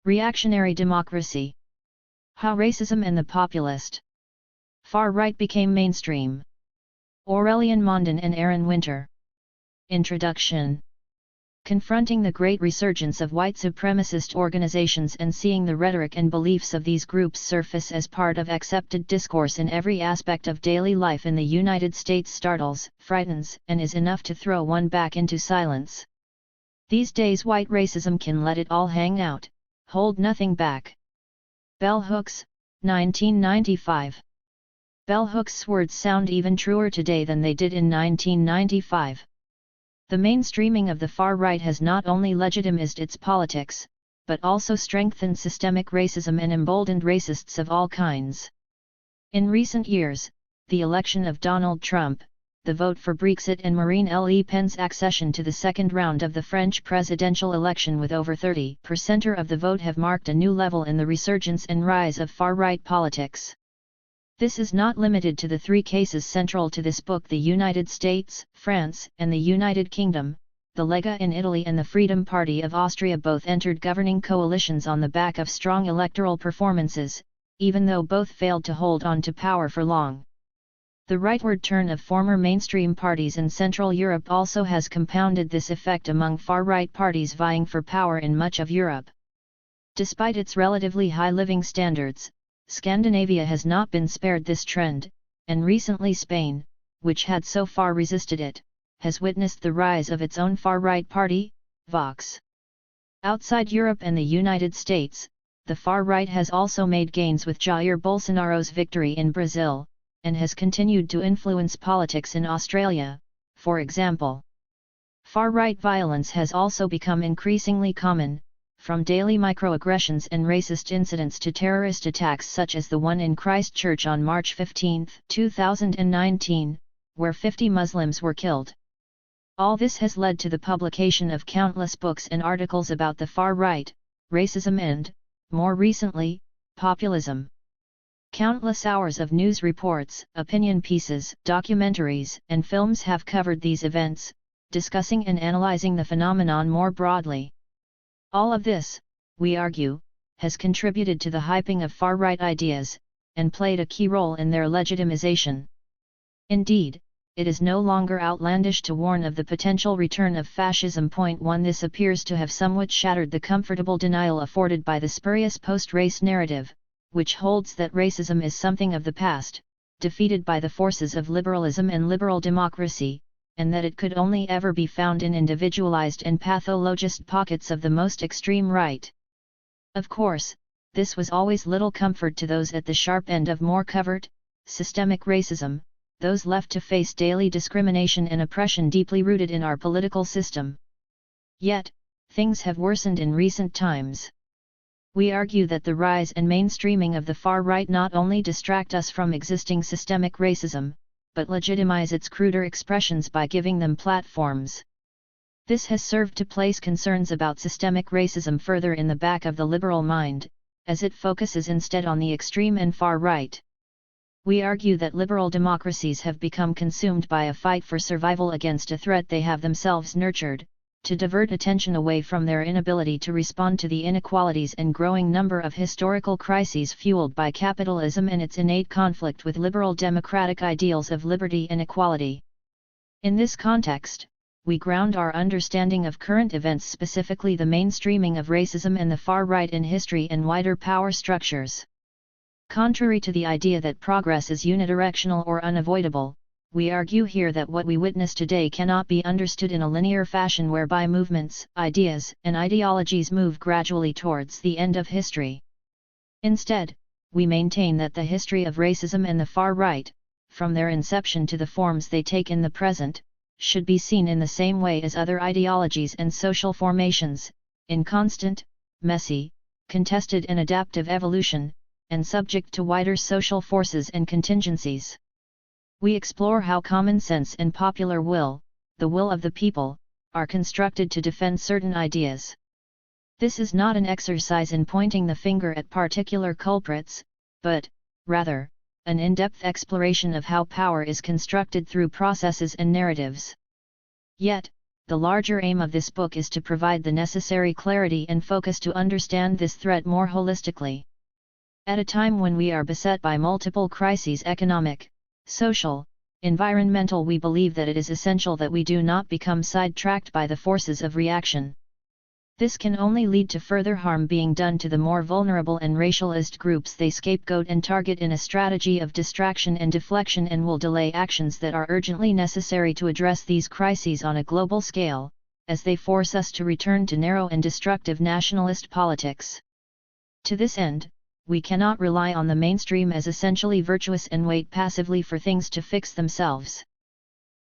Reactionary democracy. How racism and the populist far-right became mainstream. Aurelien Mondon and Aaron Winter. Introduction. Confronting the great resurgence of white supremacist organizations and seeing the rhetoric and beliefs of these groups surface as part of accepted discourse in every aspect of daily life in the United States startles, frightens, and is enough to throw one back into silence. These days white racism can let it all hang out, hold nothing back. Bell Hooks, 1995. Bell Hooks' words sound even truer today than they did in 1995. The mainstreaming of the far right has not only legitimized its politics, but also strengthened systemic racism and emboldened racists of all kinds. In recent years, the election of Donald Trump, the vote for Brexit and Marine Le Pen's accession to the second round of the French presidential election with over 30% of the vote have marked a new level in the resurgence and rise of far-right politics. This is not limited to the three cases central to this book: the United States, France, and the United Kingdom. The Lega in Italy and the Freedom Party of Austria both entered governing coalitions on the back of strong electoral performances, even though both failed to hold on to power for long. The rightward turn of former mainstream parties in Central Europe also has compounded this effect among far-right parties vying for power in much of Europe. Despite its relatively high living standards, Scandinavia has not been spared this trend, and recently Spain, which had so far resisted it, has witnessed the rise of its own far-right party, Vox. Outside Europe and the United States, the far-right has also made gains with Jair Bolsonaro's victory in Brazil, and has continued to influence politics in Australia, for example. Far-right violence has also become increasingly common, from daily microaggressions and racist incidents to terrorist attacks such as the one in Christchurch on March 15, 2019, where 50 Muslims were killed. All this has led to the publication of countless books and articles about the far right, racism and, more recently, populism. Countless hours of news reports, opinion pieces, documentaries, and films have covered these events, discussing and analyzing the phenomenon more broadly. All of this, we argue, has contributed to the hyping of far-right ideas, and played a key role in their legitimization. Indeed, it is no longer outlandish to warn of the potential return of fascism. Point 1. This appears to have somewhat shattered the comfortable denial afforded by the spurious post-race narrative, which holds that racism is something of the past, defeated by the forces of liberalism and liberal democracy, and that it could only ever be found in individualized and pathologist pockets of the most extreme right. Of course, this was always little comfort to those at the sharp end of more covert, systemic racism, those left to face daily discrimination and oppression deeply rooted in our political system. Yet, things have worsened in recent times. We argue that the rise and mainstreaming of the far right not only distract us from existing systemic racism, but legitimize its cruder expressions by giving them platforms. This has served to place concerns about systemic racism further in the back of the liberal mind, as it focuses instead on the extreme and far right. We argue that liberal democracies have become consumed by a fight for survival against a threat they have themselves nurtured, to divert attention away from their inability to respond to the inequalities and growing number of historical crises fueled by capitalism and its innate conflict with liberal democratic ideals of liberty and equality. In this context, we ground our understanding of current events, specifically the mainstreaming of racism and the far right, in history and wider power structures. Contrary to the idea that progress is unidirectional or unavoidable, we argue here that what we witness today cannot be understood in a linear fashion whereby movements, ideas, and ideologies move gradually towards the end of history. Instead, we maintain that the history of racism and the far right, from their inception to the forms they take in the present, should be seen in the same way as other ideologies and social formations, in constant, messy, contested and adaptive evolution, and subject to wider social forces and contingencies. We explore how common sense and popular will, the will of the people, are constructed to defend certain ideas. This is not an exercise in pointing the finger at particular culprits, but, rather, an in-depth exploration of how power is constructed through processes and narratives. Yet, The larger aim of this book is to provide the necessary clarity and focus to understand this threat more holistically. At a time when we are beset by multiple crises, economic, social, environmental, we believe that it is essential that we do not become sidetracked by the forces of reaction. This can only lead to further harm being done to the more vulnerable and racialist groups they scapegoat and target in a strategy of distraction and deflection, and will delay actions that are urgently necessary to address these crises on a global scale, as they force us to return to narrow and destructive nationalist politics. To this end, we cannot rely on the mainstream as essentially virtuous and wait passively for things to fix themselves.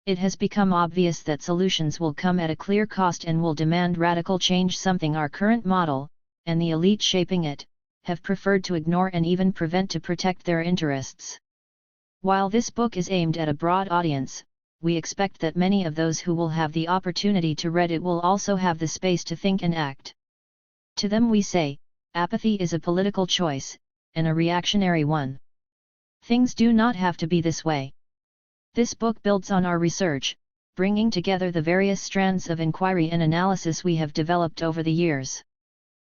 It has become obvious that solutions will come at a clear cost and will demand radical change, something our current model, and the elite shaping it, have preferred to ignore and even prevent to protect their interests. While this book is aimed at a broad audience, we expect that many of those who will have the opportunity to read it will also have the space to think and act. To them we say, apathy is a political choice, and a reactionary one. Things do not have to be this way. This book builds on our research, bringing together the various strands of inquiry and analysis we have developed over the years.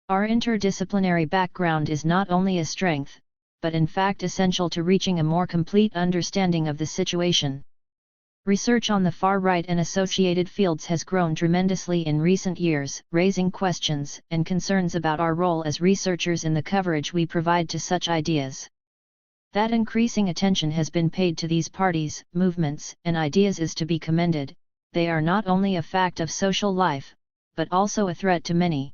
Our interdisciplinary background is not only a strength, but in fact essential to reaching a more complete understanding of the situation. Research on the far right and associated fields has grown tremendously in recent years, raising questions and concerns about our role as researchers in the coverage we provide to such ideas. That increasing attention has been paid to these parties, movements, and ideas is to be commended. They are not only a fact of social life, but also a threat to many.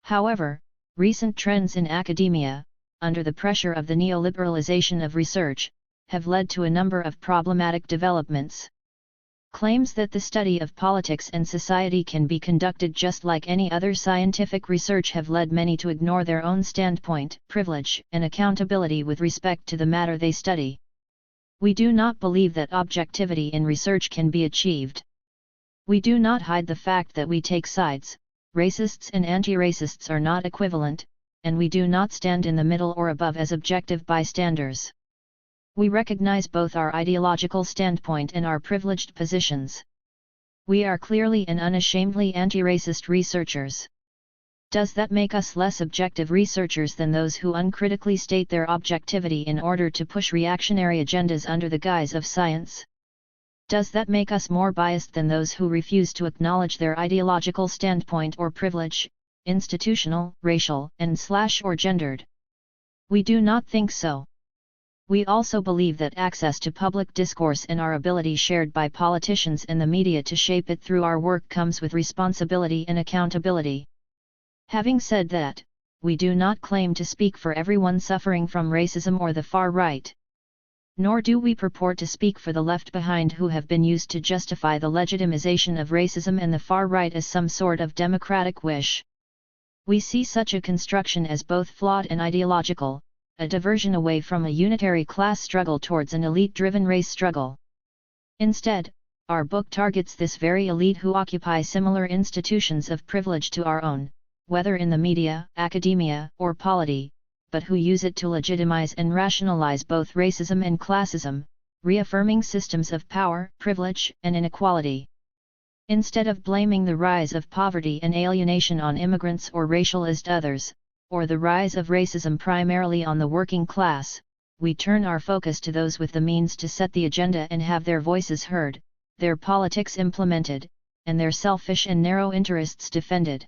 However, recent trends in academia, under the pressure of the neoliberalization of research, have led to a number of problematic developments. Claims that the study of politics and society can be conducted just like any other scientific research have led many to ignore their own standpoint, privilege, and accountability with respect to the matter they study. We do not believe that objectivity in research can be achieved. We do not hide the fact that we take sides. Racists and anti-racists are not equivalent, and we do not stand in the middle or above as objective bystanders. We recognize both our ideological standpoint and our privileged positions. We are clearly and unashamedly anti-racist researchers. Does that make us less objective researchers than those who uncritically state their objectivity in order to push reactionary agendas under the guise of science? Does that make us more biased than those who refuse to acknowledge their ideological standpoint or privilege, institutional, racial, and/or gendered? We do not think so. We also believe that access to public discourse and our ability shared by politicians and the media to shape it through our work comes with responsibility and accountability. Having said that, we do not claim to speak for everyone suffering from racism or the far right. Nor do we purport to speak for the left behind who have been used to justify the legitimization of racism and the far right as some sort of democratic wish. We see such a construction as both flawed and ideological, a diversion away from a unitary class struggle towards an elite-driven race struggle. Instead, our book targets this very elite who occupy similar institutions of privilege to our own, whether in the media, academia, or polity, but who use it to legitimize and rationalize both racism and classism, reaffirming systems of power, privilege, and inequality. Instead of blaming the rise of poverty and alienation on immigrants or racialized others, or the rise of racism primarily on the working class, we turn our focus to those with the means to set the agenda and have their voices heard, their politics implemented, and their selfish and narrow interests defended.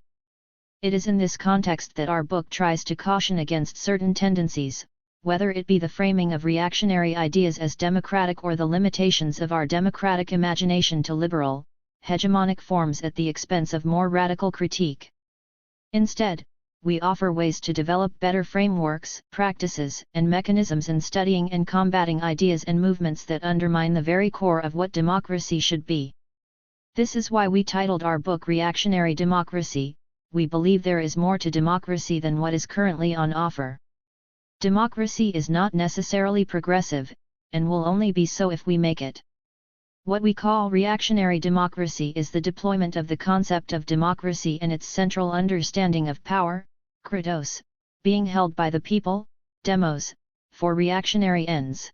It is in this context that our book tries to caution against certain tendencies, whether it be the framing of reactionary ideas as democratic or the limitations of our democratic imagination to liberal, hegemonic forms at the expense of more radical critique. Instead, we offer ways to develop better frameworks, practices, and mechanisms in studying and combating ideas and movements that undermine the very core of what democracy should be. This is why we titled our book Reactionary Democracy. We believe there is more to democracy than what is currently on offer. Democracy is not necessarily progressive, and will only be so if we make it. What we call reactionary democracy is the deployment of the concept of democracy and its central understanding of power, kratos, being held by the people, demos, for reactionary ends.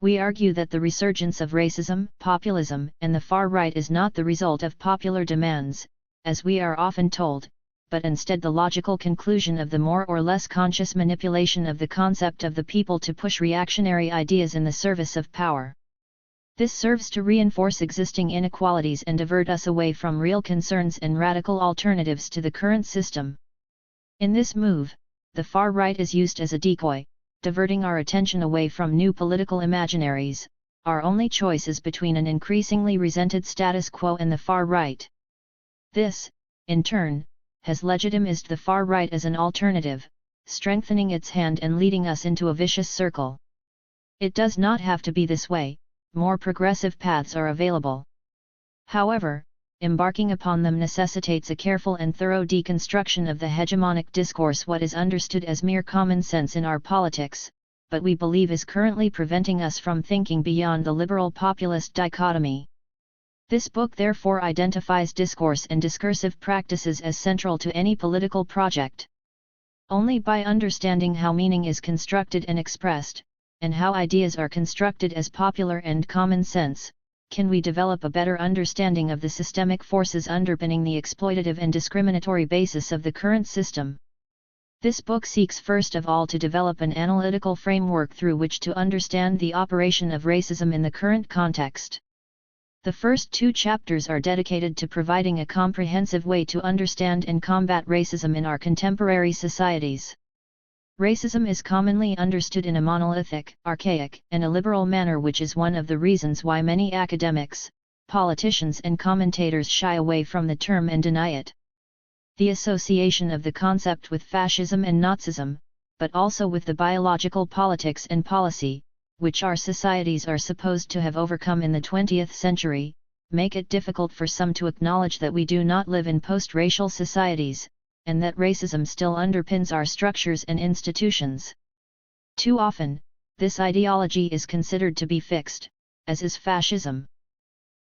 We argue that the resurgence of racism, populism, and the far right is not the result of popular demands, as we are often told, but instead the logical conclusion of the more or less conscious manipulation of the concept of the people to push reactionary ideas in the service of power. This serves to reinforce existing inequalities and divert us away from real concerns and radical alternatives to the current system. In this move, the far right is used as a decoy, diverting our attention away from new political imaginaries. Our only choice is between an increasingly resented status quo and the far right. This, in turn, has legitimized the far right as an alternative, strengthening its hand and leading us into a vicious circle. It does not have to be this way, more progressive paths are available. However, embarking upon them necessitates a careful and thorough deconstruction of the hegemonic discourse, what is understood as mere common sense in our politics, but we believe is currently preventing us from thinking beyond the liberal-populist dichotomy. This book therefore identifies discourse and discursive practices as central to any political project. Only by understanding how meaning is constructed and expressed, and how ideas are constructed as popular and common sense, can we develop a better understanding of the systemic forces underpinning the exploitative and discriminatory basis of the current system. This book seeks first of all to develop an analytical framework through which to understand the operation of racism in the current context. The first 2 chapters are dedicated to providing a comprehensive way to understand and combat racism in our contemporary societies. Racism is commonly understood in a monolithic, archaic, and illiberal manner, which is one of the reasons why many academics, politicians and commentators shy away from the term and deny it. The association of the concept with fascism and Nazism, but also with the biological politics and policy, which our societies are supposed to have overcome in the 20th century, make it difficult for some to acknowledge that we do not live in post-racial societies, and that racism still underpins our structures and institutions. Too often, this ideology is considered to be fixed, as is fascism.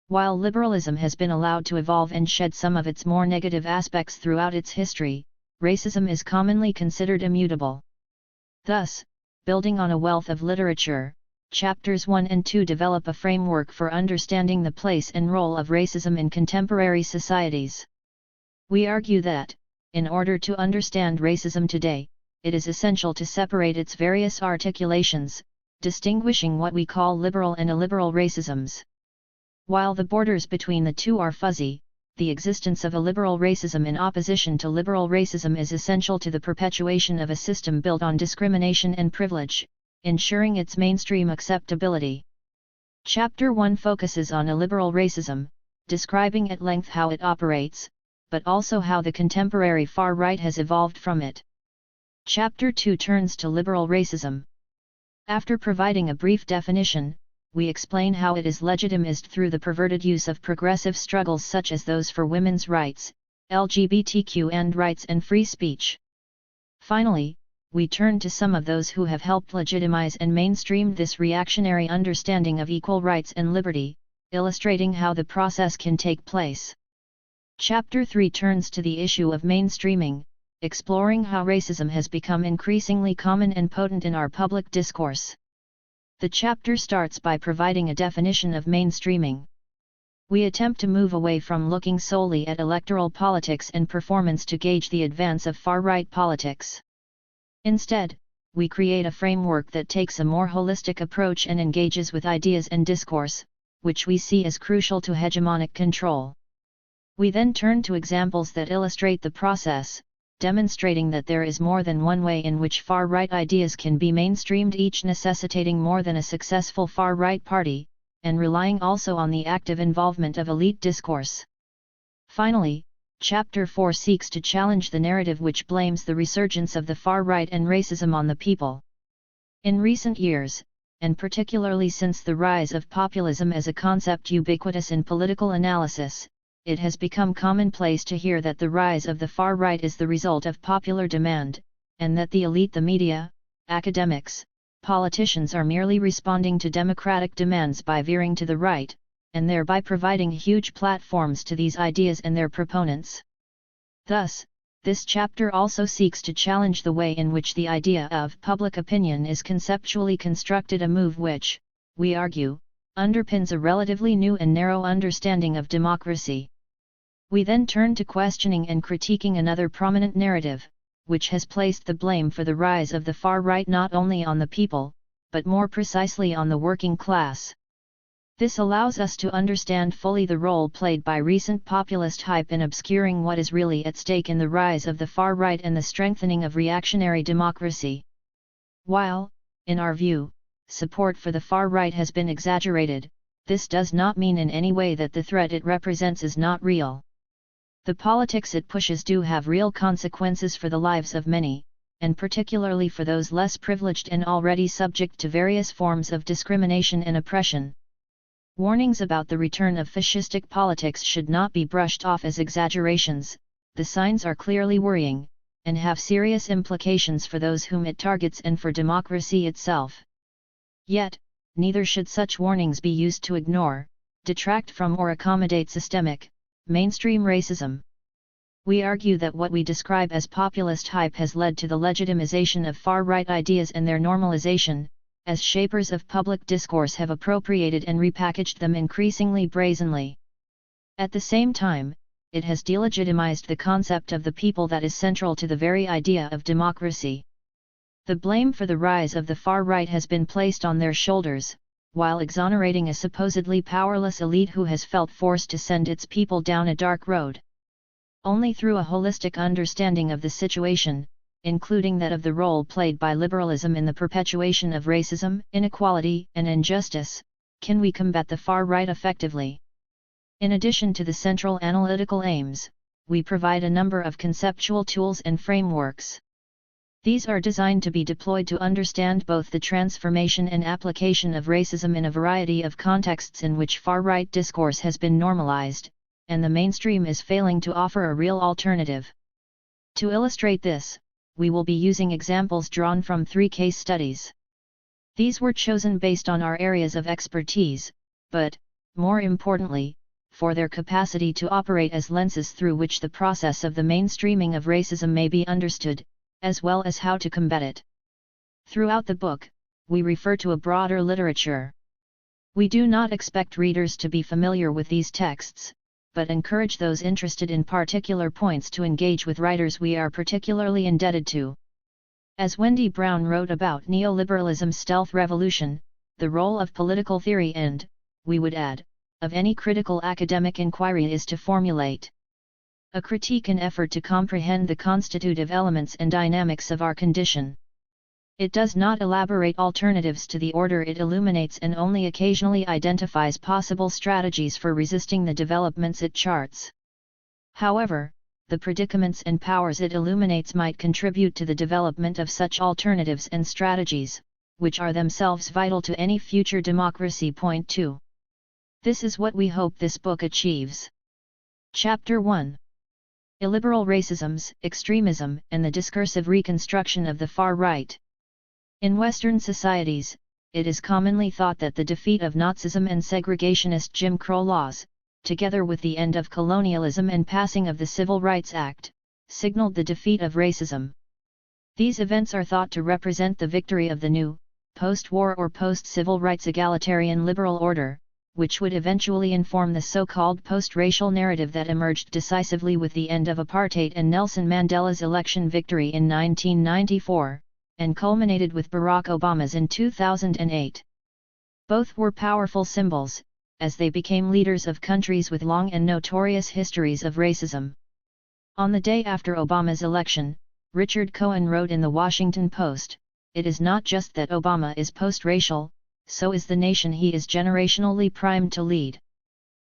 While liberalism has been allowed to evolve and shed some of its more negative aspects throughout its history, racism is commonly considered immutable. Thus, building on a wealth of literature, chapters 1 and 2 develop a framework for understanding the place and role of racism in contemporary societies. We argue that, in order to understand racism today, it is essential to separate its various articulations, distinguishing what we call liberal and illiberal racisms. While the borders between the two are fuzzy, the existence of illiberal racism in opposition to liberal racism is essential to the perpetuation of a system built on discrimination and privilege, ensuring its mainstream acceptability. Chapter 1 focuses on illiberal racism, describing at length how it operates, but also how the contemporary far right has evolved from it. Chapter 2 turns to liberal racism. After providing a brief definition, we explain how it is legitimized through the perverted use of progressive struggles such as those for women's rights, LGBTQ and rights and free speech. Finally, we turn to some of those who have helped legitimize and mainstream this reactionary understanding of equal rights and liberty, illustrating how the process can take place. Chapter 3 turns to the issue of mainstreaming, exploring how racism has become increasingly common and potent in our public discourse. The chapter starts by providing a definition of mainstreaming. We attempt to move away from looking solely at electoral politics and performance to gauge the advance of far-right politics. Instead, we create a framework that takes a more holistic approach and engages with ideas and discourse, which we see as crucial to hegemonic control. We then turn to examples that illustrate the process, demonstrating that there is more than one way in which far-right ideas can be mainstreamed, each necessitating more than a successful far-right party, and relying also on the active involvement of elite discourse. Finally, Chapter 4 seeks to challenge the narrative which blames the resurgence of the far right and racism on the people. In recent years, and particularly since the rise of populism as a concept ubiquitous in political analysis, it has become commonplace to hear that the rise of the far right is the result of popular demand, and that the elite, the media, academics, politicians are merely responding to democratic demands by veering to the right, and thereby providing huge platforms to these ideas and their proponents. Thus, this chapter also seeks to challenge the way in which the idea of public opinion is conceptually constructed, a move which, we argue, underpins a relatively new and narrow understanding of democracy. We then turn to questioning and critiquing another prominent narrative, which has placed the blame for the rise of the far right not only on the people, but more precisely on the working class. This allows us to understand fully the role played by recent populist hype in obscuring what is really at stake in the rise of the far right and the strengthening of reactionary democracy. While, in our view, support for the far right has been exaggerated, this does not mean in any way that the threat it represents is not real. The politics it pushes do have real consequences for the lives of many, and particularly for those less privileged and already subject to various forms of discrimination and oppression. Warnings about the return of fascistic politics should not be brushed off as exaggerations. The signs are clearly worrying, and have serious implications for those whom it targets and for democracy itself. Yet, neither should such warnings be used to ignore, detract from or accommodate systemic, mainstream racism. We argue that what we describe as populist hype has led to the legitimization of far-right ideas and their normalization, as shapers of public discourse have appropriated and repackaged them increasingly brazenly. At the same time, it has delegitimized the concept of the people that is central to the very idea of democracy. The blame for the rise of the far right has been placed on their shoulders, while exonerating a supposedly powerless elite who has felt forced to send its people down a dark road. Only through a holistic understanding of the situation, including that of the role played by liberalism in the perpetuation of racism, inequality, and injustice, can we combat the far right effectively. In addition to the central analytical aims, we provide a number of conceptual tools and frameworks. These are designed to be deployed to understand both the transformation and application of racism in a variety of contexts in which far-right discourse has been normalized, and the mainstream is failing to offer a real alternative. To illustrate this, we will be using examples drawn from 3 case studies. These were chosen based on our areas of expertise, but, more importantly, for their capacity to operate as lenses through which the process of the mainstreaming of racism may be understood, as well as how to combat it. Throughout the book, we refer to a broader literature. We do not expect readers to be familiar with these texts, but encourage those interested in particular points to engage with writers we are particularly indebted to. As Wendy Brown wrote about neoliberalism's stealth revolution, the role of political theory and, we would add, of any critical academic inquiry is to formulate a critique and effort to comprehend the constitutive elements and dynamics of our condition. It does not elaborate alternatives to the order it illuminates and only occasionally identifies possible strategies for resisting the developments it charts. However, the predicaments and powers it illuminates might contribute to the development of such alternatives and strategies, which are themselves vital to any future democracy. Point 2. This is what we hope this book achieves. Chapter 1. Illiberal racisms, extremism, and the discursive reconstruction of the far right. In Western societies, it is commonly thought that the defeat of Nazism and segregationist Jim Crow laws, together with the end of colonialism and passing of the Civil Rights Act, signaled the defeat of racism. These events are thought to represent the victory of the new, post-war or post-civil rights egalitarian liberal order, which would eventually inform the so-called post-racial narrative that emerged decisively with the end of apartheid and Nelson Mandela's election victory in 1994. And culminated with Barack Obama's in 2008. Both were powerful symbols, as they became leaders of countries with long and notorious histories of racism. On the day after Obama's election, Richard Cohen wrote in the Washington Post, "It is not just that Obama is post-racial, so is the nation he is generationally primed to lead."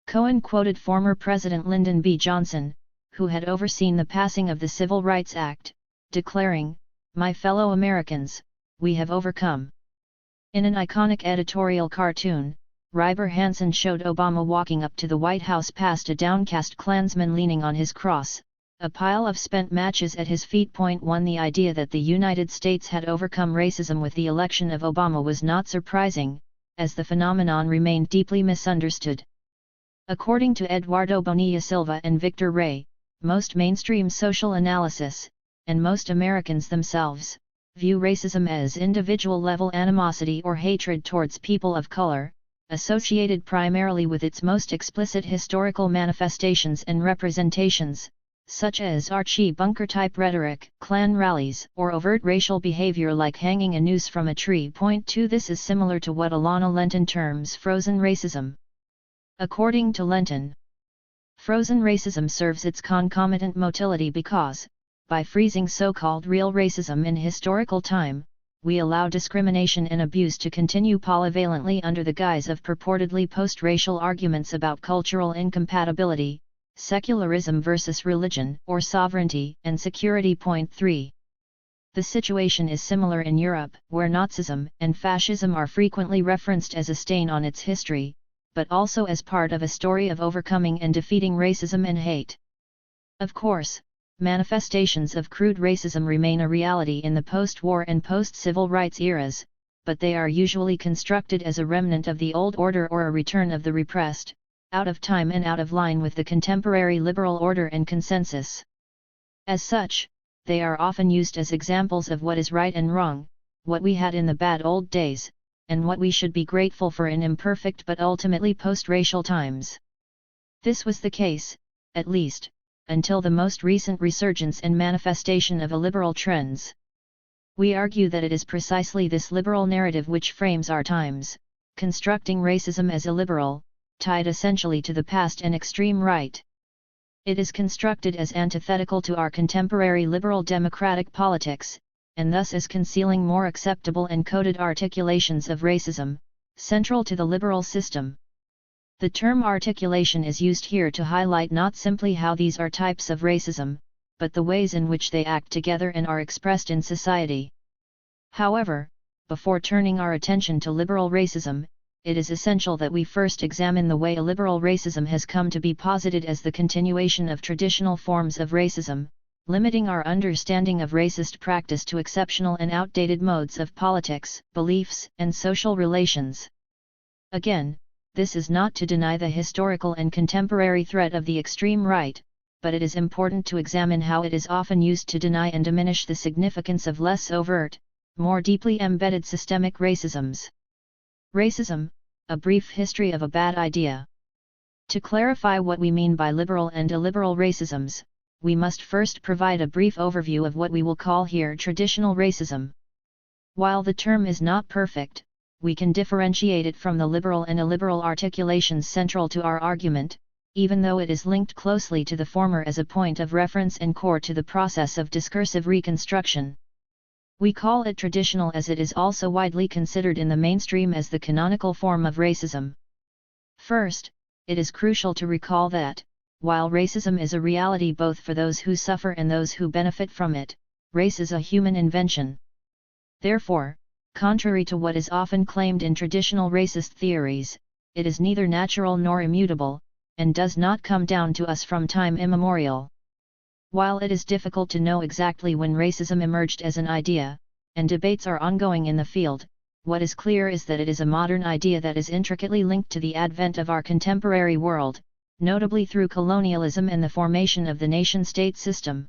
Cohen quoted former President Lyndon B. Johnson, who had overseen the passing of the Civil Rights Act, declaring, "My fellow Americans, we have overcome." In an iconic editorial cartoon, Ryber Hansen showed Obama walking up to the White House past a downcast Klansman leaning on his cross, a pile of spent matches at his feet. 1. The idea that the United States had overcome racism with the election of Obama was not surprising, as the phenomenon remained deeply misunderstood. According to Eduardo Bonilla Silva and Victor Ray, most mainstream social analysis, and most Americans themselves, view racism as individual-level animosity or hatred towards people of color, associated primarily with its most explicit historical manifestations and representations, such as Archie Bunker-type rhetoric, Klan rallies, or overt racial behavior like hanging a noose from a tree. Point 2. This is similar to what Alana Lenton terms frozen racism. According to Lenton, frozen racism serves its concomitant motility because, by freezing so-called real racism in historical time, we allow discrimination and abuse to continue polyvalently under the guise of purportedly post-racial arguments about cultural incompatibility, secularism versus religion, or sovereignty and security. Point 3. The situation is similar in Europe, where Nazism and fascism are frequently referenced as a stain on its history, but also as part of a story of overcoming and defeating racism and hate. Of course, manifestations of crude racism remain a reality in the post-war and post-civil rights eras, but they are usually constructed as a remnant of the old order or a return of the repressed, out of time and out of line with the contemporary liberal order and consensus. As such, they are often used as examples of what is right and wrong, what we had in the bad old days, and what we should be grateful for in imperfect but ultimately post-racial times. This was the case, at least, until the most recent resurgence and manifestation of illiberal trends. We argue that it is precisely this liberal narrative which frames our times, constructing racism as illiberal, tied essentially to the past and extreme right. It is constructed as antithetical to our contemporary liberal democratic politics, and thus as concealing more acceptable and coded articulations of racism, central to the liberal system. The term articulation is used here to highlight not simply how these are types of racism, but the ways in which they act together and are expressed in society. However, before turning our attention to liberal racism, it is essential that we first examine the way illiberal racism has come to be posited as the continuation of traditional forms of racism, limiting our understanding of racist practice to exceptional and outdated modes of politics, beliefs, and social relations. Again, this is not to deny the historical and contemporary threat of the extreme right, but it is important to examine how it is often used to deny and diminish the significance of less overt, more deeply embedded systemic racisms. Racism, a brief history of a bad idea. To clarify what we mean by liberal and illiberal racisms, we must first provide a brief overview of what we will call here traditional racism. While the term is not perfect, we can differentiate it from the liberal and illiberal articulations central to our argument, even though it is linked closely to the former as a point of reference and core to the process of discursive reconstruction. We call it traditional as it is also widely considered in the mainstream as the canonical form of racism. First, it is crucial to recall that, while racism is a reality both for those who suffer and those who benefit from it, race is a human invention. Therefore, contrary to what is often claimed in traditional racist theories, it is neither natural nor immutable, and does not come down to us from time immemorial. While it is difficult to know exactly when racism emerged as an idea, and debates are ongoing in the field, what is clear is that it is a modern idea that is intricately linked to the advent of our contemporary world, notably through colonialism and the formation of the nation-state system.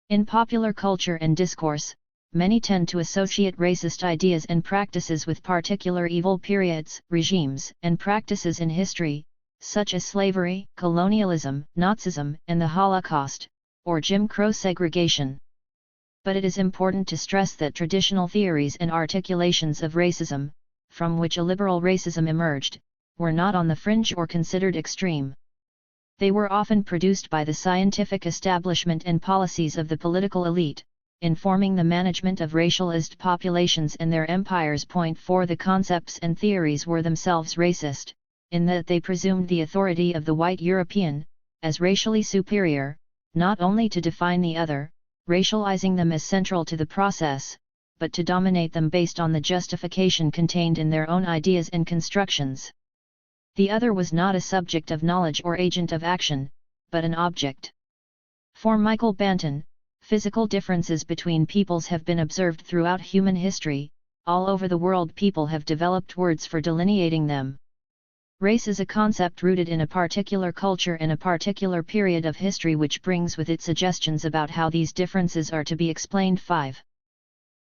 In popular culture and discourse, many tend to associate racist ideas and practices with particular evil periods, regimes, and practices in history, such as slavery, colonialism, Nazism, and the Holocaust, or Jim Crow segregation. But it is important to stress that traditional theories and articulations of racism, from which illiberal racism emerged, were not on the fringe or considered extreme. They were often produced by the scientific establishment and policies of the political elite, informing the management of racialized populations and their empires. Point 4. The concepts and theories were themselves racist, in that they presumed the authority of the white European, as racially superior, not only to define the other, racializing them as central to the process, but to dominate them based on the justification contained in their own ideas and constructions. The other was not a subject of knowledge or agent of action, but an object. For Michael Banton, physical differences between peoples have been observed throughout human history. All over the world people have developed words for delineating them. Race is a concept rooted in a particular culture and a particular period of history which brings with it suggestions about how these differences are to be explained. 5.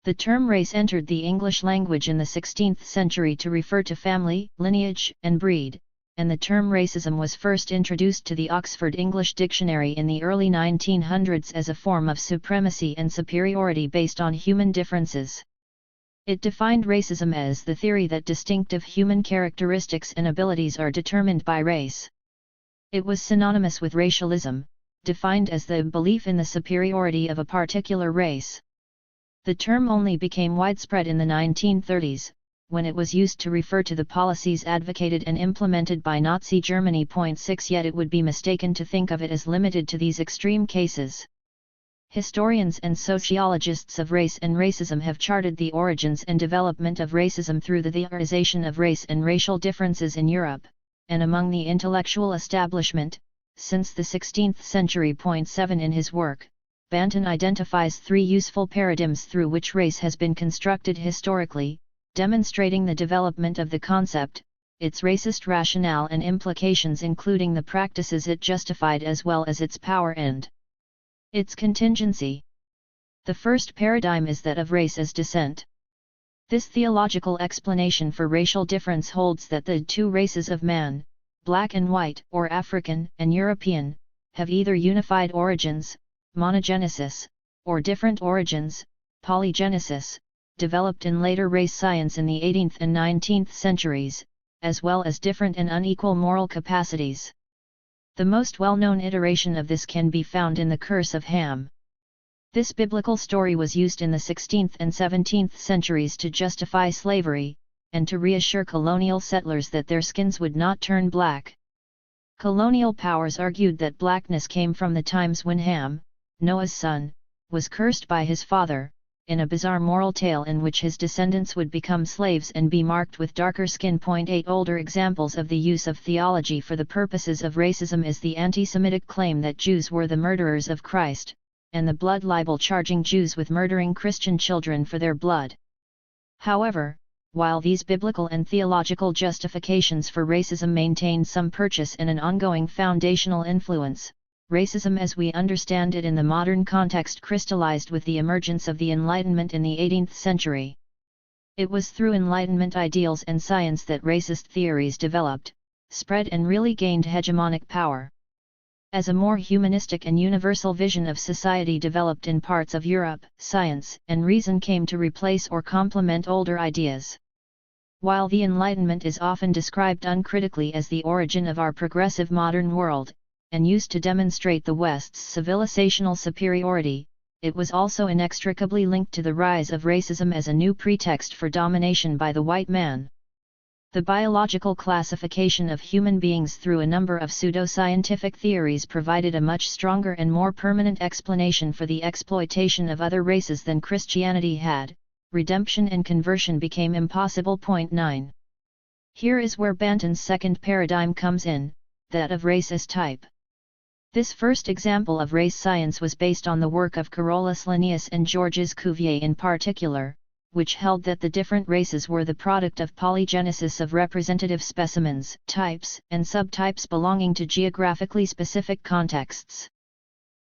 The term race entered the English language in the 16th century to refer to family, lineage, and breed, and the term racism was first introduced to the Oxford English Dictionary in the early 1900s as a form of supremacy and superiority based on human differences. It defined racism as the theory that distinctive human characteristics and abilities are determined by race. It was synonymous with racialism, defined as the belief in the superiority of a particular race. The term only became widespread in the 1930s, when it was used to refer to the policies advocated and implemented by Nazi Germany. 6 Yet it would be mistaken to think of it as limited to these extreme cases. Historians and sociologists of race and racism have charted the origins and development of racism through the theorization of race and racial differences in Europe, and among the intellectual establishment, since the 16th century. 7 In his work, Banton identifies three useful paradigms through which race has been constructed historically, demonstrating the development of the concept, its racist rationale and implications, including the practices it justified as well as its power and its contingency. The first paradigm is that of race as descent. This theological explanation for racial difference holds that the two races of man, black and white or African and European, have either unified origins, monogenesis, or different origins, polygenesis, developed in later race science in the 18th and 19th centuries, as well as different and unequal moral capacities. The most well-known iteration of this can be found in the Curse of Ham. This biblical story was used in the 16th and 17th centuries to justify slavery, and to reassure colonial settlers that their skins would not turn black. Colonial powers argued that blackness came from the times when Ham, Noah's son, was cursed by his father, in a bizarre moral tale in which his descendants would become slaves and be marked with darker skin. 8 Older examples of the use of theology for the purposes of racism is the anti-Semitic claim that Jews were the murderers of Christ, and the blood libel charging Jews with murdering Christian children for their blood. However, while these biblical and theological justifications for racism maintain some purchase and an ongoing foundational influence, racism as we understand it in the modern context crystallized with the emergence of the Enlightenment in the 18th century. It was through Enlightenment ideals and science that racist theories developed, spread and really gained hegemonic power. As a more humanistic and universal vision of society developed in parts of Europe, science and reason came to replace or complement older ideas. While the Enlightenment is often described uncritically as the origin of our progressive modern world, and used to demonstrate the West's civilizational superiority, it was also inextricably linked to the rise of racism as a new pretext for domination by the white man. The biological classification of human beings through a number of pseudoscientific theories provided a much stronger and more permanent explanation for the exploitation of other races than Christianity had. Redemption and conversion became impossible. 9. Here is where Banton's second paradigm comes in, that of race as type. This first example of race science was based on the work of Carolus Linnaeus and Georges Cuvier in particular, which held that the different races were the product of polygenesis of representative specimens, types, and subtypes belonging to geographically specific contexts.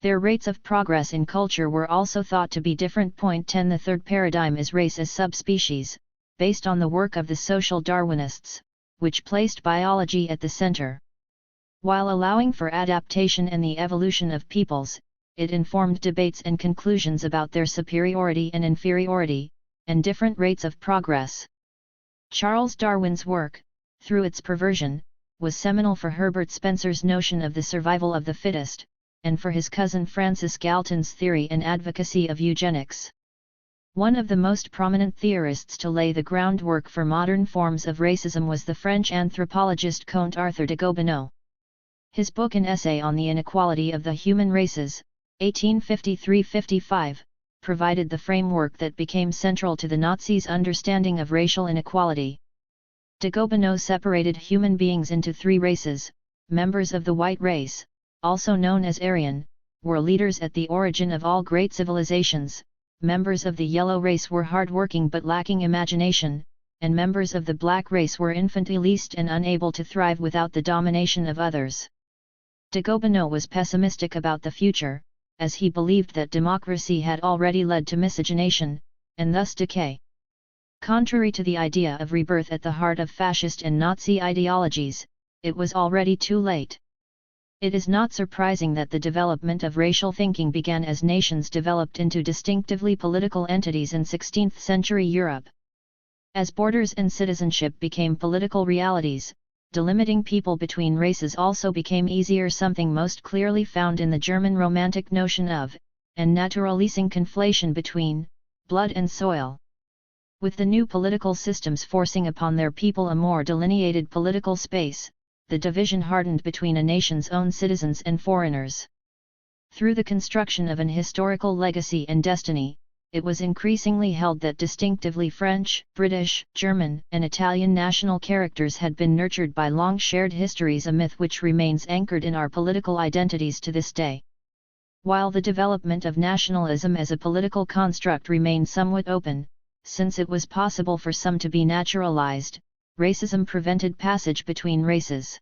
Their rates of progress in culture were also thought to be different. 10 The third paradigm is race as subspecies, based on the work of the social Darwinists, which placed biology at the center. While allowing for adaptation and the evolution of peoples, it informed debates and conclusions about their superiority and inferiority, and different rates of progress. Charles Darwin's work, through its perversion, was seminal for Herbert Spencer's notion of the survival of the fittest, and for his cousin Francis Galton's theory and advocacy of eugenics. One of the most prominent theorists to lay the groundwork for modern forms of racism was the French anthropologist Comte Arthur de Gobineau. His book An Essay on the Inequality of the Human Races, 1853-55, provided the framework that became central to the Nazis' understanding of racial inequality. De Gobineau separated human beings into three races. Members of the white race, also known as Aryan, were leaders at the origin of all great civilizations. Members of the yellow race were hard-working but lacking imagination, and members of the black race were infantilist and unable to thrive without the domination of others. De Gobineau was pessimistic about the future, as he believed that democracy had already led to miscegenation, and thus decay. Contrary to the idea of rebirth at the heart of fascist and Nazi ideologies, it was already too late. It is not surprising that the development of racial thinking began as nations developed into distinctively political entities in 16th-century Europe. As borders and citizenship became political realities, delimiting people between races also became easier, something most clearly found in the German Romantic notion of, and naturalising conflation between, blood and soil. With the new political systems forcing upon their people a more delineated political space, the division hardened between a nation's own citizens and foreigners. Through the construction of an historical legacy and destiny, it was increasingly held that distinctively French, British, German, and Italian national characters had been nurtured by long shared histories, a myth which remains anchored in our political identities to this day. While the development of nationalism as a political construct remained somewhat open, since it was possible for some to be naturalized, racism prevented passage between races.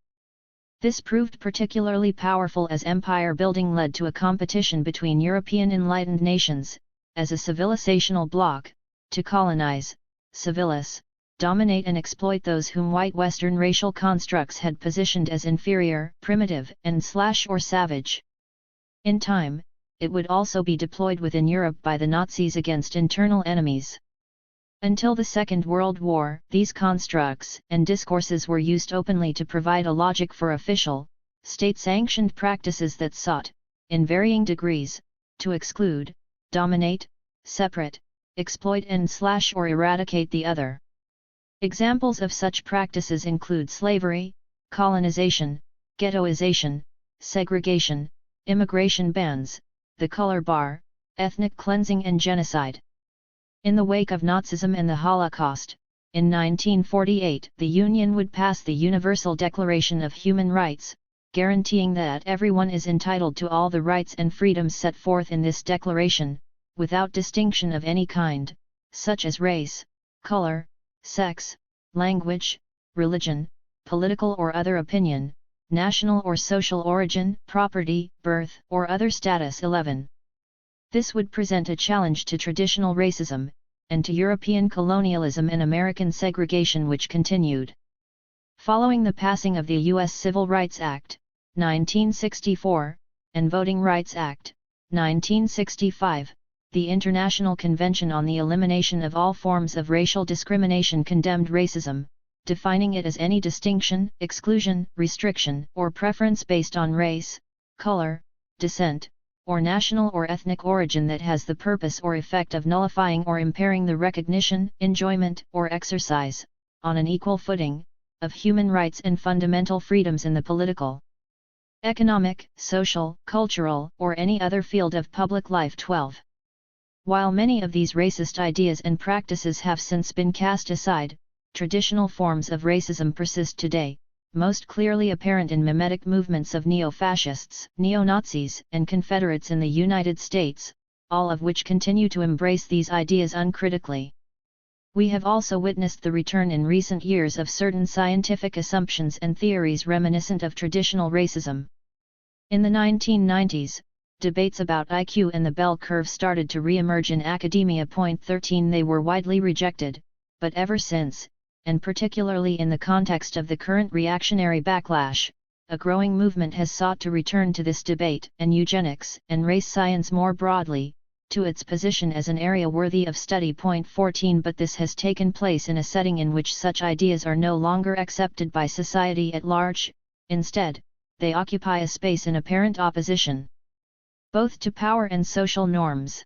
This proved particularly powerful as empire building led to a competition between European enlightened nations, as a civilizational bloc, to colonize, civilis, dominate and exploit those whom white Western racial constructs had positioned as inferior, primitive, and or savage. In time, it would also be deployed within Europe by the Nazis against internal enemies. Until the Second World War, these constructs and discourses were used openly to provide a logic for official, state-sanctioned practices that sought, in varying degrees, to exclude, dominate, separate, exploit and or eradicate the other. Examples of such practices include slavery, colonization, ghettoization, segregation, immigration bans, the color bar, ethnic cleansing and genocide. In the wake of Nazism and the Holocaust, in 1948 the Union would pass the Universal Declaration of Human Rights, guaranteeing that everyone is entitled to all the rights and freedoms set forth in this declaration, without distinction of any kind, such as race, color, sex, language, religion, political or other opinion, national or social origin, property, birth, or other status. 11. This would present a challenge to traditional racism, and to European colonialism and American segregation which continued. Following the passing of the U.S. Civil Rights Act, 1964, and Voting Rights Act, 1965, the International Convention on the Elimination of All Forms of Racial Discrimination condemned racism, defining it as any distinction, exclusion, restriction, or preference based on race, color, descent, or national or ethnic origin that has the purpose or effect of nullifying or impairing the recognition, enjoyment, or exercise, on an equal footing, of human rights and fundamental freedoms in the political, economic, social, cultural, or any other field of public life. 12. While many of these racist ideas and practices have since been cast aside, traditional forms of racism persist today, most clearly apparent in mimetic movements of neo-fascists, neo-Nazis, and Confederates in the United States, all of which continue to embrace these ideas uncritically. We have also witnessed the return in recent years of certain scientific assumptions and theories reminiscent of traditional racism. In the 1990s, debates about IQ and the bell curve started to re-emerge in academia. 13 They were widely rejected, but ever since, and particularly in the context of the current reactionary backlash, a growing movement has sought to return to this debate and eugenics and race science more broadly, to its position as an area worthy of study. 14 But this has taken place in a setting in which such ideas are no longer accepted by society at large. Instead, they occupy a space in apparent opposition both to power and social norms.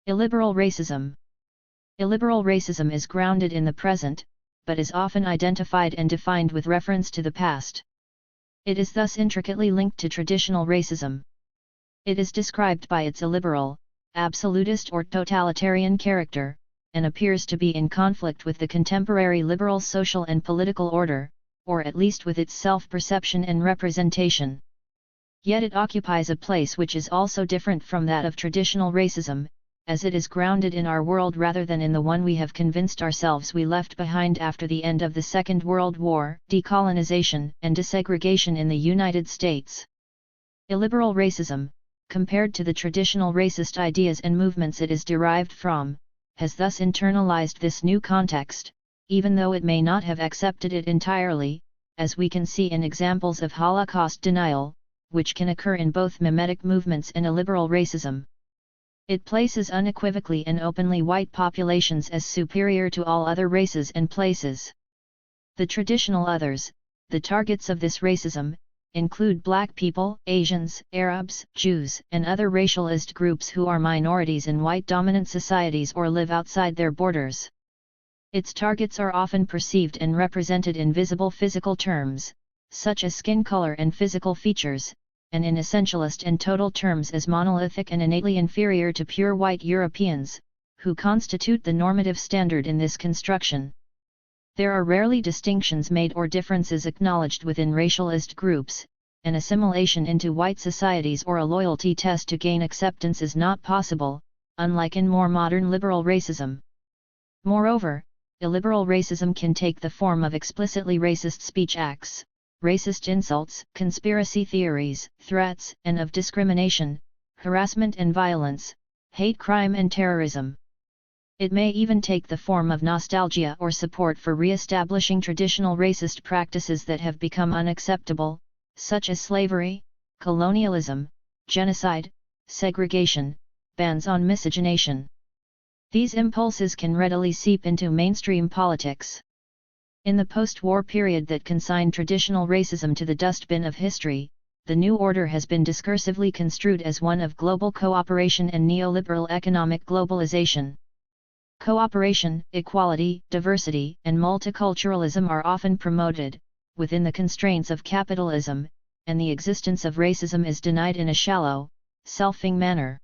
Illiberal racism. Illiberal racism is grounded in the present, but is often identified and defined with reference to the past. It is thus intricately linked to traditional racism. It is described by its illiberal, absolutist or totalitarian character, and appears to be in conflict with the contemporary liberal social and political order, or at least with its self-perception and representation. Yet it occupies a place which is also different from that of traditional racism, as it is grounded in our world rather than in the one we have convinced ourselves we left behind after the end of the Second World War, decolonization, and desegregation in the United States. Illiberal racism, compared to the traditional racist ideas and movements it is derived from, has thus internalized this new context, even though it may not have accepted it entirely, as we can see in examples of Holocaust denial, which can occur in both mimetic movements and illiberal racism. It places unequivocally and openly white populations as superior to all other races and places. The traditional others, the targets of this racism, include Black people, Asians, Arabs, Jews, and other racialized groups who are minorities in white-dominant societies or live outside their borders. Its targets are often perceived and represented in visible physical terms, such as skin color and physical features, and in essentialist and total terms as monolithic and innately inferior to pure white Europeans, who constitute the normative standard in this construction. There are rarely distinctions made or differences acknowledged within racialized groups, and assimilation into white societies or a loyalty test to gain acceptance is not possible, unlike in more modern liberal racism. Moreover, illiberal racism can take the form of explicitly racist speech acts, racist insults, conspiracy theories, threats, and of discrimination, harassment and violence, hate crime and terrorism. It may even take the form of nostalgia or support for re-establishing traditional racist practices that have become unacceptable, such as slavery, colonialism, genocide, segregation, bans on miscegenation. These impulses can readily seep into mainstream politics. In the post-war period that consigned traditional racism to the dustbin of history, the new order has been discursively construed as one of global cooperation and neoliberal economic globalization. Cooperation, equality, diversity, and multiculturalism are often promoted, within the constraints of capitalism, and the existence of racism is denied in a shallow, selfing manner.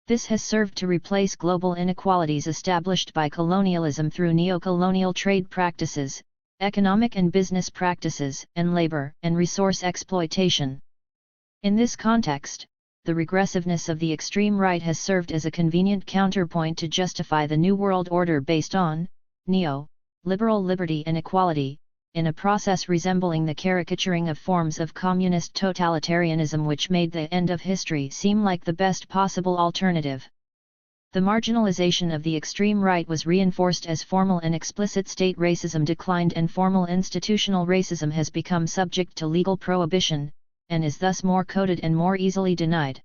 This has served to replace global inequalities established by colonialism through neo-colonial trade practices, economic and business practices, and labor and resource exploitation. In this context, the regressiveness of the extreme right has served as a convenient counterpoint to justify the New World Order based on neo-liberal liberty and equality, in a process resembling the caricaturing of forms of communist totalitarianism which made the end of history seem like the best possible alternative. The marginalization of the extreme right was reinforced as formal and explicit state racism declined and formal institutional racism has become subject to legal prohibition, and is thus more coded and more easily denied.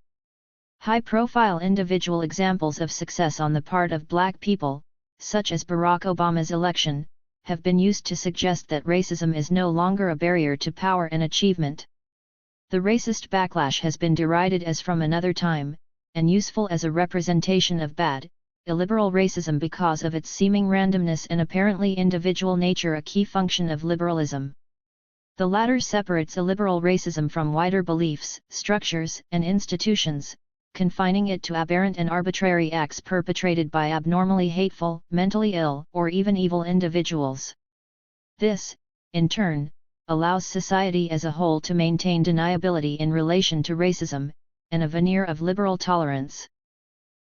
High-profile individual examples of success on the part of Black people, such as Barack Obama's election, have been used to suggest that racism is no longer a barrier to power and achievement. The racist backlash has been derided as from another time, and useful as a representation of bad, illiberal racism because of its seeming randomness and apparently individual nature, a key function of liberalism. The latter separates illiberal racism from wider beliefs, structures, and institutions, confining it to aberrant and arbitrary acts perpetrated by abnormally hateful, mentally ill, or even evil individuals. This, in turn, allows society as a whole to maintain deniability in relation to racism, and a veneer of liberal tolerance.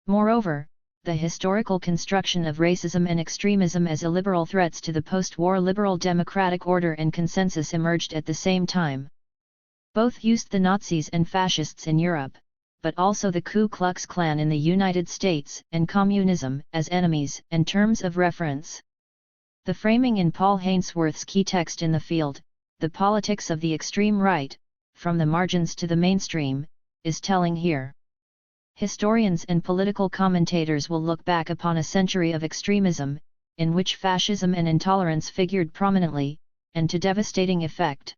Moreover, the historical construction of racism and extremism as illiberal threats to the post-war liberal democratic order and consensus emerged at the same time. Both used the Nazis and fascists in Europe, but also the Ku Klux Klan in the United States and communism as enemies and terms of reference. The framing in Paul Hainsworth's key text in the field, The Politics of the Extreme Right, From the Margins to the Mainstream, is telling here. Historians and political commentators will look back upon a century of extremism, in which fascism and intolerance figured prominently, and to devastating effect.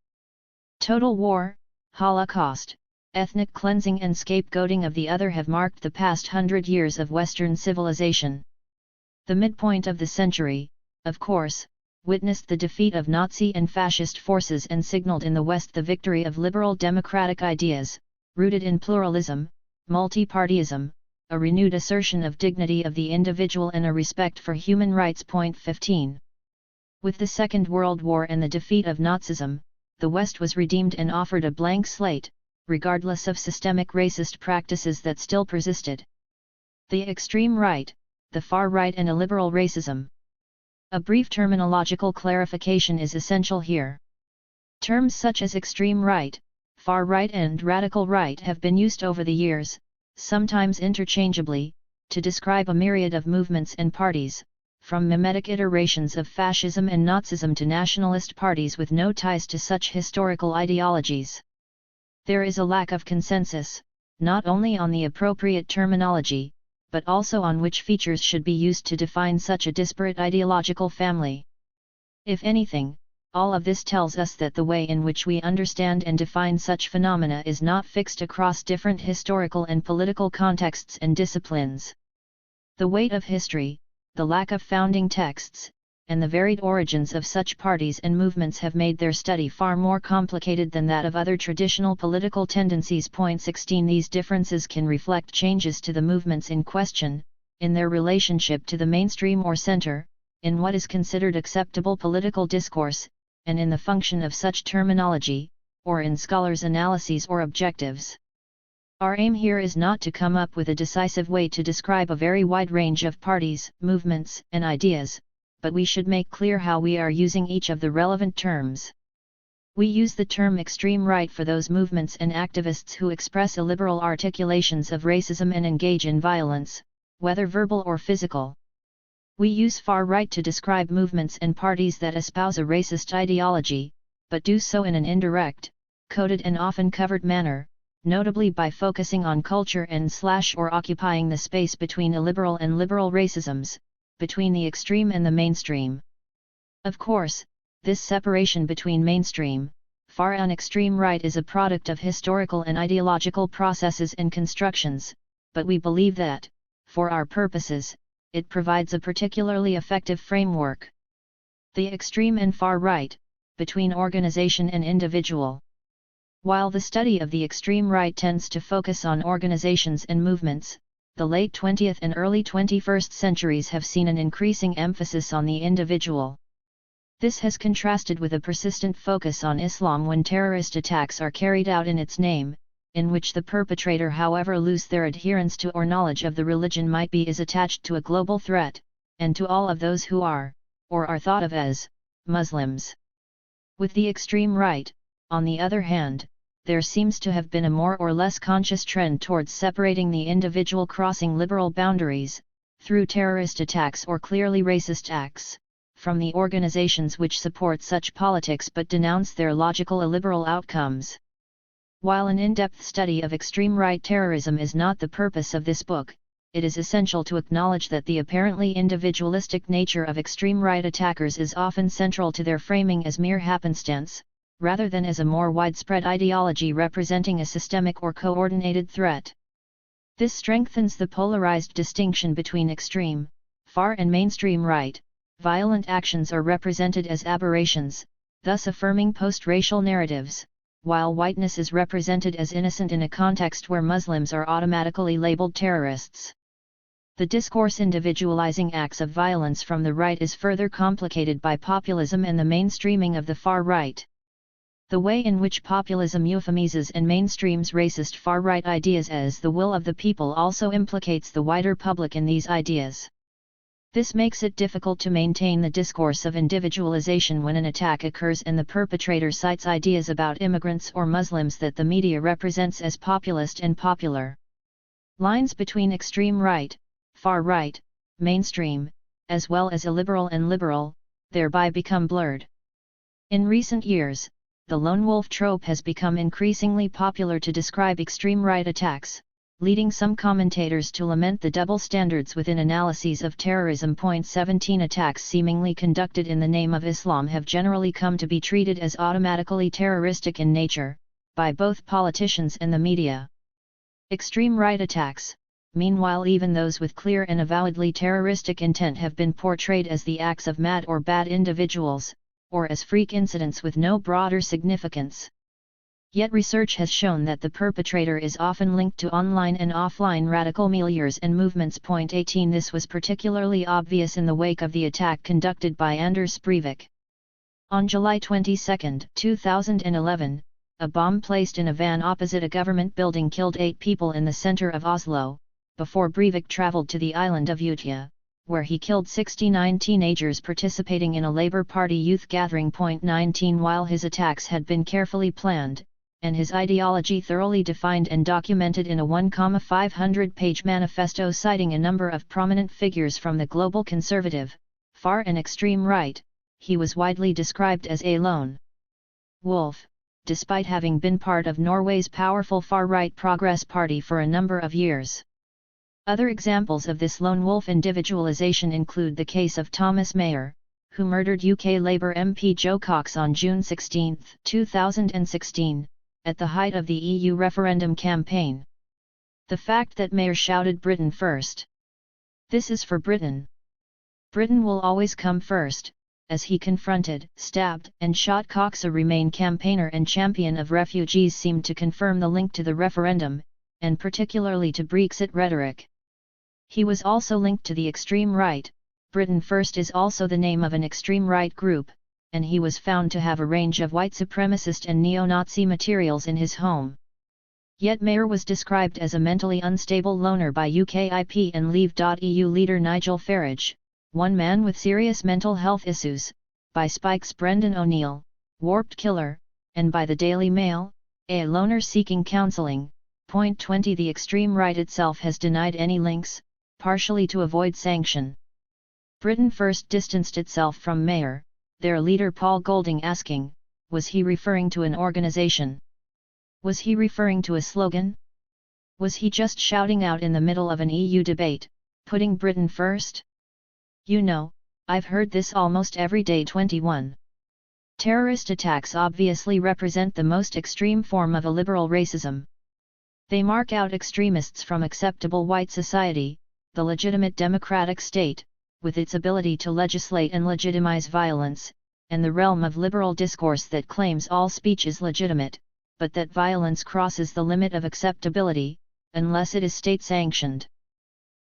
Total war, Holocaust, ethnic cleansing and scapegoating of the other have marked the past 100 years of Western civilization. The midpoint of the century, of course, witnessed the defeat of Nazi and fascist forces and signaled in the West the victory of liberal democratic ideas, rooted in pluralism, multipartyism, a renewed assertion of dignity of the individual and a respect for human rights. 15. With the Second World War and the defeat of Nazism, the West was redeemed and offered a blank slate, regardless of systemic racist practices that still persisted. The extreme right, the far right and illiberal racism. A brief terminological clarification is essential here. Terms such as extreme right, far right and radical right have been used over the years, sometimes interchangeably, to describe a myriad of movements and parties, from mimetic iterations of fascism and Nazism to nationalist parties with no ties to such historical ideologies. There is a lack of consensus, not only on the appropriate terminology, but also on which features should be used to define such a disparate ideological family. If anything, all of this tells us that the way in which we understand and define such phenomena is not fixed across different historical and political contexts and disciplines. The weight of history, the lack of founding texts, and the varied origins of such parties and movements have made their study far more complicated than that of other traditional political tendencies. 16 These differences can reflect changes to the movements in question, in their relationship to the mainstream or center, in what is considered acceptable political discourse, and in the function of such terminology, or in scholars' analyses or objectives. Our aim here is not to come up with a decisive way to describe a very wide range of parties, movements, and ideas, but we should make clear how we are using each of the relevant terms. We use the term extreme right for those movements and activists who express illiberal articulations of racism and engage in violence, whether verbal or physical. We use far right to describe movements and parties that espouse a racist ideology, but do so in an indirect, coded and often covered manner, notably by focusing on culture and / or occupying the space between illiberal and liberal racisms, between the extreme and the mainstream. Of course, this separation between mainstream, far and extreme right is a product of historical and ideological processes and constructions, but we believe that, for our purposes, it provides a particularly effective framework. The extreme and far right, between organization and individual. While the study of the extreme right tends to focus on organizations and movements, the late 20th and early 21st centuries have seen an increasing emphasis on the individual. This has contrasted with a persistent focus on Islam when terrorist attacks are carried out in its name, in which the perpetrator, however loose their adherence to or knowledge of the religion might be, is attached to a global threat, and to all of those who are, or are thought of as, Muslims. With the extreme right, on the other hand, there seems to have been a more or less conscious trend towards separating the individual crossing liberal boundaries, through terrorist attacks or clearly racist acts, from the organizations which support such politics but denounce their logical illiberal outcomes. While an in-depth study of extreme right terrorism is not the purpose of this book, it is essential to acknowledge that the apparently individualistic nature of extreme right attackers is often central to their framing as mere happenstance, rather than as a more widespread ideology representing a systemic or coordinated threat. This strengthens the polarized distinction between extreme, far and mainstream right. Violent actions are represented as aberrations, thus affirming post-racial narratives, while whiteness is represented as innocent in a context where Muslims are automatically labeled terrorists. The discourse individualizing acts of violence from the right is further complicated by populism and the mainstreaming of the far right. The way in which populism euphemizes and mainstreams racist far-right ideas as the will of the people also implicates the wider public in these ideas. This makes it difficult to maintain the discourse of individualization when an attack occurs and the perpetrator cites ideas about immigrants or Muslims that the media represents as populist and popular. Lines between extreme right, far right, mainstream, as well as illiberal and liberal, thereby become blurred. In recent years, the lone wolf trope has become increasingly popular to describe extreme right attacks, leading some commentators to lament the double standards within analyses of terrorism. 17 Attacks seemingly conducted in the name of Islam have generally come to be treated as automatically terroristic in nature, by both politicians and the media. Extreme right attacks, meanwhile, even those with clear and avowedly terroristic intent, have been portrayed as the acts of mad or bad individuals, or as freak incidents with no broader significance. Yet research has shown that the perpetrator is often linked to online and offline radical milieus and movements. 18 This was particularly obvious in the wake of the attack conducted by Anders Breivik. On July 22, 2011, a bomb placed in a van opposite a government building killed 8 people in the center of Oslo, before Breivik traveled to the island of Utøya, where he killed 69 teenagers participating in a Labour Party youth gathering. 19 While his attacks had been carefully planned, and his ideology thoroughly defined and documented in a 1,500-page manifesto citing a number of prominent figures from the global conservative, far and extreme right. He was widely described as a lone wolf, despite having been part of Norway's powerful far-right Progress Party for a number of years. Other examples of this lone wolf individualization include the case of Thomas Mayer, who murdered UK Labour MP Joe Cox on June 16, 2016, at the height of the EU referendum campaign. The fact that Mayer shouted "Britain first. This is for Britain. Britain will always come first," as he confronted, stabbed, and shot Cox, a Remain campaigner and champion of refugees, seemed to confirm the link to the referendum, and particularly to Brexit rhetoric. He was also linked to the extreme right. Britain First is also the name of an extreme right group, and he was found to have a range of white supremacist and neo-Nazi materials in his home. Yet Mayer was described as a mentally unstable loner by UKIP and Leave.eu leader Nigel Farage, one man with serious mental health issues, by Spike's Brendan O'Neill, Warped Killer, and by the Daily Mail, a loner seeking counselling. Point 20. The extreme right itself has denied any links, partially to avoid sanction. Britain First distanced itself from Mayer, their leader Paul Golding asking, was he referring to an organization? Was he referring to a slogan? Was he just shouting out in the middle of an EU debate, putting Britain first? You know, I've heard this almost every day. 21. Terrorist attacks obviously represent the most extreme form of illiberal racism. They mark out extremists from acceptable white society, the legitimate democratic state, with its ability to legislate and legitimize violence, and the realm of liberal discourse that claims all speech is legitimate, but that violence crosses the limit of acceptability, unless it is state-sanctioned.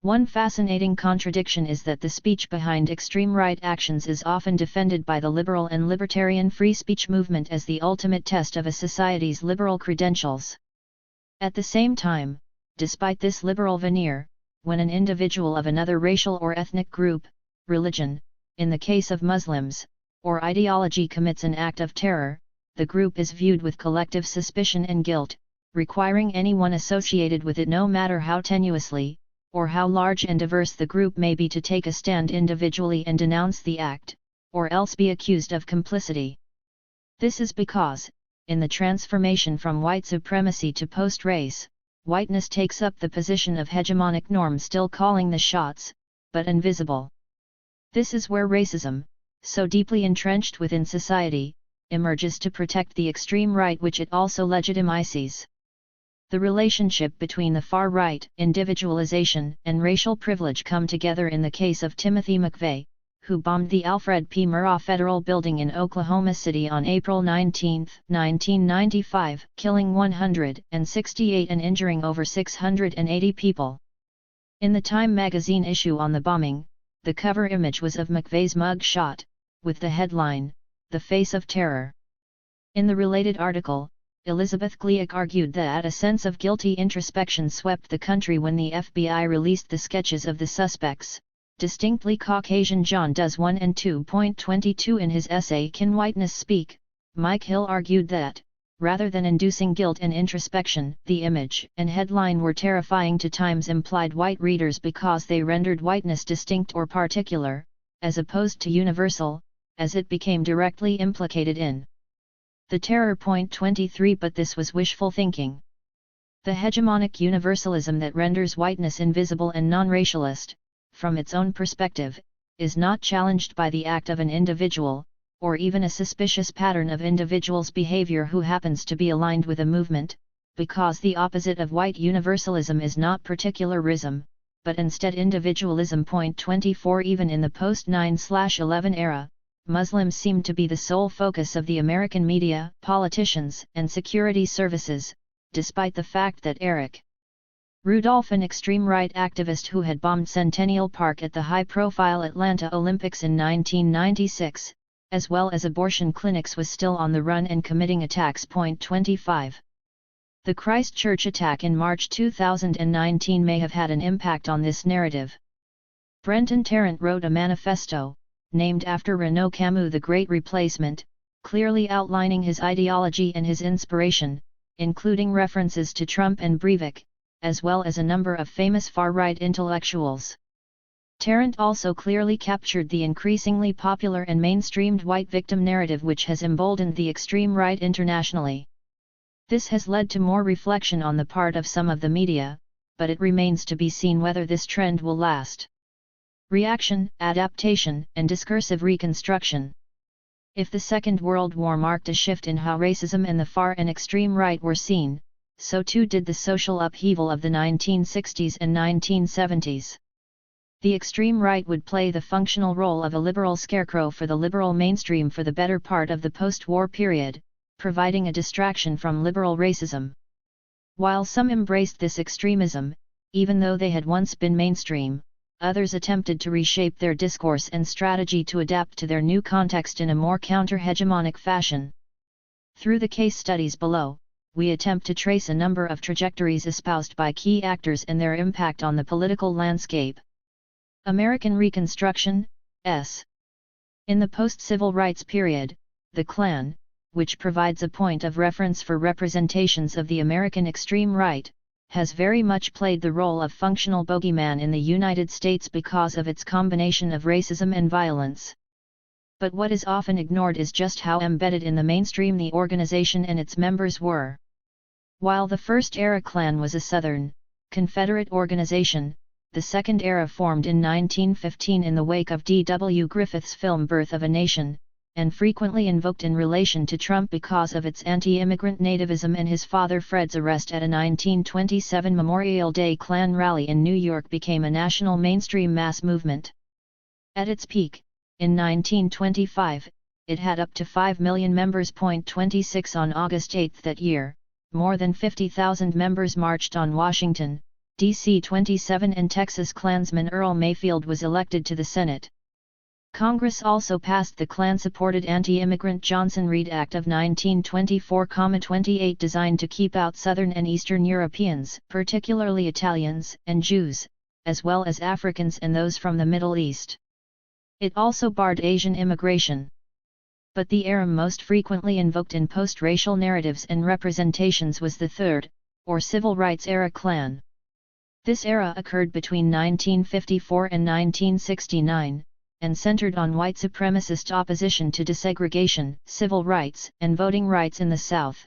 One fascinating contradiction is that the speech behind extreme right actions is often defended by the liberal and libertarian free speech movement as the ultimate test of a society's liberal credentials. At the same time, despite this liberal veneer, when an individual of another racial or ethnic group, religion, in the case of Muslims, or ideology commits an act of terror, the group is viewed with collective suspicion and guilt, requiring anyone associated with it, no matter how tenuously, or how large and diverse the group may be, to take a stand individually and denounce the act, or else be accused of complicity. This is because, in the transformation from white supremacy to post-race, whiteness takes up the position of hegemonic norm, still calling the shots, but invisible. This is where racism, so deeply entrenched within society, emerges to protect the extreme right, which it also legitimizes. The relationship between the far right, individualization, and racial privilege come together in the case of Timothy McVeigh, who bombed the Alfred P. Murrah Federal Building in Oklahoma City on April 19, 1995, killing 168 and injuring over 680 people. In the Time magazine issue on the bombing, the cover image was of McVeigh's mug shot, with the headline, "The Face of Terror." In the related article, Elizabeth Glick argued that a sense of guilty introspection swept the country when the FBI released the sketches of the suspects, distinctly Caucasian John Does 1 and 2.22 in his essay Can Whiteness Speak? Mike Hill argued that, rather than inducing guilt and introspection, the image and headline were terrifying to Times implied white readers because they rendered whiteness distinct or particular, as opposed to universal, as it became directly implicated in the terror. 23. But this was wishful thinking. The hegemonic universalism that renders whiteness invisible and non-racialist, from its own perspective, is not challenged by the act of an individual, or even a suspicious pattern of individuals' behavior who happens to be aligned with a movement, because the opposite of white universalism is not particularism, but instead individualism. 24. Even in the post-9/11 era, Muslims seemed to be the sole focus of the American media, politicians, and security services, despite the fact that Eric Rudolph, an extreme right activist who had bombed Centennial Park at the high-profile Atlanta Olympics in 1996, as well as abortion clinics, was still on the run and committing attacks. 25. The Christchurch attack in March 2019 may have had an impact on this narrative. Brenton Tarrant wrote a manifesto, named after Renaud Camus' The Great Replacement, clearly outlining his ideology and his inspiration, including references to Trump and Breivik, as well as a number of famous far-right intellectuals. Tarrant also clearly captured the increasingly popular and mainstreamed white victim narrative which has emboldened the extreme right internationally. This has led to more reflection on the part of some of the media, but it remains to be seen whether this trend will last. Reaction, adaptation, and discursive reconstruction. If the Second World War marked a shift in how racism and the far and extreme right were seen, so too did the social upheaval of the 1960s and 1970s. The extreme right would play the functional role of a liberal scarecrow for the liberal mainstream for the better part of the post-war period, providing a distraction from liberal racism. While some embraced this extremism, even though they had once been mainstream, others attempted to reshape their discourse and strategy to adapt to their new context in a more counter-hegemonic fashion. Through the case studies below, we attempt to trace a number of trajectories espoused by key actors and their impact on the political landscape. American Reconstruction, S. In the post-civil rights period, the Klan, which provides a point of reference for representations of the American extreme right, has very much played the role of functional bogeyman in the United States because of its combination of racism and violence. But what is often ignored is just how embedded in the mainstream the organization and its members were. While the first era Klan was a Southern, Confederate organization, the second era formed in 1915 in the wake of D.W. Griffith's film Birth of a Nation, and frequently invoked in relation to Trump because of its anti-immigrant nativism and his father Fred's arrest at a 1927 Memorial Day Klan rally in New York became a national mainstream mass movement. At its peak, in 1925, it had up to 5 million members. 26 On August 8 that year, more than 50,000 members marched on Washington, D.C. 27 and Texas Klansman Earl Mayfield was elected to the Senate. Congress also passed the Klan-supported Anti-Immigrant Johnson-Reed Act of 1924-28 designed to keep out Southern and Eastern Europeans, particularly Italians and Jews, as well as Africans and those from the Middle East. It also barred Asian immigration. But the era most frequently invoked in post-racial narratives and representations was the Third, or Civil Rights era Klan. This era occurred between 1954 and 1969, and centered on white supremacist opposition to desegregation, civil rights, and voting rights in the South.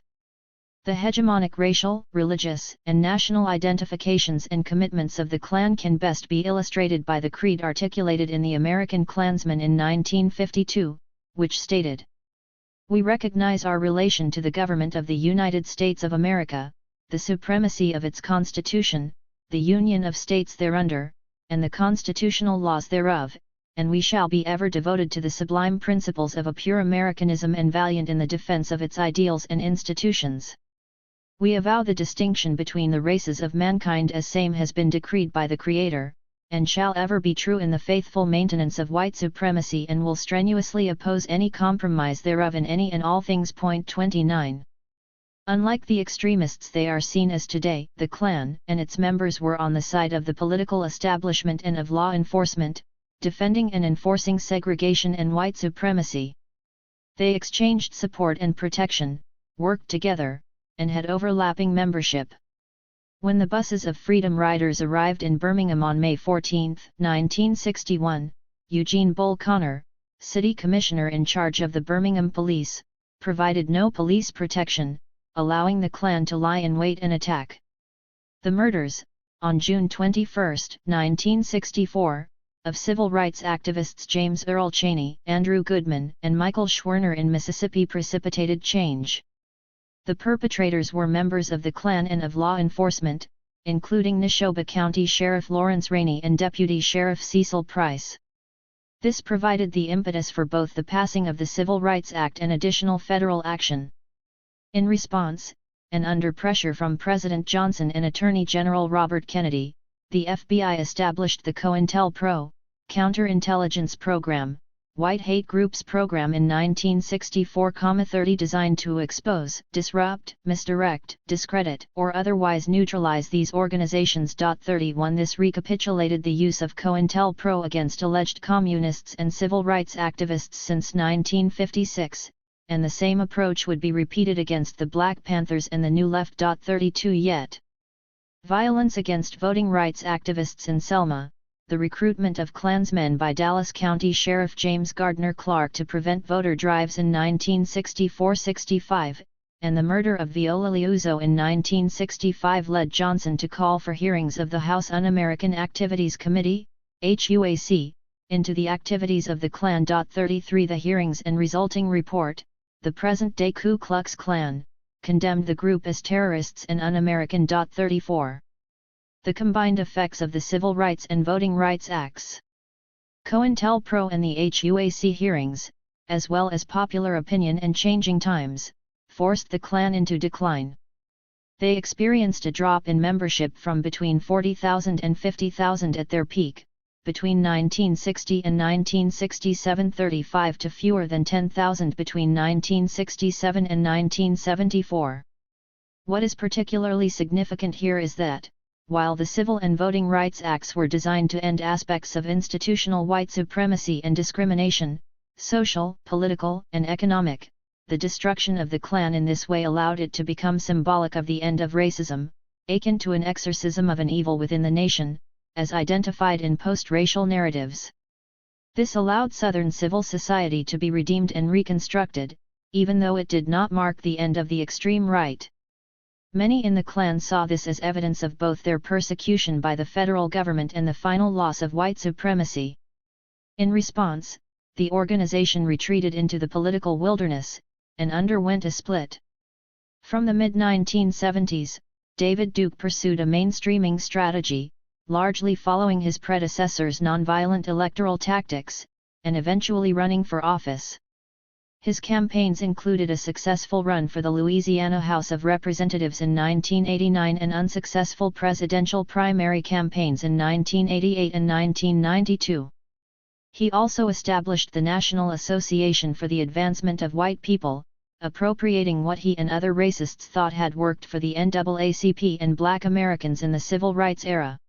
The hegemonic racial, religious, and national identifications and commitments of the Klan can best be illustrated by the creed articulated in the American Klansman in 1952, which stated, "We recognize our relation to the government of the United States of America, the supremacy of its Constitution, the union of states thereunder, and the constitutional laws thereof, and we shall be ever devoted to the sublime principles of a pure Americanism and valiant in the defense of its ideals and institutions. We avow the distinction between the races of mankind as same has been decreed by the Creator, and shall ever be true in the faithful maintenance of white supremacy and will strenuously oppose any compromise thereof in any and all things." 29. Unlike the extremists they are seen as today, the Klan and its members were on the side of the political establishment and of law enforcement, defending and enforcing segregation and white supremacy. They exchanged support and protection, worked together, and had overlapping membership. When the buses of Freedom Riders arrived in Birmingham on May 14, 1961, Eugene Bull Connor, city commissioner in charge of the Birmingham police, provided no police protection, allowing the Klan to lie in wait and attack. The murders, on June 21, 1964, of civil rights activists James Earl Chaney, Andrew Goodman, and Michael Schwerner in Mississippi precipitated change. The perpetrators were members of the Klan and of law enforcement, including Neshoba County Sheriff Lawrence Rainey and Deputy Sheriff Cecil Price. This provided the impetus for both the passing of the Civil Rights Act and additional federal action. In response, and under pressure from President Johnson and Attorney General Robert Kennedy, the FBI established the COINTELPRO, Counterintelligence Program, White Hate Groups Program in 1964-30 designed to expose, disrupt, misdirect, discredit, or otherwise neutralize these organizations. 31 This recapitulated the use of COINTELPRO against alleged communists and civil rights activists since 1956, and the same approach would be repeated against the Black Panthers and the New Left. 32 Yet. Violence against voting rights activists in Selma, the recruitment of Klansmen by Dallas County Sheriff James Gardner Clark to prevent voter drives in 1964-65, and the murder of Viola Liuzzo in 1965 led Johnson to call for hearings of the House Un-American Activities Committee, HUAC, into the activities of the Klan. 33 The hearings and resulting report, the present-day Ku Klux Klan, condemned the group as terrorists and un-American. 34 The combined effects of the Civil Rights and Voting Rights Acts, COINTELPRO and the HUAC hearings, as well as popular opinion and changing times, forced the Klan into decline. They experienced a drop in membership from between 40,000 and 50,000 at their peak, between 1960 and 1967, 35 to fewer than 10,000 between 1967 and 1974. What is particularly significant here is that, while the Civil and Voting Rights Acts were designed to end aspects of institutional white supremacy and discrimination, social, political, and economic, the destruction of the Klan in this way allowed it to become symbolic of the end of racism, akin to an exorcism of an evil within the nation, as identified in post-racial narratives. This allowed Southern civil society to be redeemed and reconstructed, even though it did not mark the end of the extreme right. Many in the Klan saw this as evidence of both their persecution by the federal government and the final loss of white supremacy. In response, the organization retreated into the political wilderness, and underwent a split. From the mid-1970s, David Duke pursued a mainstreaming strategy, largely following his predecessor's nonviolent electoral tactics, and eventually running for office. His campaigns included a successful run for the Louisiana House of Representatives in 1989 and unsuccessful presidential primary campaigns in 1988 and 1992. He also established the National Association for the Advancement of White People, appropriating what he and other racists thought had worked for the NAACP and Black Americans in the Civil Rights era.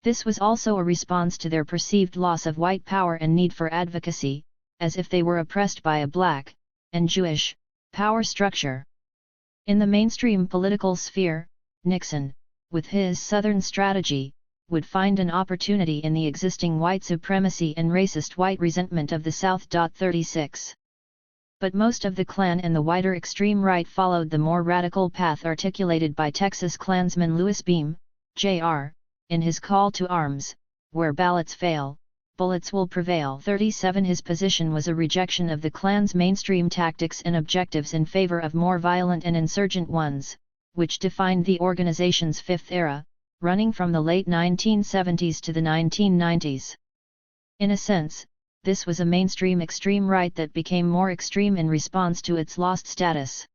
This was also a response to their perceived loss of white power and need for advocacy, as if they were oppressed by a black, and Jewish, power structure. In the mainstream political sphere, Nixon, with his Southern strategy, would find an opportunity in the existing white supremacy and racist white resentment of the South. 36 But most of the Klan and the wider extreme right followed the more radical path articulated by Texas Klansman Louis Beam, Jr., in his call to arms, where ballots fail, bullets will prevail. 37 His position was a rejection of the Klan's mainstream tactics and objectives in favor of more violent and insurgent ones, which defined the organization's fifth era, running from the late 1970s to the 1990s. In a sense, this was a mainstream extreme right that became more extreme in response to its lost status.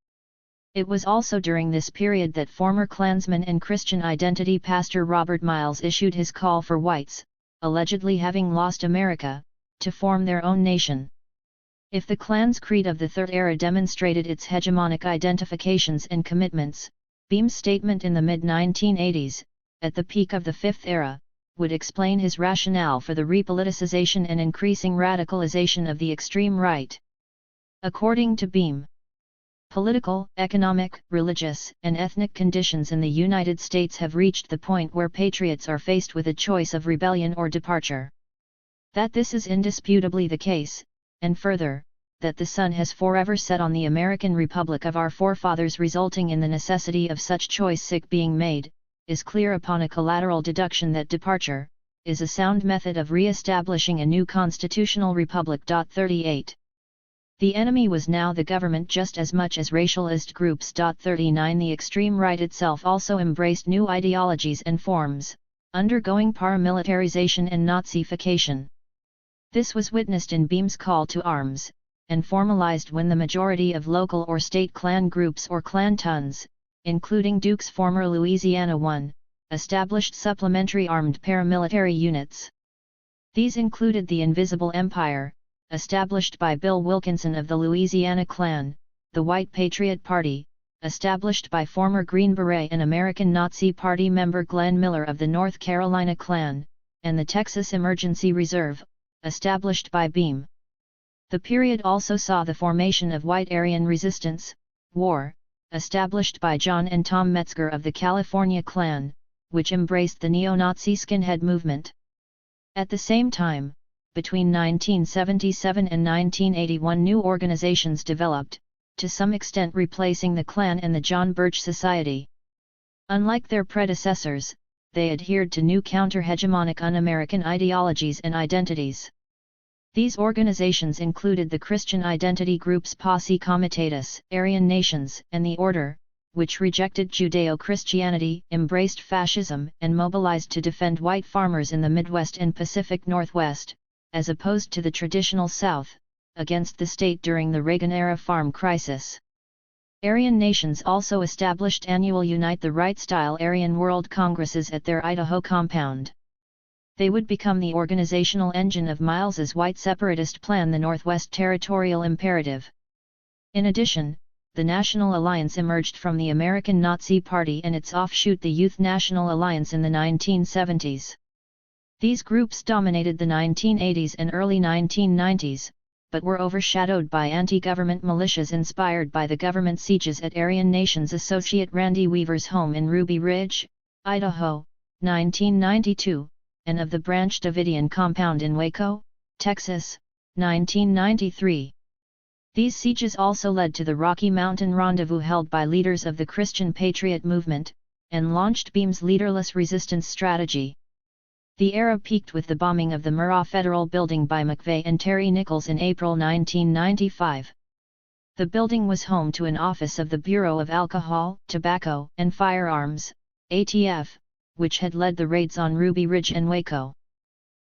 It was also during this period that former Klansman and Christian identity pastor Robert Miles issued his call for whites, allegedly having lost America, to form their own nation. If the Klan's creed of the Third Era demonstrated its hegemonic identifications and commitments, Beam's statement in the mid-1980s, at the peak of the Fifth Era, would explain his rationale for the repoliticization and increasing radicalization of the extreme right. According to Beam, political, economic, religious, and ethnic conditions in the United States have reached the point where patriots are faced with a choice of rebellion or departure. That this is indisputably the case, and further, that the sun has forever set on the American Republic of our forefathers, resulting in the necessity of such choice being made, is clear upon a collateral deduction that departure is a sound method of re-establishing a new constitutional republic. 38 The enemy was now the government just as much as racialist groups. 39 The extreme right itself also embraced new ideologies and forms, undergoing paramilitarization and Nazification. This was witnessed in Beam's call to arms, and formalized when the majority of local or state Klan groups or Klantons, including Duke's former Louisiana I, established supplementary armed paramilitary units. These included the Invisible Empire, established by Bill Wilkinson of the Louisiana Klan, the White Patriot Party, established by former Green Beret and American Nazi Party member Glenn Miller of the North Carolina Klan, and the Texas Emergency Reserve, established by Beam. The period also saw the formation of White Aryan Resistance, WAR, established by John and Tom Metzger of the California Klan, which embraced the neo-Nazi skinhead movement. At the same time, between 1977 and 1981 new organizations developed, to some extent replacing the Klan and the John Birch Society. Unlike their predecessors, they adhered to new counter-hegemonic un-American ideologies and identities. These organizations included the Christian identity groups Posse Comitatus, Aryan Nations, and the Order, which rejected Judeo-Christianity, embraced fascism, and mobilized to defend white farmers in the Midwest and Pacific Northwest, as opposed to the traditional South, against the state during the Reagan-era farm crisis. Aryan Nations also established annual Unite the Right-style Aryan World Congresses at their Idaho compound. They would become the organizational engine of Miles's white separatist plan, the Northwest Territorial Imperative. In addition, the National Alliance emerged from the American Nazi Party and its offshoot the Youth National Alliance in the 1970s. These groups dominated the 1980s and early 1990s, but were overshadowed by anti-government militias inspired by the government sieges at Aryan Nations associate Randy Weaver's home in Ruby Ridge, Idaho, 1992, and of the Branch Davidian compound in Waco, Texas, 1993. These sieges also led to the Rocky Mountain Rendezvous held by leaders of the Christian Patriot movement, and launched Beam's leaderless resistance strategy. The era peaked with the bombing of the Murrah Federal Building by McVeigh and Terry Nichols in April 1995. The building was home to an office of the Bureau of Alcohol, Tobacco, and Firearms, ATF, which had led the raids on Ruby Ridge and Waco.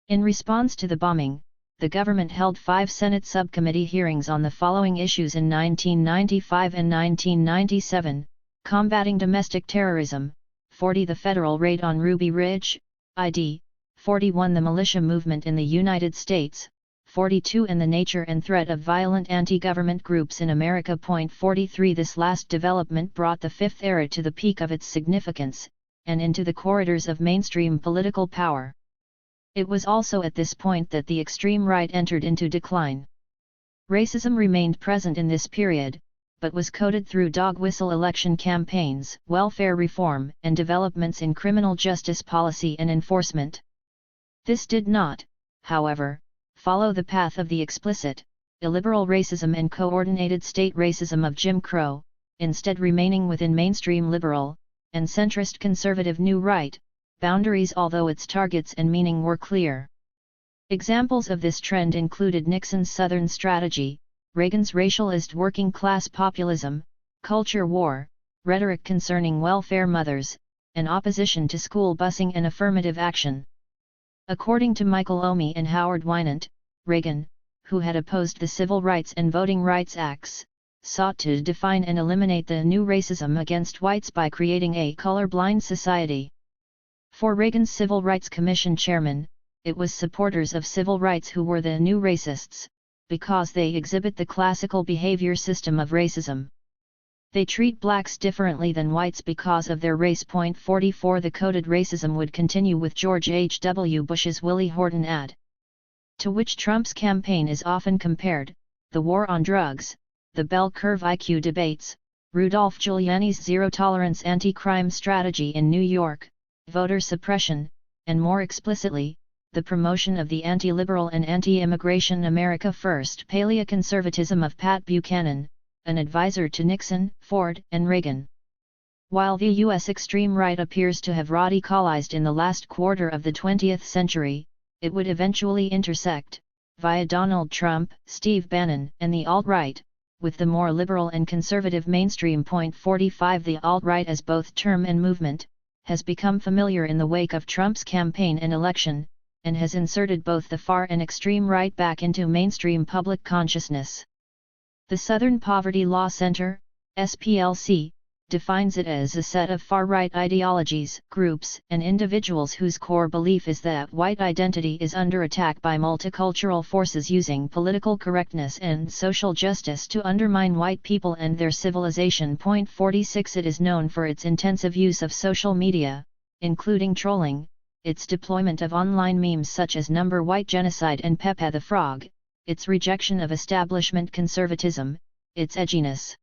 In response to the bombing, the government held 5 Senate subcommittee hearings on the following issues in 1995 and 1997, combating domestic terrorism, 40 the federal raid on Ruby Ridge, ID, 41 the militia movement in the United States, 42 and the nature and threat of violent anti-government groups in America. 43 This last development brought the Fifth Era to the peak of its significance, and into the corridors of mainstream political power. It was also at this point that the extreme right entered into decline. Racism remained present in this period, but was coded through dog-whistle election campaigns, welfare reform, and developments in criminal justice policy and enforcement. This did not, however, follow the path of the explicit, illiberal racism and coordinated state racism of Jim Crow, instead remaining within mainstream liberal, and centrist conservative New Right boundaries, although its targets and meaning were clear. Examples of this trend included Nixon's Southern strategy, Reagan's racialist working-class populism, culture war, rhetoric concerning welfare mothers, and opposition to school busing and affirmative action. According to Michael Omi and Howard Winant, Reagan, who had opposed the Civil Rights and Voting Rights Acts, sought to define and eliminate the new racism against whites by creating a colorblind society. For Reagan's Civil Rights Commission chairman, it was supporters of civil rights who were the new racists, because they exhibit the classical behavior system of racism. They treat blacks differently than whites because of their race. 44 The coded racism would continue with George H. W. Bush's Willie Horton ad, to which Trump's campaign is often compared, the war on drugs, the bell curve IQ debates, Rudolph Giuliani's zero-tolerance anti-crime strategy in New York, voter suppression, and more explicitly, the promotion of the anti-liberal and anti-immigration America First paleoconservatism of Pat Buchanan, an advisor to Nixon, Ford, and Reagan. While the U.S. extreme right appears to have radicalized in the last quarter of the 20th century, it would eventually intersect, via Donald Trump, Steve Bannon, and the alt-right, with the more liberal and conservative mainstream. 45 The alt-right as both term and movement, has become familiar in the wake of Trump's campaign and election, and has inserted both the far and extreme right back into mainstream public consciousness. The Southern Poverty Law Center, SPLC, defines it as a set of far-right ideologies, groups, and individuals whose core belief is that white identity is under attack by multicultural forces using political correctness and social justice to undermine white people and their civilization. 46 It is known for its intensive use of social media, including trolling, its deployment of online memes such as Number White Genocide and Pepe the Frog, its rejection of establishment conservatism, its edginess,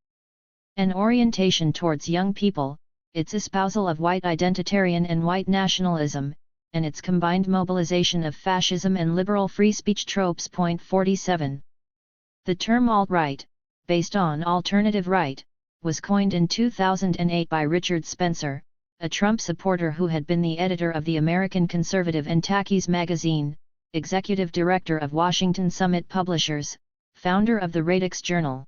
an orientation towards young people, its espousal of white identitarian and white nationalism, and its combined mobilization of fascism and liberal free speech tropes. 47. The term alt-right, based on alternative right, was coined in 2008 by Richard Spencer, a Trump supporter who had been the editor of the American Conservative and Takis magazine, executive director of Washington Summit Publishers, founder of the Radix Journal,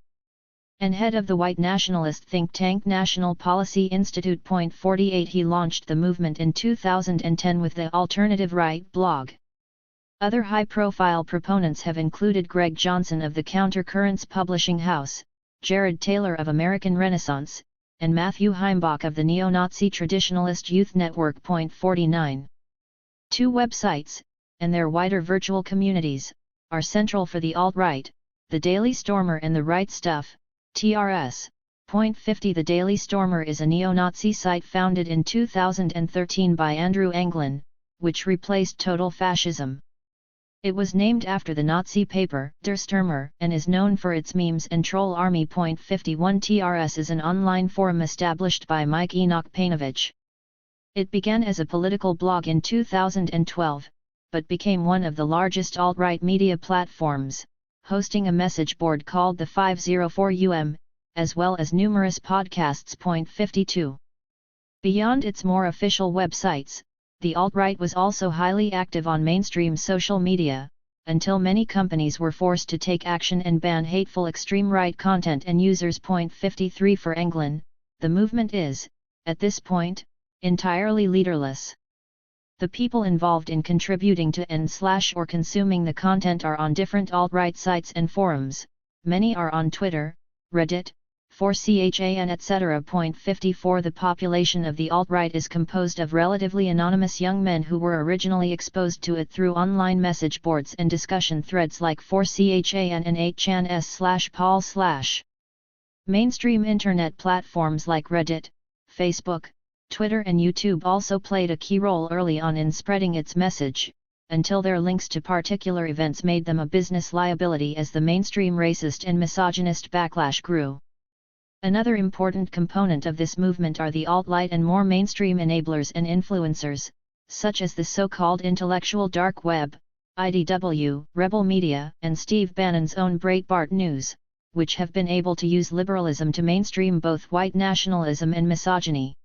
and head of the white nationalist think tank National Policy Institute. 48. He launched the movement in 2010 with the Alternative Right blog. Other high-profile proponents have included Greg Johnson of the Countercurrents Publishing House, Jared Taylor of American Renaissance, and Matthew Heimbach of the Neo-Nazi Traditionalist Youth Network. 49. Two websites, and their wider virtual communities, are central for the alt-right, the Daily Stormer and the Right Stuff, TRS. 50. The Daily Stormer is a neo-Nazi site founded in 2013 by Andrew Anglin, which replaced Total Fascism. It was named after the Nazi paper Der Stürmer and is known for its memes and troll army. 51. TRS is an online forum established by Mike Enoch Painovich. It began as a political blog in 2012, but became one of the largest alt-right media platforms, hosting a message board called the 504UM, as well as numerous podcasts. 52. Beyond its more official websites, the alt-right was also highly active on mainstream social media, until many companies were forced to take action and ban hateful extreme right content and users. 53. For Anglin, the movement is, at this point, entirely leaderless. The people involved in contributing to and/or consuming the content are on different alt-right sites and forums. Many are on Twitter, Reddit, 4chan etc. 54. The population of the alt-right is composed of relatively anonymous young men who were originally exposed to it through online message boards and discussion threads like 4chan and 8chan/Paul/. Mainstream internet platforms like Reddit, Facebook, Twitter and YouTube also played a key role early on in spreading its message, until their links to particular events made them a business liability as the mainstream racist and misogynist backlash grew. Another important component of this movement are the alt-right and more mainstream enablers and influencers, such as the so-called intellectual dark web, IDW, Rebel Media, and Steve Bannon's own Breitbart News, which have been able to use liberalism to mainstream both white nationalism and misogyny.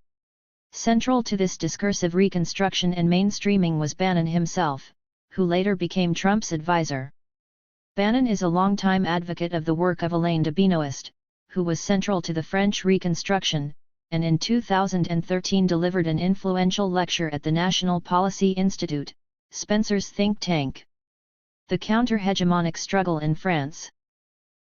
Central to this discursive reconstruction and mainstreaming was Bannon himself, who later became Trump's advisor. Bannon is a longtime advocate of the work of Alain de Benoist, who was central to the French Reconstruction, and in 2013 delivered an influential lecture at the National Policy Institute, Spencer's think tank. The counter-hegemonic struggle in France.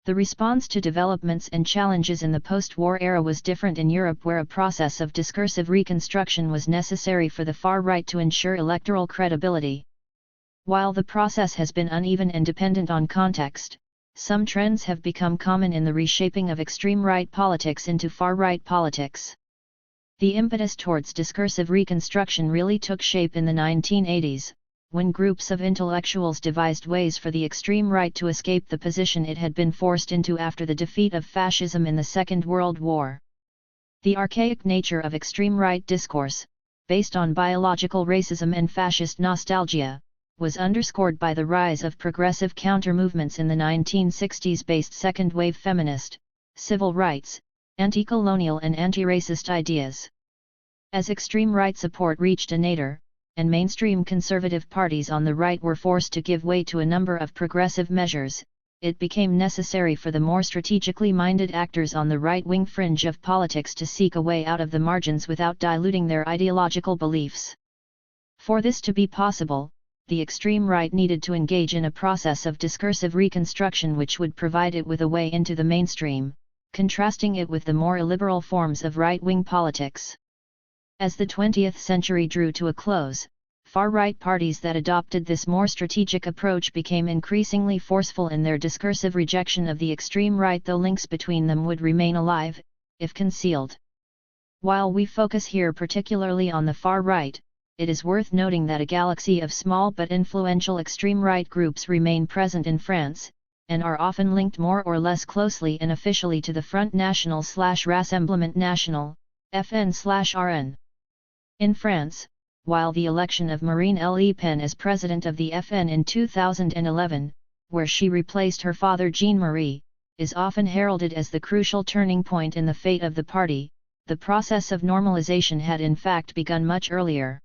The response to developments and challenges in the post-war era was different in Europe, where a process of discursive reconstruction was necessary for the far right to ensure electoral credibility. While the process has been uneven and dependent on context, some trends have become common in the reshaping of extreme right politics into far right politics. The impetus towards discursive reconstruction really took shape in the 1980s, when groups of intellectuals devised ways for the extreme right to escape the position it had been forced into after the defeat of fascism in the Second World War. The archaic nature of extreme right discourse, based on biological racism and fascist nostalgia, was underscored by the rise of progressive counter-movements in the 1960s based second-wave feminist, civil rights, anti-colonial and anti-racist ideas. As extreme right support reached a nadir, and mainstream conservative parties on the right were forced to give way to a number of progressive measures, it became necessary for the more strategically minded actors on the right-wing fringe of politics to seek a way out of the margins without diluting their ideological beliefs. For this to be possible, the extreme right needed to engage in a process of discursive reconstruction which would provide it with a way into the mainstream, contrasting it with the more illiberal forms of right-wing politics. As the 20th century drew to a close, far-right parties that adopted this more strategic approach became increasingly forceful in their discursive rejection of the extreme right, though links between them would remain alive, if concealed. While we focus here particularly on the far right, it is worth noting that a galaxy of small but influential extreme right groups remain present in France, and are often linked more or less closely and officially to the Front National/Rassemblement National, FN/RN. In France, while the election of Marine Le Pen as president of the FN in 2011, where she replaced her father Jean-Marie, is often heralded as the crucial turning point in the fate of the party, the process of normalization had in fact begun much earlier.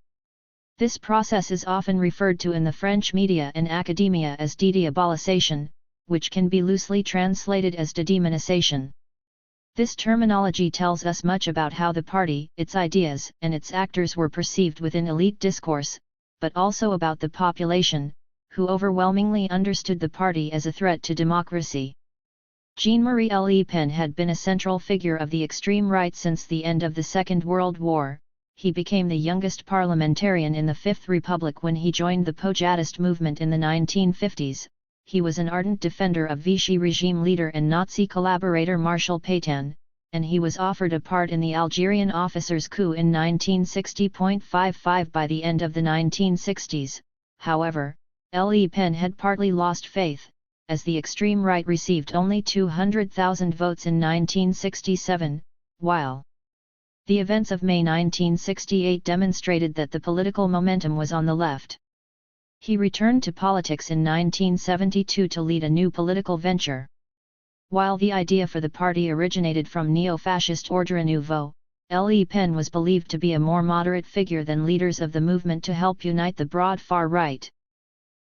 This process is often referred to in the French media and academia as de-diabolisation, which can be loosely translated as de-demonization. This terminology tells us much about how the party, its ideas, and its actors were perceived within elite discourse, but also about the population, who overwhelmingly understood the party as a threat to democracy. Jean-Marie Le Pen had been a central figure of the extreme right since the end of the Second World War. He became the youngest parliamentarian in the Fifth Republic when he joined the Pojadist movement in the 1950s. He was an ardent defender of Vichy regime leader and Nazi collaborator Marshal Pétain, and he was offered a part in the Algerian officers' coup in 1960.55 by the end of the 1960s. However, Le Pen had partly lost faith, as the extreme right received only 200,000 votes in 1967, while the events of May 1968 demonstrated that the political momentum was on the left. He returned to politics in 1972 to lead a new political venture. While the idea for the party originated from neo-fascist Ordre Nouveau, Le Pen was believed to be a more moderate figure than leaders of the movement to help unite the broad far right.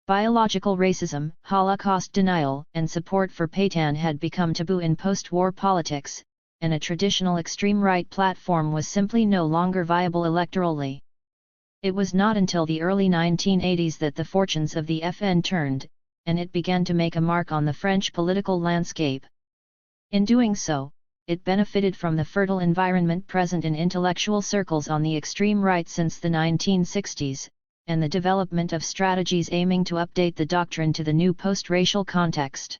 Biological racism, Holocaust denial, and support for Pétain had become taboo in post-war politics, and a traditional extreme right platform was simply no longer viable electorally. It was not until the early 1980s that the fortunes of the FN turned, and it began to make a mark on the French political landscape. In doing so, it benefited from the fertile environment present in intellectual circles on the extreme right since the 1960s, and the development of strategies aiming to update the doctrine to the new post-racial context.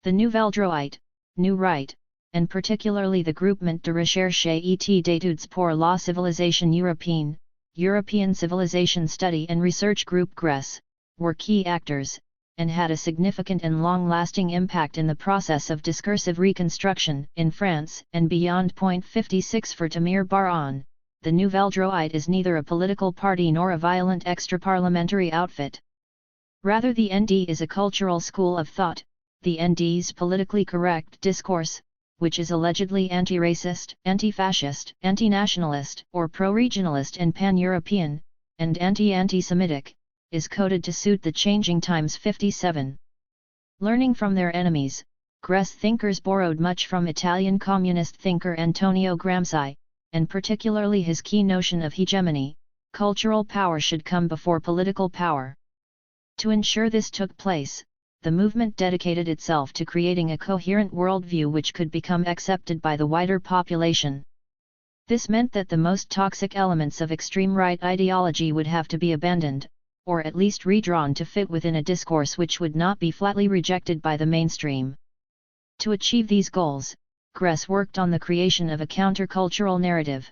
The Nouvelle Droite, New Right, and particularly the Groupement de Recherche et d'études pour la civilisation européenne, European Civilization Study and Research Group GRES, were key actors, and had a significant and long-lasting impact in the process of discursive reconstruction in France and beyond. 56 For Tamir Baran, the Nouvelle Droite is neither a political party nor a violent extra-parliamentary outfit. Rather, the ND is a cultural school of thought, the ND's politically correct discourse, which is allegedly anti-racist, anti-fascist, anti-nationalist, or pro-regionalist and pan-European, and anti-Semitic, is coded to suit the changing times. 57. Learning from their enemies, GRES thinkers borrowed much from Italian communist thinker Antonio Gramsci, and particularly his key notion of hegemony: cultural power should come before political power. To ensure this took place, the movement dedicated itself to creating a coherent worldview which could become accepted by the wider population. This meant that the most toxic elements of extreme right ideology would have to be abandoned, or at least redrawn to fit within a discourse which would not be flatly rejected by the mainstream. To achieve these goals, GRES worked on the creation of a countercultural narrative.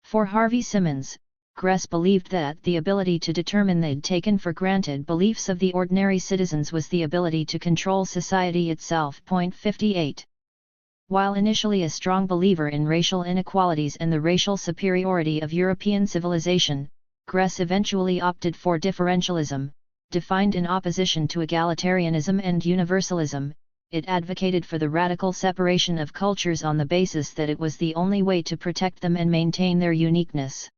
For Harvey Simmons, GRES believed that the ability to determine the taken for granted beliefs of the ordinary citizens was the ability to control society itself. 58. While initially a strong believer in racial inequalities and the racial superiority of European civilization, GRES eventually opted for differentialism, defined in opposition to egalitarianism and universalism. It advocated for the radical separation of cultures on the basis that it was the only way to protect them and maintain their uniqueness.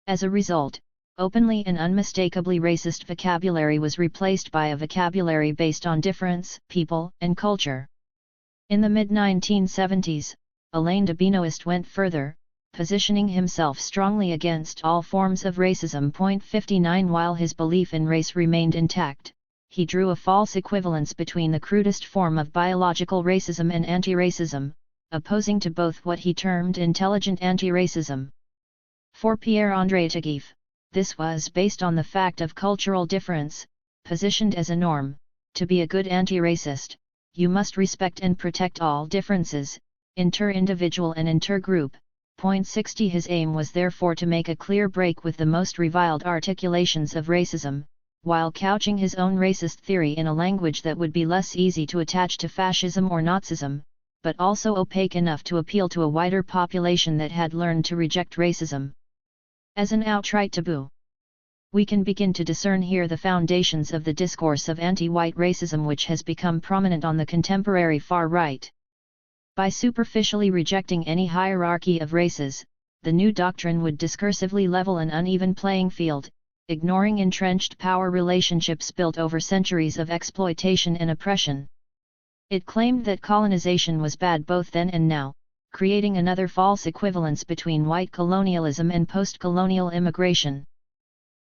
As a result, openly and unmistakably racist vocabulary was replaced by a vocabulary based on difference, people, and culture. In the mid-1970s, Alain de Benoist went further, positioning himself strongly against all forms of racism. 59 While his belief in race remained intact, he drew a false equivalence between the crudest form of biological racism and anti-racism, opposing to both what he termed intelligent anti-racism. For Pierre-André Taguieff, this was based on the fact of cultural difference, positioned as a norm. To be a good anti-racist, you must respect and protect all differences, inter-individual and inter-group. 60 His aim was therefore to make a clear break with the most reviled articulations of racism, while couching his own racist theory in a language that would be less easy to attach to fascism or Nazism, but also opaque enough to appeal to a wider population that had learned to reject racism as an outright taboo. We can begin to discern here the foundations of the discourse of anti-white racism which has become prominent on the contemporary far right. By superficially rejecting any hierarchy of races, the new doctrine would discursively level an uneven playing field, ignoring entrenched power relationships built over centuries of exploitation and oppression. It claimed that colonization was bad both then and now, creating another false equivalence between white colonialism and post-colonial immigration.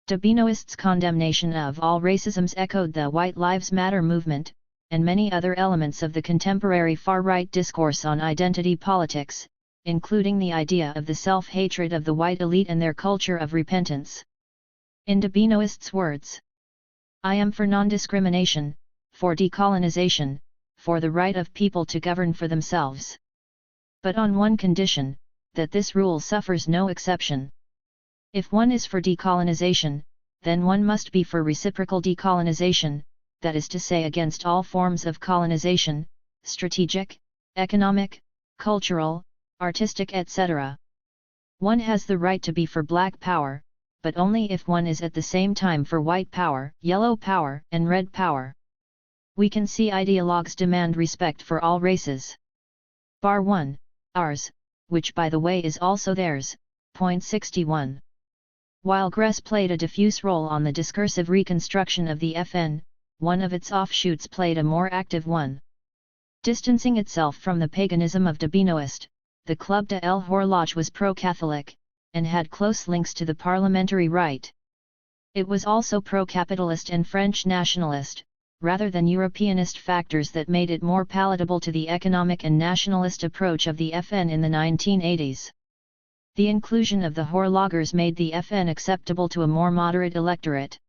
Durbinoists' condemnation of all racisms echoed the White Lives Matter movement, and many other elements of the contemporary far-right discourse on identity politics, including the idea of the self-hatred of the white elite and their culture of repentance. In Durbinoists' words, "I am for non-discrimination, for decolonization, for the right of people to govern for themselves. But on one condition, that this rule suffers no exception. If one is for decolonization, then one must be for reciprocal decolonization, that is to say against all forms of colonization, strategic, economic, cultural, artistic etc. One has the right to be for black power, but only if one is at the same time for white power, yellow power and red power. We can see ideologues demand respect for all races. Bar 1, ours, which by the way is also theirs, point 61. While Gress played a diffuse role on the discursive reconstruction of the FN, one of its offshoots played a more active one. Distancing itself from the paganism of Durbinoist, the Club de l'Horloge was pro-Catholic, and had close links to the parliamentary right. It was also pro-capitalist and French nationalist, rather than Europeanist factors that made it more palatable to the economic and nationalist approach of the FN in the 1980s. The inclusion of the Horlogers made the FN acceptable to a more moderate electorate.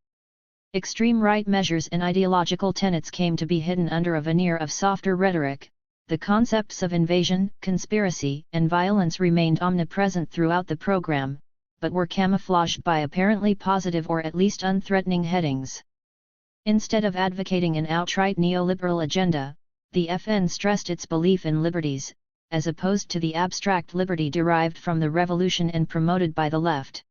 Extreme right measures and ideological tenets came to be hidden under a veneer of softer rhetoric. The concepts of invasion, conspiracy, and violence remained omnipresent throughout the program, but were camouflaged by apparently positive or at least unthreatening headings. Instead of advocating an outright neoliberal agenda, the FN stressed its belief in liberties, as opposed to the abstract liberty derived from the revolution and promoted by the left.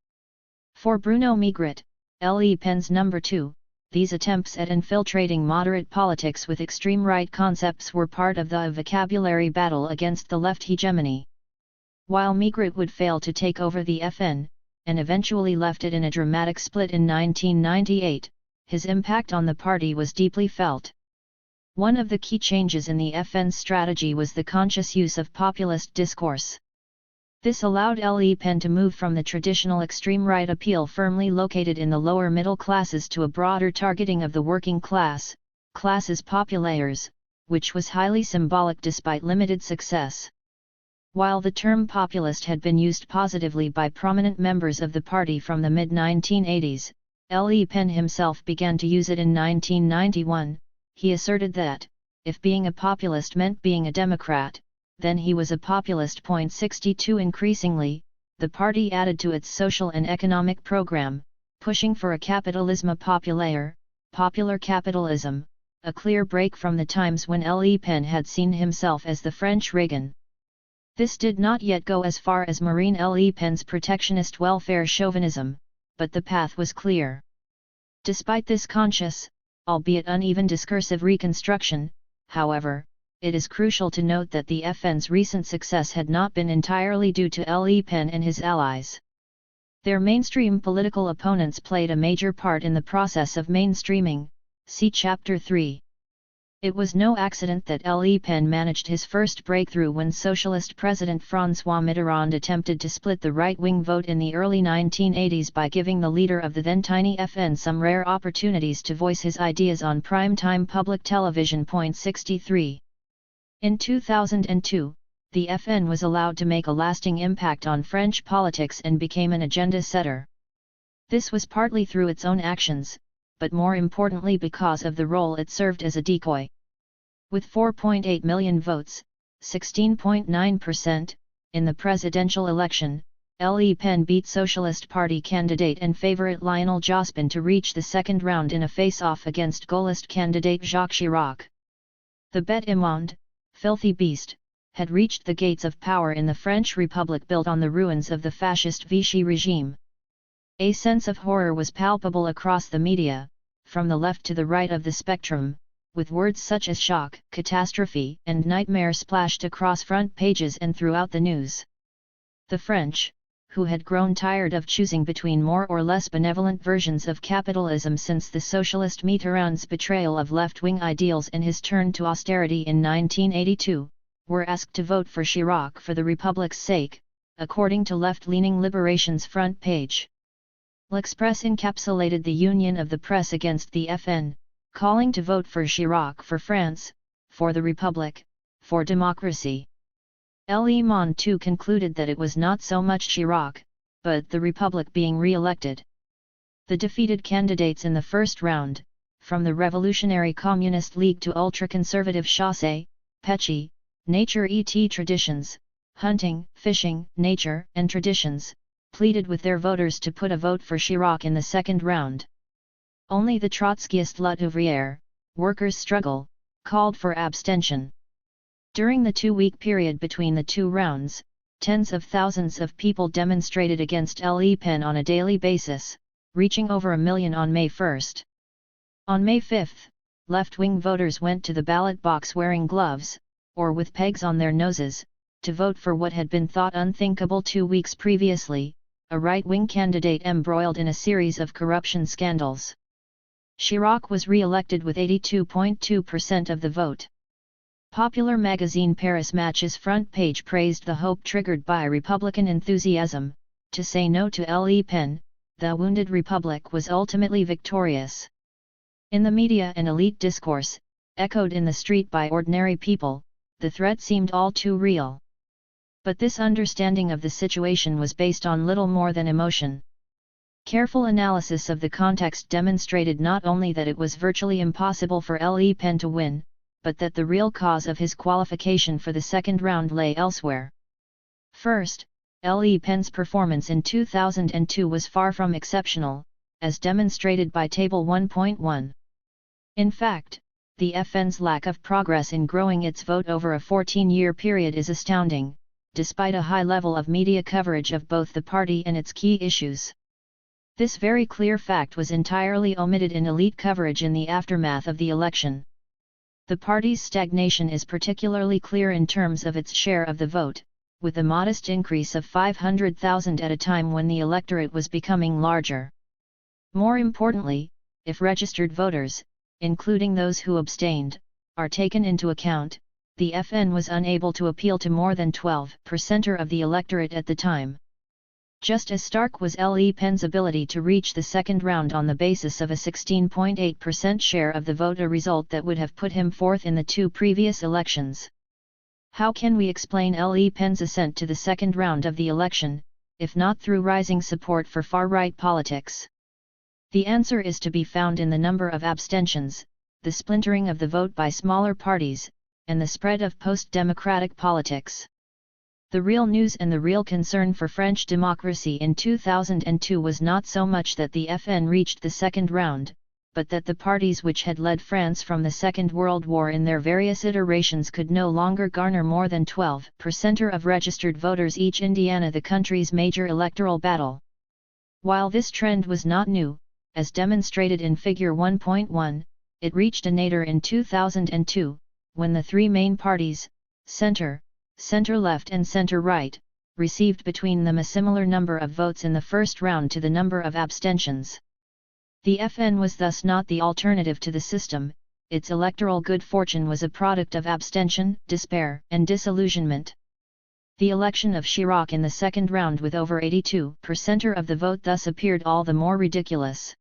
For Bruno Migret, Le Pen's No. 2, these attempts at infiltrating moderate politics with extreme right concepts were part of the vocabulary battle against the left hegemony. While Migret would fail to take over the FN, and eventually left it in a dramatic split in 1998, his impact on the party was deeply felt. One of the key changes in the FN's strategy was the conscious use of populist discourse. This allowed Le Pen to move from the traditional extreme right appeal firmly located in the lower middle classes to a broader targeting of the working class, classes populaires, which was highly symbolic despite limited success. While the term populist had been used positively by prominent members of the party from the mid-1980s, Le Pen himself began to use it in 1991. He asserted that, if being a populist meant being a Democrat, then he was a populist. 62 Increasingly, the party added to its social and economic program, pushing for a capitalisme populaire, popular capitalism, a clear break from the times when Le Pen had seen himself as the French Reagan. This did not yet go as far as Marine Le Pen's protectionist welfare chauvinism, but the path was clear. Despite this conscious, albeit uneven discursive reconstruction, however, it is crucial to note that the FN's recent success had not been entirely due to Le Pen and his allies. Their mainstream political opponents played a major part in the process of mainstreaming, see Chapter 3. It was no accident that Le Pen managed his first breakthrough when Socialist President François Mitterrand attempted to split the right-wing vote in the early 1980s by giving the leader of the then tiny FN some rare opportunities to voice his ideas on prime-time public television. 63. In 2002, the FN was allowed to make a lasting impact on French politics and became an agenda setter. This was partly through its own actions, but more importantly because of the role it served as a decoy. With 4.8 million votes, 16.9%, in the presidential election, Le Pen beat Socialist Party candidate and favourite Lionel Jospin to reach the second round in a face-off against Gaullist candidate Jacques Chirac. The bête immonde, filthy beast, had reached the gates of power in the French Republic built on the ruins of the fascist Vichy regime. A sense of horror was palpable across the media, from the left to the right of the spectrum, with words such as shock, catastrophe, and nightmare splashed across front pages and throughout the news. The French, who had grown tired of choosing between more or less benevolent versions of capitalism since the socialist Mitterrand's betrayal of left-wing ideals and his turn to austerity in 1982, were asked to vote for Chirac for the Republic's sake, according to left-leaning Liberation's front page. L'Express encapsulated the union of the press against the FN, calling to vote for Chirac for France, for the Republic, for democracy. Le Monde too concluded that it was not so much Chirac, but the Republic being re-elected. The defeated candidates in the first round, from the Revolutionary Communist League to ultra-conservative Chassé, Péchy, Nature et Traditions, Hunting, Fishing, Nature and Traditions, pleaded with their voters to put a vote for Chirac in the second round. Only the Trotskyist Lutte ouvrière, Workers' Struggle, called for abstention. During the 2-week period between the two rounds, tens of thousands of people demonstrated against Le Pen on a daily basis, reaching over 1 million on May 1. On May 5, left-wing voters went to the ballot box wearing gloves, or with pegs on their noses, to vote for what had been thought unthinkable 2 weeks previously, a right-wing candidate embroiled in a series of corruption scandals. Chirac was re-elected with 82.2% of the vote. Popular magazine Paris Match's front page praised the hope triggered by Republican enthusiasm. To say no to Le Pen, the wounded Republic was ultimately victorious. In the media and elite discourse, echoed in the street by ordinary people, the threat seemed all too real. But this understanding of the situation was based on little more than emotion. Careful analysis of the context demonstrated not only that it was virtually impossible for Le Pen to win, but that the real cause of his qualification for the second round lay elsewhere. First, Le Pen's performance in 2002 was far from exceptional, as demonstrated by Table 1.1. In fact, the FN's lack of progress in growing its vote over a 14-year period is astounding, despite a high level of media coverage of both the party and its key issues. This very clear fact was entirely omitted in elite coverage in the aftermath of the election. The party's stagnation is particularly clear in terms of its share of the vote, with a modest increase of 500,000 at a time when the electorate was becoming larger. More importantly, if registered voters, including those who abstained, are taken into account, the FN was unable to appeal to more than 12% of the electorate at the time. Just as stark was Le Pen's ability to reach the second round on the basis of a 16.8% share of the vote, a result that would have put him fourth in the two previous elections. How can we explain Le Pen's ascent to the second round of the election, if not through rising support for far-right politics? The answer is to be found in the number of abstentions, the splintering of the vote by smaller parties, and the spread of post-democratic politics. The real news and the real concern for French democracy in 2002 was not so much that the FN reached the second round, but that the parties which had led France from the Second World War in their various iterations could no longer garner more than 12% of registered voters each. Indiana, the country's major electoral battle. While this trend was not new, as demonstrated in Figure 1.1, it reached a nadir in 2002, when the three main parties, Centre, Centre-left and Centre-right, received between them a similar number of votes in the first round to the number of abstentions. The FN was thus not the alternative to the system. Its electoral good fortune was a product of abstention, despair, and disillusionment. The election of Chirac in the second round with over 82% of the vote thus appeared all the more ridiculous.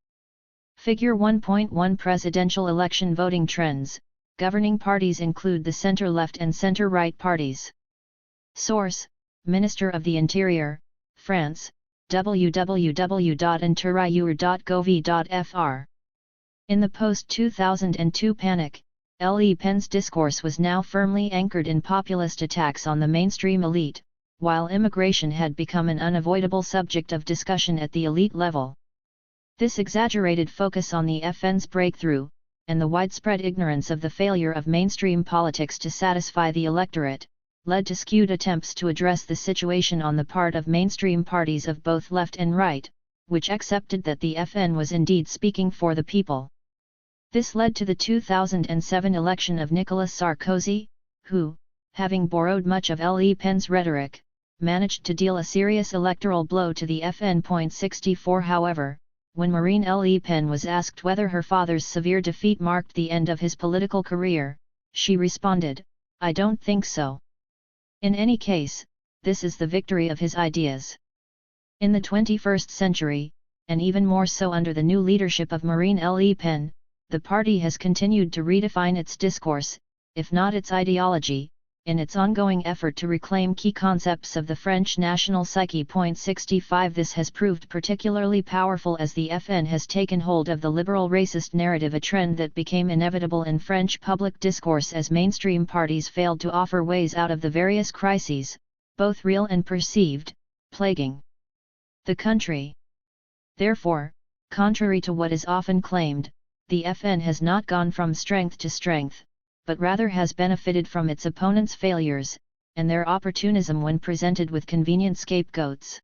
Figure 1.1 Presidential election voting trends. Governing parties include the centre-left and centre-right parties. Source: Minister of the Interior, France, www.intérieur.gov.fr. In the post-2002 panic, Le Pen's discourse was now firmly anchored in populist attacks on the mainstream elite, while immigration had become an unavoidable subject of discussion at the elite level. This exaggerated focus on the FN's breakthrough, and the widespread ignorance of the failure of mainstream politics to satisfy the electorate, led to skewed attempts to address the situation on the part of mainstream parties of both left and right, which accepted that the FN was indeed speaking for the people. This led to the 2007 election of Nicolas Sarkozy, who, having borrowed much of Le Pen's rhetoric, managed to deal a serious electoral blow to the FN.64. However, when Marine Le Pen was asked whether her father's severe defeat marked the end of his political career, she responded, "I don't think so. In any case, this is the victory of his ideas." In the 21st century, and even more so under the new leadership of Marine Le Pen, the party has continued to redefine its discourse, if not its ideology, in its ongoing effort to reclaim key concepts of the French national psyche. 65 This has proved particularly powerful as the FN has taken hold of the liberal racist narrative, a trend that became inevitable in French public discourse as mainstream parties failed to offer ways out of the various crises, both real and perceived, plaguing the country. Therefore, contrary to what is often claimed, the FN has not gone from strength to strength, but rather has benefited from its opponents' failures, and their opportunism when presented with convenient scapegoats.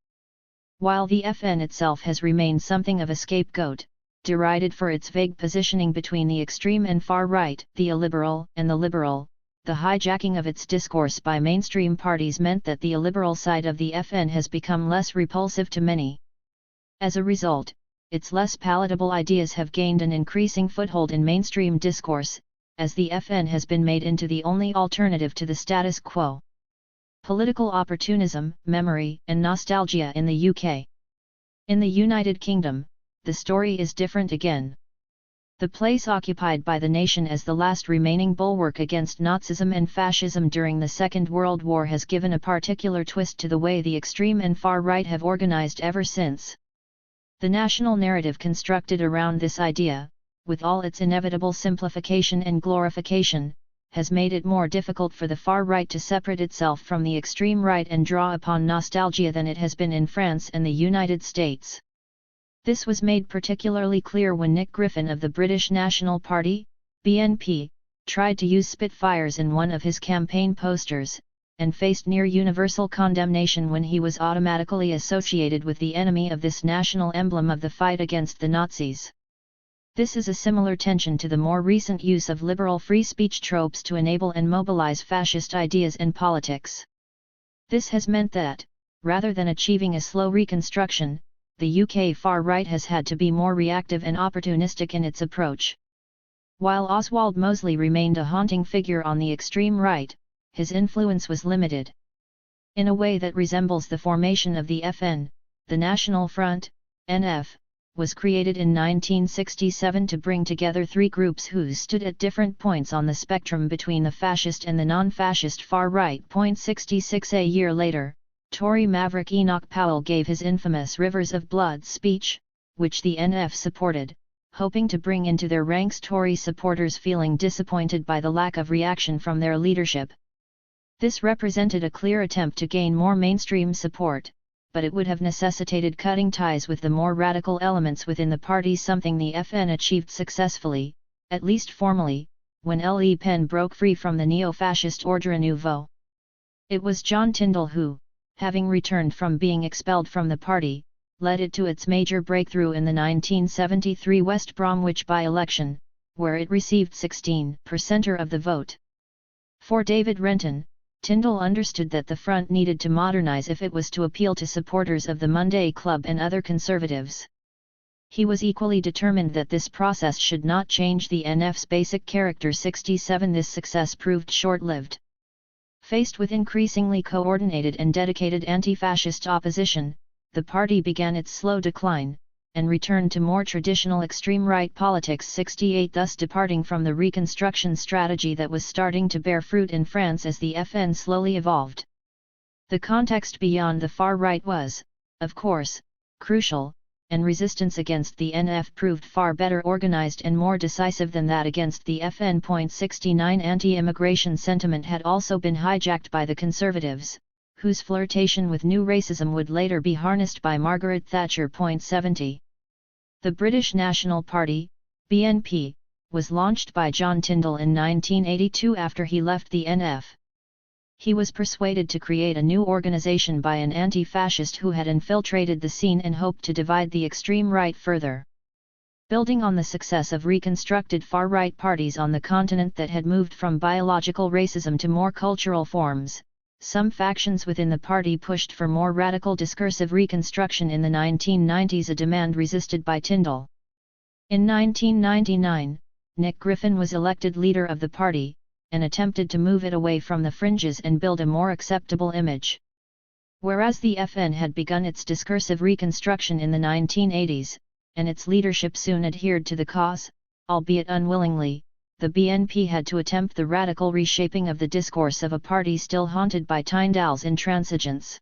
While the FN itself has remained something of a scapegoat, derided for its vague positioning between the extreme and far right, the illiberal and the liberal, the hijacking of its discourse by mainstream parties meant that the illiberal side of the FN has become less repulsive to many. As a result, its less palatable ideas have gained an increasing foothold in mainstream discourse, as the FN has been made into the only alternative to the status quo. Political opportunism, memory, and nostalgia in the UK. In the United Kingdom, the story is different again. The place occupied by the nation as the last remaining bulwark against Nazism and fascism during the Second World War has given a particular twist to the way the extreme and far right have organized ever since. The national narrative constructed around this idea, with all its inevitable simplification and glorification, has made it more difficult for the far right to separate itself from the extreme right and draw upon nostalgia than it has been in France and the United States. This was made particularly clear when Nick Griffin of the British National Party, BNP, tried to use Spitfires in one of his campaign posters, and faced near universal condemnation when he was automatically associated with the enemy of this national emblem of the fight against the Nazis. This is a similar tension to the more recent use of liberal free speech tropes to enable and mobilize fascist ideas and politics. This has meant that, rather than achieving a slow reconstruction, the UK far right has had to be more reactive and opportunistic in its approach. While Oswald Mosley remained a haunting figure on the extreme right, his influence was limited. In a way that resembles the formation of the FN, the National Front, NF, was created in 1967 to bring together three groups who stood at different points on the spectrum between the fascist and the non-fascist far right. 66 A year later, Tory maverick Enoch Powell gave his infamous Rivers of Blood speech, which the NF supported, hoping to bring into their ranks Tory supporters feeling disappointed by the lack of reaction from their leadership. This represented a clear attempt to gain more mainstream support, but it would have necessitated cutting ties with the more radical elements within the party, something the FN achieved successfully, at least formally, when Le Pen broke free from the neo-fascist Ordre Nouveau. It was John Tyndall who, having returned from being expelled from the party, led it to its major breakthrough in the 1973 West Bromwich by-election, where it received 16% of the vote. For David Renton, Tyndall understood that the front needed to modernize if it was to appeal to supporters of the Monday Club and other conservatives. He was equally determined that this process should not change the NF's basic character. 67 This success proved short-lived. Faced with increasingly coordinated and dedicated anti-fascist opposition, the party began its slow decline, and returned to more traditional extreme-right politics. 68 Thus departing from the reconstruction strategy that was starting to bear fruit in France as the FN slowly evolved. The context beyond the far right was, of course, crucial, and resistance against the NF proved far better organized and more decisive than that against the FN. 69 Anti-immigration sentiment had also been hijacked by the conservatives, whose flirtation with new racism would later be harnessed by Margaret Thatcher. 70. The British National Party, BNP, was launched by John Tyndall in 1982 after he left the NF. He was persuaded to create a new organisation by an anti-fascist who had infiltrated the scene and hoped to divide the extreme right further. Building on the success of reconstructed far-right parties on the continent that had moved from biological racism to more cultural forms, some factions within the party pushed for more radical discursive reconstruction in the 1990s, a demand resisted by Tyndall. In 1999, Nick Griffin was elected leader of the party, and attempted to move it away from the fringes and build a more acceptable image. Whereas the FN had begun its discursive reconstruction in the 1980s, and its leadership soon adhered to the cause, albeit unwillingly, the BNP had to attempt the radical reshaping of the discourse of a party still haunted by Tyndall's intransigence.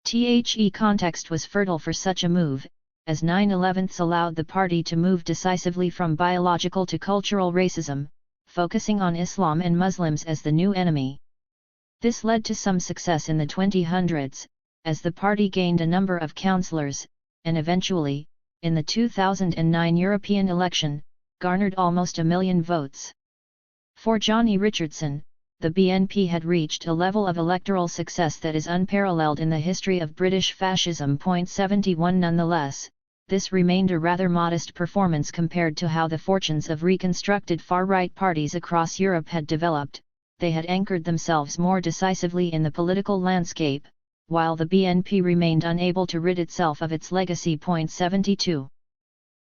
The context was fertile for such a move, as 9/11 allowed the party to move decisively from biological to cultural racism, focusing on Islam and Muslims as the new enemy. This led to some success in the 2000s, as the party gained a number of councillors, and eventually, in the 2009 European election, garnered almost 1 million votes. For Johnny Richardson, the BNP had reached a level of electoral success that is unparalleled in the history of British fascism. 71 Nonetheless, this remained a rather modest performance compared to how the fortunes of reconstructed far-right parties across Europe had developed. They had anchored themselves more decisively in the political landscape, while the BNP remained unable to rid itself of its legacy. 72.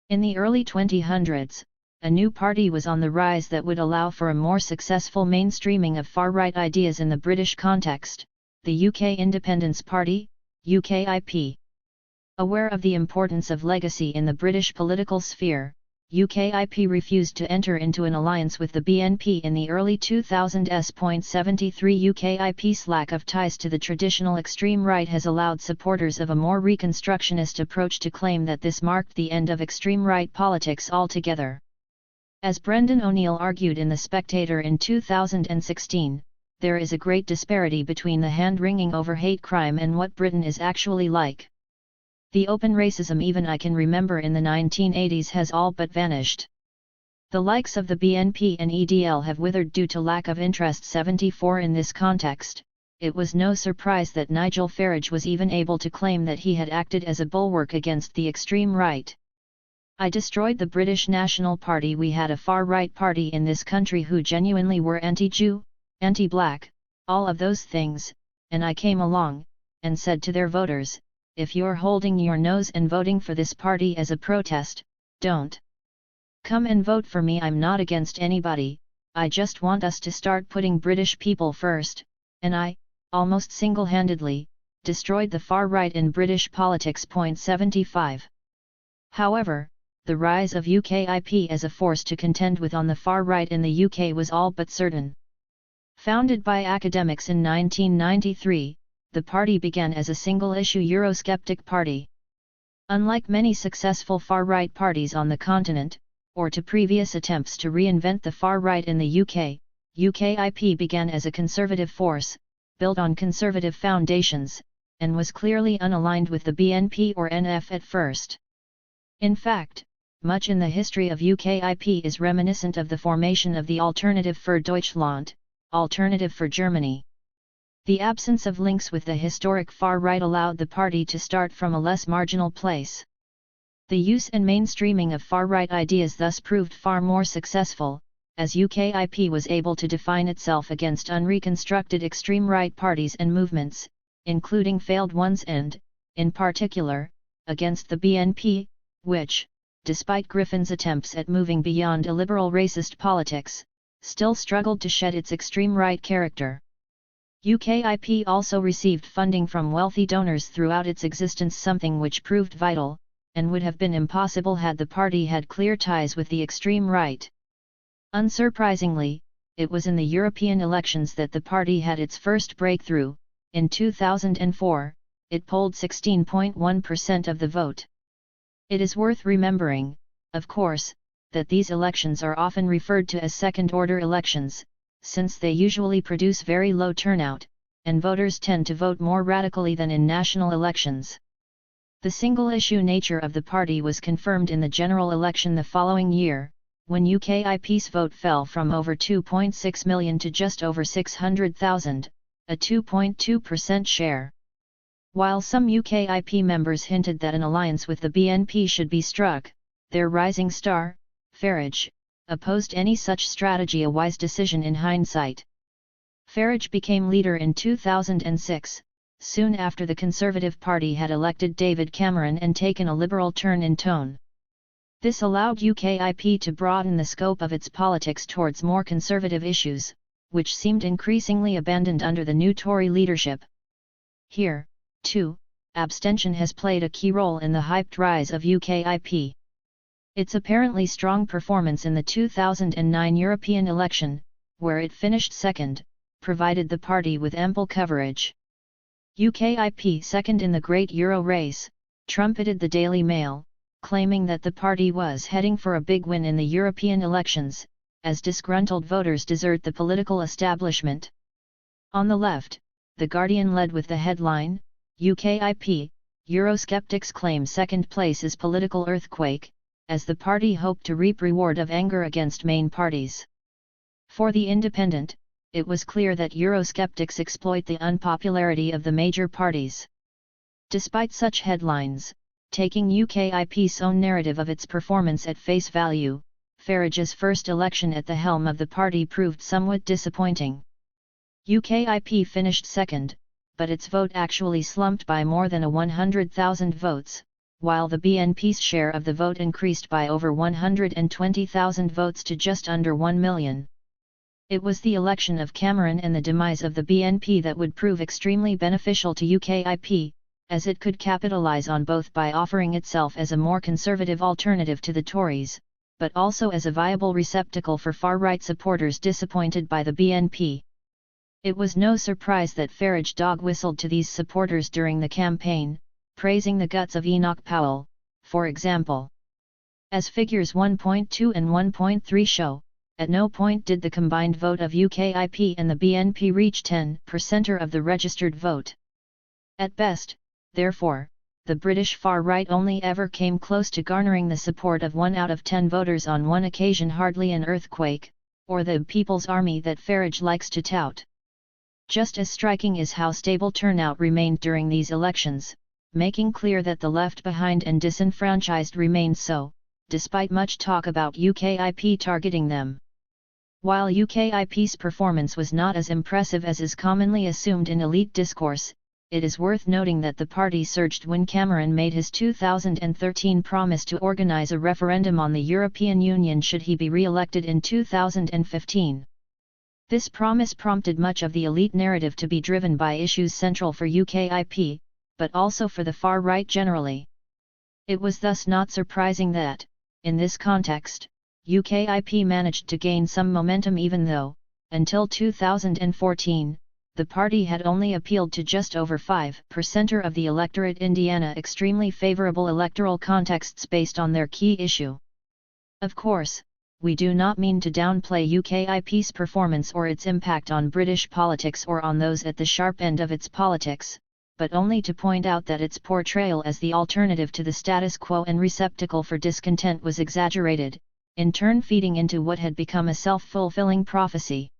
In the early 2000s, a new party was on the rise that would allow for a more successful mainstreaming of far-right ideas in the British context, the UK Independence Party, UKIP. Aware of the importance of legacy in the British political sphere, UKIP refused to enter into an alliance with the BNP in the early 2000s. 73 UKIP's lack of ties to the traditional extreme right has allowed supporters of a more reconstructionist approach to claim that this marked the end of extreme right politics altogether. As Brendan O'Neill argued in The Spectator in 2016, there is a great disparity between the hand-wringing over hate crime and what Britain is actually like. The open racism even I can remember in the 1980s has all but vanished. The likes of the BNP and EDL have withered due to lack of interest. 74 In this context, it was no surprise that Nigel Farage was even able to claim that he had acted as a bulwark against the extreme right. I destroyed the British National Party. We had a far-right party in this country who genuinely were anti-Jew, anti-black, all of those things, and I came along, and said to their voters, if you're holding your nose and voting for this party as a protest, don't come and vote for me. I'm not against anybody, I just want us to start putting British people first, and I, almost single-handedly, destroyed the far right in British politics. 75. However, the rise of UKIP as a force to contend with on the far right in the UK was all but certain. Founded by academics in 1993, the party began as a single-issue Eurosceptic party. Unlike many successful far-right parties on the continent, or to previous attempts to reinvent the far right in the UK, UKIP began as a conservative force, built on conservative foundations, and was clearly unaligned with the BNP or NF at first. In fact, much in the history of UKIP is reminiscent of the formation of the Alternative für Deutschland, Alternative for Germany. The absence of links with the historic far right allowed the party to start from a less marginal place. The use and mainstreaming of far-right ideas thus proved far more successful, as UKIP was able to define itself against unreconstructed extreme right parties and movements, including failed ones and, in particular, against the BNP, which, despite Griffin's attempts at moving beyond illiberal racist politics, still struggled to shed its extreme right character. UKIP also received funding from wealthy donors throughout its existence, something which proved vital, and would have been impossible had the party had clear ties with the extreme right. Unsurprisingly, it was in the European elections that the party had its first breakthrough. In 2004, it polled 16.1% of the vote. It is worth remembering, of course, that these elections are often referred to as second-order elections, since they usually produce very low turnout, and voters tend to vote more radically than in national elections. The single-issue nature of the party was confirmed in the general election the following year, when UKIP's vote fell from over 2.6 million to just over 600,000, a 2.2% share. While some UKIP members hinted that an alliance with the BNP should be struck, their rising star, Farage, opposed any such strategy, a wise decision in hindsight. Farage became leader in 2006, soon after the Conservative Party had elected David Cameron and taken a liberal turn in tone. This allowed UKIP to broaden the scope of its politics towards more conservative issues, which seemed increasingly abandoned under the new Tory leadership. Here, too, abstention has played a key role in the hyped rise of UKIP. Its apparently strong performance in the 2009 European election, where it finished second, provided the party with ample coverage. UKIP second in the Great Euro race, trumpeted the Daily Mail, claiming that the party was heading for a big win in the European elections, as disgruntled voters desert the political establishment. On the left, The Guardian led with the headline, UKIP, Eurosceptics claim second place is political earthquake, as the party hoped to reap reward of anger against main parties. For The Independent, it was clear that Eurosceptics exploit the unpopularity of the major parties. Despite such headlines, taking UKIP's own narrative of its performance at face value, Farage's first election at the helm of the party proved somewhat disappointing. UKIP finished second, but its vote actually slumped by more than 100,000 votes, while the BNP's share of the vote increased by over 120,000 votes to just under 1 million. It was the election of Cameron and the demise of the BNP that would prove extremely beneficial to UKIP, as it could capitalise on both by offering itself as a more conservative alternative to the Tories, but also as a viable receptacle for far-right supporters disappointed by the BNP. It was no surprise that Farage dog-whistled to these supporters during the campaign, praising the guts of Enoch Powell, for example. As figures 1.2 and 1.3 show, at no point did the combined vote of UKIP and the BNP reach 10% of the registered vote. At best, therefore, the British far-right only ever came close to garnering the support of 1 out of 10 voters on one occasion, hardly an earthquake, or the People's Army that Farage likes to tout. Just as striking is how stable turnout remained during these elections, making clear that the left behind and disenfranchised remained so, despite much talk about UKIP targeting them. While UKIP's performance was not as impressive as is commonly assumed in elite discourse, it is worth noting that the party surged when Cameron made his 2013 promise to organise a referendum on the European Union should he be re-elected in 2015. This promise prompted much of the elite narrative to be driven by issues central for UKIP, but also for the far right generally. It was thus not surprising that, in this context, UKIP managed to gain some momentum even though, until 2014, the party had only appealed to just over 5% of the electorate. Indiana extremely favourable electoral contexts based on their key issue. Of course, we do not mean to downplay UKIP's performance or its impact on British politics or on those at the sharp end of its politics, but only to point out that its portrayal as the alternative to the status quo and receptacle for discontent was exaggerated, in turn feeding into what had become a self-fulfilling prophecy.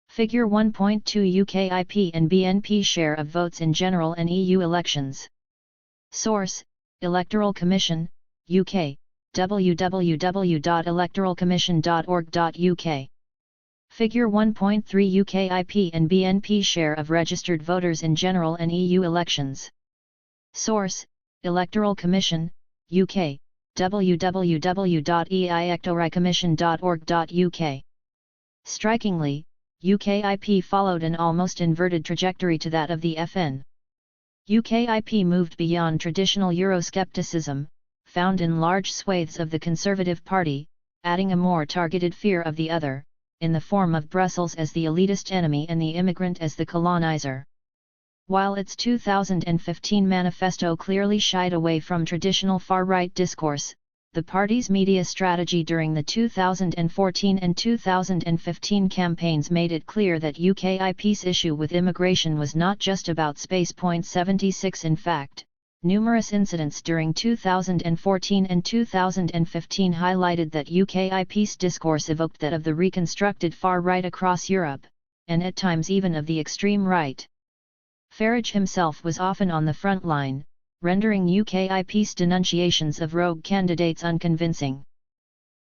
Figure 1.2 UKIP and BNP share of votes in general and EU elections. Source: Electoral Commission, UK, www.electoralcommission.org.uk. Figure 1.3 UKIP and BNP share of registered voters in general and EU elections. Source: Electoral Commission, UK, www.electoralcommission.org.uk. Strikingly, UKIP followed an almost inverted trajectory to that of the FN. UKIP moved beyond traditional Euroscepticism, found in large swathes of the Conservative Party, adding a more targeted fear of the other, in the form of Brussels as the elitist enemy and the immigrant as the colonizer. While its 2015 manifesto clearly shied away from traditional far-right discourse, the party's media strategy during the 2014 and 2015 campaigns made it clear that UKIP's issue with immigration was not just about space. 76 In fact, numerous incidents during 2014 and 2015 highlighted that UKIP's discourse evoked that of the reconstructed far right across Europe, and at times even of the extreme right. Farage himself was often on the front line, rendering UKIP's denunciations of rogue candidates unconvincing.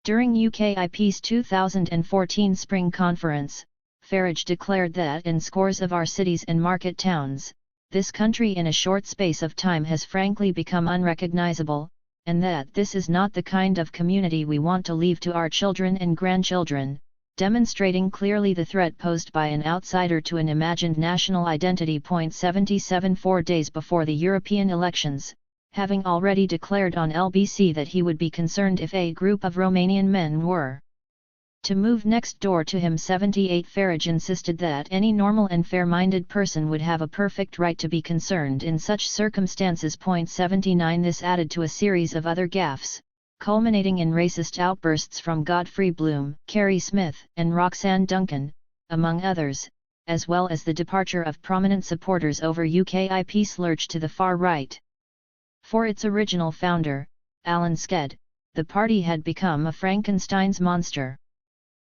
During UKIP's 2014 spring conference, Farage declared that in scores of our cities and market towns, this country in a short space of time has frankly become unrecognizable, and that this is not the kind of community we want to leave to our children and grandchildren, demonstrating clearly the threat posed by an outsider to an imagined national identity. 77 4 days before the European elections, having already declared on LBC that he would be concerned if a group of Romanian men were to move next door to him. 78 Farage insisted that any normal and fair-minded person would have a perfect right to be concerned in such circumstances. 79 This added to a series of other gaffes, culminating in racist outbursts from Godfrey Bloom, Carrie Smith, and Roxanne Duncan, among others, as well as the departure of prominent supporters over UKIP's lurch to the far right. For its original founder, Alan Sked, the party had become a Frankenstein's monster.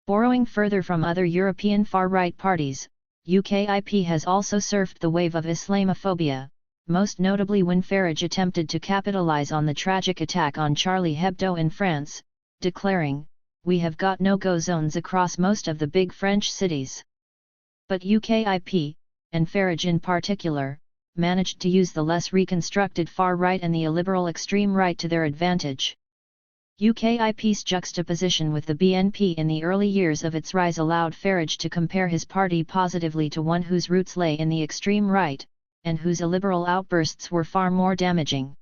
Borrowing further from other European far-right parties, UKIP has also surfed the wave of Islamophobia, most notably when Farage attempted to capitalize on the tragic attack on Charlie Hebdo in France, declaring, "We have got no-go zones across most of the big French cities." But UKIP, and Farage in particular, managed to use the less reconstructed far-right and the illiberal extreme right to their advantage. UKIP's juxtaposition with the BNP in the early years of its rise allowed Farage to compare his party positively to one whose roots lay in the extreme right, and whose illiberal outbursts were far more damaging.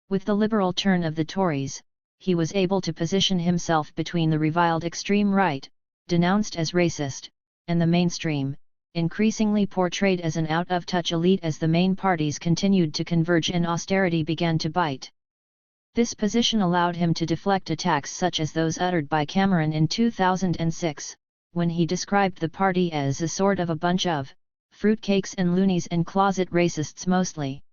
With the liberal turn of the Tories, he was able to position himself between the reviled extreme right, denounced as racist, and the mainstream, increasingly portrayed as an out-of-touch elite as the main parties continued to converge and austerity began to bite. This position allowed him to deflect attacks such as those uttered by Cameron in 2006, when he described the party as a sort of a bunch of fruitcakes and loonies and closet racists mostly.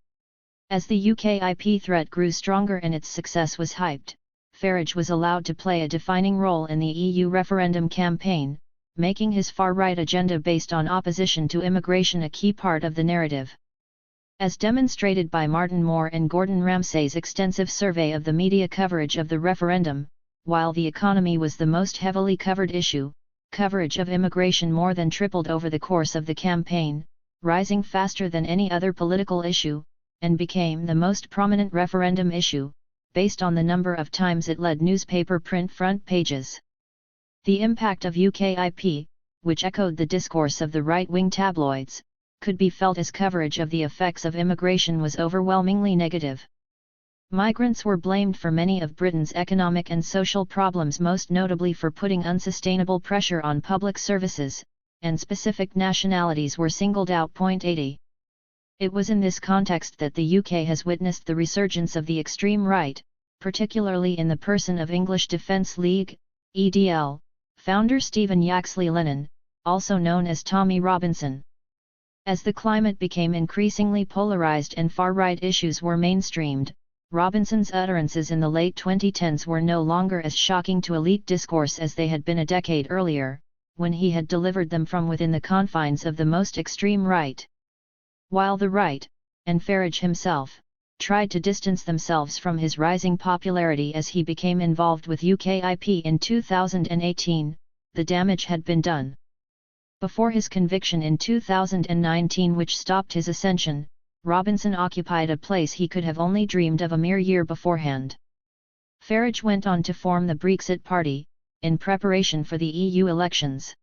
As the UKIP threat grew stronger and its success was hyped, Farage was allowed to play a defining role in the EU referendum campaign, making his far-right agenda based on opposition to immigration a key part of the narrative. As demonstrated by Martin Moore and Gordon Ramsay's extensive survey of the media coverage of the referendum, while the economy was the most heavily covered issue, coverage of immigration more than tripled over the course of the campaign, rising faster than any other political issue, and became the most prominent referendum issue, based on the number of times it led newspaper print front pages. The impact of UKIP, which echoed the discourse of the right-wing tabloids, could be felt as coverage of the effects of immigration was overwhelmingly negative. Migrants were blamed for many of Britain's economic and social problems, most notably for putting unsustainable pressure on public services, and specific nationalities were singled out. 80. It was in this context that the UK has witnessed the resurgence of the extreme right, particularly in the person of English Defence League, EDL, founder Stephen Yaxley Lennon, also known as Tommy Robinson. As the climate became increasingly polarised and far-right issues were mainstreamed, Robinson's utterances in the late 2010s were no longer as shocking to elite discourse as they had been a decade earlier, when he had delivered them from within the confines of the most extreme right. While the right, and Farage himself, tried to distance themselves from his rising popularity as he became involved with UKIP in 2018, the damage had been done. Before his conviction in 2019, which stopped his ascension, Robinson occupied a place he could have only dreamed of a mere year beforehand. Farage went on to form the Brexit Party, in preparation for the EU elections.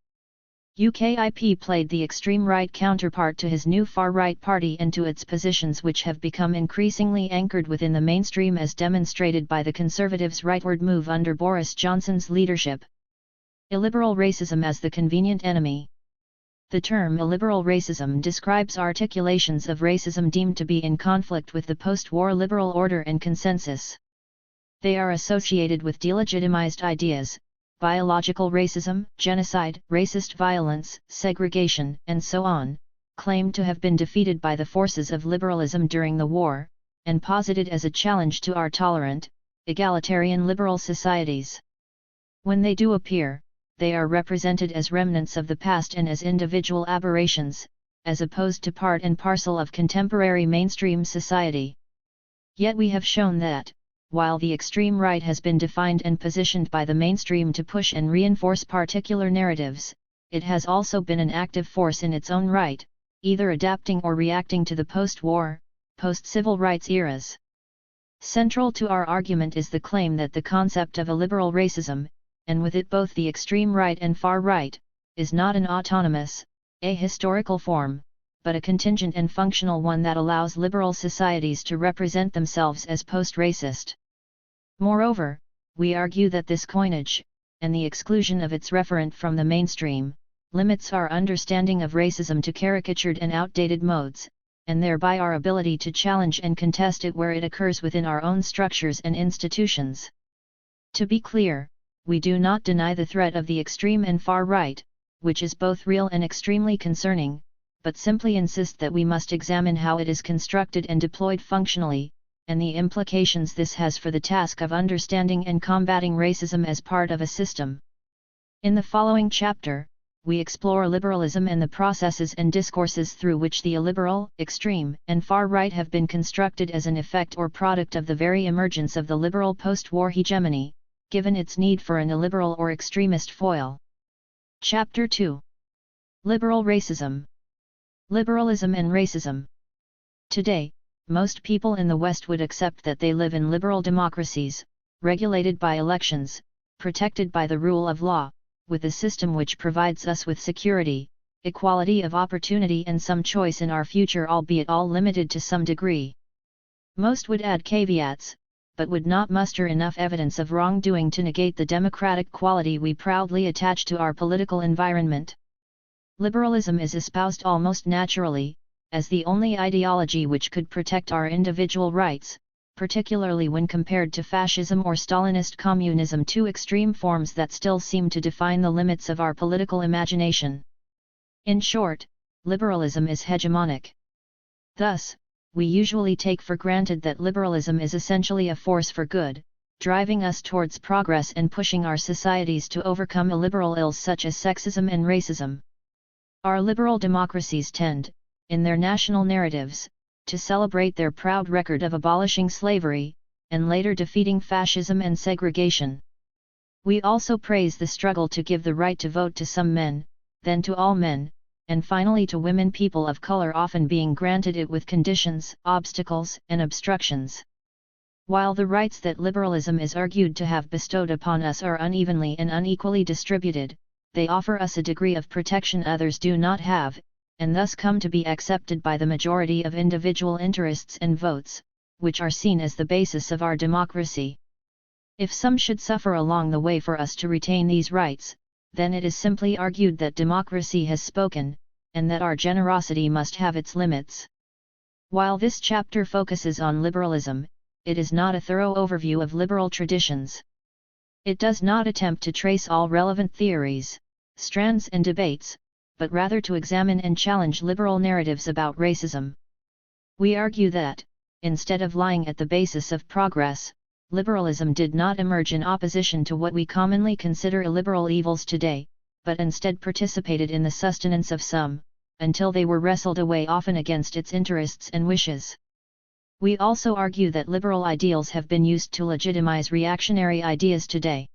UKIP played the extreme right counterpart to his new far-right party and to its positions, which have become increasingly anchored within the mainstream as demonstrated by the Conservatives' rightward move under Boris Johnson's leadership. Illiberal racism as the convenient enemy. The term illiberal racism describes articulations of racism deemed to be in conflict with the post-war liberal order and consensus. They are associated with delegitimized ideas, biological racism, genocide, racist violence, segregation, and so on, claimed to have been defeated by the forces of liberalism during the war, and posited as a challenge to our tolerant, egalitarian liberal societies. When they do appear, they are represented as remnants of the past and as individual aberrations, as opposed to part and parcel of contemporary mainstream society. Yet we have shown that, while the extreme right has been defined and positioned by the mainstream to push and reinforce particular narratives, it has also been an active force in its own right, either adapting or reacting to the post-war, post-civil rights eras. Central to our argument is the claim that the concept of a liberal racism, and with it both the extreme right and far right, is not an autonomous, ahistorical form, but a contingent and functional one that allows liberal societies to represent themselves as post-racist. Moreover, we argue that this coinage, and the exclusion of its referent from the mainstream, limits our understanding of racism to caricatured and outdated modes, and thereby our ability to challenge and contest it where it occurs within our own structures and institutions. To be clear, we do not deny the threat of the extreme and far right, which is both real and extremely concerning, but simply insist that we must examine how it is constructed and deployed functionally, and the implications this has for the task of understanding and combating racism as part of a system. In the following chapter, we explore liberalism and the processes and discourses through which the illiberal, extreme, and far right have been constructed as an effect or product of the very emergence of the liberal post-war hegemony, given its need for an illiberal or extremist foil. Chapter 2. Liberal Racism. Liberalism and Racism. Today, most people in the West would accept that they live in liberal democracies, regulated by elections, protected by the rule of law, with a system which provides us with security, equality of opportunity and some choice in our future, albeit all limited to some degree. Most would add caveats, but would not muster enough evidence of wrongdoing to negate the democratic quality we proudly attach to our political environment. Liberalism is espoused almost naturally, as the only ideology which could protect our individual rights, particularly when compared to fascism or Stalinist communism, two extreme forms that still seem to define the limits of our political imagination. In short, liberalism is hegemonic. Thus, we usually take for granted that liberalism is essentially a force for good, driving us towards progress and pushing our societies to overcome illiberal ills such as sexism and racism. Our liberal democracies tend, in their national narratives, to celebrate their proud record of abolishing slavery, and later defeating fascism and segregation. We also praise the struggle to give the right to vote to some men, then to all men, and finally to women, people of color often being granted it with conditions, obstacles, and obstructions. While the rights that liberalism is argued to have bestowed upon us are unevenly and unequally distributed, they offer us a degree of protection others do not have, and thus come to be accepted by the majority of individual interests and votes, which are seen as the basis of our democracy. If some should suffer along the way for us to retain these rights, then it is simply argued that democracy has spoken, and that our generosity must have its limits. While this chapter focuses on liberalism, it is not a thorough overview of liberal traditions. It does not attempt to trace all relevant theories, strands and debates, but rather to examine and challenge liberal narratives about racism. We argue that, instead of lying at the basis of progress, liberalism did not emerge in opposition to what we commonly consider illiberal evils today, but instead participated in the sustenance of some, until they were wrestled away often against its interests and wishes. We also argue that liberal ideals have been used to legitimize reactionary ideas today.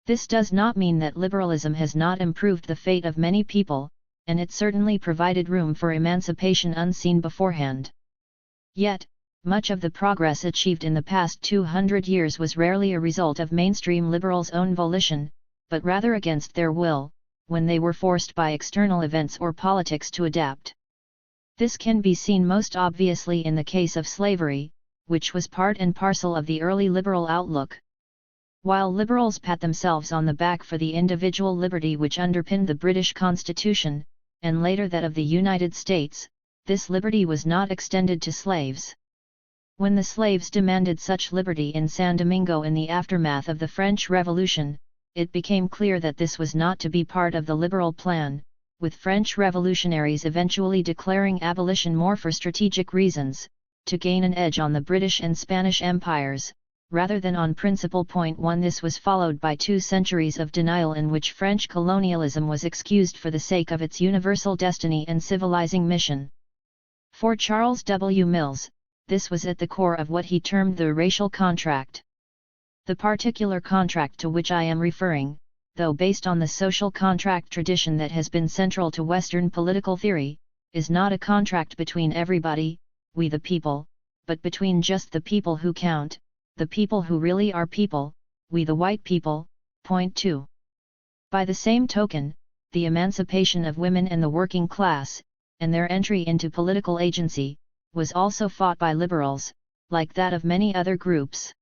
This does not mean that liberalism has not improved the fate of many people, and it certainly provided room for emancipation unseen beforehand. Yet, much of the progress achieved in the past 200 years was rarely a result of mainstream liberals' own volition, but rather against their will, when they were forced by external events or politics to adapt. This can be seen most obviously in the case of slavery, which was part and parcel of the early liberal outlook. While liberals pat themselves on the back for the individual liberty which underpinned the British Constitution, and later that of the United States, this liberty was not extended to slaves. When the slaves demanded such liberty in San Domingo in the aftermath of the French Revolution, it became clear that this was not to be part of the liberal plan, with French revolutionaries eventually declaring abolition more for strategic reasons, to gain an edge on the British and Spanish empires, rather than on principle. Point 1. This was followed by 2 centuries of denial in which French colonialism was excused for the sake of its universal destiny and civilizing mission. For Charles W. Mills, this was at the core of what he termed the racial contract. The particular contract to which I am referring, though based on the social contract tradition that has been central to Western political theory, is not a contract between everybody, we the people, but between just the people who count, the people who really are people, we the white people. Point 2. By the same token, the emancipation of women and the working class, and their entry into political agency, was also fought by liberals, like that of many other groups.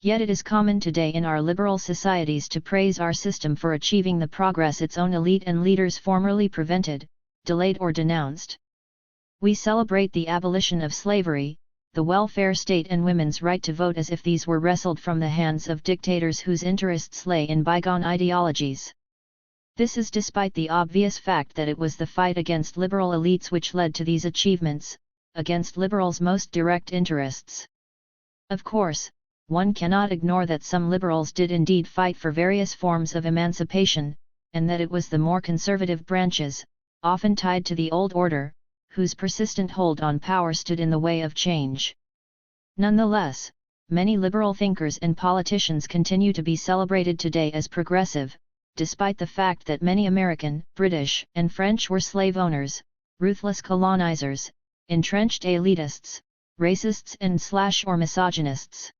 Yet it is common today in our liberal societies to praise our system for achieving the progress its own elite and leaders formerly prevented, delayed or denounced. We celebrate the abolition of slavery, the welfare state and women's right to vote as if these were wrestled from the hands of dictators whose interests lay in bygone ideologies. This is despite the obvious fact that it was the fight against liberal elites which led to these achievements, against liberals' most direct interests. Of course, one cannot ignore that some liberals did indeed fight for various forms of emancipation, and that it was the more conservative branches, often tied to the old order, whose persistent hold on power stood in the way of change. Nonetheless, many liberal thinkers and politicians continue to be celebrated today as progressive, despite the fact that many American, British, and French were slave owners, ruthless colonizers, entrenched elitists, racists and/or misogynists.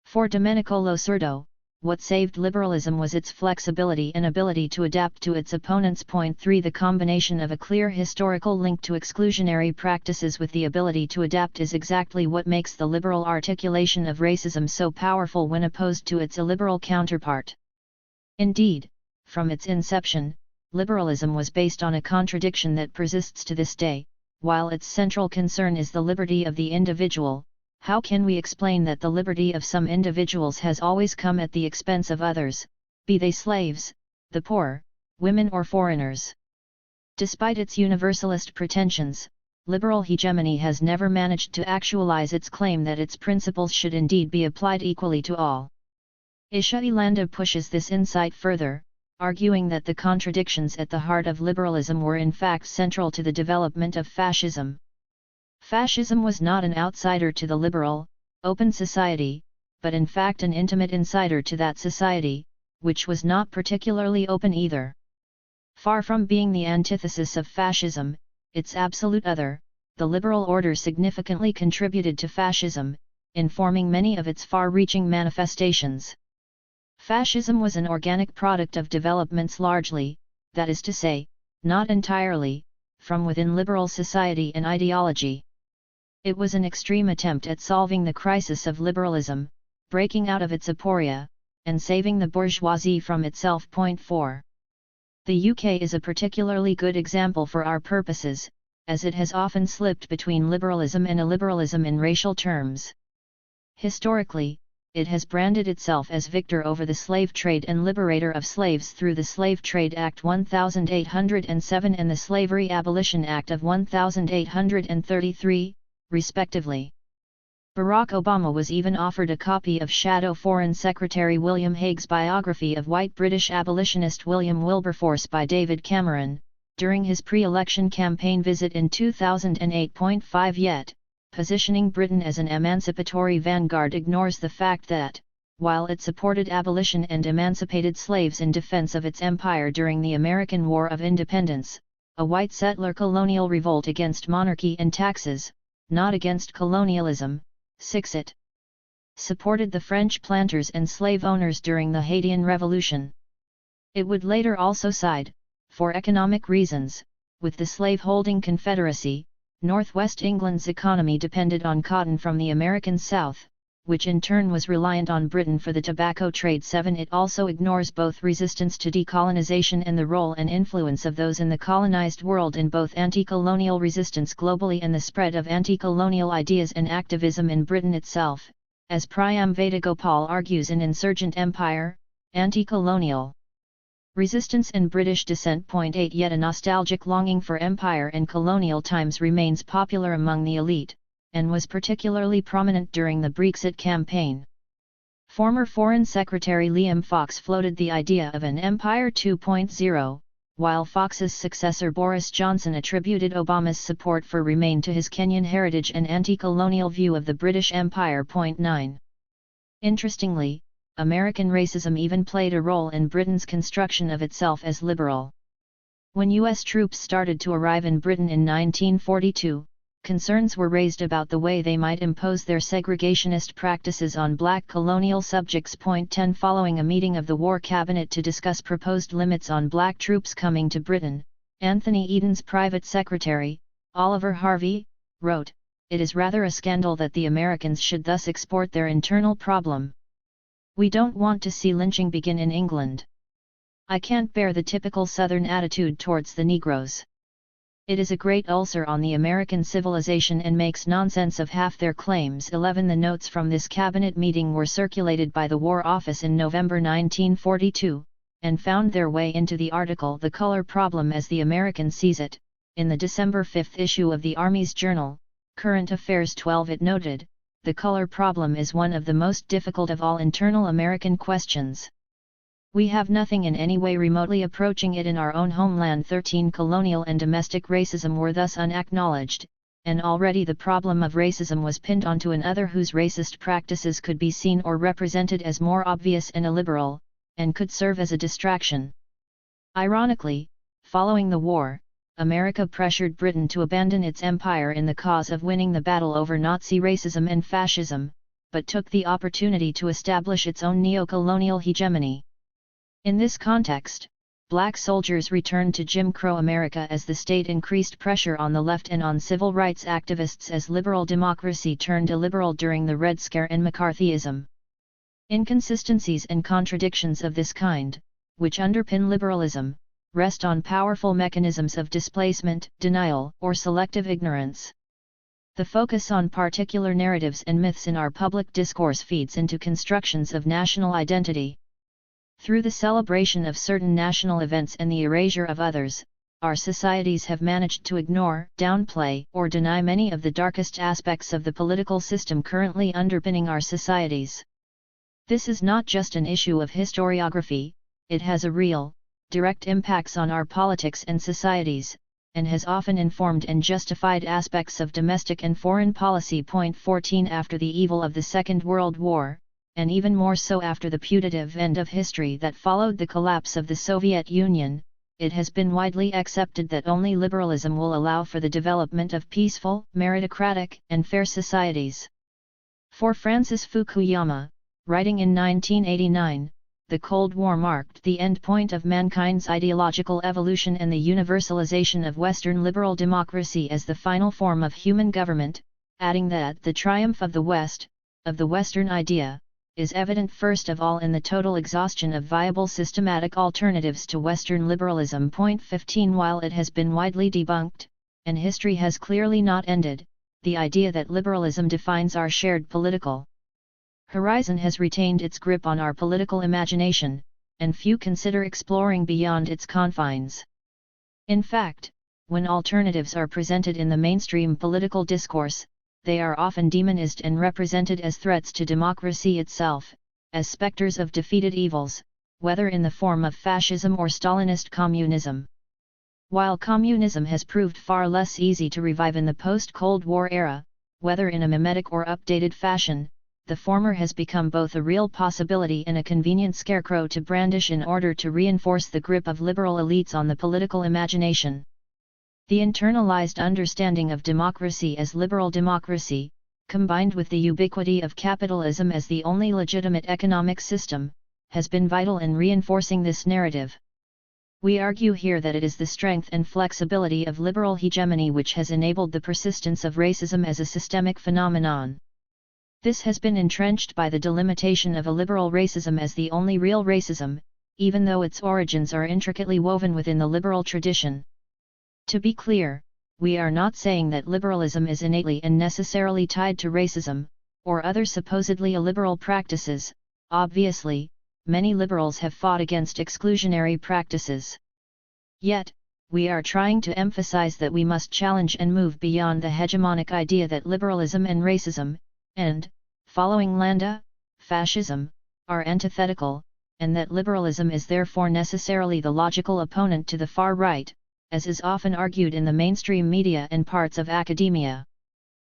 For Domenico Losurdo, what saved liberalism was its flexibility and ability to adapt to its opponents. Point 3. The combination of a clear historical link to exclusionary practices with the ability to adapt is exactly what makes the liberal articulation of racism so powerful when opposed to its illiberal counterpart. Indeed, from its inception, liberalism was based on a contradiction that persists to this day. While its central concern is the liberty of the individual, how can we explain that the liberty of some individuals has always come at the expense of others, be they slaves, the poor, women or foreigners? Despite its universalist pretensions, liberal hegemony has never managed to actualize its claim that its principles should indeed be applied equally to all. Isha Ilanda pushes this insight further, arguing that the contradictions at the heart of liberalism were in fact central to the development of fascism. Fascism was not an outsider to the liberal, open society, but in fact an intimate insider to that society, which was not particularly open either. Far from being the antithesis of fascism, its absolute other, the liberal order significantly contributed to fascism, informing many of its far-reaching manifestations. Fascism was an organic product of developments largely, that is to say, not entirely, from within liberal society and ideology. It was an extreme attempt at solving the crisis of liberalism, breaking out of its aporia, and saving the bourgeoisie from itself. Point 4. The UK is a particularly good example for our purposes, as it has often slipped between liberalism and illiberalism in racial terms. Historically, it has branded itself as victor over the slave trade and liberator of slaves through the Slave Trade Act 1807 and the Slavery Abolition Act of 1833, respectively. Barack Obama was even offered a copy of Shadow Foreign Secretary William Hague's biography of white British abolitionist William Wilberforce by David Cameron, during his pre-election campaign visit in 2008. 5 Yet, positioning Britain as an emancipatory vanguard ignores the fact that, while it supported abolition and emancipated slaves in defense of its empire during the American War of Independence, a white settler colonial revolt against monarchy and taxes, not against colonialism, it supported the French planters and slave owners during the Haitian Revolution. It would later also side, for economic reasons, with the slave-holding Confederacy. Northwest England's economy depended on cotton from the American South, which in turn was reliant on Britain for the tobacco trade. 7. It also ignores both resistance to decolonization and the role and influence of those in the colonized world in both anti-colonial resistance globally and the spread of anti-colonial ideas and activism in Britain itself, as Priyam Vedagopal argues in Insurgent Empire, Anti-Colonial Resistance and British Descent. 8. Yet a nostalgic longing for empire and colonial times remains popular among the elite, and was particularly prominent during the Brexit campaign. Former Foreign Secretary Liam Fox floated the idea of an Empire 2.0, while Fox's successor Boris Johnson attributed Obama's support for Remain to his Kenyan heritage and anti-colonial view of the British Empire. 9. Interestingly, American racism even played a role in Britain's construction of itself as liberal. When U.S. troops started to arrive in Britain in 1942, concerns were raised about the way they might impose their segregationist practices on black colonial subjects. 10. Following a meeting of the War Cabinet to discuss proposed limits on black troops coming to Britain, Anthony Eden's private secretary, Oliver Harvey, wrote, "It is rather a scandal that the Americans should thus export their internal problem. We don't want to see lynching begin in England. I can't bear the typical Southern attitude towards the Negroes. It is a great ulcer on the American civilization and makes nonsense of half their claims." 11. The notes from this cabinet meeting were circulated by the War Office in November 1942, and found their way into the article The Color Problem as the American Sees It, in the December 5 issue of the Army's Journal, Current Affairs. 12. It noted, "The color problem is one of the most difficult of all internal American questions. We have nothing in any way remotely approaching it in our own homeland." 13. Colonial and domestic racism were thus unacknowledged, and already the problem of racism was pinned onto another whose racist practices could be seen or represented as more obvious and illiberal, and could serve as a distraction. Ironically, following the war, America pressured Britain to abandon its empire in the cause of winning the battle over Nazi racism and fascism, but took the opportunity to establish its own neo-colonial hegemony. In this context, black soldiers returned to Jim Crow America as the state increased pressure on the left and on civil rights activists as liberal democracy turned illiberal during the Red Scare and McCarthyism. Inconsistencies and contradictions of this kind, which underpin liberalism, rest on powerful mechanisms of displacement, denial, or selective ignorance. The focus on particular narratives and myths in our public discourse feeds into constructions of national identity. Through the celebration of certain national events and the erasure of others, our societies have managed to ignore, downplay, or deny many of the darkest aspects of the political system currently underpinning our societies. This is not just an issue of historiography, it has a real, direct impacts on our politics and societies, and has often informed and justified aspects of domestic and foreign policy. 14. After the evil of the Second World War, and even more so after the putative end of history that followed the collapse of the Soviet Union, it has been widely accepted that only liberalism will allow for the development of peaceful, meritocratic, and fair societies. For Francis Fukuyama, writing in 1989, the Cold War marked the endpoint of mankind's ideological evolution and the universalization of Western liberal democracy as the final form of human government, adding that the triumph of the West, of the Western idea, is evident first of all in the total exhaustion of viable systematic alternatives to Western liberalism. 15. While it has been widely debunked, and history has clearly not ended, the idea that liberalism defines our shared political horizon has retained its grip on our political imagination, and few consider exploring beyond its confines. In fact, when alternatives are presented in the mainstream political discourse, they are often demonized and represented as threats to democracy itself, as specters of defeated evils, whether in the form of fascism or Stalinist communism. While communism has proved far less easy to revive in the post-Cold War era, whether in a mimetic or updated fashion, the former has become both a real possibility and a convenient scarecrow to brandish in order to reinforce the grip of liberal elites on the political imagination. The internalized understanding of democracy as liberal democracy, combined with the ubiquity of capitalism as the only legitimate economic system, has been vital in reinforcing this narrative. We argue here that it is the strength and flexibility of liberal hegemony which has enabled the persistence of racism as a systemic phenomenon. This has been entrenched by the delimitation of illiberal racism as the only real racism, even though its origins are intricately woven within the liberal tradition. To be clear, we are not saying that liberalism is innately and necessarily tied to racism, or other supposedly illiberal practices. Obviously, many liberals have fought against exclusionary practices. Yet, we are trying to emphasize that we must challenge and move beyond the hegemonic idea that liberalism and racism, and, following Landa, fascism, are antithetical, and that liberalism is therefore necessarily the logical opponent to the far right, as is often argued in the mainstream media and parts of academia.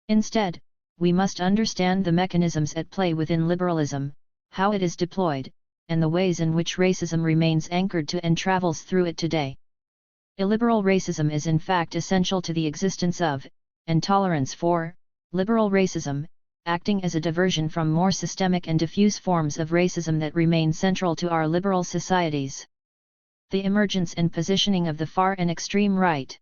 Instead, we must understand the mechanisms at play within liberalism, how it is deployed, and the ways in which racism remains anchored to and travels through it today. Illiberal racism is in fact essential to the existence of, and tolerance for, liberal racism, acting as a diversion from more systemic and diffuse forms of racism that remain central to our liberal societies. The emergence and positioning of the far and extreme right.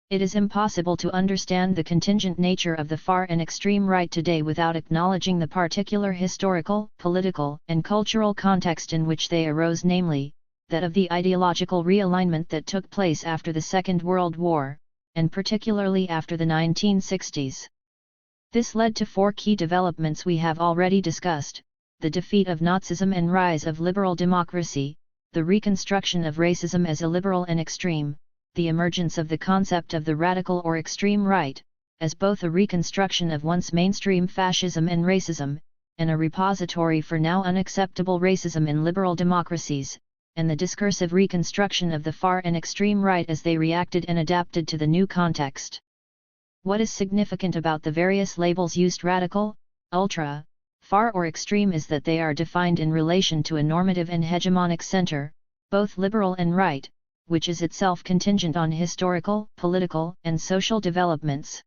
It is impossible to understand the contingent nature of the far and extreme right today without acknowledging the particular historical, political, and cultural context in which they arose, namely, that of the ideological realignment that took place after the Second World War, and particularly after the 1960s. This led to four key developments we have already discussed: the defeat of Nazism and rise of liberal democracy, the reconstruction of racism as illiberal and extreme, the emergence of the concept of the radical or extreme right, as both a reconstruction of once mainstream fascism and racism, and a repository for now unacceptable racism in liberal democracies, and the discursive reconstruction of the far and extreme right as they reacted and adapted to the new context. What is significant about the various labels used, radical, ultra, far or extreme, is that they are defined in relation to a normative and hegemonic center, both liberal and right, which is itself contingent on historical, political, and social developments.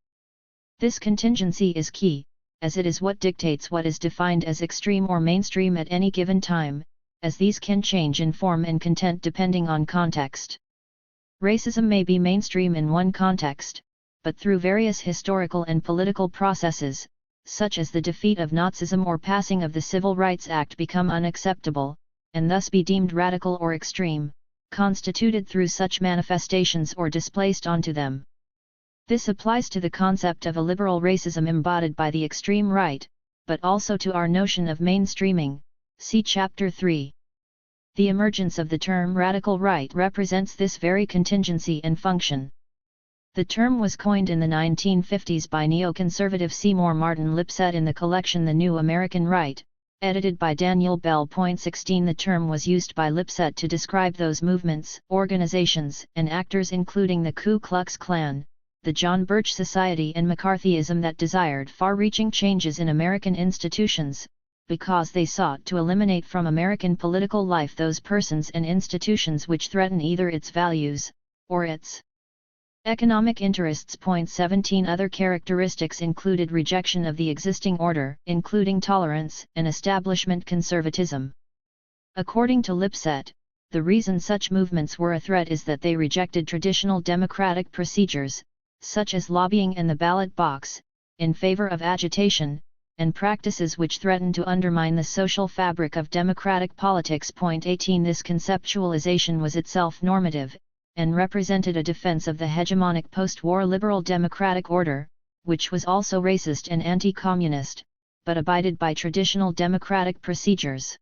This contingency is key, as it is what dictates what is defined as extreme or mainstream at any given time, as these can change in form and content depending on context. Racism may be mainstream in one context, but through various historical and political processes, such as the defeat of Nazism or passing of the Civil Rights Act, become unacceptable, and thus be deemed radical or extreme, constituted through such manifestations or displaced onto them. This applies to the concept of illiberal racism embodied by the extreme right, but also to our notion of mainstreaming, see Chapter 3. The emergence of the term radical right represents this very contingency and function. The term was coined in the 1950s by neoconservative Seymour Martin Lipset in the collection The New American Right, edited by Daniel Bell. 16 The term was used by Lipset to describe those movements, organizations, and actors including the Ku Klux Klan, the John Birch Society and McCarthyism that desired far-reaching changes in American institutions, because they sought to eliminate from American political life those persons and institutions which threaten either its values, or its economic interests. 17 Other characteristics included rejection of the existing order, including tolerance and establishment conservatism. According to Lipset, the reason such movements were a threat is that they rejected traditional democratic procedures, such as lobbying and the ballot box, in favor of agitation, and practices which threaten to undermine the social fabric of democratic politics. 18 This conceptualization was itself normative, and represented a defense of the hegemonic post-war liberal democratic order, which was also racist and anti-communist, but abided by traditional democratic procedures.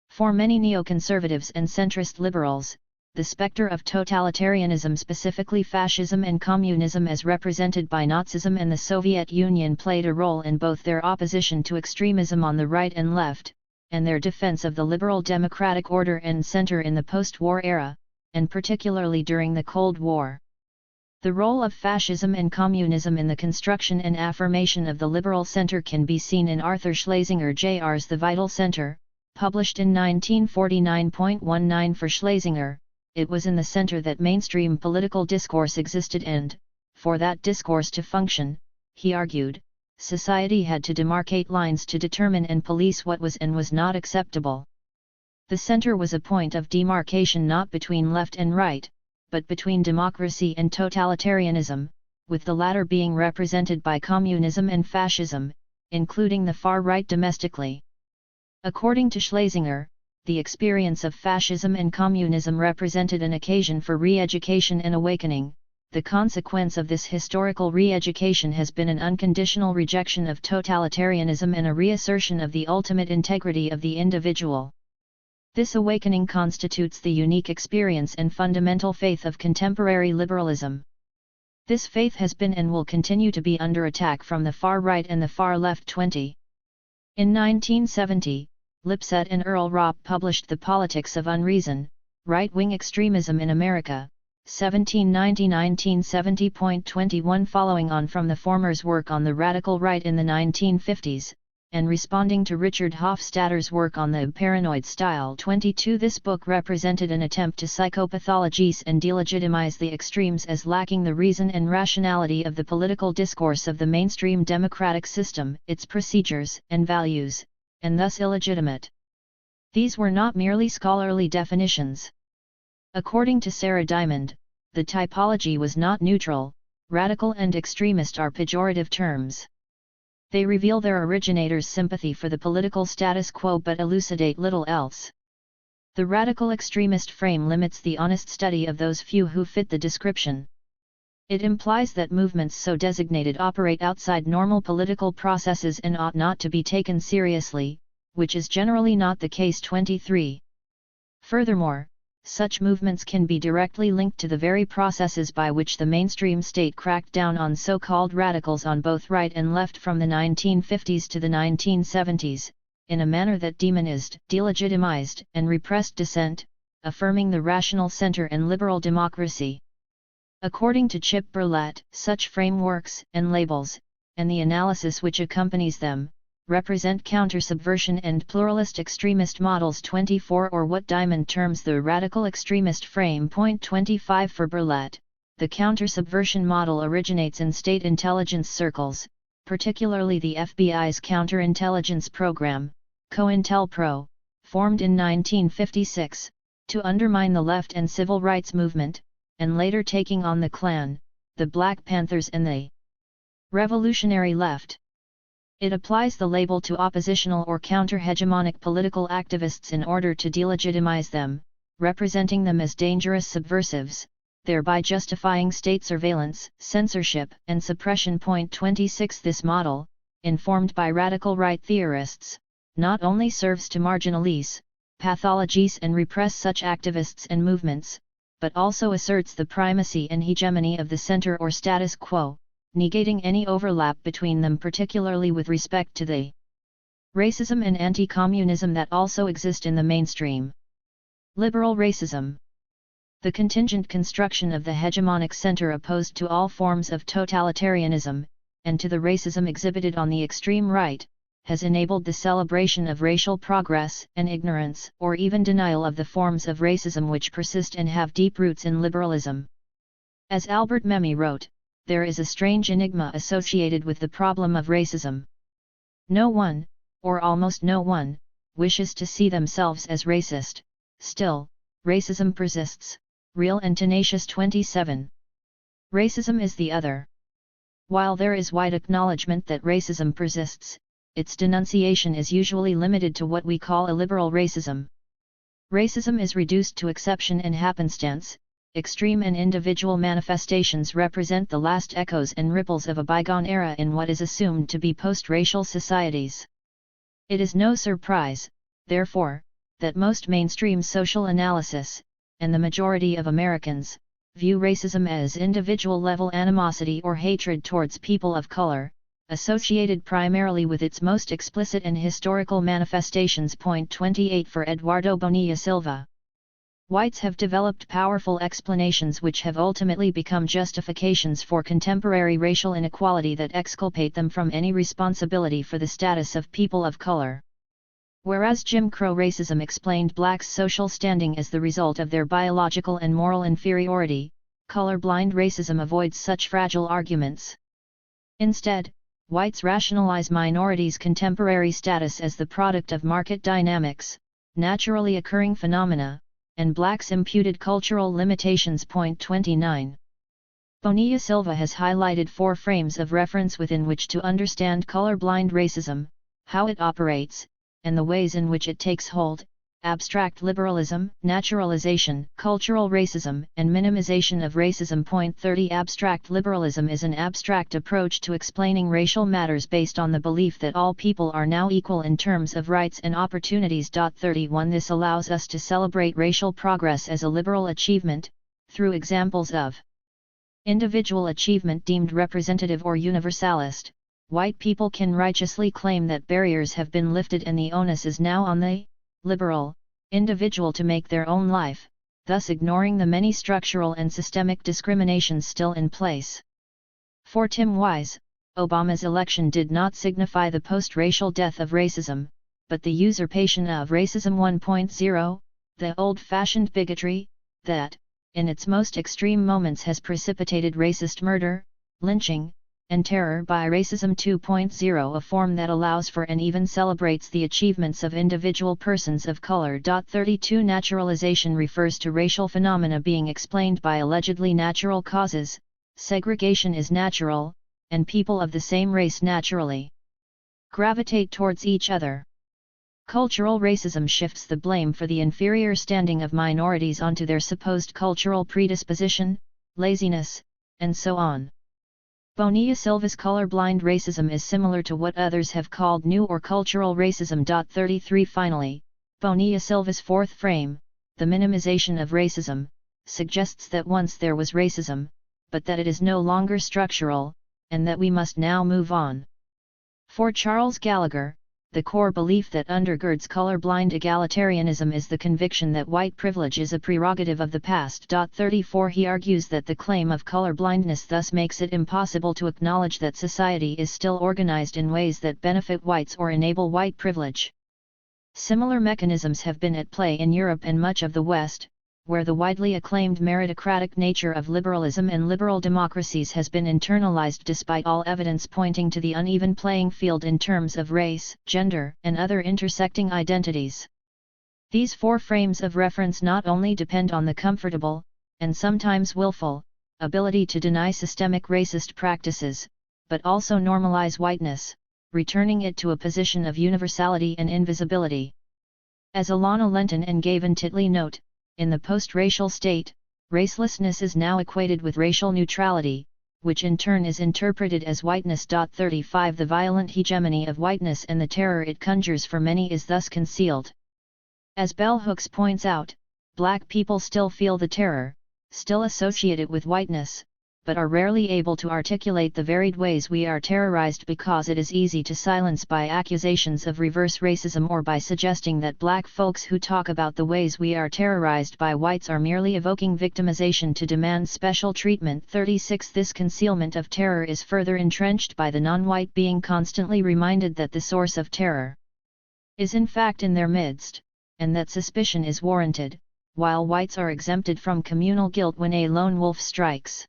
For many neoconservatives and centrist liberals, the specter of totalitarianism, specifically fascism and communism as represented by Nazism and the Soviet Union, played a role in both their opposition to extremism on the right and left, and their defense of the liberal democratic order and center in the post-war era, and particularly during the Cold War. The role of fascism and communism in the construction and affirmation of the liberal center can be seen in Arthur Schlesinger Jr.'s The Vital Center, published in 1949. For Schlesinger, it was in the center that mainstream political discourse existed, and, for that discourse to function, he argued, society had to demarcate lines to determine and police what was and was not acceptable. The center was a point of demarcation not between left and right, but between democracy and totalitarianism, with the latter being represented by communism and fascism, including the far right domestically. According to Schlesinger, the experience of fascism and communism represented an occasion for re-education and awakening. The consequence of this historical re-education has been an unconditional rejection of totalitarianism and a reassertion of the ultimate integrity of the individual. This awakening constitutes the unique experience and fundamental faith of contemporary liberalism. This faith has been and will continue to be under attack from the far right and the far left. In 1970, Lipset and Earl Ropp published The Politics of Unreason, Right-Wing Extremism in America, 1790–1970.21. Following on from the former's work on the radical right in the 1950s, and responding to Richard Hofstadter's work on the paranoid style. 22. This book represented an attempt to psychopathologize and delegitimize the extremes as lacking the reason and rationality of the political discourse of the mainstream democratic system, its procedures and values, and thus illegitimate. These were not merely scholarly definitions. According to Sarah Diamond, the typology was not neutral. Radical and extremist are pejorative terms. They reveal their originators' sympathy for the political status quo but elucidate little else. The radical extremist frame limits the honest study of those few who fit the description. It implies that movements so designated operate outside normal political processes and ought not to be taken seriously, which is generally not the case. 23. Furthermore, such movements can be directly linked to the very processes by which the mainstream state cracked down on so-called radicals on both right and left from the 1950s to the 1970s, in a manner that demonized, delegitimized, and repressed dissent, affirming the rational center and liberal democracy. According to Chip Berlat, such frameworks and labels, and the analysis which accompanies them, represent counter-subversion and pluralist extremist models. 24. Or what Diamond terms the radical extremist frame. 25. For Berlat, the counter-subversion model originates in state intelligence circles, particularly the FBI's counterintelligence program, COINTELPRO, formed in 1956, to undermine the left and civil rights movement, and later taking on the Klan, the Black Panthers and the revolutionary left. It applies the label to oppositional or counter-hegemonic political activists in order to delegitimize them, representing them as dangerous subversives, thereby justifying state surveillance, censorship, and suppression. 26. This model, informed by radical right theorists, not only serves to marginalize, pathologize and repress such activists and movements, but also asserts the primacy and hegemony of the center or status quo, negating any overlap between them, particularly with respect to the racism and anti-communism that also exist in the mainstream. Liberal racism. The contingent construction of the hegemonic center opposed to all forms of totalitarianism, and to the racism exhibited on the extreme right, has enabled the celebration of racial progress and ignorance or even denial of the forms of racism which persist and have deep roots in liberalism. As Albert Memmi wrote, there is a strange enigma associated with the problem of racism. No one, or almost no one, wishes to see themselves as racist. Still, racism persists, real and tenacious. 27. Racism is the other. While there is wide acknowledgement that racism persists, its denunciation is usually limited to what we call a liberal racism. Racism is reduced to exception and happenstance. Extreme and individual manifestations represent the last echoes and ripples of a bygone era in what is assumed to be post-racial societies. It is no surprise, therefore, that most mainstream social analysis, and the majority of Americans, view racism as individual-level animosity or hatred towards people of color, associated primarily with its most explicit and historical manifestations. 28. For Eduardo Bonilla Silva, whites have developed powerful explanations which have ultimately become justifications for contemporary racial inequality that exculpate them from any responsibility for the status of people of color. Whereas Jim Crow racism explained blacks' social standing as the result of their biological and moral inferiority, colorblind racism avoids such fragile arguments. Instead, whites rationalize minorities' contemporary status as the product of market dynamics, naturally occurring phenomena, and blacks' imputed cultural limitations. 29. Bonilla Silva has highlighted 4 frames of reference within which to understand colorblind racism, how it operates, and the ways in which it takes hold: abstract liberalism, naturalization, cultural racism, and minimization of racism. Point 30. Abstract liberalism is an abstract approach to explaining racial matters based on the belief that all people are now equal in terms of rights and opportunities. 31. This allows us to celebrate racial progress as a liberal achievement, through examples of individual achievement deemed representative or universalist. White people can righteously claim that barriers have been lifted and the onus is now on the liberal individual to make their own life, thus ignoring the many structural and systemic discriminations still in place. For Tim Wise, Obama's election did not signify the post-racial death of racism, but the usurpation of racism 1.0, the old-fashioned bigotry, that, in its most extreme moments has precipitated racist murder, lynching, and terror by racism 2.0, a form that allows for and even celebrates the achievements of individual persons of color. 32. Naturalization refers to racial phenomena being explained by allegedly natural causes. Segregation is natural, and people of the same race naturally gravitate towards each other. Cultural racism shifts the blame for the inferior standing of minorities onto their supposed cultural predisposition, laziness, and so on. Bonilla Silva's colorblind racism is similar to what others have called new or cultural racism. 33. Finally, Bonilla Silva's 4th frame, the minimization of racism, suggests that once there was racism, but that it is no longer structural, and that we must now move on. For Charles Gallagher, the core belief that undergirds colorblind egalitarianism is the conviction that white privilege is a prerogative of the past. 34. He argues that the claim of colorblindness thus makes it impossible to acknowledge that society is still organized in ways that benefit whites or enable white privilege. Similar mechanisms have been at play in Europe and much of the West, where the widely acclaimed meritocratic nature of liberalism and liberal democracies has been internalized despite all evidence pointing to the uneven playing field in terms of race, gender, and other intersecting identities. These 4 frames of reference not only depend on the comfortable, and sometimes willful, ability to deny systemic racist practices, but also normalize whiteness, returning it to a position of universality and invisibility. As Alana Lenton and Gavin Titley note, in the post-racial state, racelessness is now equated with racial neutrality, which in turn is interpreted as whiteness. 35. The violent hegemony of whiteness and the terror it conjures for many is thus concealed. As Bell Hooks points out, black people still feel the terror, still associate it with whiteness, but are rarely able to articulate the varied ways we are terrorized because it is easy to silence by accusations of reverse racism or by suggesting that black folks who talk about the ways we are terrorized by whites are merely evoking victimization to demand special treatment. 36. This concealment of terror is further entrenched by the non-white being constantly reminded that the source of terror is in fact in their midst, and that suspicion is warranted, while whites are exempted from communal guilt when a lone wolf strikes.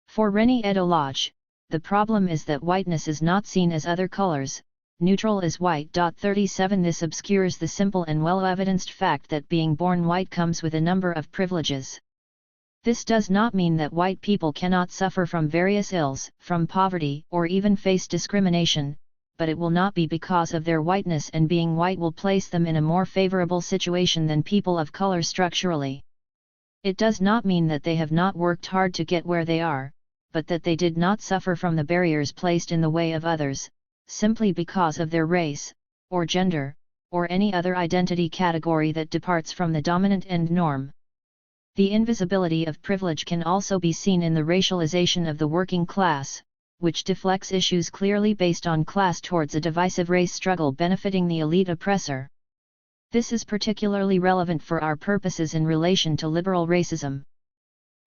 For Rennie Edolodge, the problem is that whiteness is not seen as other colors, neutral as white. 37. This obscures the simple and well-evidenced fact that being born white comes with a number of privileges. This does not mean that white people cannot suffer from various ills, from poverty, or even face discrimination, but it will not be because of their whiteness, and being white will place them in a more favorable situation than people of color structurally. It does not mean that they have not worked hard to get where they are, but that they did not suffer from the barriers placed in the way of others, simply because of their race, or gender, or any other identity category that departs from the dominant and norm. The invisibility of privilege can also be seen in the racialization of the working class, which deflects issues clearly based on class towards a divisive race struggle benefiting the elite oppressor. This is particularly relevant for our purposes in relation to liberal racism.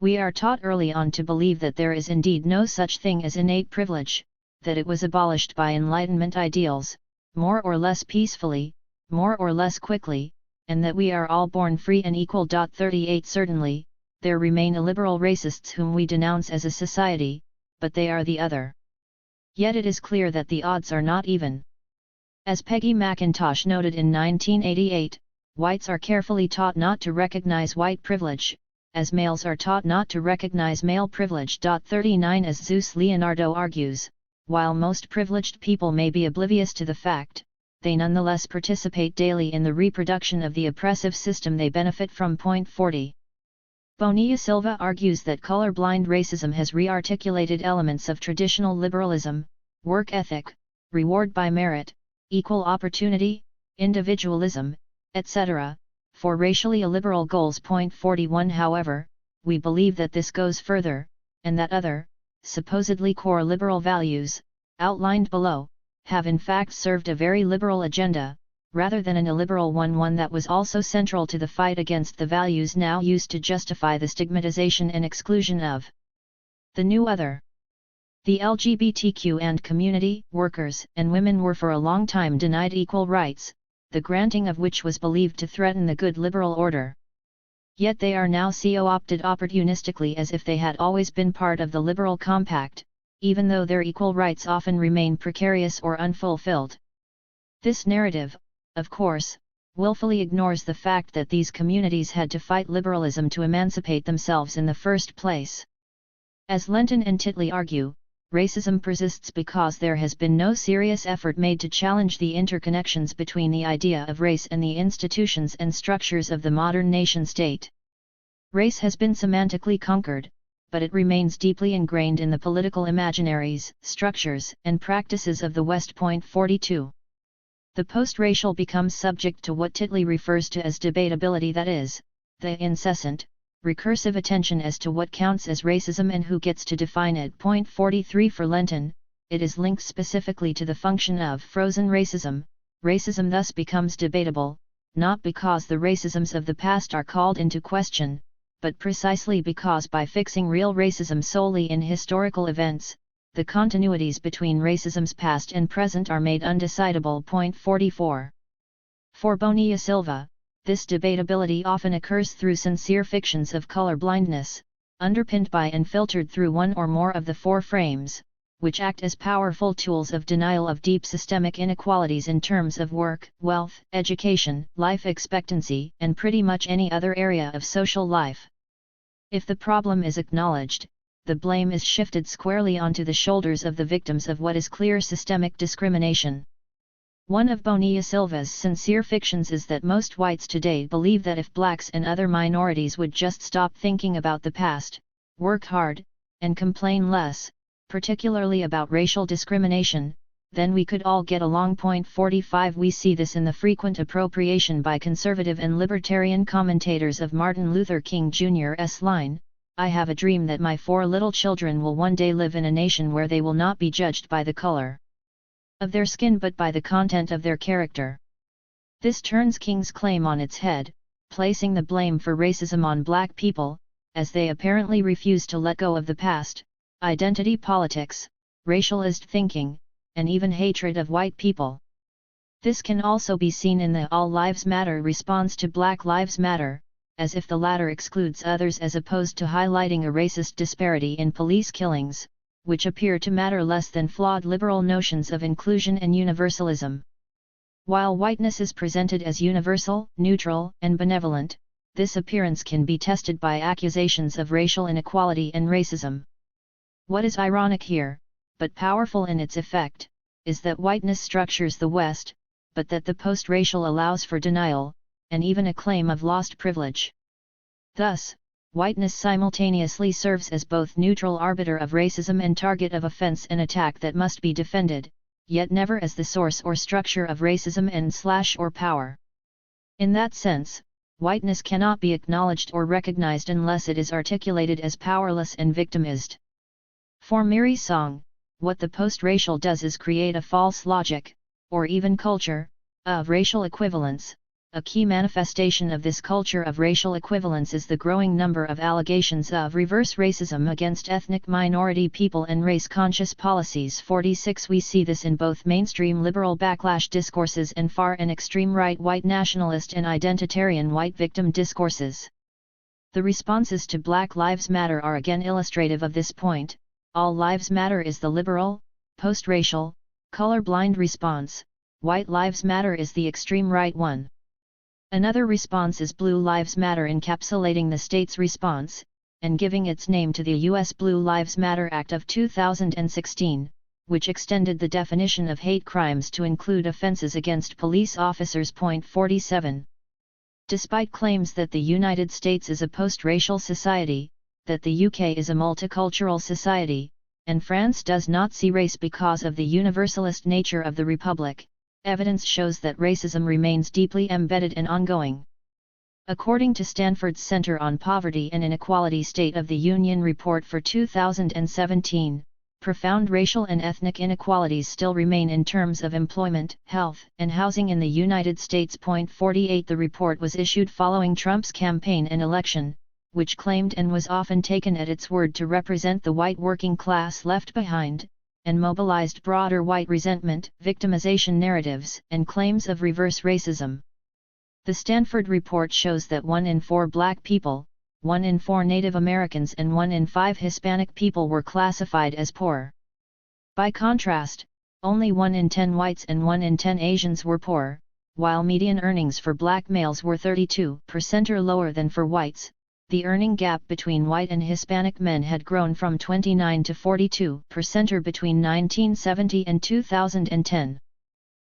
We are taught early on to believe that there is indeed no such thing as innate privilege, that it was abolished by Enlightenment ideals, more or less peacefully, more or less quickly, and that we are all born free and equal. 38 Certainly, there remain illiberal racists whom we denounce as a society, but they are the other. Yet it is clear that the odds are not even. As Peggy McIntosh noted in 1988, whites are carefully taught not to recognize white privilege, as males are taught not to recognize male privilege. 39 As Zeus Leonardo argues, while most privileged people may be oblivious to the fact, they nonetheless participate daily in the reproduction of the oppressive system they benefit from. 40. Bonilla Silva argues that color-blind racism has re-articulated elements of traditional liberalism, work ethic, reward by merit, equal opportunity, individualism, etc., for racially illiberal goals. 41 However, we believe that this goes further, and that other, supposedly core liberal values, outlined below, have in fact served a very liberal agenda, rather than an illiberal one that was also central to the fight against the values now used to justify the stigmatization and exclusion of the new other. The LGBTQ and community, workers and women were for a long time denied equal rights, the granting of which was believed to threaten the good liberal order. Yet they are now co-opted opportunistically as if they had always been part of the liberal compact, even though their equal rights often remain precarious or unfulfilled. This narrative, of course, willfully ignores the fact that these communities had to fight liberalism to emancipate themselves in the first place. As Lenton and Titley argue, racism persists because there has been no serious effort made to challenge the interconnections between the idea of race and the institutions and structures of the modern nation-state. Race has been semantically conquered, but it remains deeply ingrained in the political imaginaries, structures, and practices of the West. 42. The post-racial becomes subject to what Titley refers to as debatability, that is, the incessant, recursive attention as to what counts as racism and who gets to define it. 43 For Lenton, it is linked specifically to the function of frozen racism. Racism thus becomes debatable, not because the racisms of the past are called into question, but precisely because by fixing real racism solely in historical events, the continuities between racism's past and present are made undecidable. 44. For Bonilla Silva, this debatability often occurs through sincere fictions of color blindness, underpinned by and filtered through one or more of the four frames, which act as powerful tools of denial of deep systemic inequalities in terms of work, wealth, education, life expectancy, and pretty much any other area of social life. If the problem is acknowledged, the blame is shifted squarely onto the shoulders of the victims of what is clear systemic discrimination. One of Bonilla Silva's sincere fictions is that most whites today believe that if blacks and other minorities would just stop thinking about the past, work hard, and complain less, particularly about racial discrimination, then we could all get along. 45 We see this in the frequent appropriation by conservative and libertarian commentators of Martin Luther King Jr.'s line, "I have a dream that my 4 little children will one day live in a nation where they will not be judged by the color of their skin but by the content of their character." This turns King's claim on its head, placing the blame for racism on black people, as they apparently refuse to let go of the past, identity politics, racialist thinking, and even hatred of white people. This can also be seen in the All Lives Matter response to Black Lives Matter, as if the latter excludes others as opposed to highlighting a racist disparity in police killings, which appear to matter less than flawed liberal notions of inclusion and universalism. While whiteness is presented as universal, neutral, and benevolent, this appearance can be tested by accusations of racial inequality and racism. What is ironic here, but powerful in its effect, is that whiteness structures the West, but that the post-racial allows for denial, and even a claim of lost privilege. Thus, whiteness simultaneously serves as both neutral arbiter of racism and target of offense and attack that must be defended, yet never as the source or structure of racism and/or power. In that sense, whiteness cannot be acknowledged or recognized unless it is articulated as powerless and victimized. For Mary Song, what the post-racial does is create a false logic, or even culture, of racial equivalence. A key manifestation of this culture of racial equivalence is the growing number of allegations of reverse racism against ethnic minority people and race-conscious policies. 46 We see this in both mainstream liberal backlash discourses and far and extreme right white nationalist and identitarian white victim discourses. The responses to Black Lives Matter are again illustrative of this point. All Lives Matter is the liberal, post-racial, color-blind response, White Lives Matter is the extreme right one. Another response is Blue Lives Matter, encapsulating the state's response, and giving its name to the U.S. Blue Lives Matter Act of 2016, which extended the definition of hate crimes to include offenses against police officers. 47. Despite claims that the United States is a post-racial society, that the UK is a multicultural society, and France does not see race because of the universalist nature of the Republic, evidence shows that racism remains deeply embedded and ongoing. According to Stanford's Center on Poverty and Inequality State of the Union report for 2017, profound racial and ethnic inequalities still remain in terms of employment, health, and housing in the United States. 48. The report was issued following Trump's campaign and election, which claimed and was often taken at its word to represent the white working class left behind, and mobilized broader white resentment, victimization narratives, and claims of reverse racism. The Stanford report shows that 1 in 4 Black people, 1 in 4 Native Americans and 1 in 5 Hispanic people were classified as poor. By contrast, only 1 in 10 whites and 1 in 10 Asians were poor, while median earnings for Black males were 32% or lower than for whites. The earning gap between white and Hispanic men had grown from 29 to 42% or between 1970 and 2010.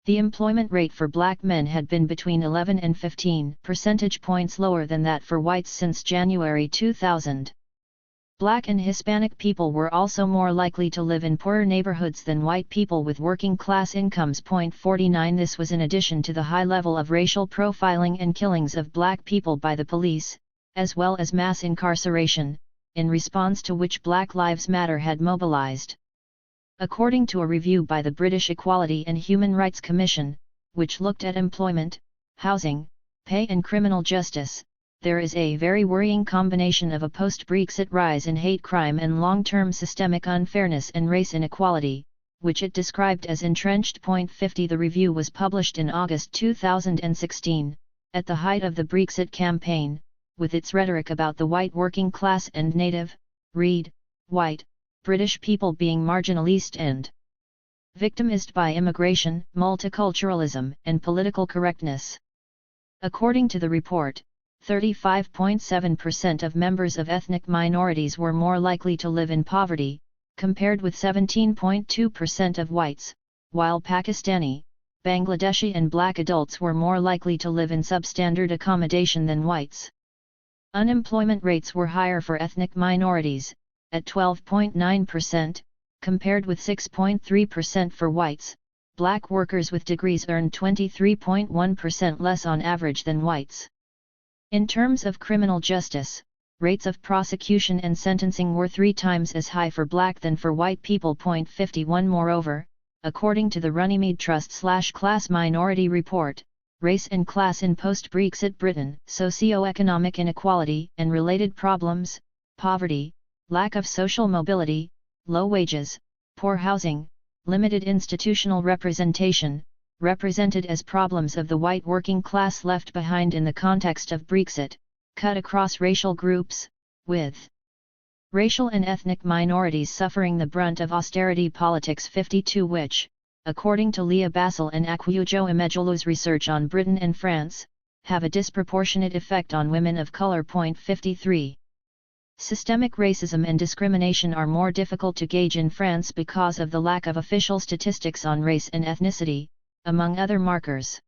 The employment rate for Black men had been between 11 and 15 percentage points lower than that for whites since January 2000. Black and Hispanic people were also more likely to live in poorer neighborhoods than white people with working class incomes. 49. This was in addition to the high level of racial profiling and killings of Black people by the police, as well as mass incarceration, in response to which Black Lives Matter had mobilized. According to a review by the British Equality and Human Rights Commission, which looked at employment, housing, pay and criminal justice, there is a very worrying combination of a post-Brexit rise in hate crime and long-term systemic unfairness and race inequality, which it described as entrenched. 50. The review was published in August 2016, at the height of the Brexit campaign, with its rhetoric about the white working class and native, read, white, British people being marginalized and victimized by immigration, multiculturalism, and political correctness. According to the report, 35.7% of members of ethnic minorities were more likely to live in poverty, compared with 17.2% of whites, while Pakistani, Bangladeshi and Black adults were more likely to live in substandard accommodation than whites. Unemployment rates were higher for ethnic minorities, at 12.9%, compared with 6.3% for whites. Black workers with degrees earned 23.1% less on average than whites. In terms of criminal justice, rates of prosecution and sentencing were 3 times as high for Black than for white people. 51. Moreover, according to the Runnymede Trust/Class Minority Report, Race and Class in Post-Brexit Britain, Socio-Economic Inequality and Related Problems, Poverty, Lack of Social Mobility, Low Wages, Poor Housing, Limited Institutional Representation, represented as problems of the white working class left behind in the context of Brexit, cut across racial groups, with racial and ethnic minorities suffering the brunt of austerity politics. 52. Which, according to Leah Bassel and Akwujo Emejolu's research on Britain and France, have a disproportionate effect on women of color. 53. Systemic racism and discrimination are more difficult to gauge in France because of the lack of official statistics on race and ethnicity, among other markers.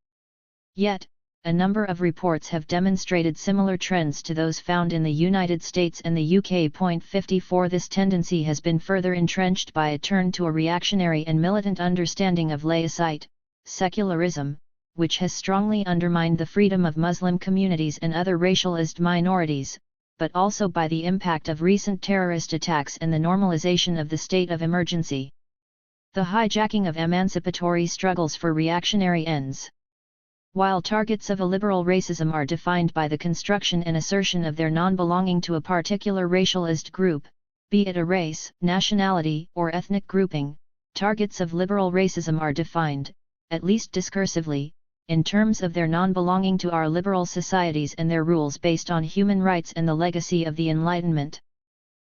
Yet, a number of reports have demonstrated similar trends to those found in the United States and the UK. 54. This tendency has been further entrenched by a turn to a reactionary and militant understanding of laicite, secularism, which has strongly undermined the freedom of Muslim communities and other racialized minorities, but also by the impact of recent terrorist attacks and the normalization of the state of emergency. The hijacking of emancipatory struggles for reactionary ends. While targets of a liberal racism are defined by the construction and assertion of their non-belonging to a particular racialized group, be it a race, nationality, or ethnic grouping, targets of liberal racism are defined, at least discursively, in terms of their non-belonging to our liberal societies and their rules based on human rights and the legacy of the Enlightenment.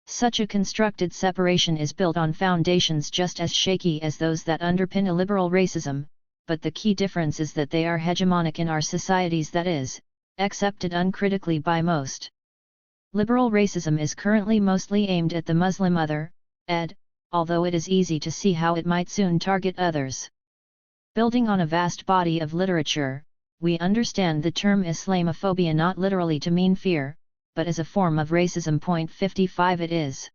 Such a constructed separation is built on foundations just as shaky as those that underpin illiberal racism, but the key difference is that they are hegemonic in our societies, that is, accepted uncritically by most. Liberal racism is currently mostly aimed at the Muslim other, ed., although it is easy to see how it might soon target others. Building on a vast body of literature, we understand the term Islamophobia not literally to mean fear, but as a form of racism. 55 It is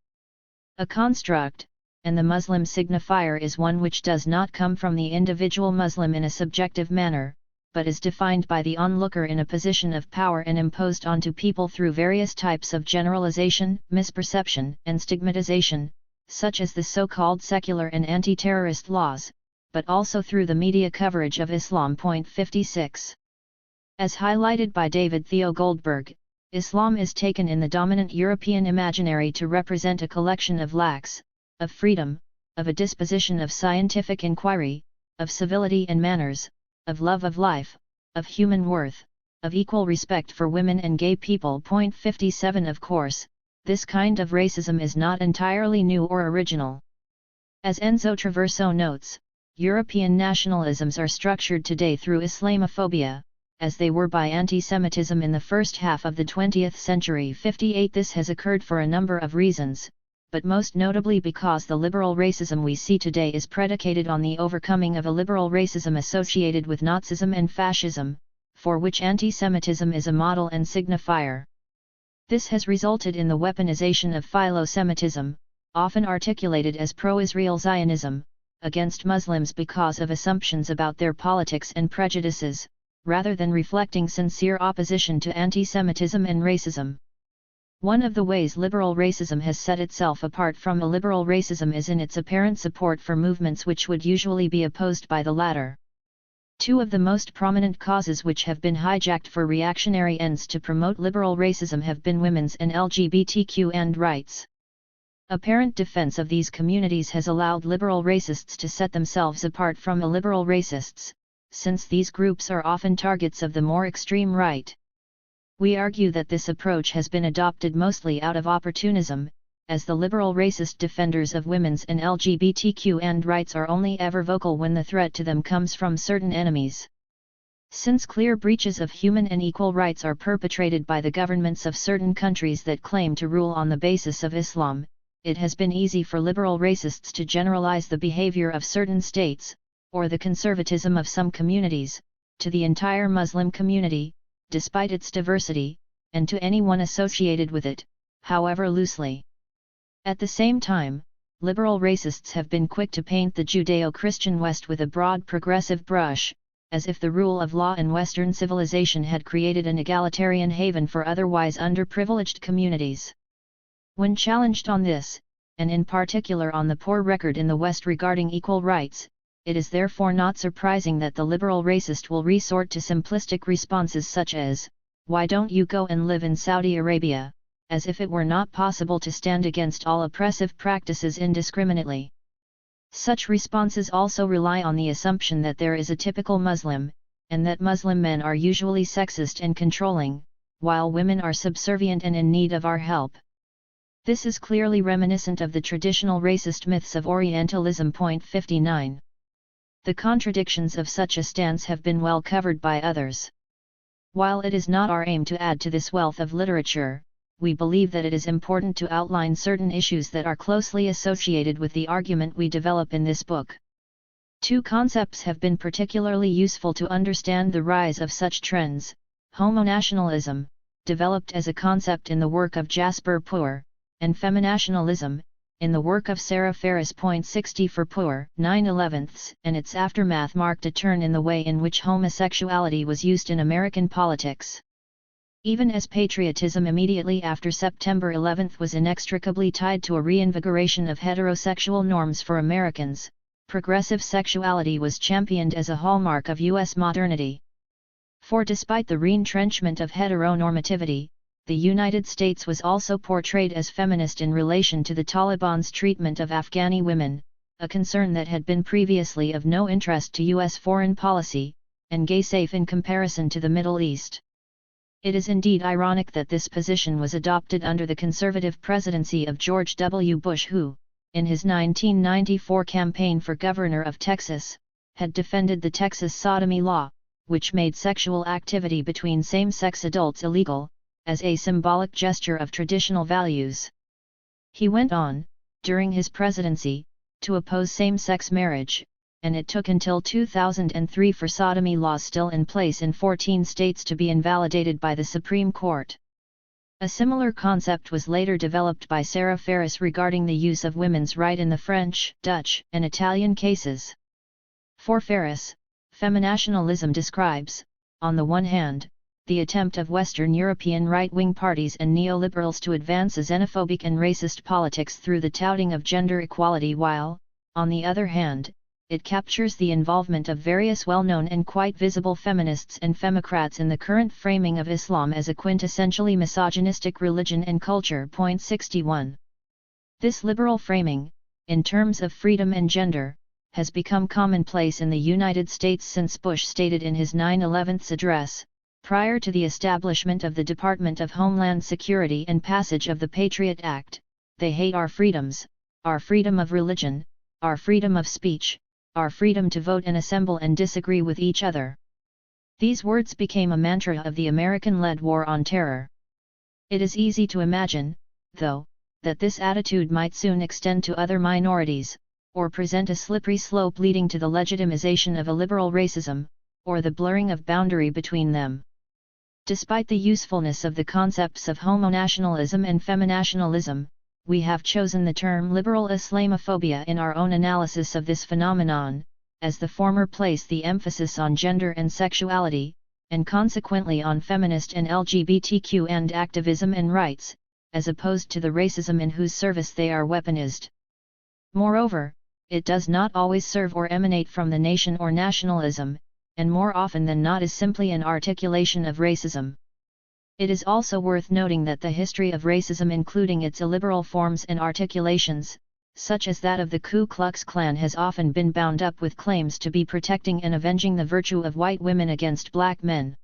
a construct, and the Muslim signifier is one which does not come from the individual Muslim in a subjective manner, but is defined by the onlooker in a position of power and imposed onto people through various types of generalization, misperception, and stigmatization, such as the so-called secular and anti-terrorist laws, but also through the media coverage of Islam. 56. As highlighted by David Theo Goldberg, Islam is taken in the dominant European imaginary to represent a collection of lacks, of freedom, of a disposition of scientific inquiry, of civility and manners, of love of life, of human worth, of equal respect for women and gay people. 57 Of course, this kind of racism is not entirely new or original. As Enzo Traverso notes, European nationalisms are structured today through Islamophobia, as they were by anti-Semitism in the first half of the 20th century. 58 This has occurred for a number of reasons, but most notably because the liberal racism we see today is predicated on the overcoming of a liberal racism associated with Nazism and fascism, for which anti-Semitism is a model and signifier. This has resulted in the weaponization of philo-Semitism, often articulated as pro-Israel Zionism, against Muslims because of assumptions about their politics and prejudices, rather than reflecting sincere opposition to anti-Semitism and racism. One of the ways liberal racism has set itself apart from illiberal racism is in its apparent support for movements which would usually be opposed by the latter. Two of the most prominent causes which have been hijacked for reactionary ends to promote liberal racism have been women's and LGBTQ and rights. Apparent defense of these communities has allowed liberal racists to set themselves apart from illiberal racists, since these groups are often targets of the more extreme right. We argue that this approach has been adopted mostly out of opportunism, as the liberal racist defenders of women's and LGBTQ and rights are only ever vocal when the threat to them comes from certain enemies. Since clear breaches of human and equal rights are perpetrated by the governments of certain countries that claim to rule on the basis of Islam, it has been easy for liberal racists to generalize the behavior of certain states, or the conservatism of some communities, to the entire Muslim community, despite its diversity, and to anyone associated with it, however loosely. At the same time, liberal racists have been quick to paint the Judeo-Christian West with a broad progressive brush, as if the rule of law and Western civilization had created an egalitarian haven for otherwise underprivileged communities. When challenged on this, and in particular on the poor record in the West regarding equal rights, it is therefore not surprising that the liberal racist will resort to simplistic responses such as, "Why don't you go and live in Saudi Arabia?" as if it were not possible to stand against all oppressive practices indiscriminately. Such responses also rely on the assumption that there is a typical Muslim, and that Muslim men are usually sexist and controlling, while women are subservient and in need of our help. This is clearly reminiscent of the traditional racist myths of Orientalism. 59. The contradictions of such a stance have been well covered by others. While it is not our aim to add to this wealth of literature, we believe that it is important to outline certain issues that are closely associated with the argument we develop in this book. Two concepts have been particularly useful to understand the rise of such trends: homonationalism, developed as a concept in the work of Jasper Poor, and feminationalism, in the work of Sarah Ferris. 60 For Poor, 9/11, and its aftermath marked a turn in the way in which homosexuality was used in American politics. Even as patriotism immediately after September 11 was inextricably tied to a reinvigoration of heterosexual norms for Americans, progressive sexuality was championed as a hallmark of U.S. modernity. For despite the retrenchment of heteronormativity, the United States was also portrayed as feminist in relation to the Taliban's treatment of Afghani women, a concern that had been previously of no interest to U.S. foreign policy, and gay-safe in comparison to the Middle East. It is indeed ironic that this position was adopted under the conservative presidency of George W. Bush, who, in his 1994 campaign for governor of Texas, had defended the Texas sodomy law, which made sexual activity between same-sex adults illegal, as a symbolic gesture of traditional values. He went on, during his presidency, to oppose same-sex marriage, and it took until 2003 for sodomy laws still in place in 14 states to be invalidated by the Supreme Court. A similar concept was later developed by Sarah Ferris regarding the use of women's right in the French, Dutch, and Italian cases. For Ferris, feminationalism describes, on the one hand, the attempt of Western European right-wing parties and neoliberals to advance a xenophobic and racist politics through the touting of gender equality while, on the other hand, it captures the involvement of various well-known and quite visible feminists and femocrats in the current framing of Islam as a quintessentially misogynistic religion and culture. 61. This liberal framing, in terms of freedom and gender, has become commonplace in the United States since Bush stated in his 9/11 address, prior to the establishment of the Department of Homeland Security and passage of the Patriot Act, "They hate our freedoms, our freedom of religion, our freedom of speech, our freedom to vote and assemble and disagree with each other." These words became a mantra of the American-led war on terror. It is easy to imagine, though, that this attitude might soon extend to other minorities, or present a slippery slope leading to the legitimization of a liberal racism, or the blurring of boundary between them. Despite the usefulness of the concepts of homonationalism and feminationalism, we have chosen the term liberal Islamophobia in our own analysis of this phenomenon, as the former place the emphasis on gender and sexuality, and consequently on feminist and LGBTQ and activism and rights, as opposed to the racism in whose service they are weaponized. Moreover, it does not always serve or emanate from the nation or nationalism, and more often than not is simply an articulation of racism. It is also worth noting that the history of racism, including its illiberal forms and articulations, such as that of the Ku Klux Klan, has often been bound up with claims to be protecting and avenging the virtue of white women against black men.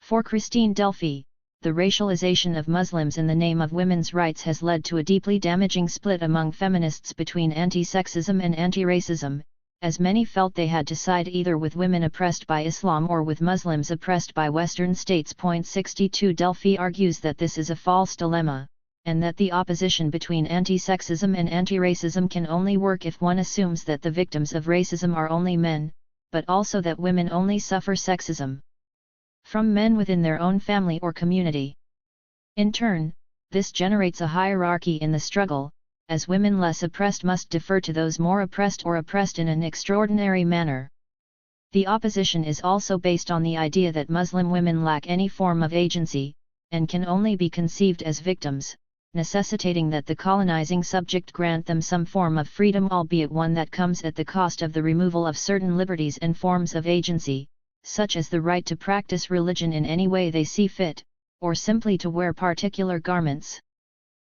For Christine Delphi, the racialization of Muslims in the name of women's rights has led to a deeply damaging split among feminists between anti-sexism and anti-racism, as many felt they had to side either with women oppressed by Islam or with Muslims oppressed by Western states. 62 Delphi argues that this is a false dilemma, and that the opposition between anti-sexism and anti-racism can only work if one assumes that the victims of racism are only men, but also that women only suffer sexism from men within their own family or community. In turn, this generates a hierarchy in the struggle, as women less oppressed must defer to those more oppressed or oppressed in an extraordinary manner. The opposition is also based on the idea that Muslim women lack any form of agency, and can only be conceived as victims, necessitating that the colonizing subject grant them some form of freedom, albeit one that comes at the cost of the removal of certain liberties and forms of agency, such as the right to practice religion in any way they see fit, or simply to wear particular garments.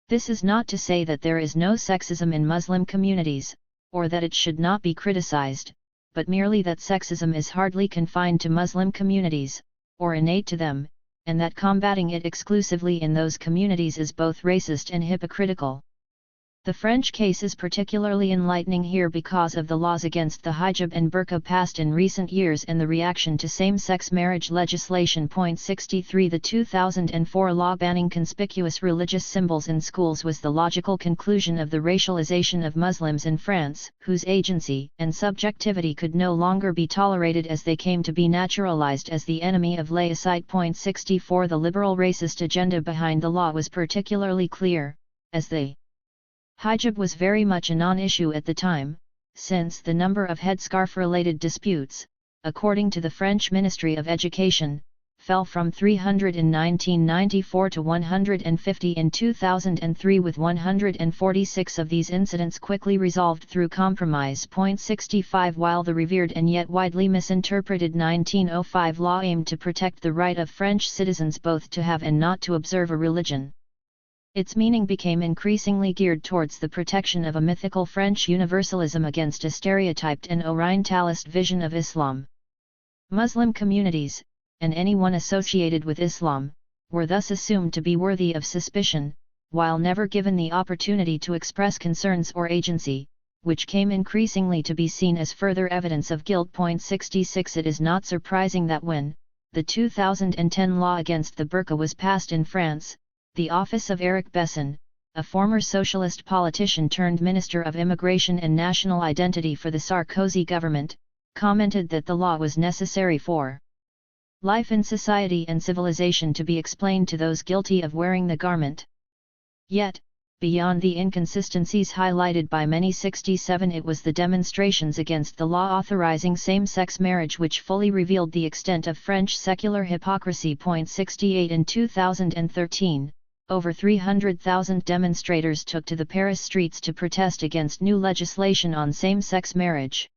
This is not to say that there is no sexism in Muslim communities, or that it should not be criticized, but merely that sexism is hardly confined to Muslim communities, or innate to them, and that combating it exclusively in those communities is both racist and hypocritical. The French case is particularly enlightening here because of the laws against the hijab and burqa passed in recent years and the reaction to same-sex marriage legislation. 63 The 2004 law banning conspicuous religious symbols in schools was the logical conclusion of the racialization of Muslims in France, whose agency and subjectivity could no longer be tolerated as they came to be naturalized as the enemy of laicite. 64 The liberal racist agenda behind the law was particularly clear, as the hijab was very much a non-issue at the time, since the number of headscarf-related disputes, according to the French Ministry of Education, fell from 300 in 1994 to 150 in 2003, with 146 of these incidents quickly resolved through compromise. 65 While the revered and yet widely misinterpreted 1905 law aimed to protect the right of French citizens both to have and not to observe a religion, its meaning became increasingly geared towards the protection of a mythical French universalism against a stereotyped and Orientalist vision of Islam. Muslim communities, and anyone associated with Islam, were thus assumed to be worthy of suspicion, while never given the opportunity to express concerns or agency, which came increasingly to be seen as further evidence of guilt. 66 It is not surprising that when the 2010 law against the burqa was passed in France, the office of Eric Besson, a former socialist politician turned Minister of Immigration and National Identity for the Sarkozy government, commented that the law was necessary for life in society and civilization to be explained to those guilty of wearing the garment. Yet, beyond the inconsistencies highlighted by many, 67 it was the demonstrations against the law authorizing same-sex marriage which fully revealed the extent of French secular hypocrisy. 68 In 2013, over 300,000 demonstrators took to the Paris streets to protest against new legislation on same-sex marriage.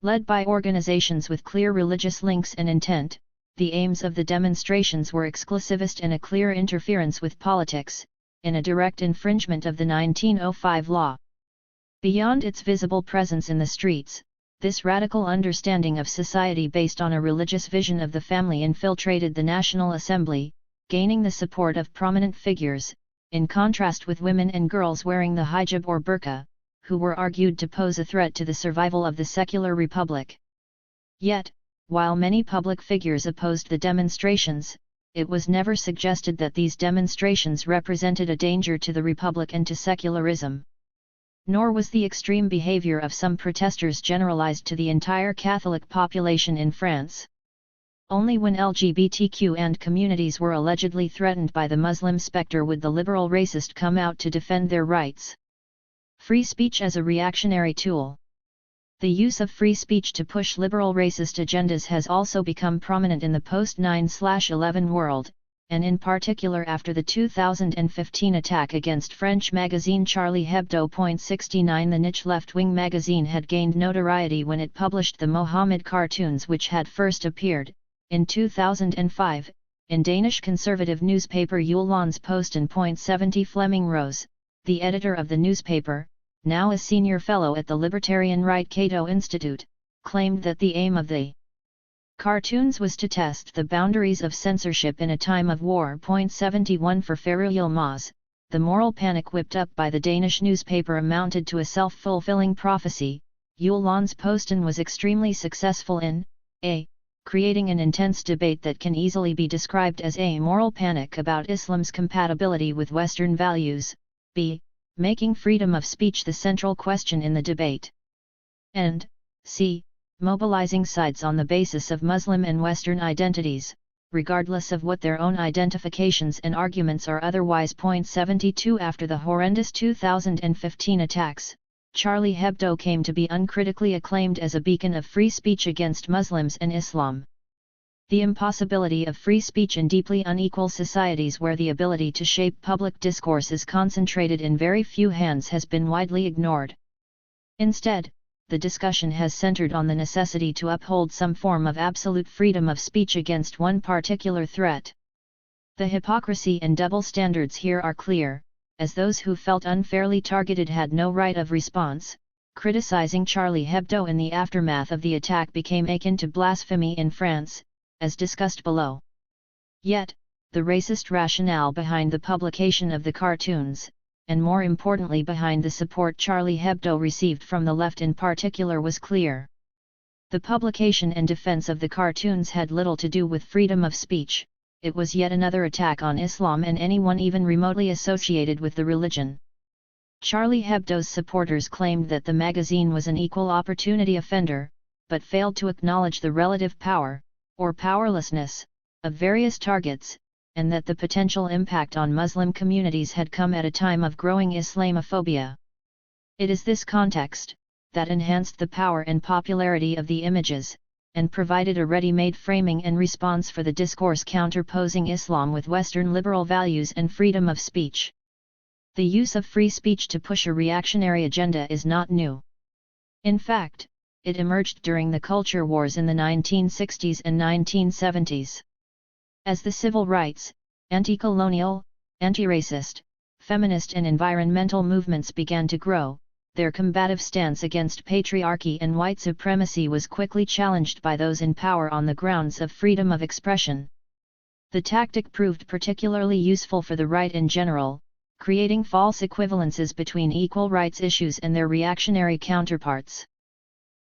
Led by organizations with clear religious links and intent, the aims of the demonstrations were exclusivist and a clear interference with politics, in a direct infringement of the 1905 law. Beyond its visible presence in the streets, this radical understanding of society based on a religious vision of the family infiltrated the National Assembly, gaining the support of prominent figures, in contrast with women and girls wearing the hijab or burqa, who were argued to pose a threat to the survival of the secular republic. Yet, while many public figures opposed the demonstrations, it was never suggested that these demonstrations represented a danger to the republic and to secularism. Nor was the extreme behavior of some protesters generalized to the entire Catholic population in France. Only when LGBTQ and communities were allegedly threatened by the Muslim spectre would the liberal racist come out to defend their rights. Free speech as a reactionary tool. The use of free speech to push liberal racist agendas has also become prominent in the post-9/11 world, and in particular after the 2015 attack against French magazine Charlie Hebdo. 69 The niche left-wing magazine had gained notoriety when it published the Mohammed cartoons which had first appeared, in 2005, in Danish conservative newspaper Jyllands-Posten. 70 Fleming Rose, the editor of the newspaper, now a senior fellow at the libertarian right Cato Institute, claimed that the aim of the cartoons was to test the boundaries of censorship in a time of war. 71 For Ferruel Maas, the moral panic whipped up by the Danish newspaper amounted to a self-fulfilling prophecy. Jyllands-Posten was extremely successful in a. creating an intense debate that can easily be described as a moral panic about Islam's compatibility with Western values, b. making freedom of speech the central question in the debate, and c. mobilizing sides on the basis of Muslim and Western identities, regardless of what their own identifications and arguments are otherwise. 72 After the horrendous 2015 attacks, Charlie Hebdo came to be uncritically acclaimed as a beacon of free speech against Muslims and Islam. The impossibility of free speech in deeply unequal societies where the ability to shape public discourse is concentrated in very few hands has been widely ignored. Instead, the discussion has centered on the necessity to uphold some form of absolute freedom of speech against one particular threat. The hypocrisy and double standards here are clear, as those who felt unfairly targeted had no right of response. Criticizing Charlie Hebdo in the aftermath of the attack became akin to blasphemy in France, as discussed below. Yet, the racist rationale behind the publication of the cartoons, and more importantly behind the support Charlie Hebdo received from the left in particular, was clear. The publication and defense of the cartoons had little to do with freedom of speech, it was yet another attack on Islam and anyone even remotely associated with the religion. Charlie Hebdo's supporters claimed that the magazine was an equal opportunity offender, but failed to acknowledge the relative power, or powerlessness, of various targets, and that the potential impact on Muslim communities had come at a time of growing Islamophobia. It is this context that enhanced the power and popularity of the images, and provided a ready-made framing and response for the discourse counterposing Islam with Western liberal values and freedom of speech. The use of free speech to push a reactionary agenda is not new. In fact, it emerged during the culture wars in the 1960s and 1970s. As the civil rights, anti-colonial, anti-racist, feminist and environmental movements began to grow, their combative stance against patriarchy and white supremacy was quickly challenged by those in power on the grounds of freedom of expression. The tactic proved particularly useful for the right in general, creating false equivalences between equal rights issues and their reactionary counterparts.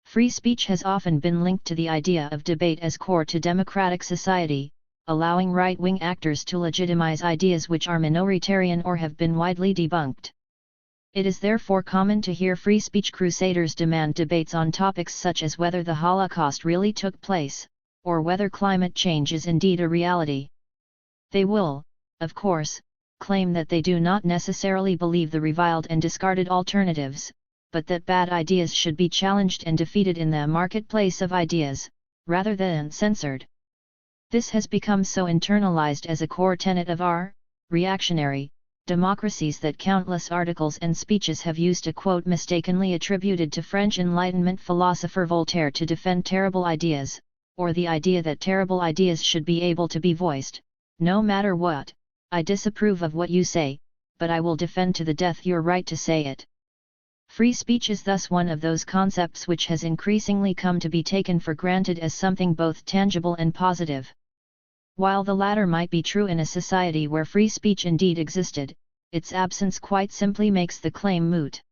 Free speech has often been linked to the idea of debate as core to democratic society, allowing right-wing actors to legitimize ideas which are minoritarian or have been widely debunked. It is therefore common to hear free speech crusaders demand debates on topics such as whether the Holocaust really took place, or whether climate change is indeed a reality. They will, of course, claim that they do not necessarily believe the reviled and discarded alternatives, but that bad ideas should be challenged and defeated in the marketplace of ideas, rather than censored. This has become so internalized as a core tenet of our reactionary democracies that countless articles and speeches have used a quote mistakenly attributed to French Enlightenment philosopher Voltaire to defend terrible ideas, or the idea that terrible ideas should be able to be voiced, no matter what. I disapprove of what you say, but I will defend to the death your right to say it. Free speech is thus one of those concepts which has increasingly come to be taken for granted as something both tangible and positive. While the latter might be true in a society where free speech indeed existed, its absence quite simply makes the claim moot.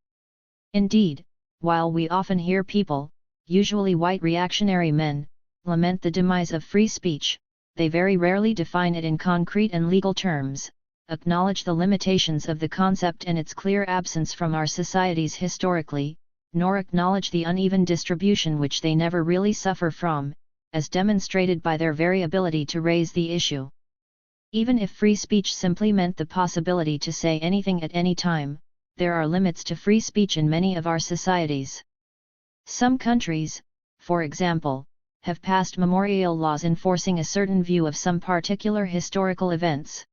Indeed, while we often hear people, usually white reactionary men, lament the demise of free speech, they very rarely define it in concrete and legal terms, acknowledge the limitations of the concept and its clear absence from our societies historically, nor acknowledge the uneven distribution which they never really suffer from, as demonstrated by their very ability to raise the issue. Even if free speech simply meant the possibility to say anything at any time, there are limits to free speech in many of our societies. Some countries, for example, have passed memorial laws enforcing a certain view of some particular historical events.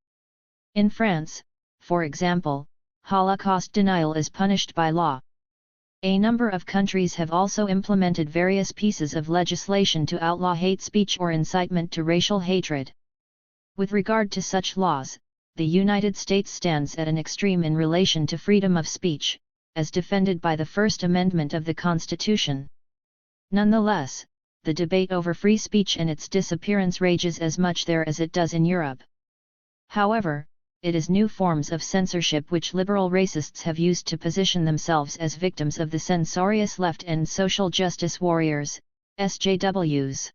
In France, for example, Holocaust denial is punished by law. A number of countries have also implemented various pieces of legislation to outlaw hate speech or incitement to racial hatred. With regard to such laws, the United States stands at an extreme in relation to freedom of speech, as defended by the First Amendment of the Constitution. Nonetheless, the debate over free speech and its disappearance rages as much there as it does in Europe. However, it is new forms of censorship which liberal racists have used to position themselves as victims of the censorious left and social justice warriors, SJWs.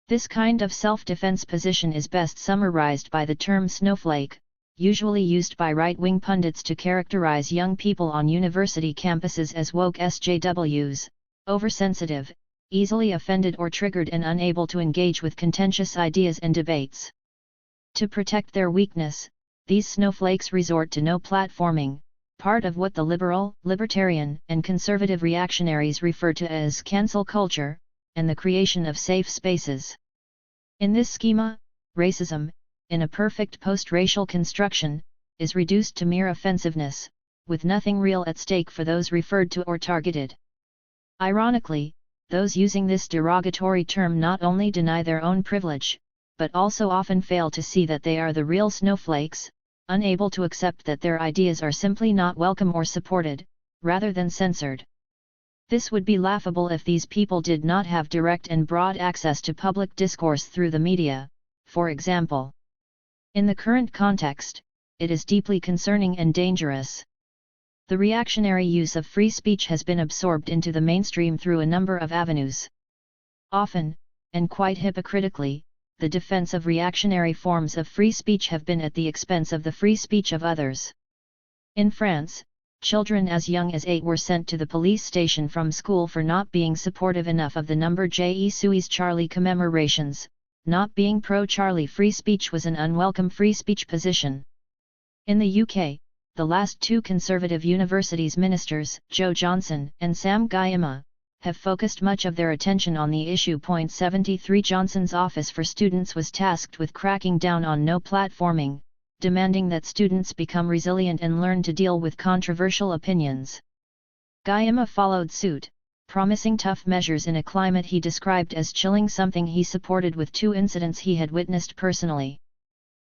This kind of self-defense position is best summarized by the term snowflake, usually used by right-wing pundits to characterize young people on university campuses as woke SJWs, oversensitive, easily offended or triggered and unable to engage with contentious ideas and debates. To protect their weakness, these snowflakes resort to no platforming, part of what the liberal, libertarian, and conservative reactionaries refer to as cancel culture, and the creation of safe spaces. In this schema, racism, in a perfect post-racial construction, is reduced to mere offensiveness, with nothing real at stake for those referred to or targeted. Ironically, those using this derogatory term not only deny their own privilege, but also often fail to see that they are the real snowflakes, unable to accept that their ideas are simply not welcome or supported, rather than censored. This would be laughable if these people did not have direct and broad access to public discourse through the media, for example. In the current context, it is deeply concerning and dangerous. The reactionary use of free speech has been absorbed into the mainstream through a number of avenues. Often, and quite hypocritically, the defense of reactionary forms of free speech have been at the expense of the free speech of others. In France, children as young as 8 were sent to the police station from school for not being supportive enough of the number Je suis Charlie commemorations. Not being pro-Charlie free speech was an unwelcome free speech position. In the UK, the last 2 Conservative universities ministers, Joe Johnson and Sam Gyimah, have focused much of their attention on the issue. 73 Johnson's Office for Students was tasked with cracking down on no platforming, demanding that students become resilient and learn to deal with controversial opinions. Gyimah followed suit, promising tough measures in a climate he described as chilling, something he supported with 2 incidents he had witnessed personally.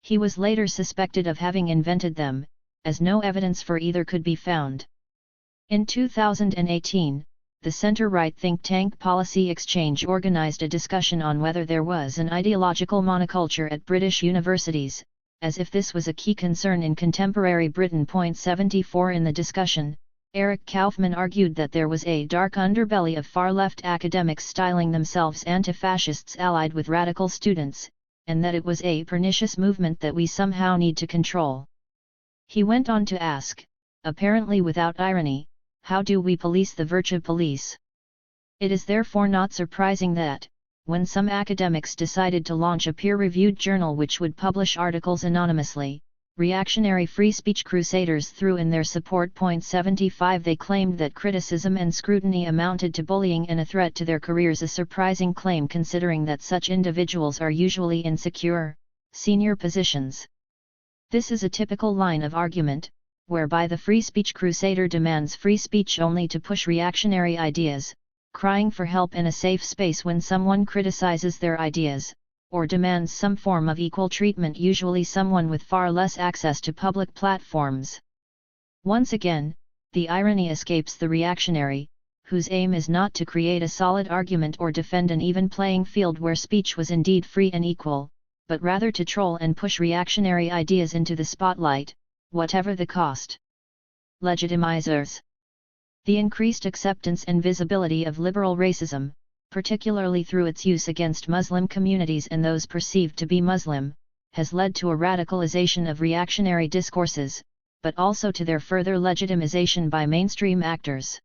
He was later suspected of having invented them, as no evidence for either could be found. In 2018, the centre-right think tank Policy Exchange organised a discussion on whether there was an ideological monoculture at British universities, as if this was a key concern in contemporary Britain. 74 In the discussion, Eric Kaufmann argued that there was a dark underbelly of far-left academics styling themselves anti-fascists allied with radical students, and that it was a pernicious movement that we somehow need to control. He went on to ask, apparently without irony, how do we police the virtue police? It is therefore not surprising that, when some academics decided to launch a peer-reviewed journal which would publish articles anonymously, reactionary free speech crusaders threw in their support. 75 They claimed that criticism and scrutiny amounted to bullying and a threat to their careers, a surprising claim considering that such individuals are usually in secure, senior positions. This is a typical line of argument, whereby the free speech crusader demands free speech only to push reactionary ideas, crying for help and a safe space when someone criticizes their ideas, or demands some form of equal treatment, usually someone with far less access to public platforms. Once again, the irony escapes the reactionary, whose aim is not to create a solid argument or defend an even playing field where speech was indeed free and equal, but rather to troll and push reactionary ideas into the spotlight, whatever the cost. Legitimizers. The increased acceptance and visibility of liberal racism, particularly through its use against Muslim communities and those perceived to be Muslim, has led to a radicalization of reactionary discourses, but also to their further legitimization by mainstream actors.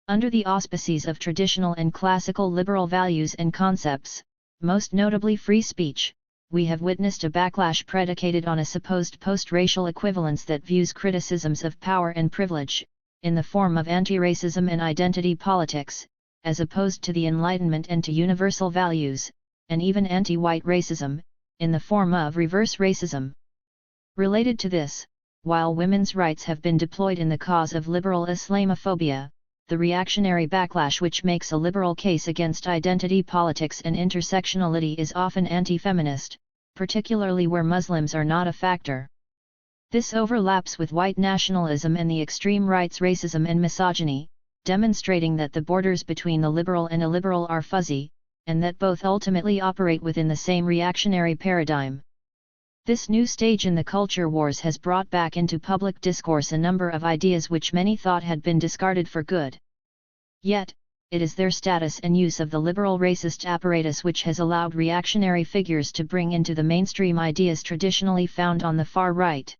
Under the auspices of traditional and classical liberal values and concepts, most notably free speech, we have witnessed a backlash predicated on a supposed post-racial equivalence that views criticisms of power and privilege, in the form of anti-racism and identity politics, as opposed to the Enlightenment and to universal values, and even anti-white racism, in the form of reverse racism. Related to this, while women's rights have been deployed in the cause of liberal Islamophobia, the reactionary backlash which makes a liberal case against identity politics and intersectionality is often anti-feminist, particularly where Muslims are not a factor. This overlaps with white nationalism and the extreme right's racism and misogyny, demonstrating that the borders between the liberal and illiberal are fuzzy, and that both ultimately operate within the same reactionary paradigm. This new stage in the culture wars has brought back into public discourse a number of ideas which many thought had been discarded for good. Yet, it is their status and use of the liberal racist apparatus which has allowed reactionary figures to bring into the mainstream ideas traditionally found on the far right.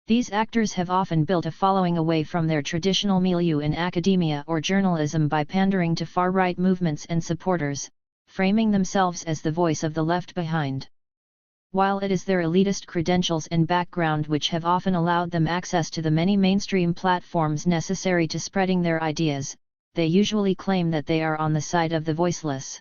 These actors have often built a following away from their traditional milieu in academia or journalism by pandering to far-right movements and supporters, framing themselves as the voice of the left behind. While it is their elitist credentials and background which have often allowed them access to the many mainstream platforms necessary to spreading their ideas, they usually claim that they are on the side of the voiceless.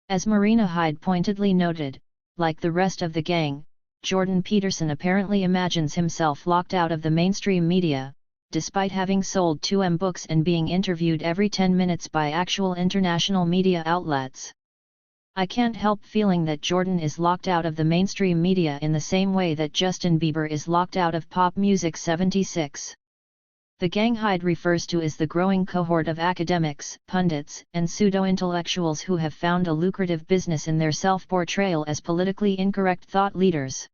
As Marina Hyde pointedly noted, like the rest of the gang, Jordan Peterson apparently imagines himself locked out of the mainstream media, despite having sold 2M books and being interviewed every 10 minutes by actual international media outlets. I can't help feeling that Jordan is locked out of the mainstream media in the same way that Justin Bieber is locked out of pop music. 76. The gang Hyde refers to is the growing cohort of academics, pundits, and pseudo-intellectuals who have found a lucrative business in their self-portrayal as politically incorrect thought leaders.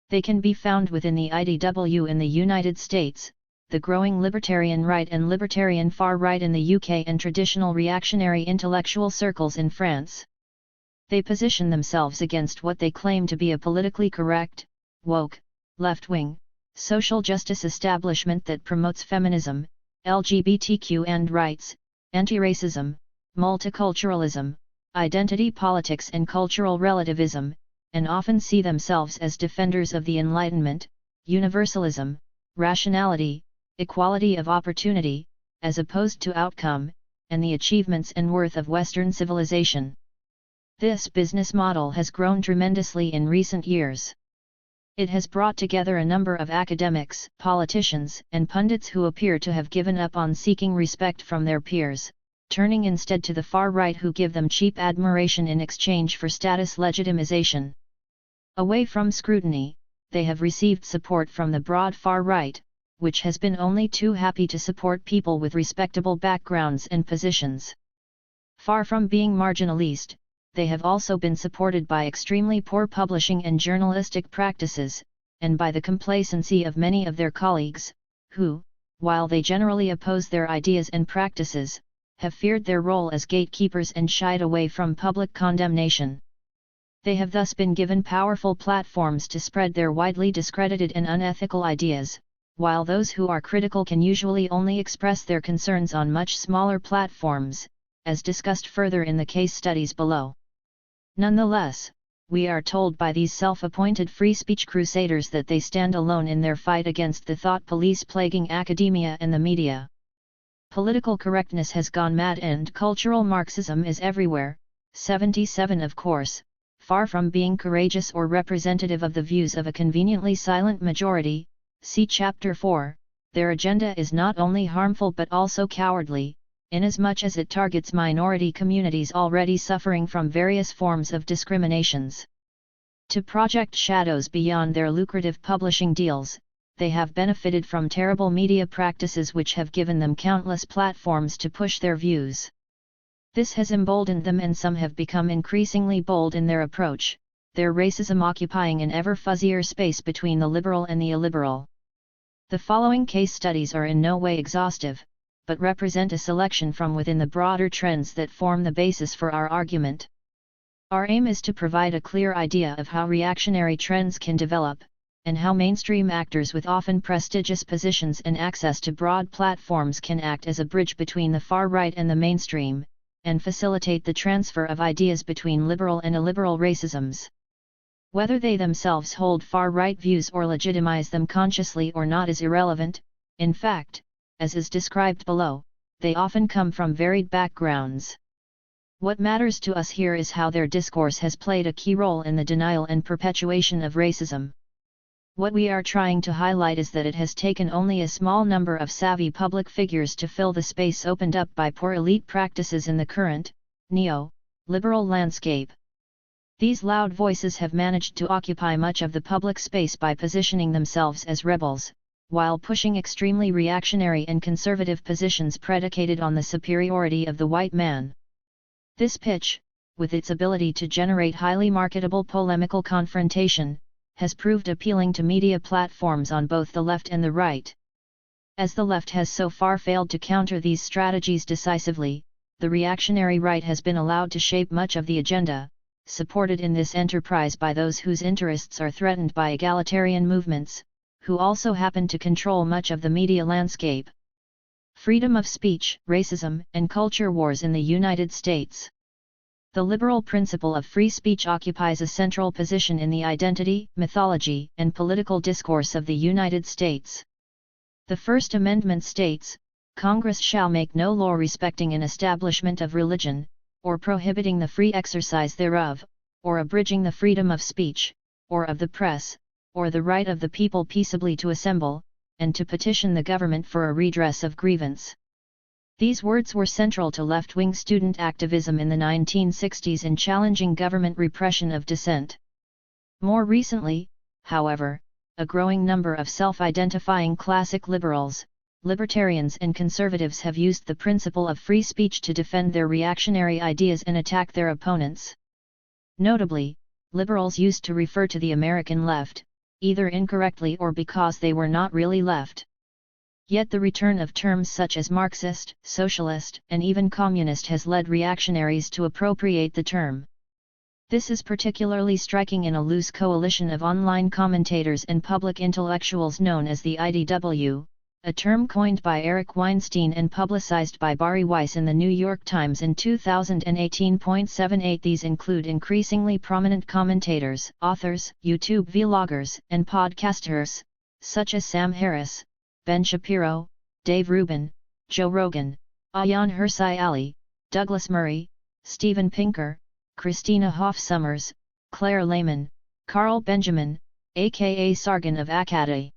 They can be found within the IDW in the United States, the growing libertarian right and libertarian far right in the UK, and traditional reactionary intellectual circles in France. They position themselves against what they claim to be a politically correct, woke, left-wing, social justice establishment that promotes feminism, LGBTQ and rights, anti-racism, multiculturalism, identity politics and cultural relativism, and often see themselves as defenders of the Enlightenment, universalism, rationality, equality of opportunity, as opposed to outcome, and the achievements and worth of Western civilization. This business model has grown tremendously in recent years. It has brought together a number of academics, politicians, and pundits who appear to have given up on seeking respect from their peers, turning instead to the far right who give them cheap admiration in exchange for status legitimization. Away from scrutiny, they have received support from the broad far right, which has been only too happy to support people with respectable backgrounds and positions. Far from being marginalist, they have also been supported by extremely poor publishing and journalistic practices, and by the complacency of many of their colleagues, who, while they generally oppose their ideas and practices, have feared their role as gatekeepers and shied away from public condemnation. They have thus been given powerful platforms to spread their widely discredited and unethical ideas, while those who are critical can usually only express their concerns on much smaller platforms, as discussed further in the case studies below. Nonetheless, we are told by these self-appointed free speech crusaders that they stand alone in their fight against the thought police plaguing academia and the media. Political correctness has gone mad and cultural Marxism is everywhere. 77 Of course, far from being courageous or representative of the views of a conveniently silent majority, see Chapter 4, their agenda is not only harmful but also cowardly, inasmuch as it targets minority communities already suffering from various forms of discriminations. To project shadows beyond their lucrative publishing deals, they have benefited from terrible media practices which have given them countless platforms to push their views. This has emboldened them, and some have become increasingly bold in their approach, their racism occupying an ever fuzzier space between the liberal and the illiberal. The following case studies are in no way exhaustive, but represent a selection from within the broader trends that form the basis for our argument. Our aim is to provide a clear idea of how reactionary trends can develop, and how mainstream actors with often prestigious positions and access to broad platforms can act as a bridge between the far right and the mainstream, and facilitate the transfer of ideas between liberal and illiberal racisms. Whether they themselves hold far-right views or legitimize them consciously or not is irrelevant. In fact, as is described below, they often come from varied backgrounds. What matters to us here is how their discourse has played a key role in the denial and perpetuation of racism. What we are trying to highlight is that it has taken only a small number of savvy public figures to fill the space opened up by poor elite practices in the current, neo-liberal landscape. These loud voices have managed to occupy much of the public space by positioning themselves as rebels, while pushing extremely reactionary and conservative positions predicated on the superiority of the white man. This pitch, with its ability to generate highly marketable polemical confrontation, has proved appealing to media platforms on both the left and the right. As the left has so far failed to counter these strategies decisively, the reactionary right has been allowed to shape much of the agenda, supported in this enterprise by those whose interests are threatened by egalitarian movements, who also happen to control much of the media landscape. Freedom of speech, racism, and culture wars in the United States. The liberal principle of free speech occupies a central position in the identity, mythology, and political discourse of the United States. The First Amendment states, "Congress shall make no law respecting an establishment of religion, or prohibiting the free exercise thereof, or abridging the freedom of speech, or of the press, or the right of the people peaceably to assemble, and to petition the government for a redress of grievance." These words were central to left-wing student activism in the 1960s in challenging government repression of dissent. More recently, however, a growing number of self-identifying classic liberals, libertarians and conservatives have used the principle of free speech to defend their reactionary ideas and attack their opponents. Notably, liberals used to refer to the American left, either incorrectly or because they were not really left. Yet the return of terms such as Marxist, socialist, and even communist has led reactionaries to appropriate the term. This is particularly striking in a loose coalition of online commentators and public intellectuals known as the IDW, a term coined by Eric Weinstein and publicized by Bari Weiss in the New York Times in 2018.78. These include increasingly prominent commentators, authors, YouTube vloggers, and podcasters, such as Sam Harris, Ben Shapiro, Dave Rubin, Joe Rogan, Ayaan Hirsi Ali, Douglas Murray, Steven Pinker, Christina Hoff Sommers, Claire Lehman, Carl Benjamin, aka Sargon of Akkad,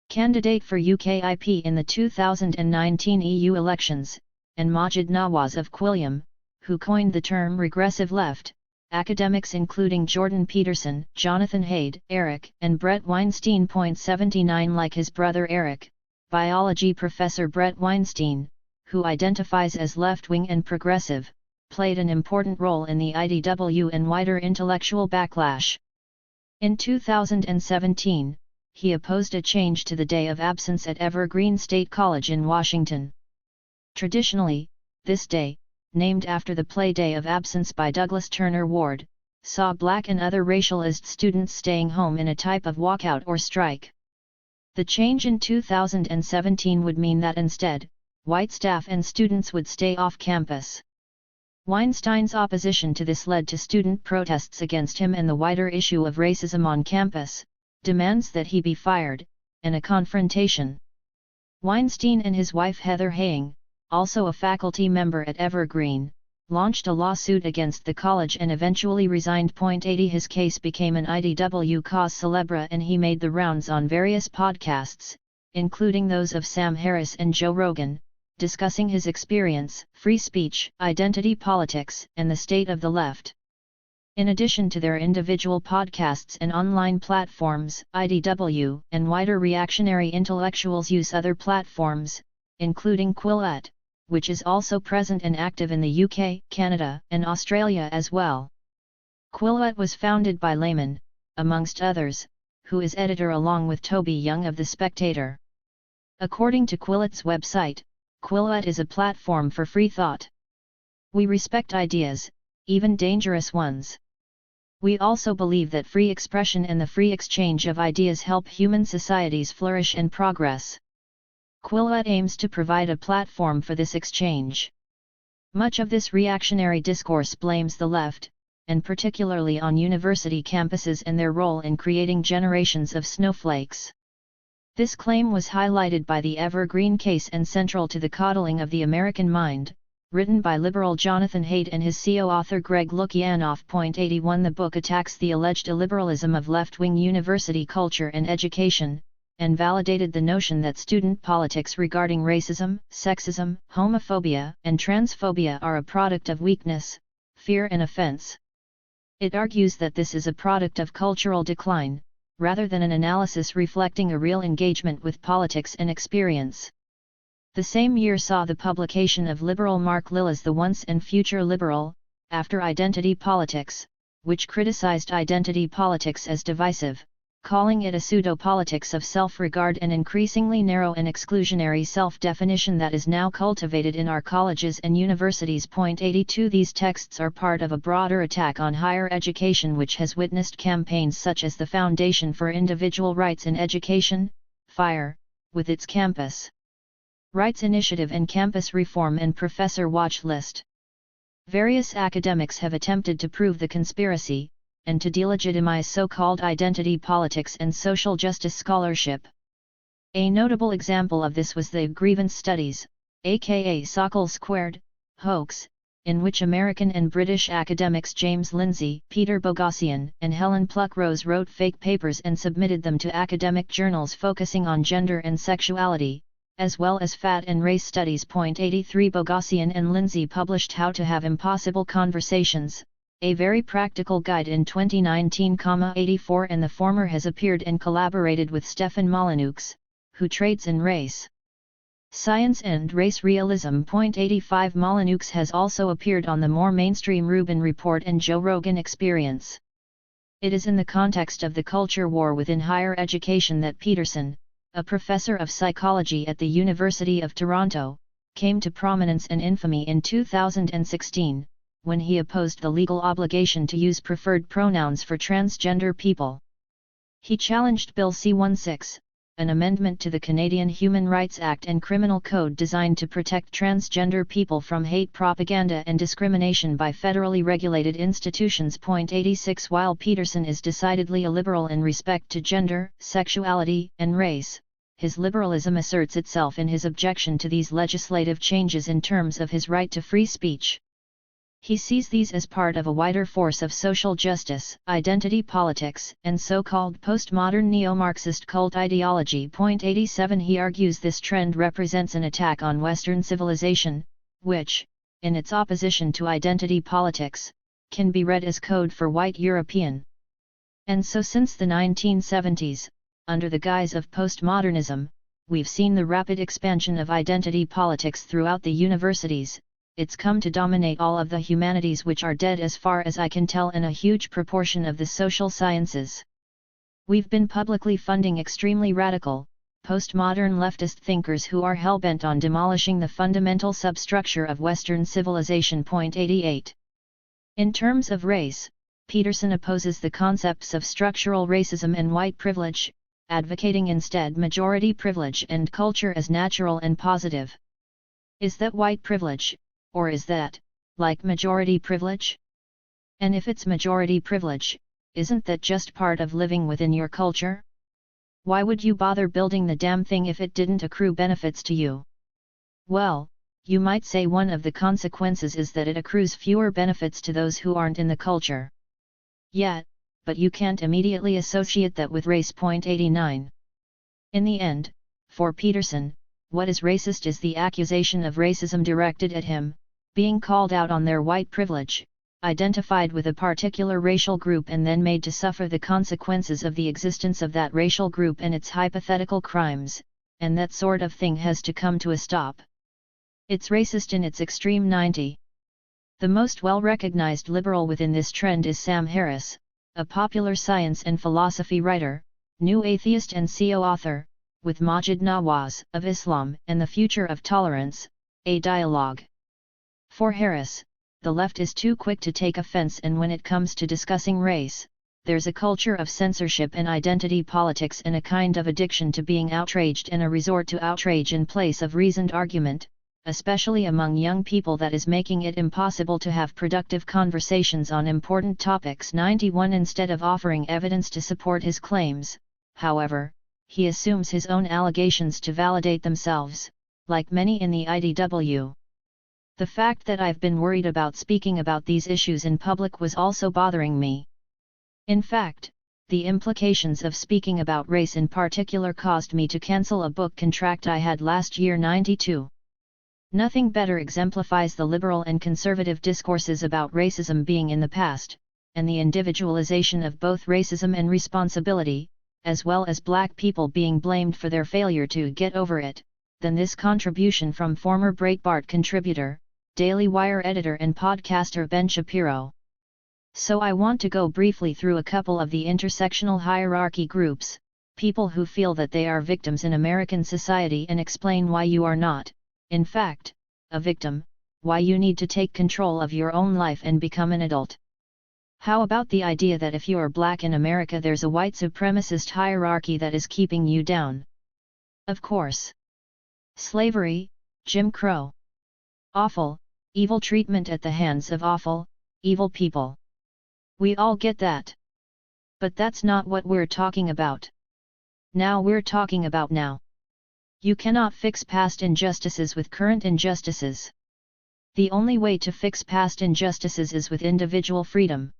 candidate for UKIP in the 2019 EU elections, and Majid Nawaz of Quilliam, who coined the term regressive left. Academics including Jordan Peterson, Jonathan Haidt, Eric, and Brett Weinstein. 79 Like his brother Eric, biology professor Brett Weinstein, who identifies as left-wing and progressive, played an important role in the IDW and wider intellectual backlash. In 2017, he opposed a change to the day of absence at Evergreen State College in Washington. Traditionally, this day, named after the play Day of Absence by Douglas Turner Ward, saw black and other racialized students staying home in a type of walkout or strike. The change in 2017 would mean that instead, white staff and students would stay off campus. Weinstein's opposition to this led to student protests against him and the wider issue of racism on campus, demands that he be fired, and a confrontation. Weinstein and his wife Heather Haying, also a faculty member at Evergreen, launched a lawsuit against the college and eventually resigned. 80 His case became an IDW cause célèbre and he made the rounds on various podcasts, including those of Sam Harris and Joe Rogan, discussing his experience, free speech, identity politics, and the state of the left. In addition to their individual podcasts and online platforms, IDW and wider reactionary intellectuals use other platforms, including Quillette, which is also present and active in the UK, Canada, and Australia as well. Quillette was founded by Layman, amongst others, who is editor along with Toby Young of The Spectator. According to Quillette's website, Quillette is a platform for free thought. We respect ideas, even dangerous ones. We also believe that free expression and the free exchange of ideas help human societies flourish and progress. Quillette aims to provide a platform for this exchange. Much of this reactionary discourse blames the left, and particularly on university campuses and their role in creating generations of snowflakes. This claim was highlighted by the Evergreen case and central to The Coddling of the American Mind, written by liberal Jonathan Haidt and his co-author Greg Lukianoff. 81 The book attacks the alleged illiberalism of left-wing university culture and education, and validated the notion that student politics regarding racism, sexism, homophobia, and transphobia are a product of weakness, fear and offense. It argues that this is a product of cultural decline, rather than an analysis reflecting a real engagement with politics and experience. The same year saw the publication of liberal Mark Lilla's The Once and Future Liberal, After Identity Politics, which criticized identity politics as divisive, calling it a pseudo-politics of self-regard and increasingly narrow and exclusionary self-definition that is now cultivated in our colleges and universities. 82 These texts are part of a broader attack on higher education which has witnessed campaigns such as the Foundation for Individual Rights in Education, FIRE, with its Campus Rights Initiative and Campus Reform and Professor Watch List. Various academics have attempted to prove the conspiracy, and to delegitimize so-called identity politics and social justice scholarship. A notable example of this was the grievance studies, aka Sockle Squared, hoax, in which American and British academics James Lindsay, Peter Boghossian, and Helen Pluckrose wrote fake papers and submitted them to academic journals focusing on gender and sexuality, as well as fat and race studies. 83 Boghossian and Lindsay published How to Have Impossible Conversations, a very practical guide in 2019, 84, and the former has appeared and collaborated with Stefan Molyneux, who trades in race science and race realism. 85 Molyneux has also appeared on the more mainstream Rubin Report and Joe Rogan Experience. It is in the context of the culture war within higher education that Peterson, a professor of psychology at the University of Toronto, came to prominence and infamy in 2016. When he opposed the legal obligation to use preferred pronouns for transgender people. He challenged Bill C-16, an amendment to the Canadian Human Rights Act and Criminal Code designed to protect transgender people from hate propaganda and discrimination by federally regulated institutions. 86 While Peterson is decidedly a liberal in respect to gender, sexuality, and race, his liberalism asserts itself in his objection to these legislative changes in terms of his right to free speech. He sees these as part of a wider force of social justice, identity politics, and so-called postmodern neo-Marxist cult ideology. 87 He argues this trend represents an attack on Western civilization, which, in its opposition to identity politics, can be read as code for white European. And so since the 1970s, under the guise of postmodernism, we've seen the rapid expansion of identity politics throughout the universities, it's come to dominate all of the humanities, which are dead as far as I can tell, and a huge proportion of the social sciences. We've been publicly funding extremely radical, postmodern leftist thinkers who are hell-bent on demolishing the fundamental substructure of Western civilization. 88. In terms of race, Peterson opposes the concepts of structural racism and white privilege, advocating instead majority privilege and culture as natural and positive. Is that white privilege, or is that, like majority privilege? And if it's majority privilege, isn't that just part of living within your culture? Why would you bother building the damn thing if it didn't accrue benefits to you? Well, you might say one of the consequences is that it accrues fewer benefits to those who aren't in the culture. Yeah, but you can't immediately associate that with race. 89. In the end, for Peterson, what is racist is the accusation of racism directed at him, being called out on their white privilege, identified with a particular racial group, and then made to suffer the consequences of the existence of that racial group and its hypothetical crimes, and that sort of thing has to come to a stop. It's racist in its extreme. 90. The most well-recognized liberal within this trend is Sam Harris, a popular science and philosophy writer, new atheist and co-author, with Majid Nawaz, of Islam and the Future of Tolerance, a dialogue. For Harris, the left is too quick to take offense, and when it comes to discussing race, there's a culture of censorship and identity politics and a kind of addiction to being outraged and a resort to outrage in place of reasoned argument, especially among young people, that is making it impossible to have productive conversations on important topics. 91. Instead of offering evidence to support his claims, however, he assumes his own allegations to validate themselves, like many in the IDW. The fact that I've been worried about speaking about these issues in public was also bothering me. In fact, the implications of speaking about race in particular caused me to cancel a book contract I had last year. 92. Nothing better exemplifies the liberal and conservative discourses about racism being in the past, and the individualization of both racism and responsibility, as well as black people being blamed for their failure to get over it, than this contribution from former Breitbart contributor, Daily Wire editor and podcaster Ben Shapiro. So I want to go briefly through a couple of the intersectional hierarchy groups, people who feel that they are victims in American society, and explain why you are not, in fact, a victim, why you need to take control of your own life and become an adult. How about the idea that if you are black in America, there's a white supremacist hierarchy that is keeping you down? Of course. Slavery, Jim Crow. Awful, evil treatment at the hands of awful, evil people. We all get that. But that's not what we're talking about. Now we're talking about now. You cannot fix past injustices with current injustices. The only way to fix past injustices is with individual freedom.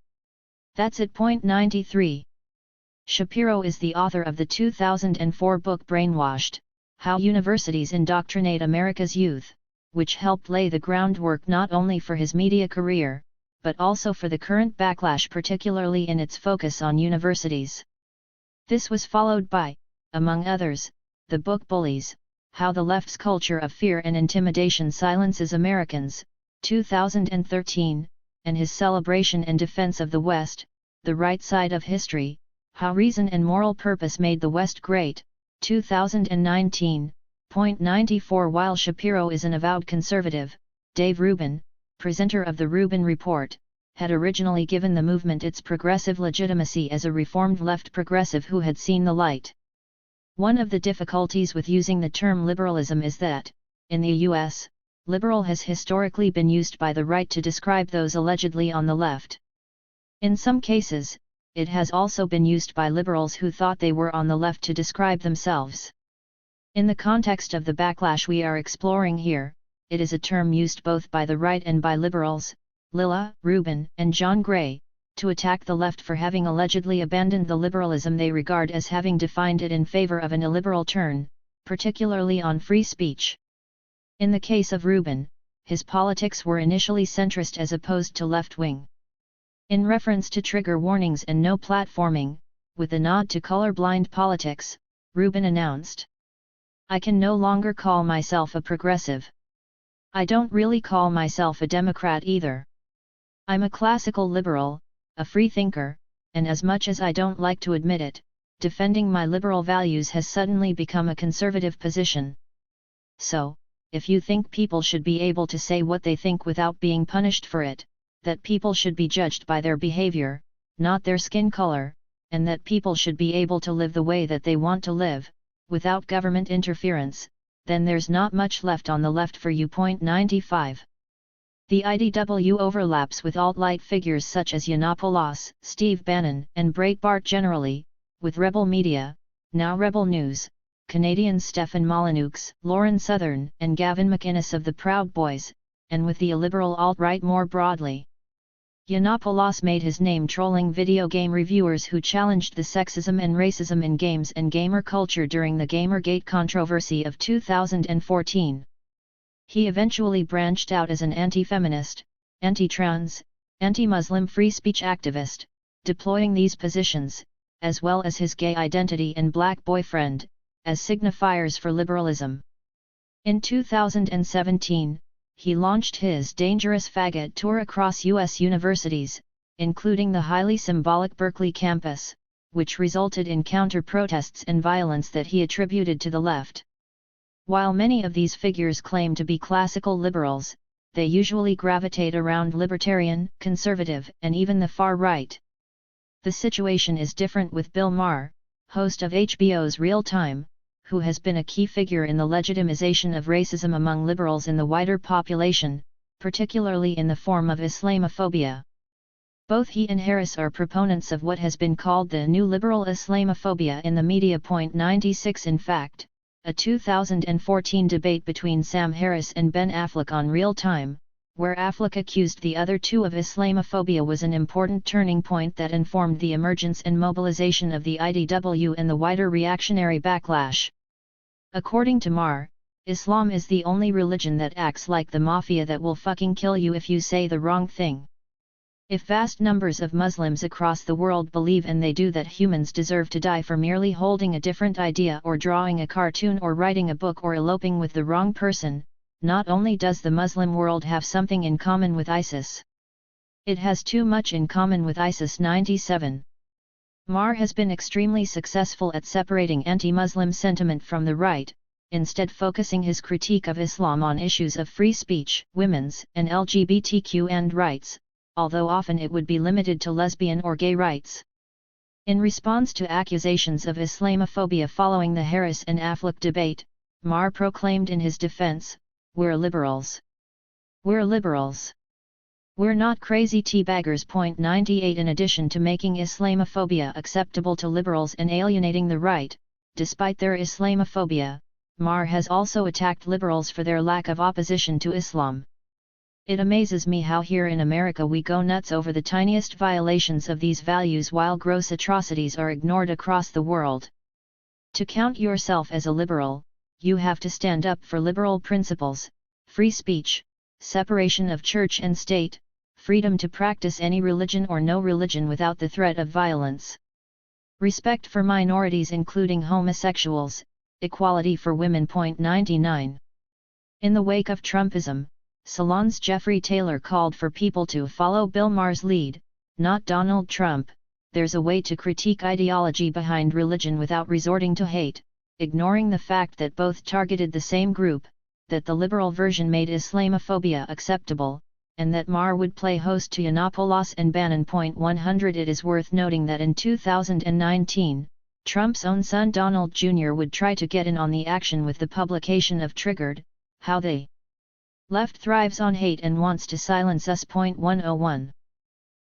That's it. 93. Shapiro is the author of the 2004 book Brainwashed: How Universities Indoctrinate America's Youth, which helped lay the groundwork not only for his media career, but also for the current backlash, particularly in its focus on universities. This was followed by, among others, the book Bullies: How the Left's Culture of Fear and Intimidation Silences Americans, 2013, and his celebration and defense of the West, The Right Side of History: How Reason and Moral Purpose Made the West Great, 2019. 94. While Shapiro is an avowed conservative, Dave Rubin, presenter of the Rubin Report, had originally given the movement its progressive legitimacy as a reformed left progressive who had seen the light. One of the difficulties with using the term liberalism is that, in the US, liberal has historically been used by the right to describe those allegedly on the left. In some cases, it has also been used by liberals who thought they were on the left to describe themselves. In the context of the backlash we are exploring here, it is a term used both by the right and by liberals, Lilla, Rubin, and John Gray, to attack the left for having allegedly abandoned the liberalism they regard as having defined it in favor of an illiberal turn, particularly on free speech. In the case of Rubin, his politics were initially centrist as opposed to left-wing. In reference to trigger warnings and no platforming, with a nod to colorblind politics, Rubin announced, "I can no longer call myself a progressive. I don't really call myself a Democrat either. I'm a classical liberal, a free thinker, and as much as I don't like to admit it, defending my liberal values has suddenly become a conservative position. So, if you think people should be able to say what they think without being punished for it, that people should be judged by their behavior, not their skin color, and that people should be able to live the way that they want to live, without government interference, then there's not much left on the left for you. 95. The IDW overlaps with alt-right figures such as Yiannopoulos, Steve Bannon, and Breitbart generally, with Rebel Media, now Rebel News, Canadian Stefan Molyneux, Lauren Southern, and Gavin McInnes of the Proud Boys, and with the illiberal alt-right more broadly. Yiannopoulos made his name trolling video game reviewers who challenged the sexism and racism in games and gamer culture during the Gamergate controversy of 2014. He eventually branched out as an anti-feminist, anti-trans, anti-Muslim free speech activist, deploying these positions, as well as his gay identity and black boyfriend, as signifiers for liberalism. In 2017, he launched his Dangerous Faggot tour across U.S. universities, including the highly symbolic Berkeley campus, which resulted in counter-protests and violence that he attributed to the left. While many of these figures claim to be classical liberals, they usually gravitate around libertarian, conservative, and even the far right. The situation is different with Bill Maher, host of HBO's Real Time, who has been a key figure in the legitimization of racism among liberals in the wider population, particularly in the form of Islamophobia. Both he and Harris are proponents of what has been called the new liberal Islamophobia in the media. 96. In fact, a 2014 debate between Sam Harris and Ben Affleck on Real Time, where Affleck accused the other two of Islamophobia, was an important turning point that informed the emergence and mobilization of the IDW and the wider reactionary backlash. According to Maher, Islam is the only religion that acts like the mafia that will fucking kill you if you say the wrong thing. If vast numbers of Muslims across the world believe, and they do, that humans deserve to die for merely holding a different idea or drawing a cartoon or writing a book or eloping with the wrong person, not only does the Muslim world have something in common with ISIS, it has too much in common with ISIS. 97. Maher has been extremely successful at separating anti-Muslim sentiment from the right, instead focusing his critique of Islam on issues of free speech, women's and LGBTQ and rights, although often it would be limited to lesbian or gay rights. In response to accusations of Islamophobia following the Harris and Affleck debate, Maher proclaimed in his defense, "We're liberals. We're liberals. We're not crazy teabaggers." 98. In addition to making Islamophobia acceptable to liberals and alienating the right, despite their Islamophobia, Maher has also attacked liberals for their lack of opposition to Islam. It amazes me how here in America we go nuts over the tiniest violations of these values while gross atrocities are ignored across the world. To count yourself as a liberal, you have to stand up for liberal principles, free speech, separation of church and state, freedom to practice any religion or no religion without the threat of violence, respect for minorities including homosexuals, equality for women. 99. In the wake of Trumpism, Salon's Jeffrey Taylor called for people to follow Bill Maher's lead, not Donald Trump. There's a way to critique ideology behind religion without resorting to hate, ignoring the fact that both targeted the same group, that the liberal version made Islamophobia acceptable, and that Maher would play host to Yiannopoulos and Bannon. 100. It is worth noting that in 2019, Trump's own son Donald Jr. would try to get in on the action with the publication of Triggered, How the Left Thrives on Hate and Wants to Silence Us. 101.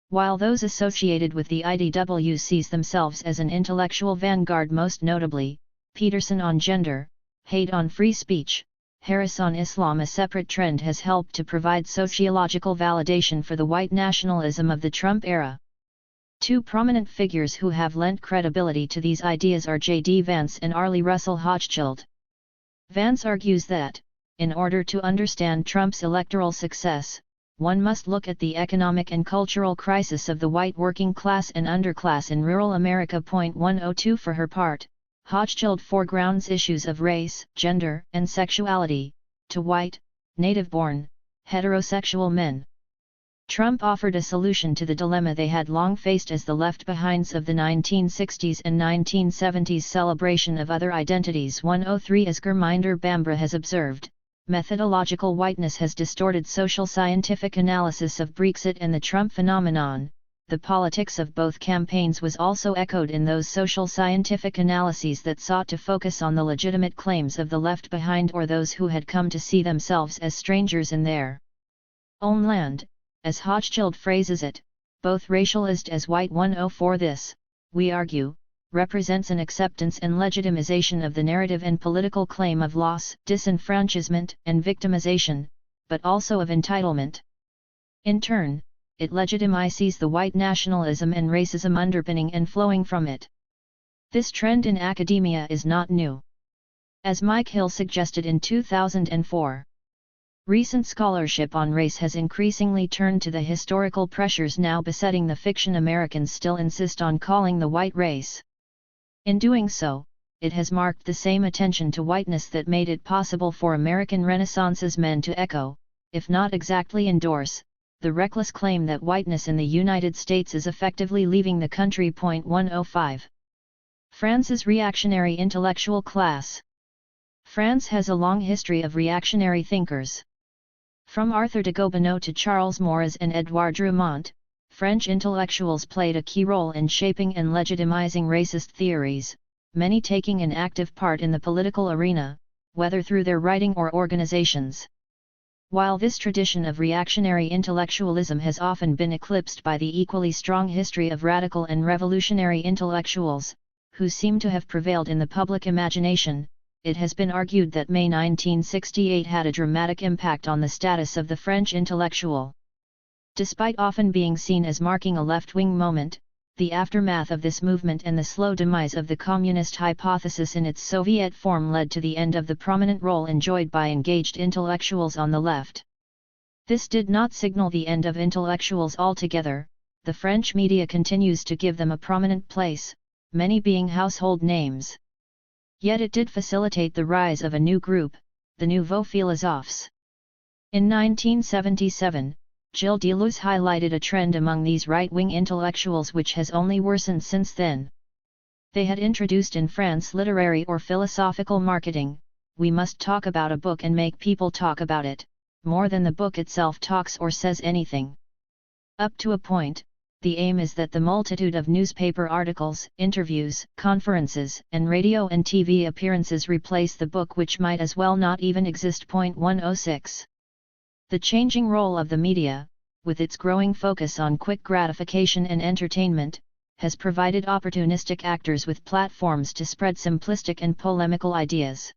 While those associated with the IDW sees themselves as an intellectual vanguard, most notably, Peterson on gender, hate on free speech, Harris on Islam, a separate trend has helped to provide sociological validation for the white nationalism of the Trump era. Two prominent figures who have lent credibility to these ideas are J.D. Vance and Arlie Russell Hochschild. Vance argues that, in order to understand Trump's electoral success, one must look at the economic and cultural crisis of the white working class and underclass in rural America. 102. For her part, Hochschild foregrounds issues of race, gender, and sexuality, to white, native-born, heterosexual men. Trump offered a solution to the dilemma they had long faced as the left-behinds of the 1960s and 1970s celebration of other identities. 103 As Gurminder Bambra has observed, methodological whiteness has distorted social scientific analysis of Brexit and the Trump phenomenon. The politics of both campaigns was also echoed in those social scientific analyses that sought to focus on the legitimate claims of the left behind or those who had come to see themselves as strangers in their own land, as Hochschild phrases it, both racialized as white. 104 This, we argue, represents an acceptance and legitimization of the narrative and political claim of loss, disenfranchisement, and victimization, but also of entitlement. In turn, it legitimizes the white nationalism and racism underpinning and flowing from it. This trend in academia is not new. As Mike Hill suggested in 2004, recent scholarship on race has increasingly turned to the historical pressures now besetting the fiction Americans still insist on calling the white race. In doing so, it has marked the same attention to whiteness that made it possible for American Renaissance's men to echo, if not exactly endorse, the reckless claim that whiteness in the United States is effectively leaving the country. 105. France's reactionary intellectual class. France has a long history of reactionary thinkers. From Arthur de Gobineau to Charles Maurras and Édouard Drumont, French intellectuals played a key role in shaping and legitimizing racist theories, many taking an active part in the political arena, whether through their writing or organizations. While this tradition of reactionary intellectualism has often been eclipsed by the equally strong history of radical and revolutionary intellectuals, who seem to have prevailed in the public imagination, it has been argued that May 1968 had a dramatic impact on the status of the French intellectual. Despite often being seen as marking a left-wing moment, the aftermath of this movement and the slow demise of the communist hypothesis in its Soviet form led to the end of the prominent role enjoyed by engaged intellectuals on the left. This did not signal the end of intellectuals altogether. The French media continues to give them a prominent place, many being household names. Yet it did facilitate the rise of a new group, the Nouveaux Philosophes. In 1977, Gilles Deleuze highlighted a trend among these right-wing intellectuals which has only worsened since then. They had introduced in France literary or philosophical marketing. We must talk about a book and make people talk about it, more than the book itself talks or says anything. Up to a point, the aim is that the multitude of newspaper articles, interviews, conferences, and radio and TV appearances replace the book, which might as well not even exist. 106. The changing role of the media, with its growing focus on quick gratification and entertainment, has provided opportunistic actors with platforms to spread simplistic and polemical ideas.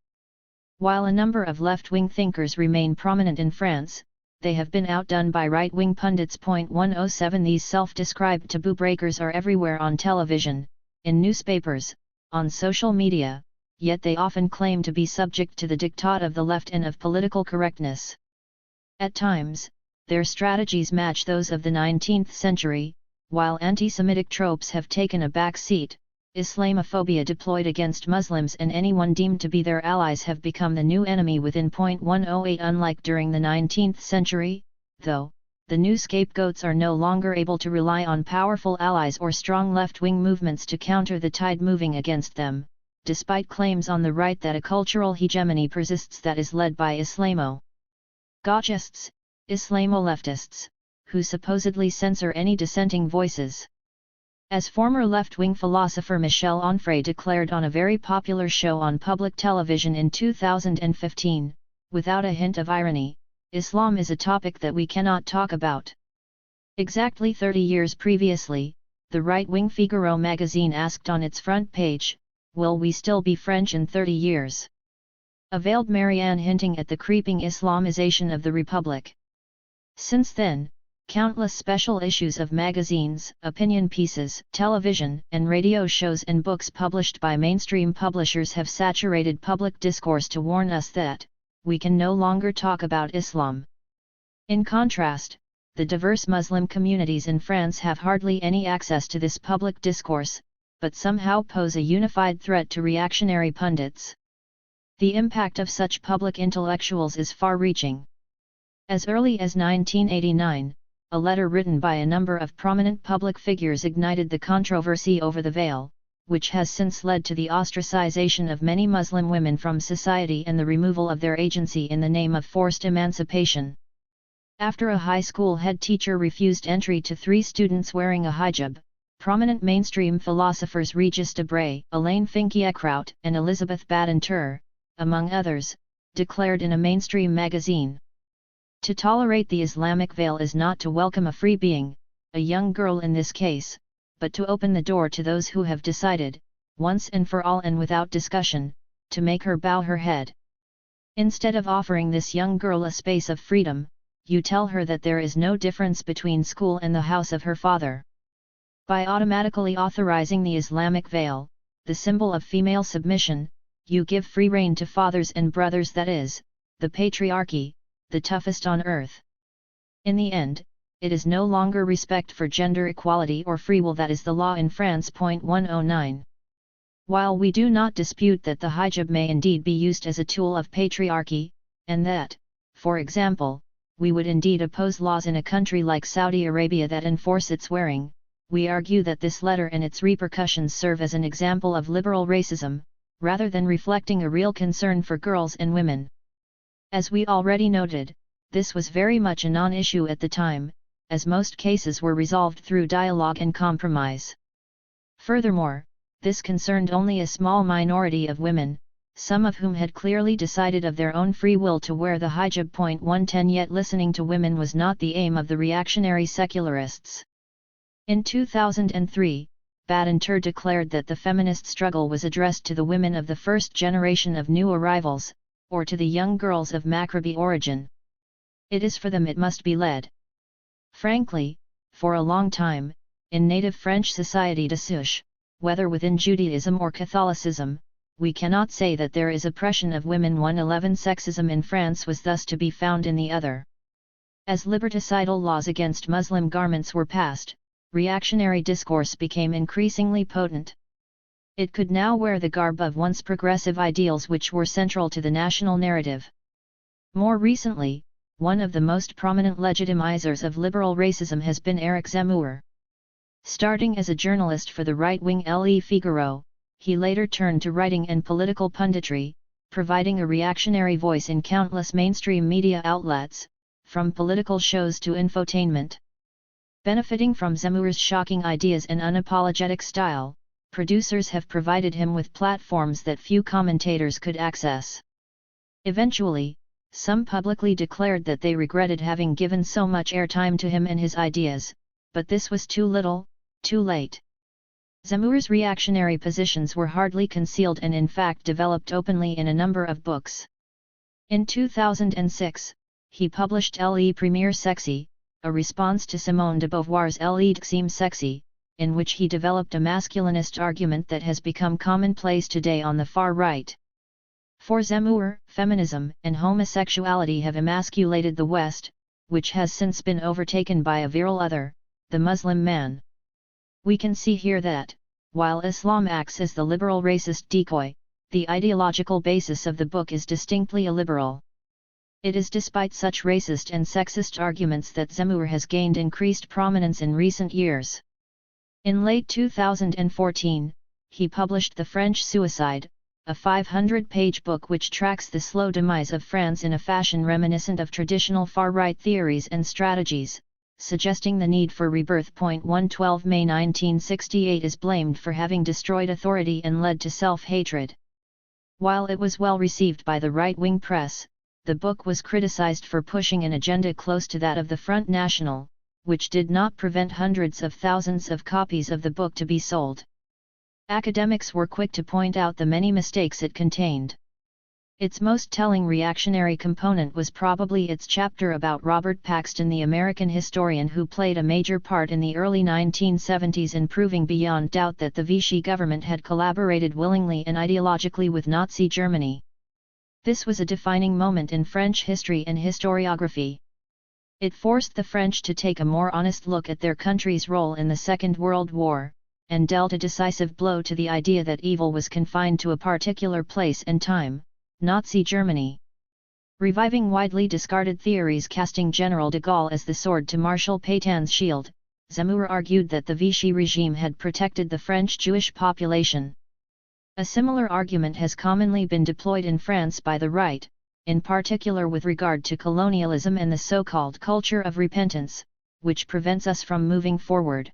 While a number of left-wing thinkers remain prominent in France, they have been outdone by right-wing pundits. 107. These self-described taboo breakers are everywhere on television, in newspapers, on social media, yet they often claim to be subject to the diktat of the left and of political correctness. At times, their strategies match those of the 19th century, while anti-Semitic tropes have taken a back seat. Islamophobia deployed against Muslims and anyone deemed to be their allies have become the new enemy within. 108. Unlike during the 19th century, though, the new scapegoats are no longer able to rely on powerful allies or strong left-wing movements to counter the tide moving against them, despite claims on the right that a cultural hegemony persists that is led by Islamo-Gauchists, Islamo-leftists, who supposedly censor any dissenting voices. As former left-wing philosopher Michel Onfray declared on a very popular show on public television in 2015, without a hint of irony, Islam is a topic that we cannot talk about. Exactly 30 years previously, the right-wing Figaro magazine asked on its front page, "Will we still be French in 30 years?" A veiled Marianne hinting at the creeping Islamization of the Republic. Since then, countless special issues of magazines, opinion pieces, television and radio shows and books published by mainstream publishers have saturated public discourse to warn us that we can no longer talk about Islam. In contrast, the diverse Muslim communities in France have hardly any access to this public discourse, but somehow pose a unified threat to reactionary pundits. The impact of such public intellectuals is far-reaching. As early as 1989, a letter written by a number of prominent public figures ignited the controversy over the veil, which has since led to the ostracization of many Muslim women from society and the removal of their agency in the name of forced emancipation. After a high school head teacher refused entry to 3 students wearing a hijab, prominent mainstream philosophers Regis Debray, Elaine Finkielkraut, and Elizabeth Badinter, among others, declared in a mainstream magazine, "To tolerate the Islamic veil is not to welcome a free being, a young girl in this case, but to open the door to those who have decided, once and for all and without discussion, to make her bow her head. Instead of offering this young girl a space of freedom, you tell her that there is no difference between school and the house of her father. By automatically authorizing the Islamic veil, the symbol of female submission, you give free rein to fathers and brothers, that is, the patriarchy, the toughest on earth. In the end, it is no longer respect for gender equality or free will that is the law in France. 109. While we do not dispute that the hijab may indeed be used as a tool of patriarchy, and that, for example, we would indeed oppose laws in a country like Saudi Arabia that enforce its wearing, we argue that this letter and its repercussions serve as an example of liberal racism, rather than reflecting a real concern for girls and women. As we already noted, this was very much a non-issue at the time, as most cases were resolved through dialogue and compromise. Furthermore, this concerned only a small minority of women, some of whom had clearly decided of their own free will to wear the hijab. 110 Yet listening to women was not the aim of the reactionary secularists. In 2003, Badinter declared that the feminist struggle was addressed to the women of the first generation of new arrivals, or to the young girls of Maghrebi origin. It is for them it must be led. Frankly, for a long time, in native French society de souche, whether within Judaism or Catholicism, we cannot say that there is oppression of women. 111 Sexism in France was thus to be found in the other. As liberticidal laws against Muslim garments were passed, reactionary discourse became increasingly potent. It could now wear the garb of once progressive ideals which were central to the national narrative. More recently, one of the most prominent legitimizers of liberal racism has been Éric Zemmour. Starting as a journalist for the right-wing Le Figaro, he later turned to writing and political punditry, providing a reactionary voice in countless mainstream media outlets, from political shows to infotainment. Benefiting from Zemmour's shocking ideas and unapologetic style, producers have provided him with platforms that few commentators could access. Eventually, some publicly declared that they regretted having given so much airtime to him and his ideas, but this was too little, too late. Zemmour's reactionary positions were hardly concealed and in fact developed openly in a number of books. In 2006, he published Le Premier Sexy, a response to Simone de Beauvoir's Le Deuxième Sexy, in which he developed a masculinist argument that has become commonplace today on the far right. For Zemmour, feminism and homosexuality have emasculated the West, which has since been overtaken by a virile other, the Muslim man. We can see here that, while Islam acts as the liberal racist decoy, the ideological basis of the book is distinctly illiberal. It is despite such racist and sexist arguments that Zemmour has gained increased prominence in recent years. In late 2014, he published The French Suicide, a 500-page book which tracks the slow demise of France in a fashion reminiscent of traditional far-right theories and strategies, suggesting the need for rebirth. 112 May 1968 is blamed for having destroyed authority and led to self-hatred. While it was well received by the right-wing press, the book was criticized for pushing an agenda close to that of the Front National, which did not prevent hundreds of thousands of copies of the book to be sold. Academics were quick to point out the many mistakes it contained. Its most telling reactionary component was probably its chapter about Robert Paxton, the American historian who played a major part in the early 1970s in proving beyond doubt that the Vichy government had collaborated willingly and ideologically with Nazi Germany. This was a defining moment in French history and historiography. It forced the French to take a more honest look at their country's role in the Second World War, and dealt a decisive blow to the idea that evil was confined to a particular place and time, Nazi Germany. Reviving widely discarded theories casting General de Gaulle as the sword to Marshal Pétain's shield, Zemmour argued that the Vichy regime had protected the French Jewish population. A similar argument has commonly been deployed in France by the right, in particular with regard to colonialism and the so-called culture of repentance, which prevents us from moving forward.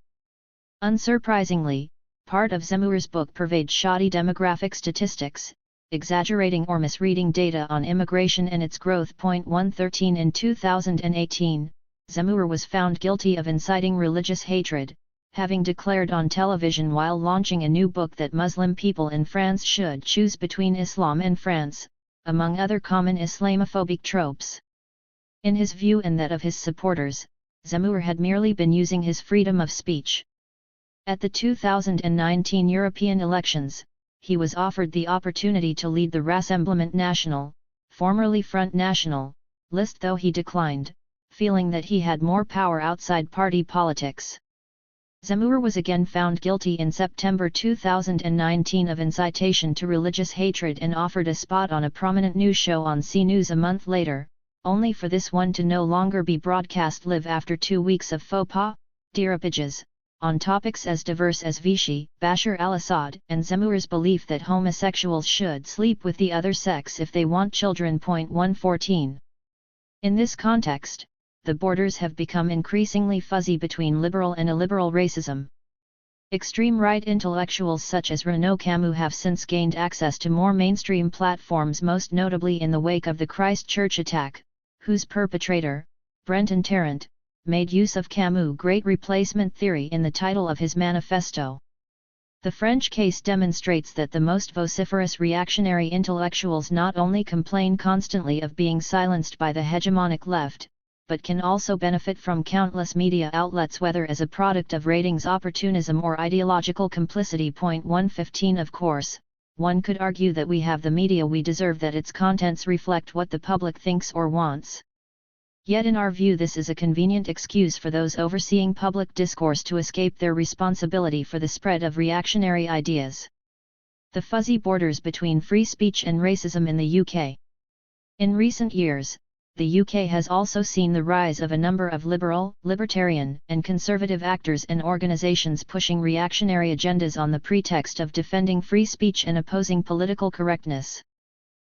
Unsurprisingly, part of Zemmour's book pervades shoddy demographic statistics, exaggerating or misreading data on immigration and its growth. 113 In 2018, Zemmour was found guilty of inciting religious hatred, having declared on television while launching a new book that Muslim people in France should choose between Islam and France, among other common Islamophobic tropes. In his view and that of his supporters, Zemmour had merely been using his freedom of speech. At the 2019 European elections, he was offered the opportunity to lead the Rassemblement National, formerly Front National, list, though he declined, feeling that he had more power outside party politics. Zemmour was again found guilty in September 2019 of incitation to religious hatred and offered a spot on a prominent news show on C News a month later, only for this one to no longer be broadcast live after 2 weeks of faux pas, dérapages, on topics as diverse as Vichy, Bashar al-Assad, and Zemmour's belief that homosexuals should sleep with the other sex if they want children. 114. In this context, the borders have become increasingly fuzzy between liberal and illiberal racism. Extreme right intellectuals such as Renaud Camus have since gained access to more mainstream platforms, most notably in the wake of the Christchurch attack, whose perpetrator, Brenton Tarrant, made use of Camus' Great Replacement theory in the title of his manifesto. The French case demonstrates that the most vociferous reactionary intellectuals not only complain constantly of being silenced by the hegemonic left, but can also benefit from countless media outlets, whether as a product of ratings opportunism or ideological complicity. 115 Of course, one could argue that we have the media we deserve, that its contents reflect what the public thinks or wants. Yet in our view this is a convenient excuse for those overseeing public discourse to escape their responsibility for the spread of reactionary ideas. The fuzzy borders between free speech and racism in the UK. In recent years, the UK has also seen the rise of a number of liberal, libertarian, and conservative actors and organisations pushing reactionary agendas on the pretext of defending free speech and opposing political correctness.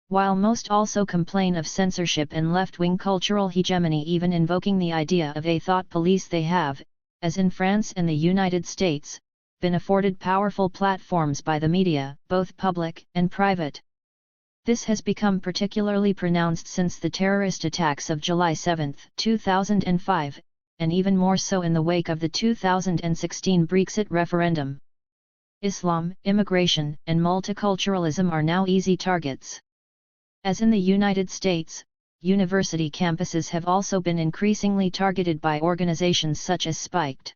While most also complain of censorship and left-wing cultural hegemony, even invoking the idea of a thought police, they have, as in France and the United States, been afforded powerful platforms by the media, both public and private. This has become particularly pronounced since the terrorist attacks of July 7, 2005, and even more so in the wake of the 2016 Brexit referendum. Islam, immigration, and multiculturalism are now easy targets. As in the United States, university campuses have also been increasingly targeted by organizations such as Spiked.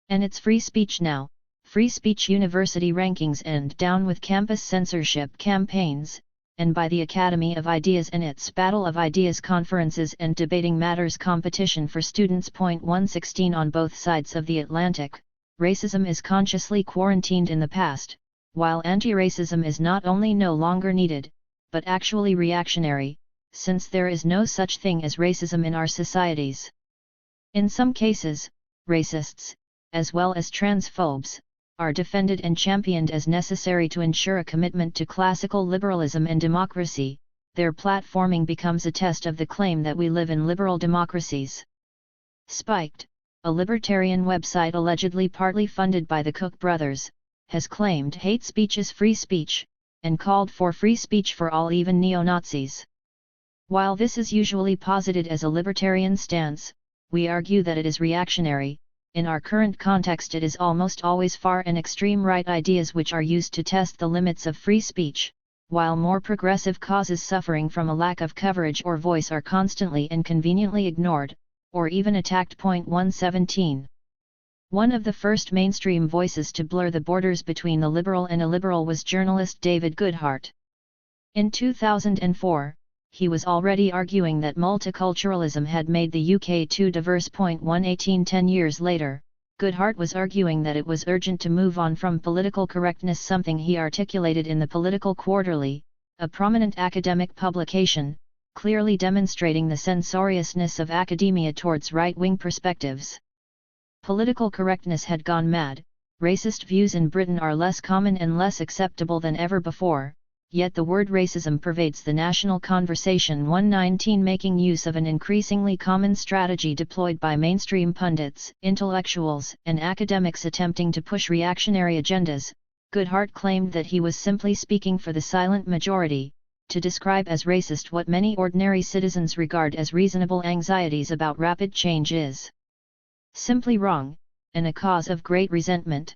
And it's Free Speech Now, Free Speech University rankings, and Down with Campus censorship campaigns, and by the Academy of Ideas and its Battle of Ideas conferences and Debating Matters competition for students. 116 On both sides of the Atlantic, racism is consciously quarantined in the past, while anti-racism is not only no longer needed, but actually reactionary, since there is no such thing as racism in our societies. In some cases, racists, as well as transphobes, are defended and championed as necessary to ensure a commitment to classical liberalism and democracy. Their platforming becomes a test of the claim that we live in liberal democracies. Spiked, a libertarian website allegedly partly funded by the Koch brothers, has claimed hate speech is free speech, and called for free speech for all, even neo-Nazis. While this is usually posited as a libertarian stance, we argue that it is reactionary. In our current context, it is almost always far and extreme right ideas which are used to test the limits of free speech, while more progressive causes suffering from a lack of coverage or voice are constantly and conveniently ignored, or even attacked. 117. One of the first mainstream voices to blur the borders between the liberal and illiberal was journalist David Goodhart. In 2004, he was already arguing that multiculturalism had made the UK too diverse. 118 10 years later, Goodhart was arguing that it was urgent to move on from political correctness, something he articulated in the Political Quarterly, a prominent academic publication, clearly demonstrating the censoriousness of academia towards right-wing perspectives. Political correctness had gone mad. Racist views in Britain are less common and less acceptable than ever before, yet the word racism pervades the national conversation. 119 Making use of an increasingly common strategy deployed by mainstream pundits, intellectuals, and academics attempting to push reactionary agendas, Goodhart claimed that he was simply speaking for the silent majority, to describe as racist what many ordinary citizens regard as reasonable anxieties about rapid change is simply wrong, and a cause of great resentment.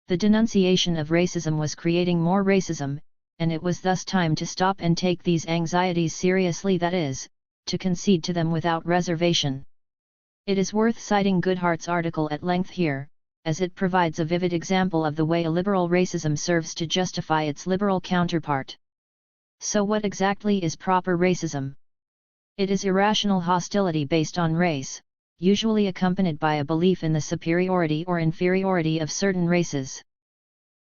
The denunciation of racism was creating more racism, and it was thus time to stop and take these anxieties seriously, that is, to concede to them without reservation. It is worth citing Goodhart's article at length here, as it provides a vivid example of the way a liberal racism serves to justify its liberal counterpart. So what exactly is proper racism? It is irrational hostility based on race, usually accompanied by a belief in the superiority or inferiority of certain races.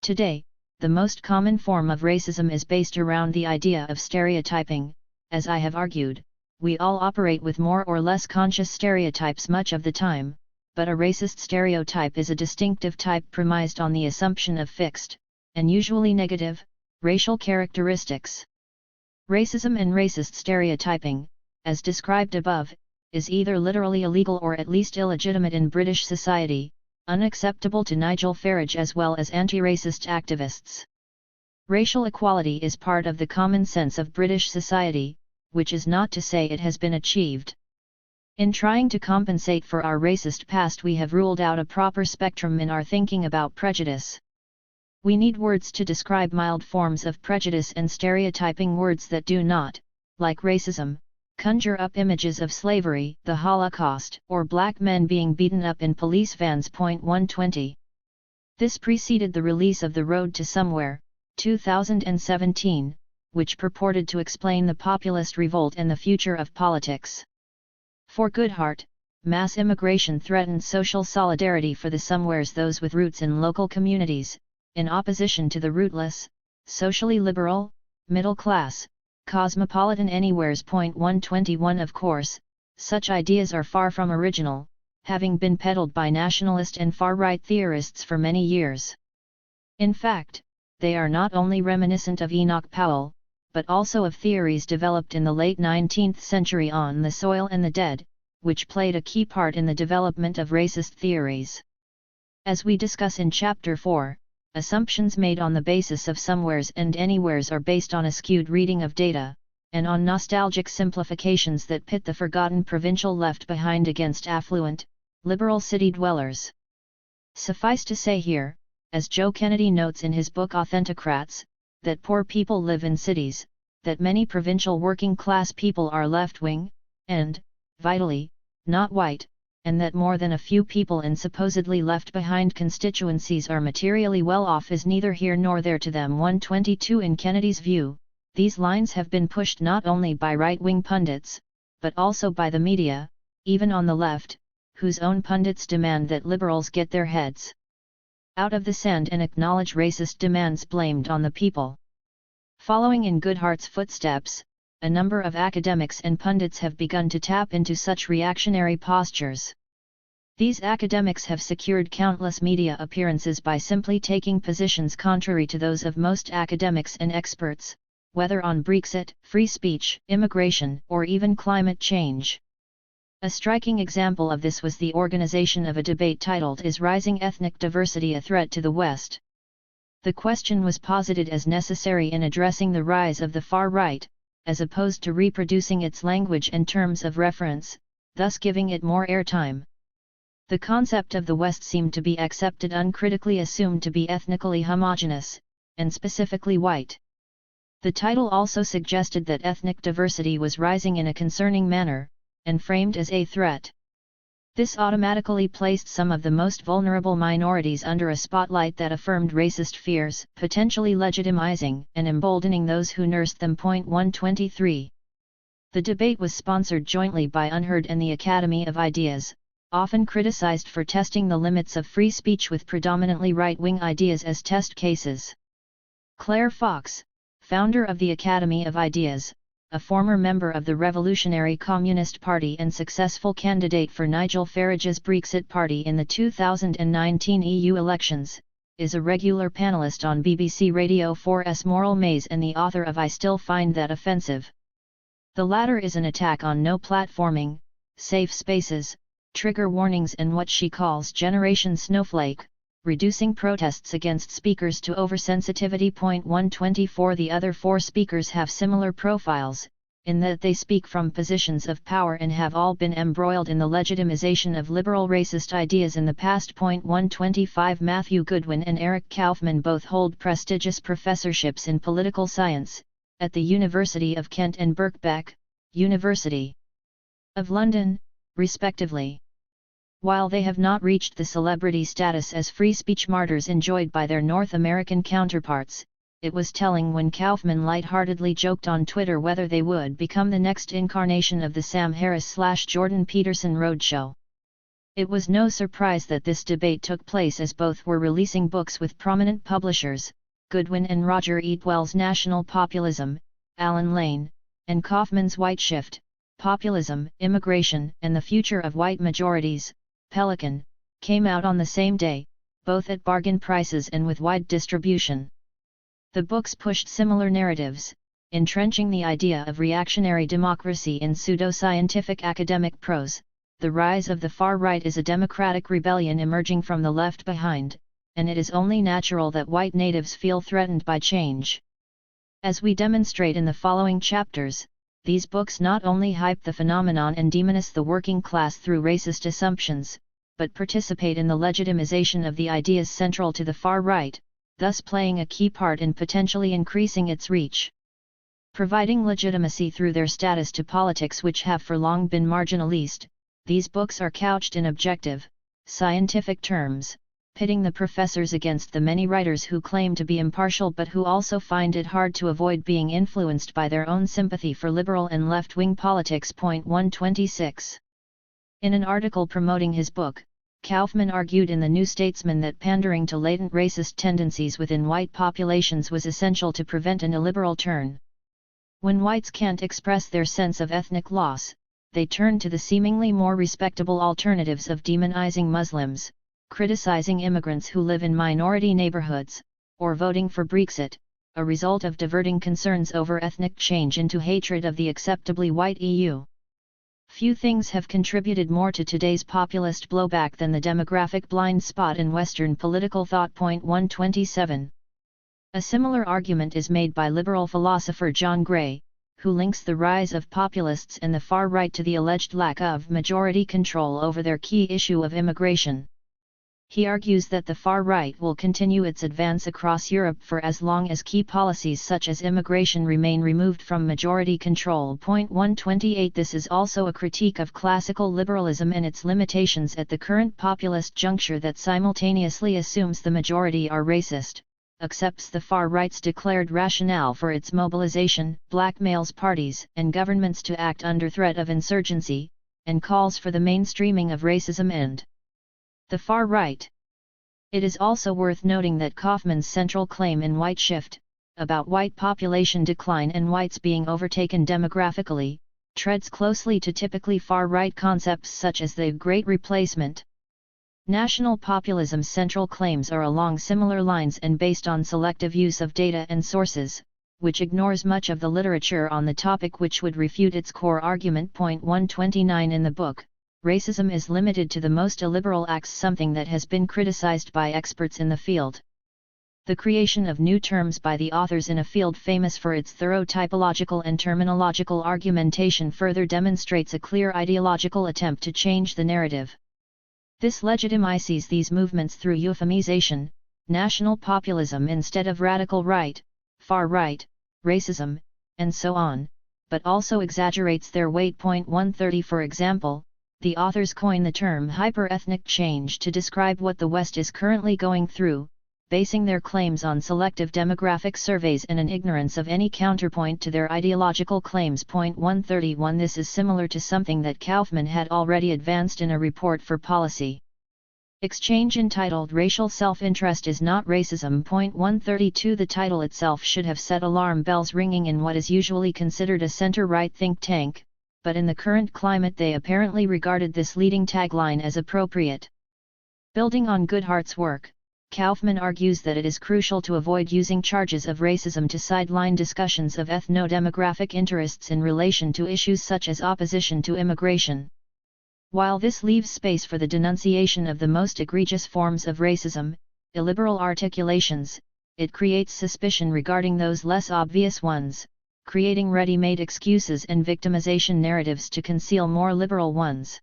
Today, the most common form of racism is based around the idea of stereotyping. As I have argued, we all operate with more or less conscious stereotypes much of the time, but a racist stereotype is a distinctive type premised on the assumption of fixed, and usually negative, racial characteristics. Racism and racist stereotyping, as described above, is either literally illegal or at least illegitimate in British society, unacceptable to Nigel Farage as well as anti-racist activists. Racial equality is part of the common sense of British society, which is not to say it has been achieved. In trying to compensate for our racist past, we have ruled out a proper spectrum in our thinking about prejudice. We need words to describe mild forms of prejudice and stereotyping words that do not, like racism, conjure up images of slavery, the Holocaust, or black men being beaten up in police vans. 120. This preceded the release of The Road to Somewhere, 2017, which purported to explain the populist revolt and the future of politics. For Goodhart, mass immigration threatened social solidarity for the somewheres, those with roots in local communities, in opposition to the rootless, socially liberal, middle class, cosmopolitan anywheres. 121. Of course, such ideas are far from original, having been peddled by nationalist and far-right theorists for many years. In fact, they are not only reminiscent of Enoch Powell, but also of theories developed in the late 19th century on the soil and the dead, which played a key part in the development of racist theories. As we discuss in Chapter 4, assumptions made on the basis of somewheres and anywheres are based on a skewed reading of data, and on nostalgic simplifications that pit the forgotten provincial left behind against affluent, liberal city dwellers. Suffice to say here, as Joe Kennedy notes in his book Authentocrats, that poor people live in cities, that many provincial working-class people are left-wing, and, vitally, not white, and that more than a few people in supposedly left-behind constituencies are materially well off is neither here nor there to them. 122. In Kennedy's view, these lines have been pushed not only by right-wing pundits, but also by the media, even on the left, whose own pundits demand that liberals get their heads out of the sand and acknowledge racist demands blamed on the people. Following in Goodhart's footsteps, a number of academics and pundits have begun to tap into such reactionary postures. These academics have secured countless media appearances by simply taking positions contrary to those of most academics and experts, whether on Brexit, free speech, immigration, or even climate change. A striking example of this was the organization of a debate titled "Is Rising Ethnic Diversity a Threat to the West?" The question was posited as necessary in addressing the rise of the far right, as opposed to reproducing its language and terms of reference, thus giving it more airtime. The concept of the West seemed to be accepted uncritically assumed to be ethnically homogeneous, and specifically white. The title also suggested that ethnic diversity was rising in a concerning manner, and framed as a threat. This automatically placed some of the most vulnerable minorities under a spotlight that affirmed racist fears, potentially legitimizing and emboldening those who nursed them. 123. The debate was sponsored jointly by Unheard and the Academy of Ideas, often criticized for testing the limits of free speech with predominantly right-wing ideas as test cases. Claire Fox, founder of the Academy of Ideas, a former member of the Revolutionary Communist Party and successful candidate for Nigel Farage's Brexit Party in the 2019 EU elections, is a regular panelist on BBC Radio 4's Moral Maze and the author of I Still Find That Offensive. The latter is an attack on no platforming, safe spaces, trigger warnings and what she calls Generation Snowflake, reducing protests against speakers to oversensitivity. 124 The other four speakers have similar profiles, in that they speak from positions of power and have all been embroiled in the legitimization of liberal racist ideas in the past. 125 Matthew Goodwin and Eric Kaufman both hold prestigious professorships in political science, at the University of Kent and Birkbeck, University of London, respectively. While they have not reached the celebrity status as free speech martyrs enjoyed by their North American counterparts, it was telling when Kaufman lightheartedly joked on Twitter whether they would become the next incarnation of the Sam Harris/Jordan Peterson roadshow. It was no surprise that this debate took place as both were releasing books with prominent publishers, Goodwin and Roger Eatwell's National Populism, Alan Lane, and Kaufman's White Shift, Populism, Immigration, and the Future of White Majorities, Pelican, came out on the same day, both at bargain prices and with wide distribution. The books pushed similar narratives, entrenching the idea of reactionary democracy in pseudo-scientific academic prose. The rise of the far right is a democratic rebellion emerging from the left behind, and it is only natural that white natives feel threatened by change. As we demonstrate in the following chapters, these books not only hype the phenomenon and demonize the working class through racist assumptions, but participate in the legitimization of the ideas central to the far right, thus playing a key part in potentially increasing its reach. Providing legitimacy through their status to politics which have for long been marginalist, these books are couched in objective, scientific terms, pitting the professors against the many writers who claim to be impartial but who also find it hard to avoid being influenced by their own sympathy for liberal and left-wing politics. 126. In an article promoting his book, Kaufman argued in the New Statesman that pandering to latent racist tendencies within white populations was essential to prevent an illiberal turn. When whites can't express their sense of ethnic loss, they turn to the seemingly more respectable alternatives of demonizing Muslims, criticizing immigrants who live in minority neighborhoods, or voting for Brexit, a result of diverting concerns over ethnic change into hatred of the acceptably white EU. Few things have contributed more to today's populist blowback than the demographic blind spot in Western political thought. 127. A similar argument is made by liberal philosopher John Gray, who links the rise of populists and the far right to the alleged lack of majority control over their key issue of immigration. He argues that the far right will continue its advance across Europe for as long as key policies such as immigration remain removed from majority control. 128. This is also a critique of classical liberalism and its limitations at the current populist juncture that simultaneously assumes the majority are racist, accepts the far right's declared rationale for its mobilization, blackmails parties and governments to act under threat of insurgency, and calls for the mainstreaming of racism and the far right. It is also worth noting that Kaufman's central claim in White Shift, about white population decline and whites being overtaken demographically, treads closely to typically far-right concepts such as the Great Replacement. National populism's central claims are along similar lines and based on selective use of data and sources, which ignores much of the literature on the topic which would refute its core argument. 129 in the book, racism is limited to the most illiberal acts, something that has been criticized by experts in the field. The creation of new terms by the authors in a field famous for its thorough typological and terminological argumentation further demonstrates a clear ideological attempt to change the narrative. This legitimizes these movements through euphemization, national populism instead of radical right, far right, racism, and so on, but also exaggerates their weight. 130 For example, the authors coin the term hyper-ethnic change to describe what the West is currently going through, basing their claims on selective demographic surveys and an ignorance of any counterpoint to their ideological claims. 131 This is similar to something that Kaufman had already advanced in a report for policy. Exchange entitled Racial Self-Interest is Not Racism. 132 The title itself should have set alarm bells ringing in what is usually considered a center-right think tank, but in the current climate they apparently regarded this leading tagline as appropriate. Building on Goodhart's work, Kaufman argues that it is crucial to avoid using charges of racism to sideline discussions of ethno-demographic interests in relation to issues such as opposition to immigration. While this leaves space for the denunciation of the most egregious forms of racism, illiberal articulations, it creates suspicion regarding those less obvious ones, creating ready-made excuses and victimization narratives to conceal more liberal ones.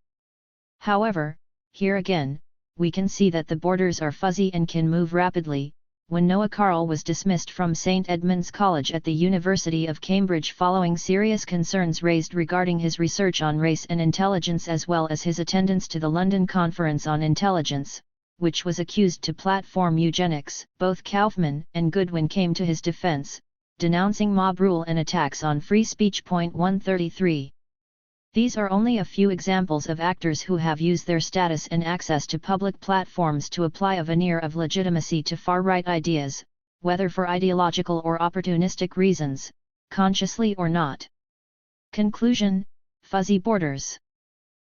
However, here again, we can see that the borders are fuzzy and can move rapidly. When Noah Carl was dismissed from St. Edmund's College at the University of Cambridge following serious concerns raised regarding his research on race and intelligence as well as his attendance to the London Conference on Intelligence, which was accused to platform eugenics, both Kaufman and Goodwin came to his defense, denouncing mob rule and attacks on free speech. 133. These are only a few examples of actors who have used their status and access to public platforms to apply a veneer of legitimacy to far-right ideas, whether for ideological or opportunistic reasons, consciously or not. Conclusion: fuzzy borders.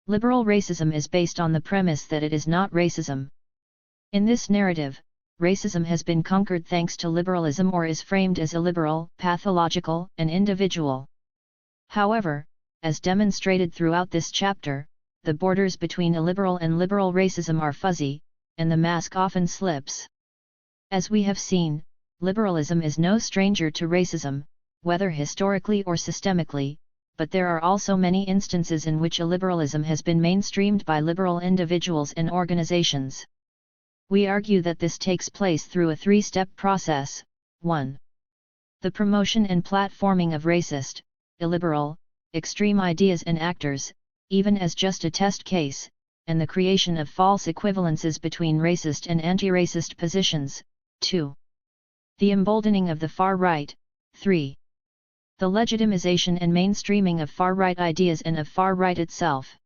Liberal racism is based on the premise that it is not racism. In this narrative, racism has been conquered thanks to liberalism or is framed as illiberal, pathological, and individual. However, as demonstrated throughout this chapter, the borders between illiberal and liberal racism are fuzzy, and the mask often slips. As we have seen, liberalism is no stranger to racism, whether historically or systemically, but there are also many instances in which illiberalism has been mainstreamed by liberal individuals and organizations. We argue that this takes place through a three-step process. 1. The promotion and platforming of racist, illiberal, extreme ideas and actors, even as just a test case, and the creation of false equivalences between racist and anti-racist positions. 2. The emboldening of the far right. 3. The legitimization and mainstreaming of far-right ideas and of far-right itself.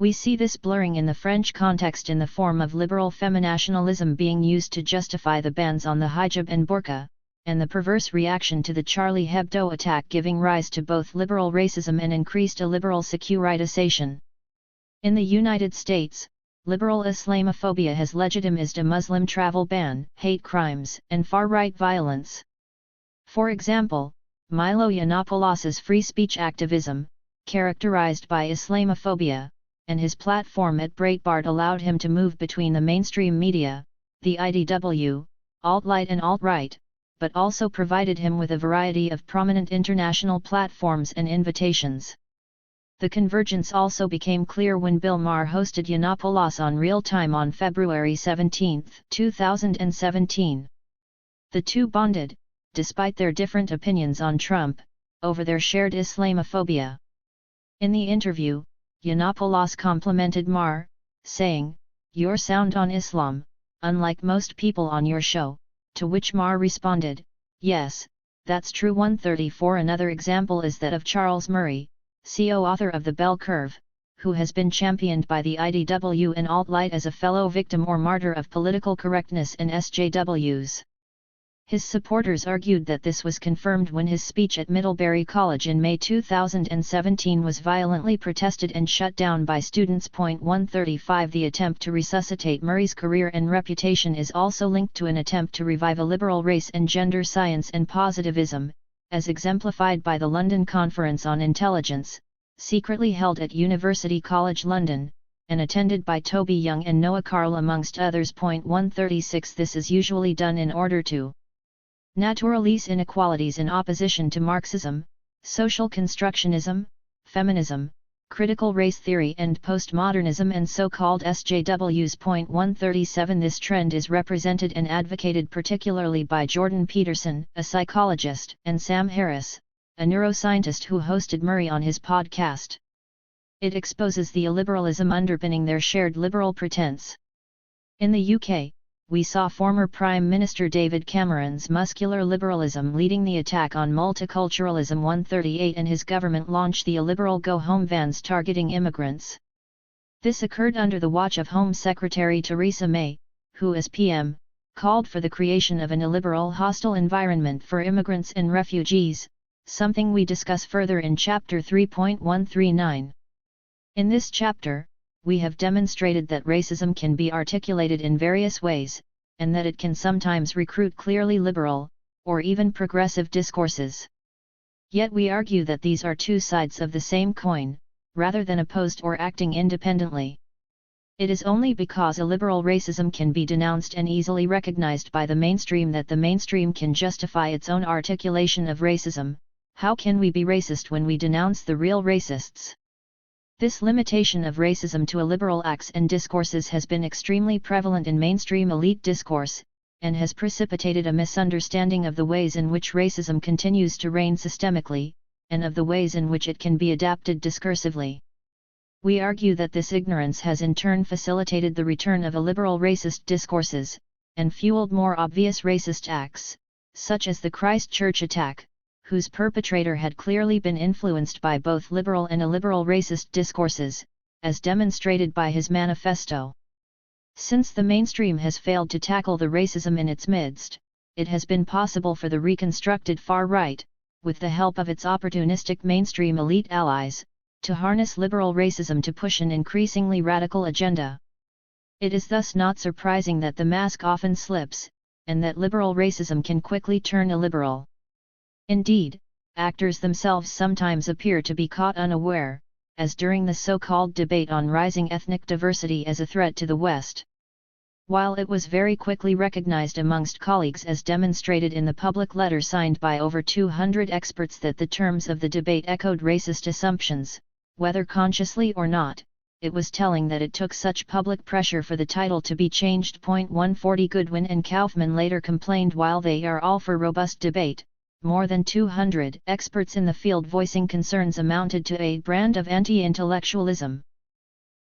We see this blurring in the French context in the form of liberal feminationalism being used to justify the bans on the hijab and burqa, and the perverse reaction to the Charlie Hebdo attack giving rise to both liberal racism and increased illiberal securitization. In the United States, liberal Islamophobia has legitimized a Muslim travel ban, hate crimes, and far-right violence. For example, Milo Yiannopoulos' free speech activism, characterized by Islamophobia, and his platform at Breitbart allowed him to move between the mainstream media, the IDW, alt-right and alt-right, but also provided him with a variety of prominent international platforms and invitations. The convergence also became clear when Bill Maher hosted Yiannopoulos on Real Time on February 17, 2017. The two bonded, despite their different opinions on Trump, over their shared Islamophobia. In the interview, Yiannopoulos complimented Maher, saying, "You're sound on Islam, unlike most people on your show," to which Maher responded, "Yes, that's true." 134 Another example is that of Charles Murray, co-author of The Bell Curve, who has been championed by the IDW and alt-right as a fellow victim or martyr of political correctness and SJWs. His supporters argued that this was confirmed when his speech at Middlebury College in May 2017 was violently protested and shut down by students. 135 The attempt to resuscitate Murray's career and reputation is also linked to an attempt to revive a liberal race and gender science and positivism, as exemplified by the London Conference on Intelligence, secretly held at University College London, and attended by Toby Young and Noah Carl amongst others. 136 This is usually done in order to naturalize inequalities in opposition to Marxism, social constructionism, feminism, critical race theory and postmodernism and so-called SJWs. 137 This trend is represented and advocated particularly by Jordan Peterson, a psychologist, and Sam Harris, a neuroscientist who hosted Murray on his podcast. It exposes the illiberalism underpinning their shared liberal pretense. In the UK, we saw former Prime Minister David Cameron's muscular liberalism leading the attack on multiculturalism. 138 And his government launched the illiberal Go Home vans targeting immigrants. This occurred under the watch of Home Secretary Theresa May, who as PM, called for the creation of an illiberal hostile environment for immigrants and refugees, something we discuss further in Chapter 3.139. In this chapter, we have demonstrated that racism can be articulated in various ways, and that it can sometimes recruit clearly liberal, or even progressive discourses. Yet we argue that these are two sides of the same coin, rather than opposed or acting independently. It is only because illiberal racism can be denounced and easily recognized by the mainstream that the mainstream can justify its own articulation of racism. How can we be racist when we denounce the real racists? This limitation of racism to illiberal acts and discourses has been extremely prevalent in mainstream elite discourse, and has precipitated a misunderstanding of the ways in which racism continues to reign systemically, and of the ways in which it can be adapted discursively. We argue that this ignorance has in turn facilitated the return of illiberal racist discourses, and fueled more obvious racist acts, such as the Christchurch attack, whose perpetrator had clearly been influenced by both liberal and illiberal racist discourses, as demonstrated by his manifesto. Since the mainstream has failed to tackle the racism in its midst, it has been possible for the reconstructed far right, with the help of its opportunistic mainstream elite allies, to harness liberal racism to push an increasingly radical agenda. It is thus not surprising that the mask often slips, and that liberal racism can quickly turn illiberal. Indeed, actors themselves sometimes appear to be caught unaware, as during the so-called debate on rising ethnic diversity as a threat to the West. While it was very quickly recognized amongst colleagues as demonstrated in the public letter signed by over 200 experts that the terms of the debate echoed racist assumptions, whether consciously or not, it was telling that it took such public pressure for the title to be changed. 140 Goodwin and Kaufman later complained while they are all for robust debate, more than 200 experts in the field voicing concerns amounted to a brand of anti-intellectualism.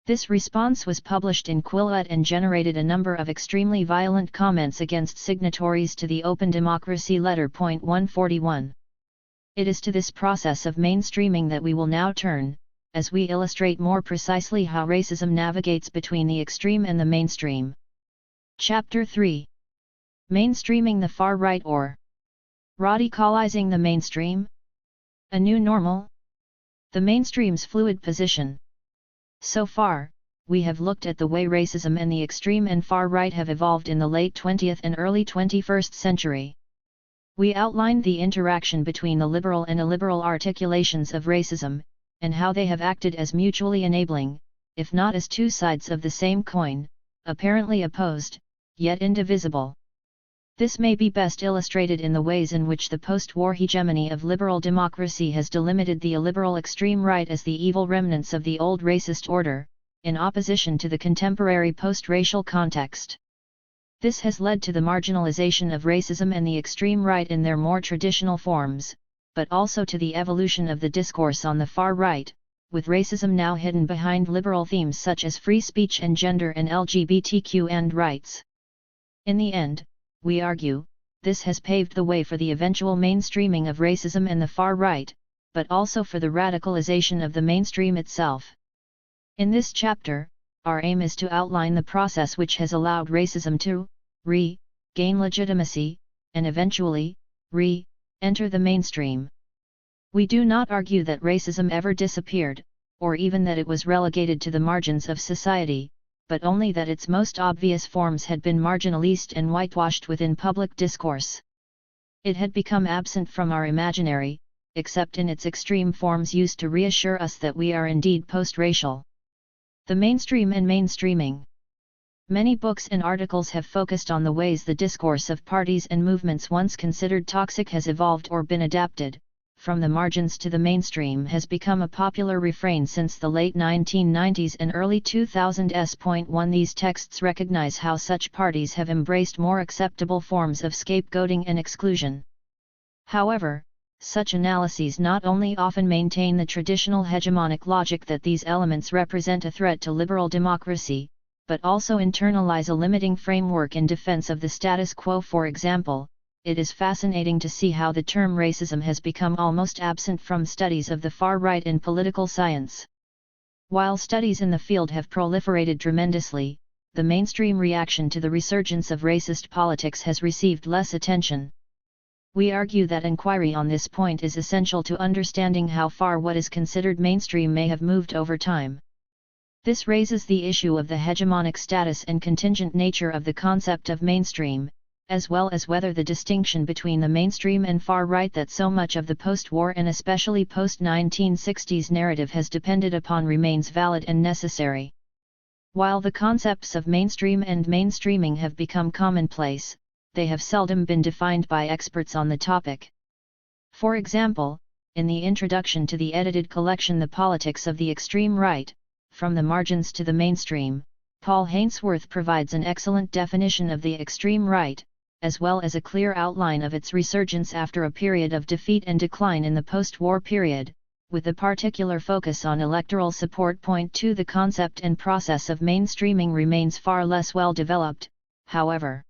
This response was published in Quillette and generated a number of extremely violent comments against signatories to the Open Democracy Letter. 141. It is to this process of mainstreaming that we will now turn, as we illustrate more precisely how racism navigates between the extreme and the mainstream. Chapter 3. Mainstreaming the far right or radicalizing the mainstream? A new normal? The mainstream's fluid position. So far, we have looked at the way racism and the extreme and far right have evolved in the late 20th and early 21st century. We outlined the interaction between the liberal and illiberal articulations of racism, and how they have acted as mutually enabling, if not as two sides of the same coin, apparently opposed, yet indivisible. This may be best illustrated in the ways in which the post-war hegemony of liberal democracy has delimited the illiberal extreme right as the evil remnants of the old racist order, in opposition to the contemporary post-racial context. This has led to the marginalization of racism and the extreme right in their more traditional forms, but also to the evolution of the discourse on the far right, with racism now hidden behind liberal themes such as free speech and gender and LGBTQ and rights. In the end, we argue, this has paved the way for the eventual mainstreaming of racism and the far right, but also for the radicalization of the mainstream itself. In this chapter, our aim is to outline the process which has allowed racism to gain legitimacy, and eventually, enter the mainstream. We do not argue that racism ever disappeared, or even that it was relegated to the margins of society, but only that its most obvious forms had been marginalized and whitewashed within public discourse. It had become absent from our imaginary, except in its extreme forms used to reassure us that we are indeed post-racial. The mainstream and mainstreaming. Many books and articles have focused on the ways the discourse of parties and movements once considered toxic has evolved or been adapted, from the margins to the mainstream has become a popular refrain since the late 1990s and early 2000s. 1 These texts recognize how such parties have embraced more acceptable forms of scapegoating and exclusion. However, such analyses not only often maintain the traditional hegemonic logic that these elements represent a threat to liberal democracy, but also internalize a limiting framework in defense of the status quo. For example, it is fascinating to see how the term racism has become almost absent from studies of the far right in political science. While studies in the field have proliferated tremendously, the mainstream reaction to the resurgence of racist politics has received less attention. We argue that inquiry on this point is essential to understanding how far what is considered mainstream may have moved over time. This raises the issue of the hegemonic status and contingent nature of the concept of mainstream, as well as whether the distinction between the mainstream and far right that so much of the post-war and especially post-1960s narrative has depended upon remains valid and necessary. While the concepts of mainstream and mainstreaming have become commonplace, they have seldom been defined by experts on the topic. For example, in the introduction to the edited collection The Politics of the Extreme Right, From the Margins to the Mainstream, Paul Hainsworth provides an excellent definition of the extreme right, as well as a clear outline of its resurgence after a period of defeat and decline in the post-war period, with a particular focus on electoral support. Point 2. The concept and process of mainstreaming remains far less well developed, however.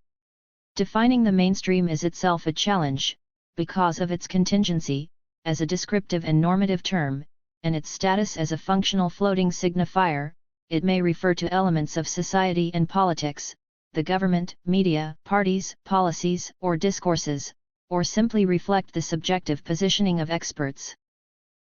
Defining the mainstream is itself a challenge, because of its contingency, as a descriptive and normative term, and its status as a functional floating signifier. It may refer to elements of society and politics, the government, media, parties, policies, or discourses, or simply reflect the subjective positioning of experts.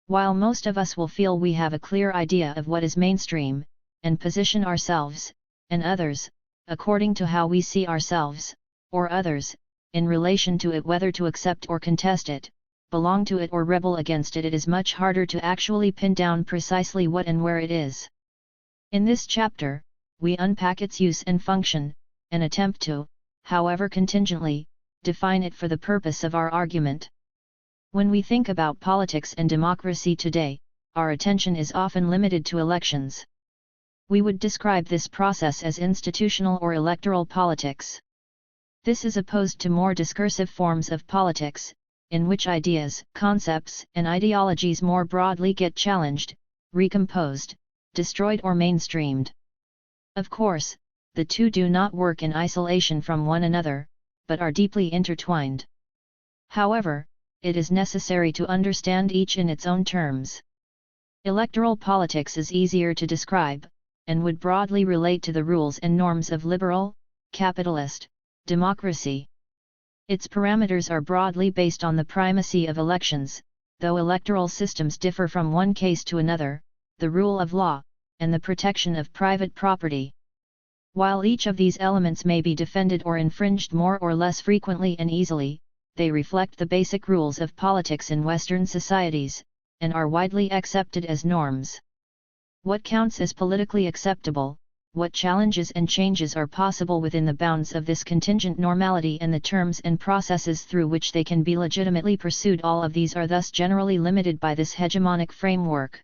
While most of us will feel we have a clear idea of what is mainstream, and position ourselves, and others, according to how we see ourselves, or others, in relation to it, whether to accept or contest it, belong to it or rebel against it, it is much harder to actually pin down precisely what and where it is. In this chapter, we unpack its use and function, and attempt to, however contingently, define it for the purpose of our argument. When we think about politics and democracy today, our attention is often limited to elections. We would describe this process as institutional or electoral politics. This is opposed to more discursive forms of politics, in which ideas, concepts, and ideologies more broadly get challenged, recomposed, destroyed or mainstreamed. Of course, the two do not work in isolation from one another, but are deeply intertwined. However, it is necessary to understand each in its own terms. Electoral politics is easier to describe, and would broadly relate to the rules and norms of liberal, capitalist, democracy. Its parameters are broadly based on the primacy of elections, though electoral systems differ from one case to another, the rule of law, and the protection of private property. While each of these elements may be defended or infringed more or less frequently and easily, they reflect the basic rules of politics in Western societies, and are widely accepted as norms. What counts as politically acceptable, what challenges and changes are possible within the bounds of this contingent normality, and the terms and processes through which they can be legitimately pursued, all of these are thus generally limited by this hegemonic framework.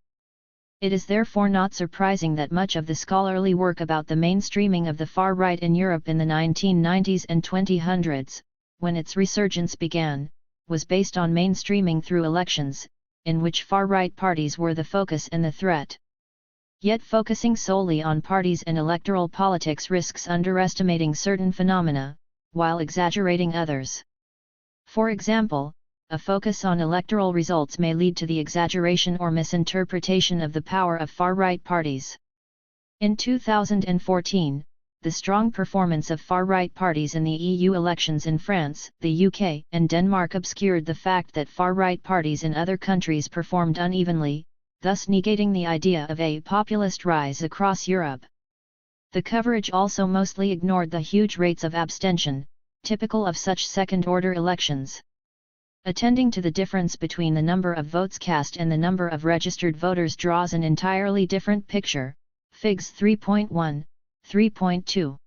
It is therefore not surprising that much of the scholarly work about the mainstreaming of the far right in Europe in the 1990s and 2000s, when its resurgence began, was based on mainstreaming through elections, in which far-right parties were the focus and the threat. Yet focusing solely on parties and electoral politics risks underestimating certain phenomena, while exaggerating others. For example, a focus on electoral results may lead to the exaggeration or misinterpretation of the power of far-right parties. In 2014, the strong performance of far-right parties in the EU elections in France, the UK, and Denmark obscured the fact that far-right parties in other countries performed unevenly, thus negating the idea of a populist rise across Europe. The coverage also mostly ignored the huge rates of abstention, typical of such second-order elections. Attending to the difference between the number of votes cast and the number of registered voters draws an entirely different picture, Figs 3.1, 3.2.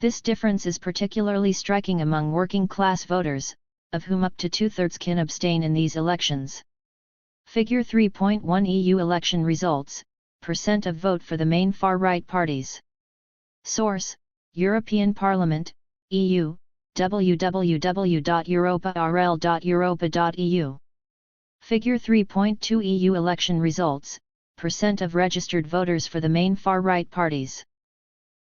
This difference is particularly striking among working-class voters, of whom up to two-thirds can abstain in these elections. Figure 3.1 EU election results, percent of vote for the main far-right parties. Source: European Parliament, EU, www.europa.europa.eu. Figure 3.2 EU election results, percent of registered voters for the main far-right parties.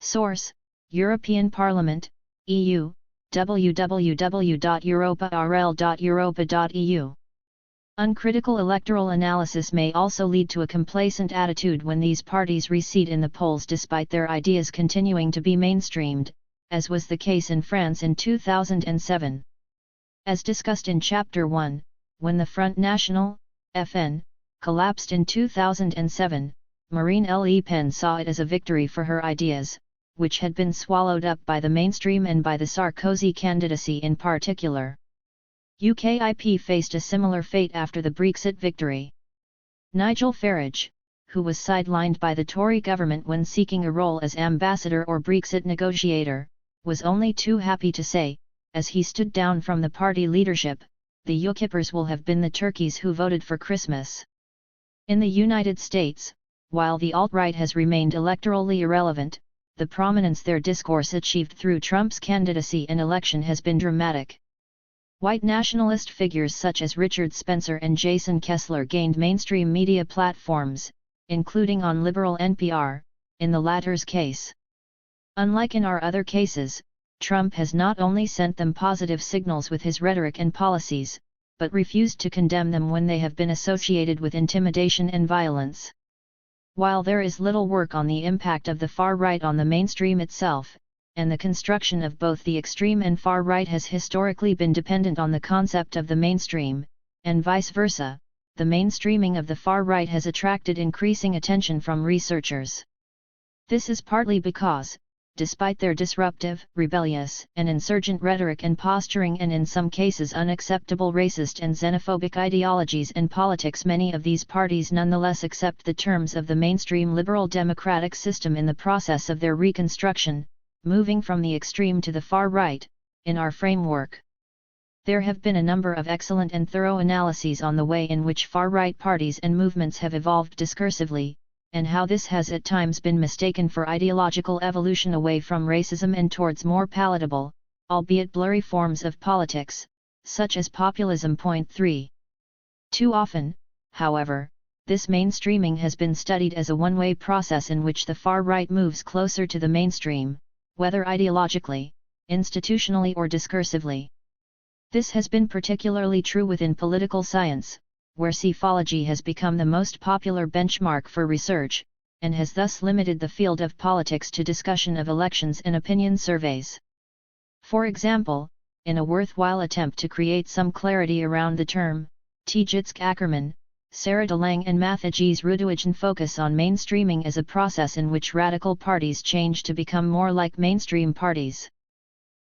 Source: European Parliament, EU, www.europa.europa.eu. Uncritical electoral analysis may also lead to a complacent attitude when these parties recede in the polls despite their ideas continuing to be mainstreamed, as was the case in France in 2007. As discussed in Chapter 1, when the Front National, FN, collapsed in 2007, Marine Le Pen saw it as a victory for her ideas, which had been swallowed up by the mainstream and by the Sarkozy candidacy in particular. UKIP faced a similar fate after the Brexit victory. Nigel Farage, who was sidelined by the Tory government when seeking a role as ambassador or Brexit negotiator, was only too happy to say, as he stood down from the party leadership, the UKIPers will have been the turkeys who voted for Christmas. In the United States, while the alt-right has remained electorally irrelevant, the prominence their discourse achieved through Trump's candidacy and election has been dramatic. White nationalist figures such as Richard Spencer and Jason Kessler gained mainstream media platforms, including on liberal NPR, in the latter's case. Unlike in our other cases, Trump has not only sent them positive signals with his rhetoric and policies, but refused to condemn them when they have been associated with intimidation and violence. While there is little work on the impact of the far right on the mainstream itself, and the construction of both the extreme and far right has historically been dependent on the concept of the mainstream, and vice versa, the mainstreaming of the far right has attracted increasing attention from researchers. This is partly because, despite their disruptive, rebellious, and insurgent rhetoric and posturing and in some cases unacceptable racist and xenophobic ideologies and politics, many of these parties nonetheless accept the terms of the mainstream liberal democratic system in the process of their reconstruction, moving from the extreme to the far right, in our framework. There have been a number of excellent and thorough analyses on the way in which far-right parties and movements have evolved discursively, and how this has at times been mistaken for ideological evolution away from racism and towards more palatable, albeit blurry forms of politics, such as populism. 3. Too often, however, this mainstreaming has been studied as a one-way process in which the far right moves closer to the mainstream, whether ideologically, institutionally or discursively. This has been particularly true within political science, where psephology has become the most popular benchmark for research, and has thus limited the field of politics to discussion of elections and opinion surveys. For example, in a worthwhile attempt to create some clarity around the term, Tjitske Ackerman, Sarah DeLange and Mathijs Ruduigen focus on mainstreaming as a process in which radical parties change to become more like mainstream parties.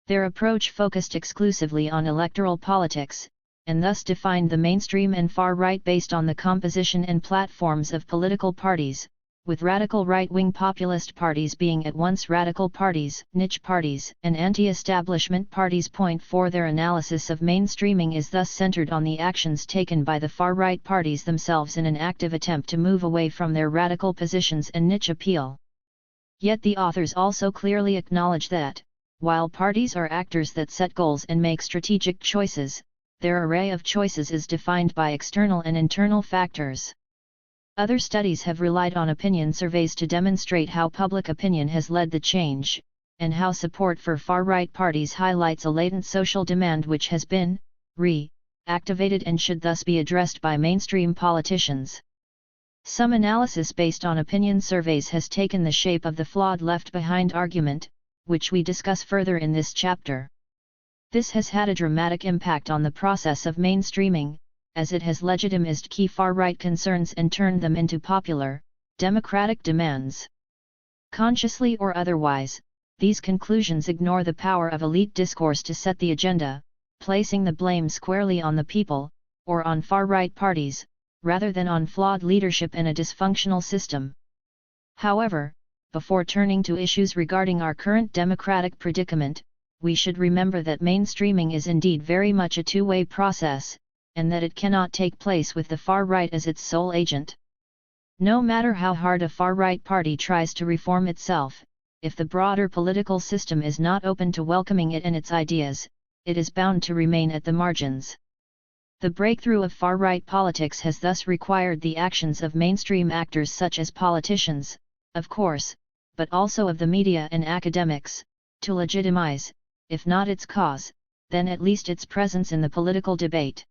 Their approach focused exclusively on electoral politics, and thus defined the mainstream and far right based on the composition and platforms of political parties, with radical right-wing populist parties being at once radical parties, niche parties, and anti-establishment parties. 4 Their analysis of mainstreaming is thus centered on the actions taken by the far-right parties themselves in an active attempt to move away from their radical positions and niche appeal. Yet the authors also clearly acknowledge that, while parties are actors that set goals and make strategic choices, their array of choices is defined by external and internal factors. Other studies have relied on opinion surveys to demonstrate how public opinion has led the change, and how support for far-right parties highlights a latent social demand which has been re-activated and should thus be addressed by mainstream politicians. Some analysis based on opinion surveys has taken the shape of the flawed left-behind argument, which we discuss further in this chapter. This has had a dramatic impact on the process of mainstreaming, as it has legitimized key far-right concerns and turned them into popular, democratic demands. Consciously or otherwise, these conclusions ignore the power of elite discourse to set the agenda, placing the blame squarely on the people, or on far-right parties, rather than on flawed leadership and a dysfunctional system. However, before turning to issues regarding our current democratic predicament, we should remember that mainstreaming is indeed very much a two-way process, and that it cannot take place with the far right as its sole agent. No matter how hard a far-right party tries to reform itself, if the broader political system is not open to welcoming it and its ideas, it is bound to remain at the margins. The breakthrough of far-right politics has thus required the actions of mainstream actors such as politicians, of course, but also of the media and academics, to legitimize, if not its cause, then at least its presence in the political debate.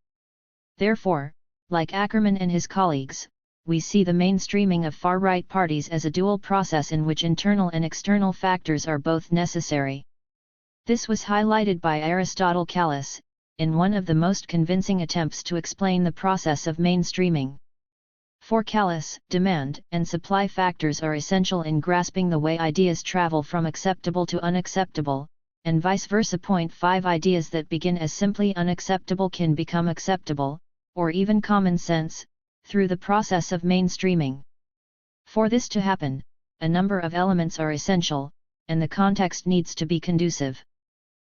Therefore, Like Ackerman and his colleagues, we see the mainstreaming of far-right parties as a dual process in which internal and external factors are both necessary. This was highlighted by Aristotle Callis, in one of the most convincing attempts to explain the process of mainstreaming. For Callis, demand and supply factors are essential in grasping the way ideas travel from acceptable to unacceptable, and vice versa. 5 Ideas that begin as simply unacceptable can become acceptable, or even common sense, through the process of mainstreaming. For this to happen, a number of elements are essential, and the context needs to be conducive.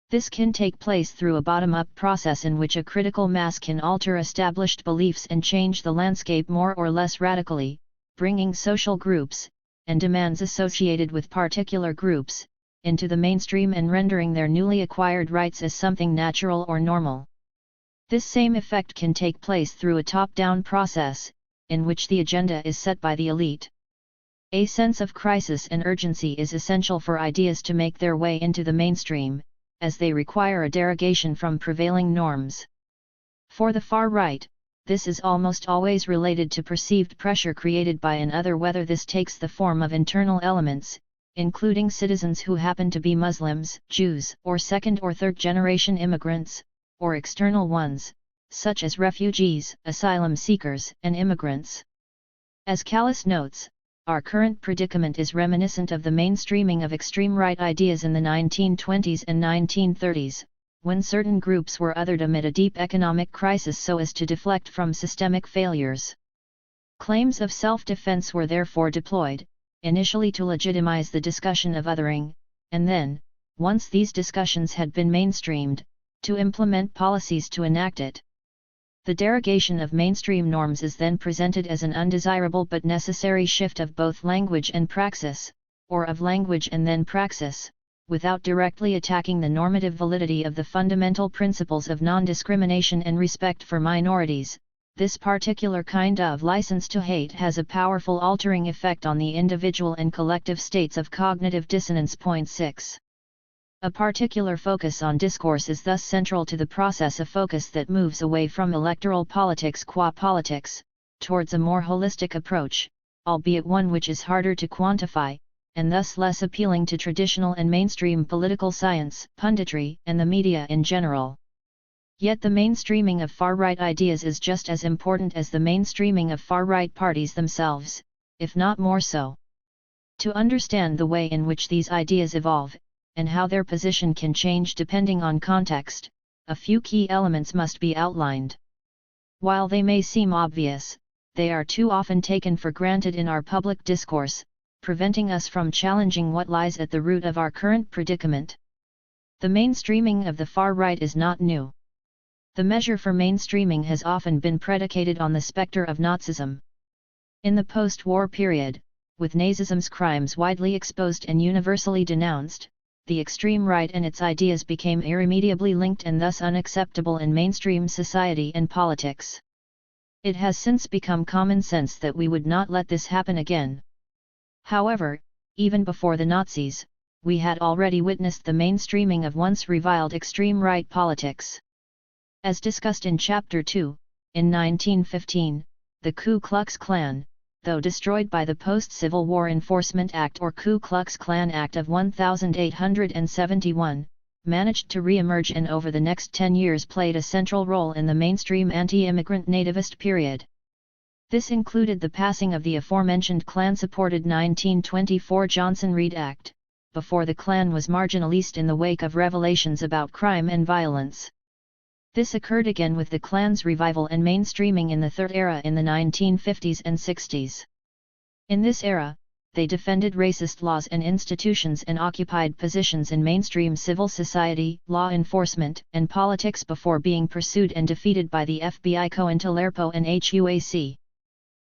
This can take place through a bottom-up process in which a critical mass can alter established beliefs and change the landscape more or less radically, bringing social groups, and demands associated with particular groups, into the mainstream and rendering their newly acquired rights as something natural or normal. This same effect can take place through a top-down process, in which the agenda is set by the elite. A sense of crisis and urgency is essential for ideas to make their way into the mainstream, as they require a derogation from prevailing norms. For the far right, this is almost always related to perceived pressure created by an other, whether this takes the form of internal elements, including citizens who happen to be Muslims, Jews, or second or third generation immigrants, or external ones, such as refugees, asylum seekers, and immigrants. As Callis notes, our current predicament is reminiscent of the mainstreaming of extreme right ideas in the 1920s and 1930s, when certain groups were othered amid a deep economic crisis so as to deflect from systemic failures. Claims of self-defense were therefore deployed, initially to legitimize the discussion of othering, and then, once these discussions had been mainstreamed, to implement policies to enact it. The derogation of mainstream norms is then presented as an undesirable but necessary shift of both language and praxis, or of language and then praxis, without directly attacking the normative validity of the fundamental principles of non-discrimination and respect for minorities. This particular kind of license to hate has a powerful altering effect on the individual and collective states of cognitive dissonance. 6. A particular focus on discourse is thus central to the process, a focus that moves away from electoral politics qua politics, towards a more holistic approach, albeit one which is harder to quantify, and thus less appealing to traditional and mainstream political science, punditry, and the media in general. Yet the mainstreaming of far-right ideas is just as important as the mainstreaming of far-right parties themselves, if not more so. To understand the way in which these ideas evolve, and how their position can change depending on context, a few key elements must be outlined. While they may seem obvious, they are too often taken for granted in our public discourse, preventing us from challenging what lies at the root of our current predicament. The mainstreaming of the far right is not new. The measure for mainstreaming has often been predicated on the specter of Nazism. In the post-war period, with Nazism's crimes widely exposed and universally denounced, the extreme right and its ideas became irremediably linked and thus unacceptable in mainstream society and politics. It has since become common sense that we would not let this happen again. However, even before the Nazis, we had already witnessed the mainstreaming of once reviled extreme right politics. As discussed in Chapter 2, in 1915, the Ku Klux Klan, though destroyed by the Post-Civil War Enforcement Act or Ku Klux Klan Act of 1871, managed to re-emerge and over the next 10 years played a central role in the mainstream anti-immigrant nativist period. This included the passing of the aforementioned Klan-supported 1924 Johnson-Reed Act, before the Klan was marginalized in the wake of revelations about crime and violence. This occurred again with the Klan's revival and mainstreaming in the Third Era in the 1950s and 60s. In this era, they defended racist laws and institutions and occupied positions in mainstream civil society, law enforcement, and politics before being pursued and defeated by the FBI COINTELPRO and HUAC.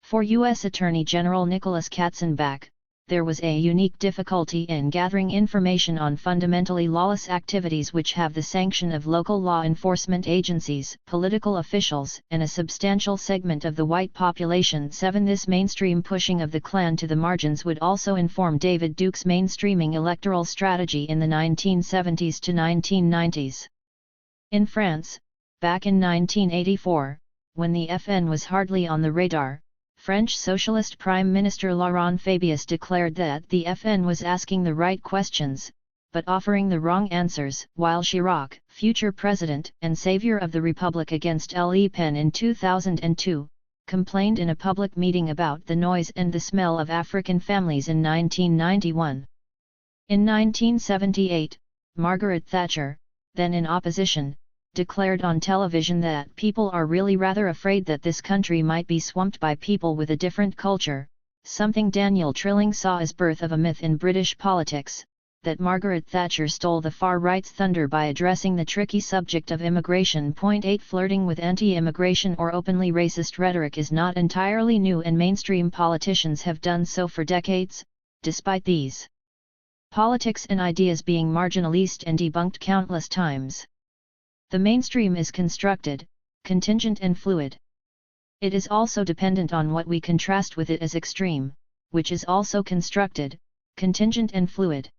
For U.S. Attorney General Nicholas Katzenbach, there was a unique difficulty in gathering information on fundamentally lawless activities which have the sanction of local law enforcement agencies, political officials, and a substantial segment of the white population. 7. This mainstream pushing of the Klan to the margins would also inform David Duke's mainstreaming electoral strategy in the 1970s to 1990s. In France, back in 1984, when the FN was hardly on the radar, French Socialist Prime Minister Laurent Fabius declared that the FN was asking the right questions, but offering the wrong answers, while Chirac, future president and savior of the Republic against Le Pen in 2002, complained in a public meeting about the noise and the smell of African families in 1991. In 1978, Margaret Thatcher, then in opposition, declared on television that people are really rather afraid that this country might be swamped by people with a different culture, something Daniel Trilling saw as birth of a myth in British politics, that Margaret Thatcher stole the far-right's thunder by addressing the tricky subject of immigration. 8 Flirting with anti-immigration or openly racist rhetoric is not entirely new, and mainstream politicians have done so for decades, despite these politics and ideas being marginalized and debunked countless times. The mainstream is constructed, contingent and fluid. It is also dependent on what we contrast with it as extreme, which is also constructed, contingent and fluid.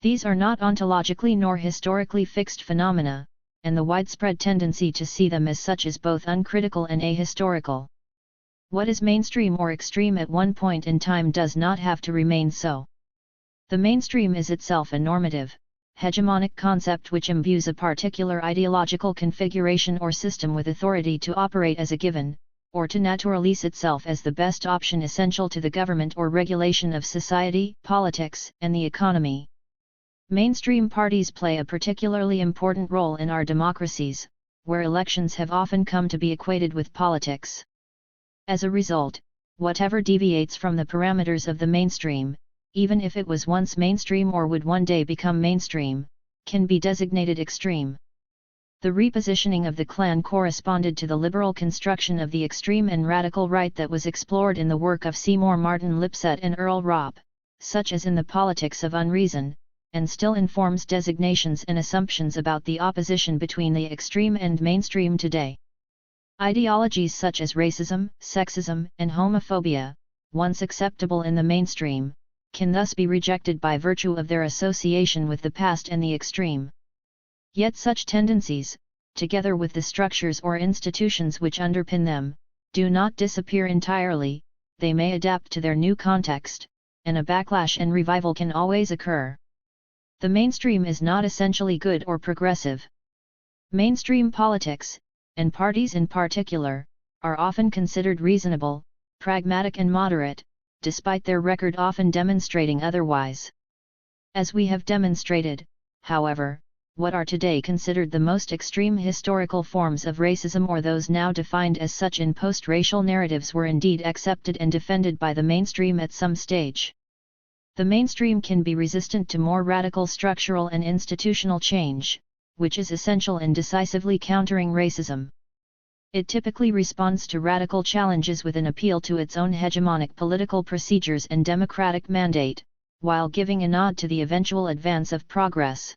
These are not ontologically nor historically fixed phenomena, and the widespread tendency to see them as such is both uncritical and ahistorical. What is mainstream or extreme at one point in time does not have to remain so. The mainstream is itself a normative, hegemonic concept which imbues a particular ideological configuration or system with authority to operate as a given, or to naturalize itself as the best option essential to the government or regulation of society, politics, and the economy. Mainstream parties play a particularly important role in our democracies, where elections have often come to be equated with politics. As a result, whatever deviates from the parameters of the mainstream, even if it was once mainstream or would one day become mainstream, can be designated extreme. The repositioning of the Klan corresponded to the liberal construction of the extreme and radical right that was explored in the work of Seymour Martin Lipset and Earl Ropp, such as in The Politics of Unreason, and still informs designations and assumptions about the opposition between the extreme and mainstream today. Ideologies such as racism, sexism, and homophobia, once acceptable in the mainstream, can thus be rejected by virtue of their association with the past and the extreme. Yet such tendencies, together with the structures or institutions which underpin them, do not disappear entirely. They may adapt to their new context, and a backlash and revival can always occur. The mainstream is not essentially good or progressive. Mainstream politics, and parties in particular, are often considered reasonable, pragmatic and moderate, despite their record often demonstrating otherwise. As we have demonstrated, however, what are today considered the most extreme historical forms of racism, or those now defined as such in post-racial narratives, were indeed accepted and defended by the mainstream at some stage. The mainstream can be resistant to more radical structural and institutional change, which is essential in decisively countering racism. It typically responds to radical challenges with an appeal to its own hegemonic political procedures and democratic mandate, while giving a nod to the eventual advance of progress.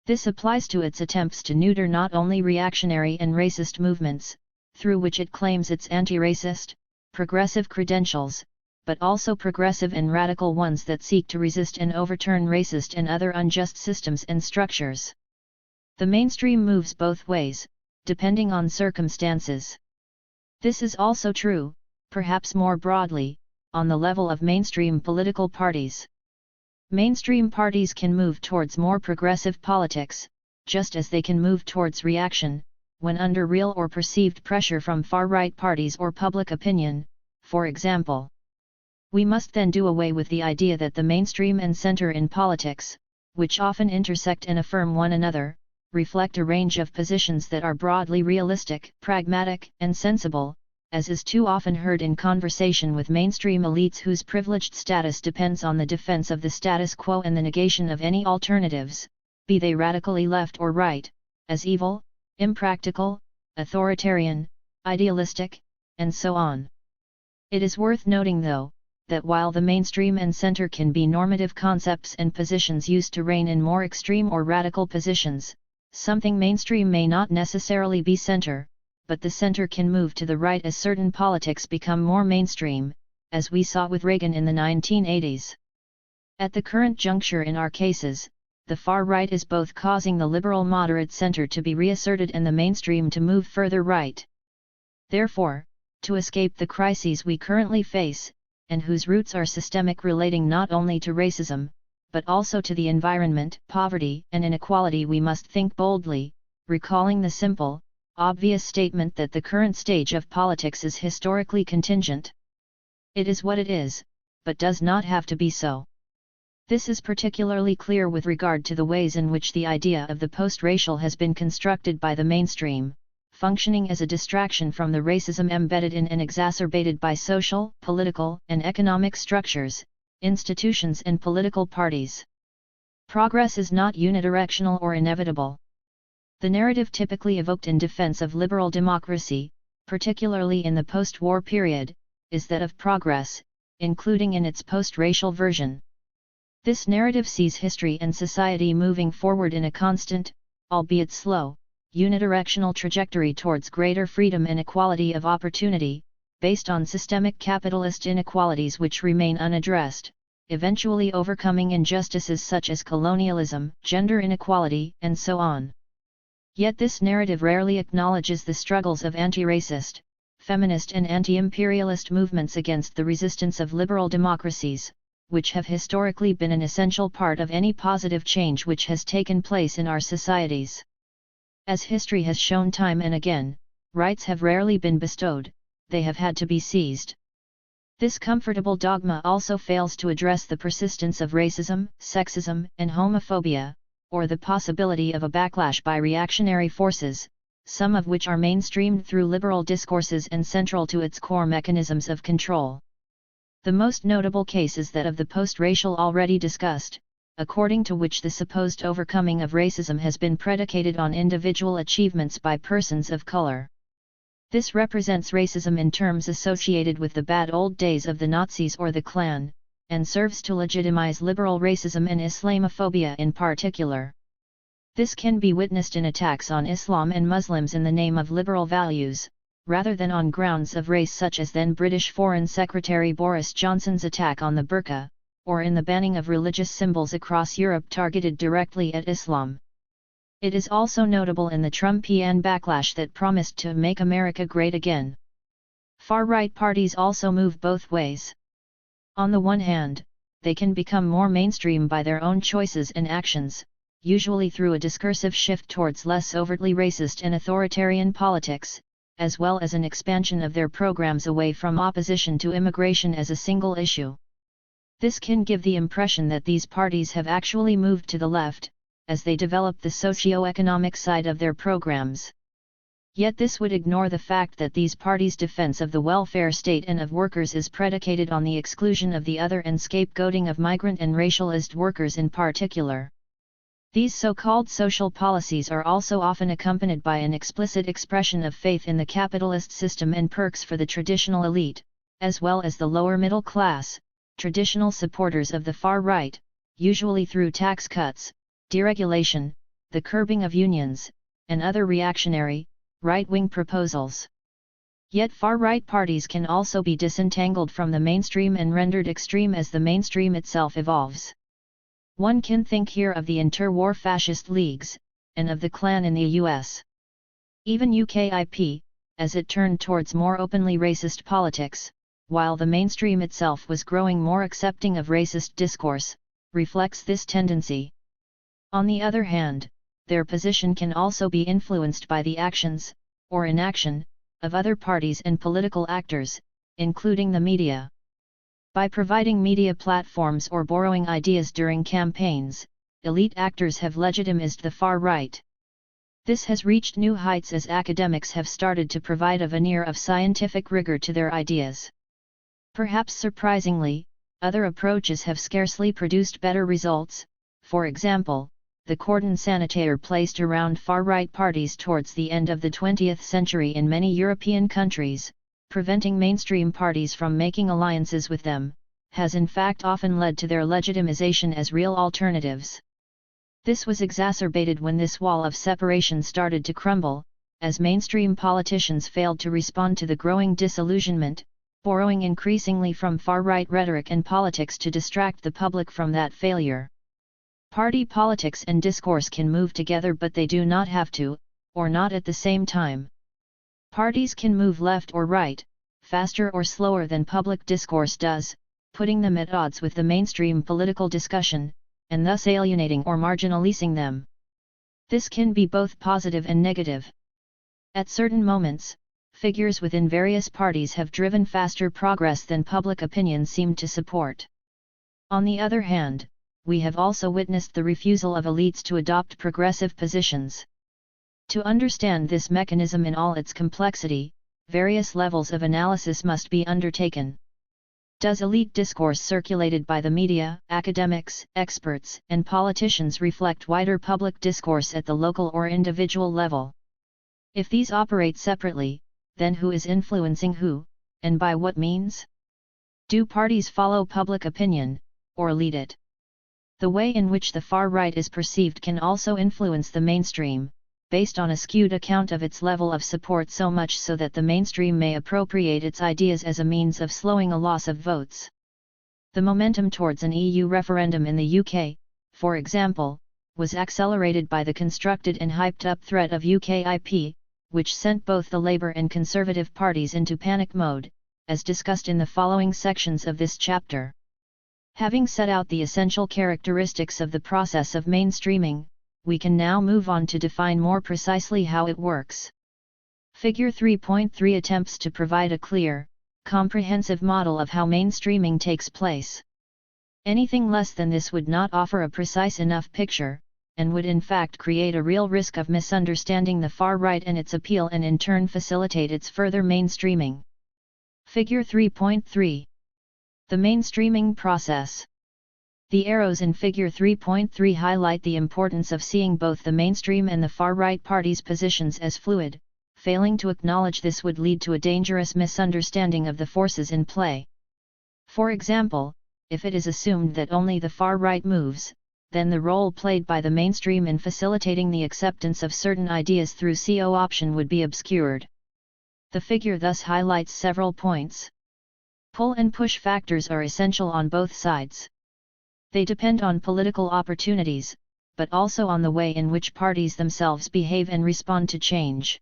This applies to its attempts to neuter not only reactionary and racist movements, through which it claims its anti-racist, progressive credentials, but also progressive and radical ones that seek to resist and overturn racist and other unjust systems and structures. The mainstream moves both ways, depending on circumstances. This is also true, perhaps more broadly, on the level of mainstream political parties. Mainstream parties can move towards more progressive politics, just as they can move towards reaction, when under real or perceived pressure from far-right parties or public opinion, for example. We must then do away with the idea that the mainstream and center in politics, which often intersect and affirm one another, reflect a range of positions that are broadly realistic, pragmatic, and sensible, as is too often heard in conversation with mainstream elites whose privileged status depends on the defense of the status quo and the negation of any alternatives, be they radically left or right, as evil, impractical, authoritarian, idealistic, and so on. It is worth noting, though, that while the mainstream and center can be normative concepts and positions used to rein in more extreme or radical positions, something mainstream may not necessarily be center, but the center can move to the right as certain politics become more mainstream, as we saw with Reagan in the 1980s. At the current juncture in our cases, the far right is both causing the liberal moderate center to be reasserted and the mainstream to move further right. Therefore, to escape the crises we currently face, and whose roots are systemic, relating not only to racism, but also to the environment, poverty, and inequality, we must think boldly, recalling the simple, obvious statement that the current stage of politics is historically contingent. It is what it is, but does not have to be so. This is particularly clear with regard to the ways in which the idea of the post-racial has been constructed by the mainstream, functioning as a distraction from the racism embedded in and exacerbated by social, political, and economic structures, institutions and political parties. Progress is not unidirectional or inevitable. The narrative typically evoked in defense of liberal democracy, particularly in the post-war period, is that of progress, including in its post-racial version. This narrative sees history and society moving forward in a constant, albeit slow, unidirectional trajectory towards greater freedom and equality of opportunity, based on systemic capitalist inequalities which remain unaddressed, eventually overcoming injustices such as colonialism, gender inequality, and so on. Yet this narrative rarely acknowledges the struggles of anti-racist, feminist and anti-imperialist movements against the resistance of liberal democracies, which have historically been an essential part of any positive change which has taken place in our societies. As history has shown time and again, rights have rarely been bestowed, they have had to be seized. This comfortable dogma also fails to address the persistence of racism, sexism, and homophobia, or the possibility of a backlash by reactionary forces, some of which are mainstreamed through liberal discourses and central to its core mechanisms of control. The most notable case is that of the post-racial already discussed, according to which the supposed overcoming of racism has been predicated on individual achievements by persons of color. This represents racism in terms associated with the bad old days of the Nazis or the Klan, and serves to legitimize liberal racism and Islamophobia in particular. This can be witnessed in attacks on Islam and Muslims in the name of liberal values, rather than on grounds of race, such as then British Foreign Secretary Boris Johnson's attack on the burqa, or in the banning of religious symbols across Europe targeted directly at Islam. It is also notable in the Trumpian backlash that promised to make America great again. Far-right parties also move both ways. On the one hand, they can become more mainstream by their own choices and actions, usually through a discursive shift towards less overtly racist and authoritarian politics, as well as an expansion of their programs away from opposition to immigration as a single issue. This can give the impression that these parties have actually moved to the left, as they develop the socio-economic side of their programs. Yet this would ignore the fact that these parties' defense of the welfare state and of workers is predicated on the exclusion of the other and scapegoating of migrant and racialized workers in particular. These so-called social policies are also often accompanied by an explicit expression of faith in the capitalist system and perks for the traditional elite, as well as the lower middle class, traditional supporters of the far right, usually through tax cuts, deregulation, the curbing of unions, and other reactionary, right-wing proposals. Yet far-right parties can also be disentangled from the mainstream and rendered extreme as the mainstream itself evolves. One can think here of the interwar fascist leagues, and of the Klan in the US. Even UKIP, as it turned towards more openly racist politics, while the mainstream itself was growing more accepting of racist discourse, reflects this tendency. On the other hand, their position can also be influenced by the actions, or inaction, of other parties and political actors, including the media. By providing media platforms or borrowing ideas during campaigns, elite actors have legitimized the far right. This has reached new heights as academics have started to provide a veneer of scientific rigor to their ideas. Perhaps surprisingly, other approaches have scarcely produced better results. For example, the cordon sanitaire placed around far-right parties towards the end of the 20th century in many European countries, preventing mainstream parties from making alliances with them, has in fact often led to their legitimization as real alternatives. This was exacerbated when this wall of separation started to crumble, as mainstream politicians failed to respond to the growing disillusionment, borrowing increasingly from far-right rhetoric and politics to distract the public from that failure. Party politics and discourse can move together, but they do not have to, or not at the same time. Parties can move left or right, faster or slower than public discourse does, putting them at odds with the mainstream political discussion, and thus alienating or marginalizing them. This can be both positive and negative. At certain moments, figures within various parties have driven faster progress than public opinion seemed to support. On the other hand, we have also witnessed the refusal of elites to adopt progressive positions. To understand this mechanism in all its complexity, various levels of analysis must be undertaken. Does elite discourse circulated by the media, academics, experts, and politicians reflect wider public discourse at the local or individual level? If these operate separately, then who is influencing who, and by what means? Do parties follow public opinion, or lead it? The way in which the far right is perceived can also influence the mainstream, based on a skewed account of its level of support, so much so that the mainstream may appropriate its ideas as a means of slowing a loss of votes. The momentum towards an EU referendum in the UK, for example, was accelerated by the constructed and hyped-up threat of UKIP, which sent both the Labour and Conservative parties into panic mode, as discussed in the following sections of this chapter. Having set out the essential characteristics of the process of mainstreaming, we can now move on to define more precisely how it works. Figure 3.3 attempts to provide a clear, comprehensive model of how mainstreaming takes place. Anything less than this would not offer a precise enough picture, and would in fact create a real risk of misunderstanding the far right and its appeal, and in turn facilitate its further mainstreaming. Figure 3.3. The mainstreaming process. The arrows in Figure 3.3 highlight the importance of seeing both the mainstream and the far-right parties' positions as fluid. Failing to acknowledge this would lead to a dangerous misunderstanding of the forces in play. For example, if it is assumed that only the far-right moves, then the role played by the mainstream in facilitating the acceptance of certain ideas through co-option would be obscured. The figure thus highlights several points. Pull and push factors are essential on both sides. They depend on political opportunities, but also on the way in which parties themselves behave and respond to change.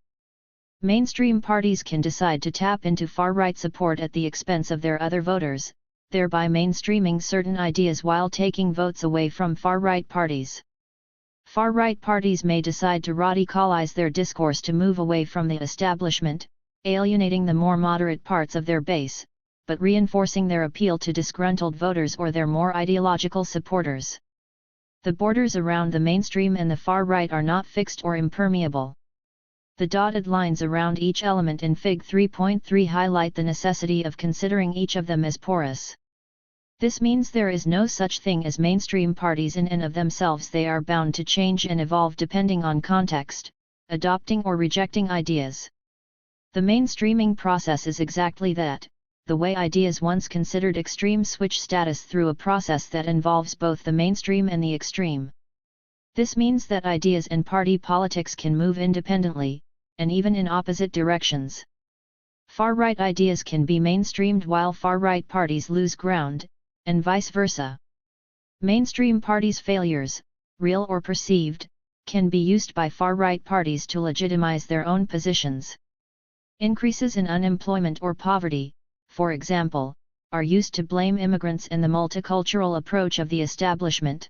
Mainstream parties can decide to tap into far-right support at the expense of their other voters, thereby mainstreaming certain ideas while taking votes away from far-right parties. Far-right parties may decide to radicalize their discourse to move away from the establishment, alienating the more moderate parts of their base, but reinforcing their appeal to disgruntled voters or their more ideological supporters. The borders around the mainstream and the far right are not fixed or impermeable. The dotted lines around each element in Fig 3.3 highlight the necessity of considering each of them as porous. This means there is no such thing as mainstream parties in and of themselves. They are bound to change and evolve depending on context, adopting or rejecting ideas. The mainstreaming process is exactly that. The way ideas once considered extreme switch status through a process that involves both the mainstream and the extreme. This means that ideas and party politics can move independently, and even in opposite directions. Far-right ideas can be mainstreamed while far-right parties lose ground, and vice versa. Mainstream parties' failures, real or perceived, can be used by far-right parties to legitimize their own positions. Increases in unemployment or poverty, for example, are used to blame immigrants and the multicultural approach of the establishment.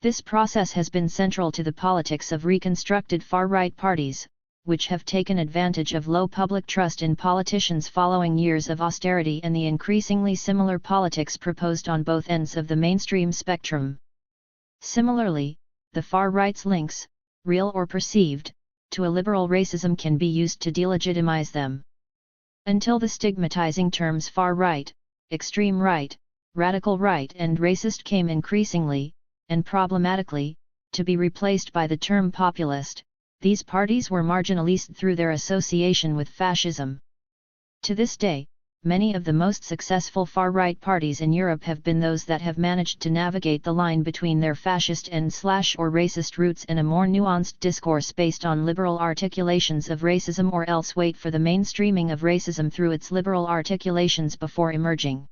This process has been central to the politics of reconstructed far-right parties, which have taken advantage of low public trust in politicians following years of austerity and the increasingly similar politics proposed on both ends of the mainstream spectrum. Similarly, the far-right's links, real or perceived, to a liberal racism can be used to delegitimize them. Until the stigmatizing terms far-right, extreme right, radical right and racist came increasingly, and problematically, to be replaced by the term populist, these parties were marginalized through their association with fascism. To this day, many of the most successful far-right parties in Europe have been those that have managed to navigate the line between their fascist and/or racist roots and a more nuanced discourse based on liberal articulations of racism, or else wait for the mainstreaming of racism through its liberal articulations before emerging.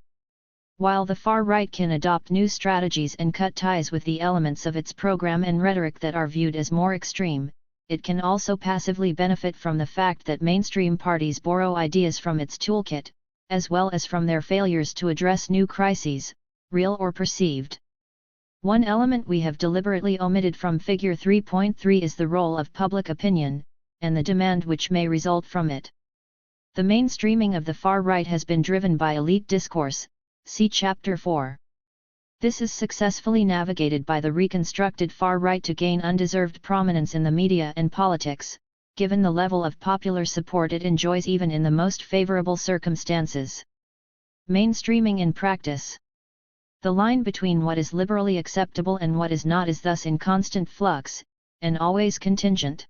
While the far right can adopt new strategies and cut ties with the elements of its program and rhetoric that are viewed as more extreme, it can also passively benefit from the fact that mainstream parties borrow ideas from its toolkit, as well as from their failures to address new crises, real or perceived. One element we have deliberately omitted from Figure 3.3 is the role of public opinion, and the demand which may result from it. The mainstreaming of the far right has been driven by elite discourse, see Chapter 4. This is successfully navigated by the reconstructed far right to gain undeserved prominence in the media and politics, given the level of popular support it enjoys even in the most favorable circumstances. Mainstreaming in practice. The line between what is liberally acceptable and what is not is thus in constant flux, and always contingent.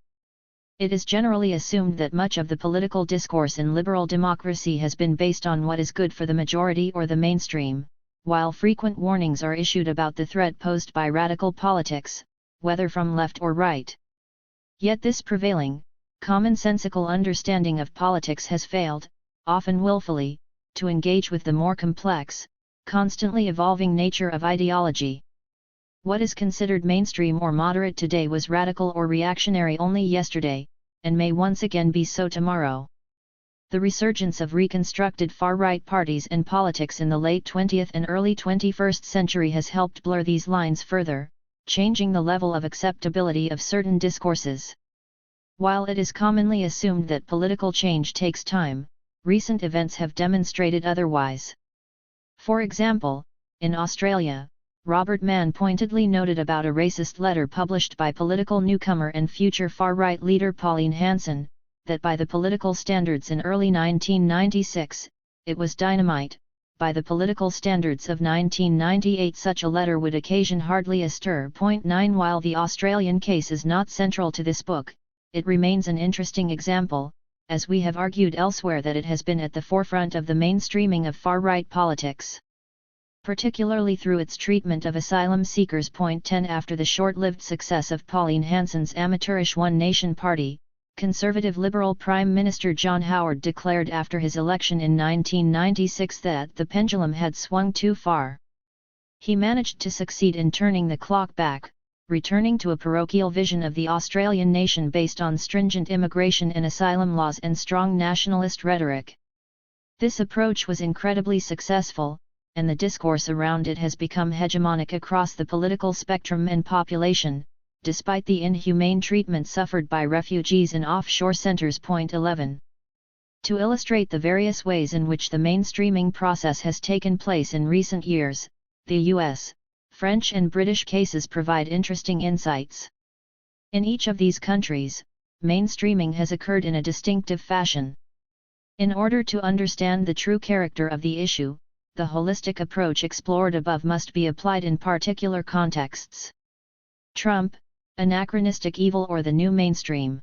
It is generally assumed that much of the political discourse in liberal democracy has been based on what is good for the majority or the mainstream, while frequent warnings are issued about the threat posed by radical politics, whether from left or right. Yet this prevailing, commonsensical understanding of politics has failed, often willfully, to engage with the more complex, constantly evolving nature of ideology. What is considered mainstream or moderate today was radical or reactionary only yesterday, and may once again be so tomorrow. The resurgence of reconstructed far-right parties and politics in the late 20th and early 21st century has helped blur these lines further, changing the level of acceptability of certain discourses. While it is commonly assumed that political change takes time, recent events have demonstrated otherwise. For example, in Australia, Robert Mann pointedly noted about a racist letter published by political newcomer and future far-right leader Pauline Hanson, that by the political standards in early 1996, it was dynamite. By the political standards of 1998 such a letter would occasion hardly a stir. 9 While the Australian case is not central to this book, it remains an interesting example, as we have argued elsewhere that it has been at the forefront of the mainstreaming of far-right politics. Particularly through its treatment of asylum seekers. 10 After the short-lived success of Pauline Hanson's amateurish One Nation Party, conservative Liberal Prime Minister John Howard declared after his election in 1996 that the pendulum had swung too far. He managed to succeed in turning the clock back, returning to a parochial vision of the Australian nation based on stringent immigration and asylum laws and strong nationalist rhetoric. This approach was incredibly successful, and the discourse around it has become hegemonic across the political spectrum and population, despite the inhumane treatment suffered by refugees in offshore centres. 11. To illustrate the various ways in which the mainstreaming process has taken place in recent years, the US, French and British cases provide interesting insights. In each of these countries, mainstreaming has occurred in a distinctive fashion. In order to understand the true character of the issue, the holistic approach explored above must be applied in particular contexts. Trump, anachronistic evil or the new mainstream.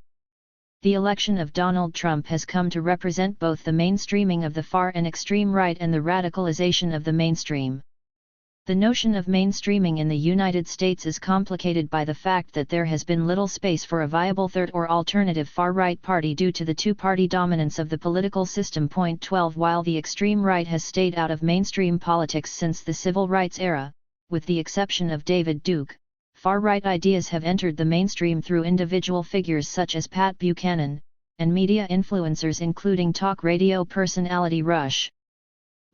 The election of Donald Trump has come to represent both the mainstreaming of the far and extreme right and the radicalization of the mainstream. The notion of mainstreaming in the United States is complicated by the fact that there has been little space for a viable third or alternative far-right party due to the two-party dominance of the political system. 12 While the extreme right has stayed out of mainstream politics since the civil rights era, with the exception of David Duke, far-right ideas have entered the mainstream through individual figures such as Pat Buchanan, and media influencers including talk radio personality Rush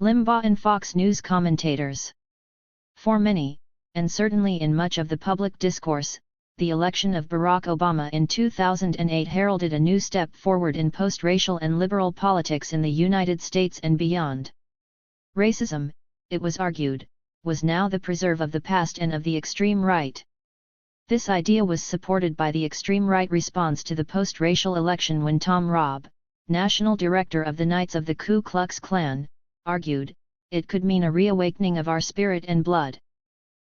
Limbaugh and Fox News commentators. For many, and certainly in much of the public discourse, the election of Barack Obama in 2008 heralded a new step forward in post-racial and liberal politics in the United States and beyond. Racism, it was argued, was now the preserve of the past and of the extreme right. This idea was supported by the extreme right response to the post-racial election when Tom Robb, national director of the Knights of the Ku Klux Klan, argued, it could mean a reawakening of our spirit and blood.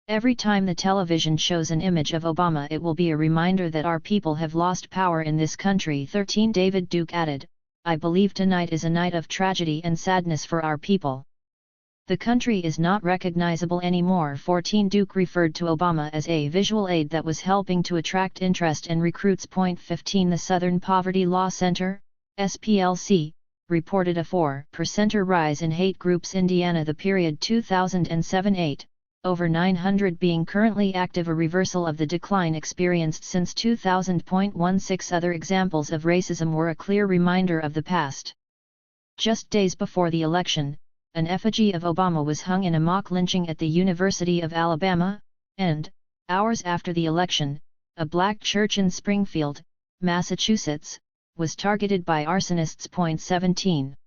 Every time the television shows an image of Obama, it will be a reminder that our people have lost power in this country. 13 David Duke added, I believe tonight is a night of tragedy and sadness for our people. The country is not recognizable anymore. 14 Duke referred to Obama as a visual aid that was helping to attract interest and recruits. 15 The Southern Poverty Law Center, SPLC, reported a 4% rise in hate groups Indiana the period 2007-8, over 900 being currently active, a reversal of the decline experienced since 2000.16. Other examples of racism were a clear reminder of the past. Just days before the election, an effigy of Obama was hung in a mock lynching at the University of Alabama, and, hours after the election, a black church in Springfield, Massachusetts, was targeted by arsonists. 17.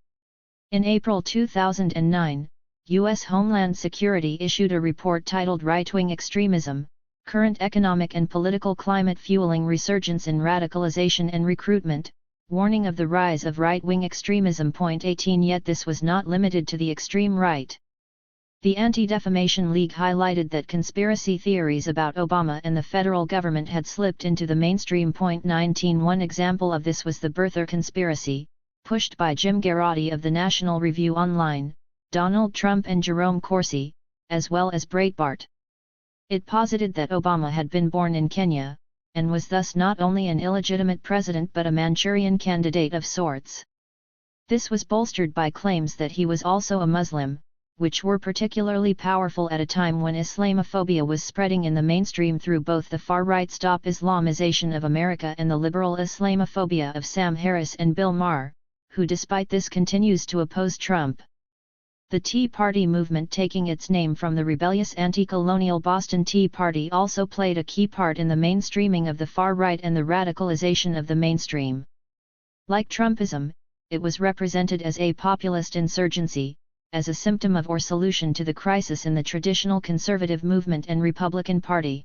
In April 2009, U.S. Homeland Security issued a report titled Right-Wing Extremism, Current Economic and Political Climate Fueling Resurgence in Radicalization and Recruitment, warning of the rise of right-wing extremism. 18. Yet this was not limited to the extreme right. The Anti-Defamation League highlighted that conspiracy theories about Obama and the federal government had slipped into the mainstream. 19. One example of this was the birther conspiracy, pushed by Jim Garotti of the National Review Online, Donald Trump and Jerome Corsi, as well as Breitbart. It posited that Obama had been born in Kenya, and was thus not only an illegitimate president but a Manchurian candidate of sorts. This was bolstered by claims that he was also a Muslim, which were particularly powerful at a time when Islamophobia was spreading in the mainstream through both the far-right Stop Islamization of America and the liberal Islamophobia of Sam Harris and Bill Maher, who despite this continues to oppose Trump. The Tea Party movement, taking its name from the rebellious anti-colonial Boston Tea Party, also played a key part in the mainstreaming of the far right and the radicalization of the mainstream. Like Trumpism, it was represented as a populist insurgency, as a symptom of or solution to the crisis in the traditional conservative movement and Republican Party.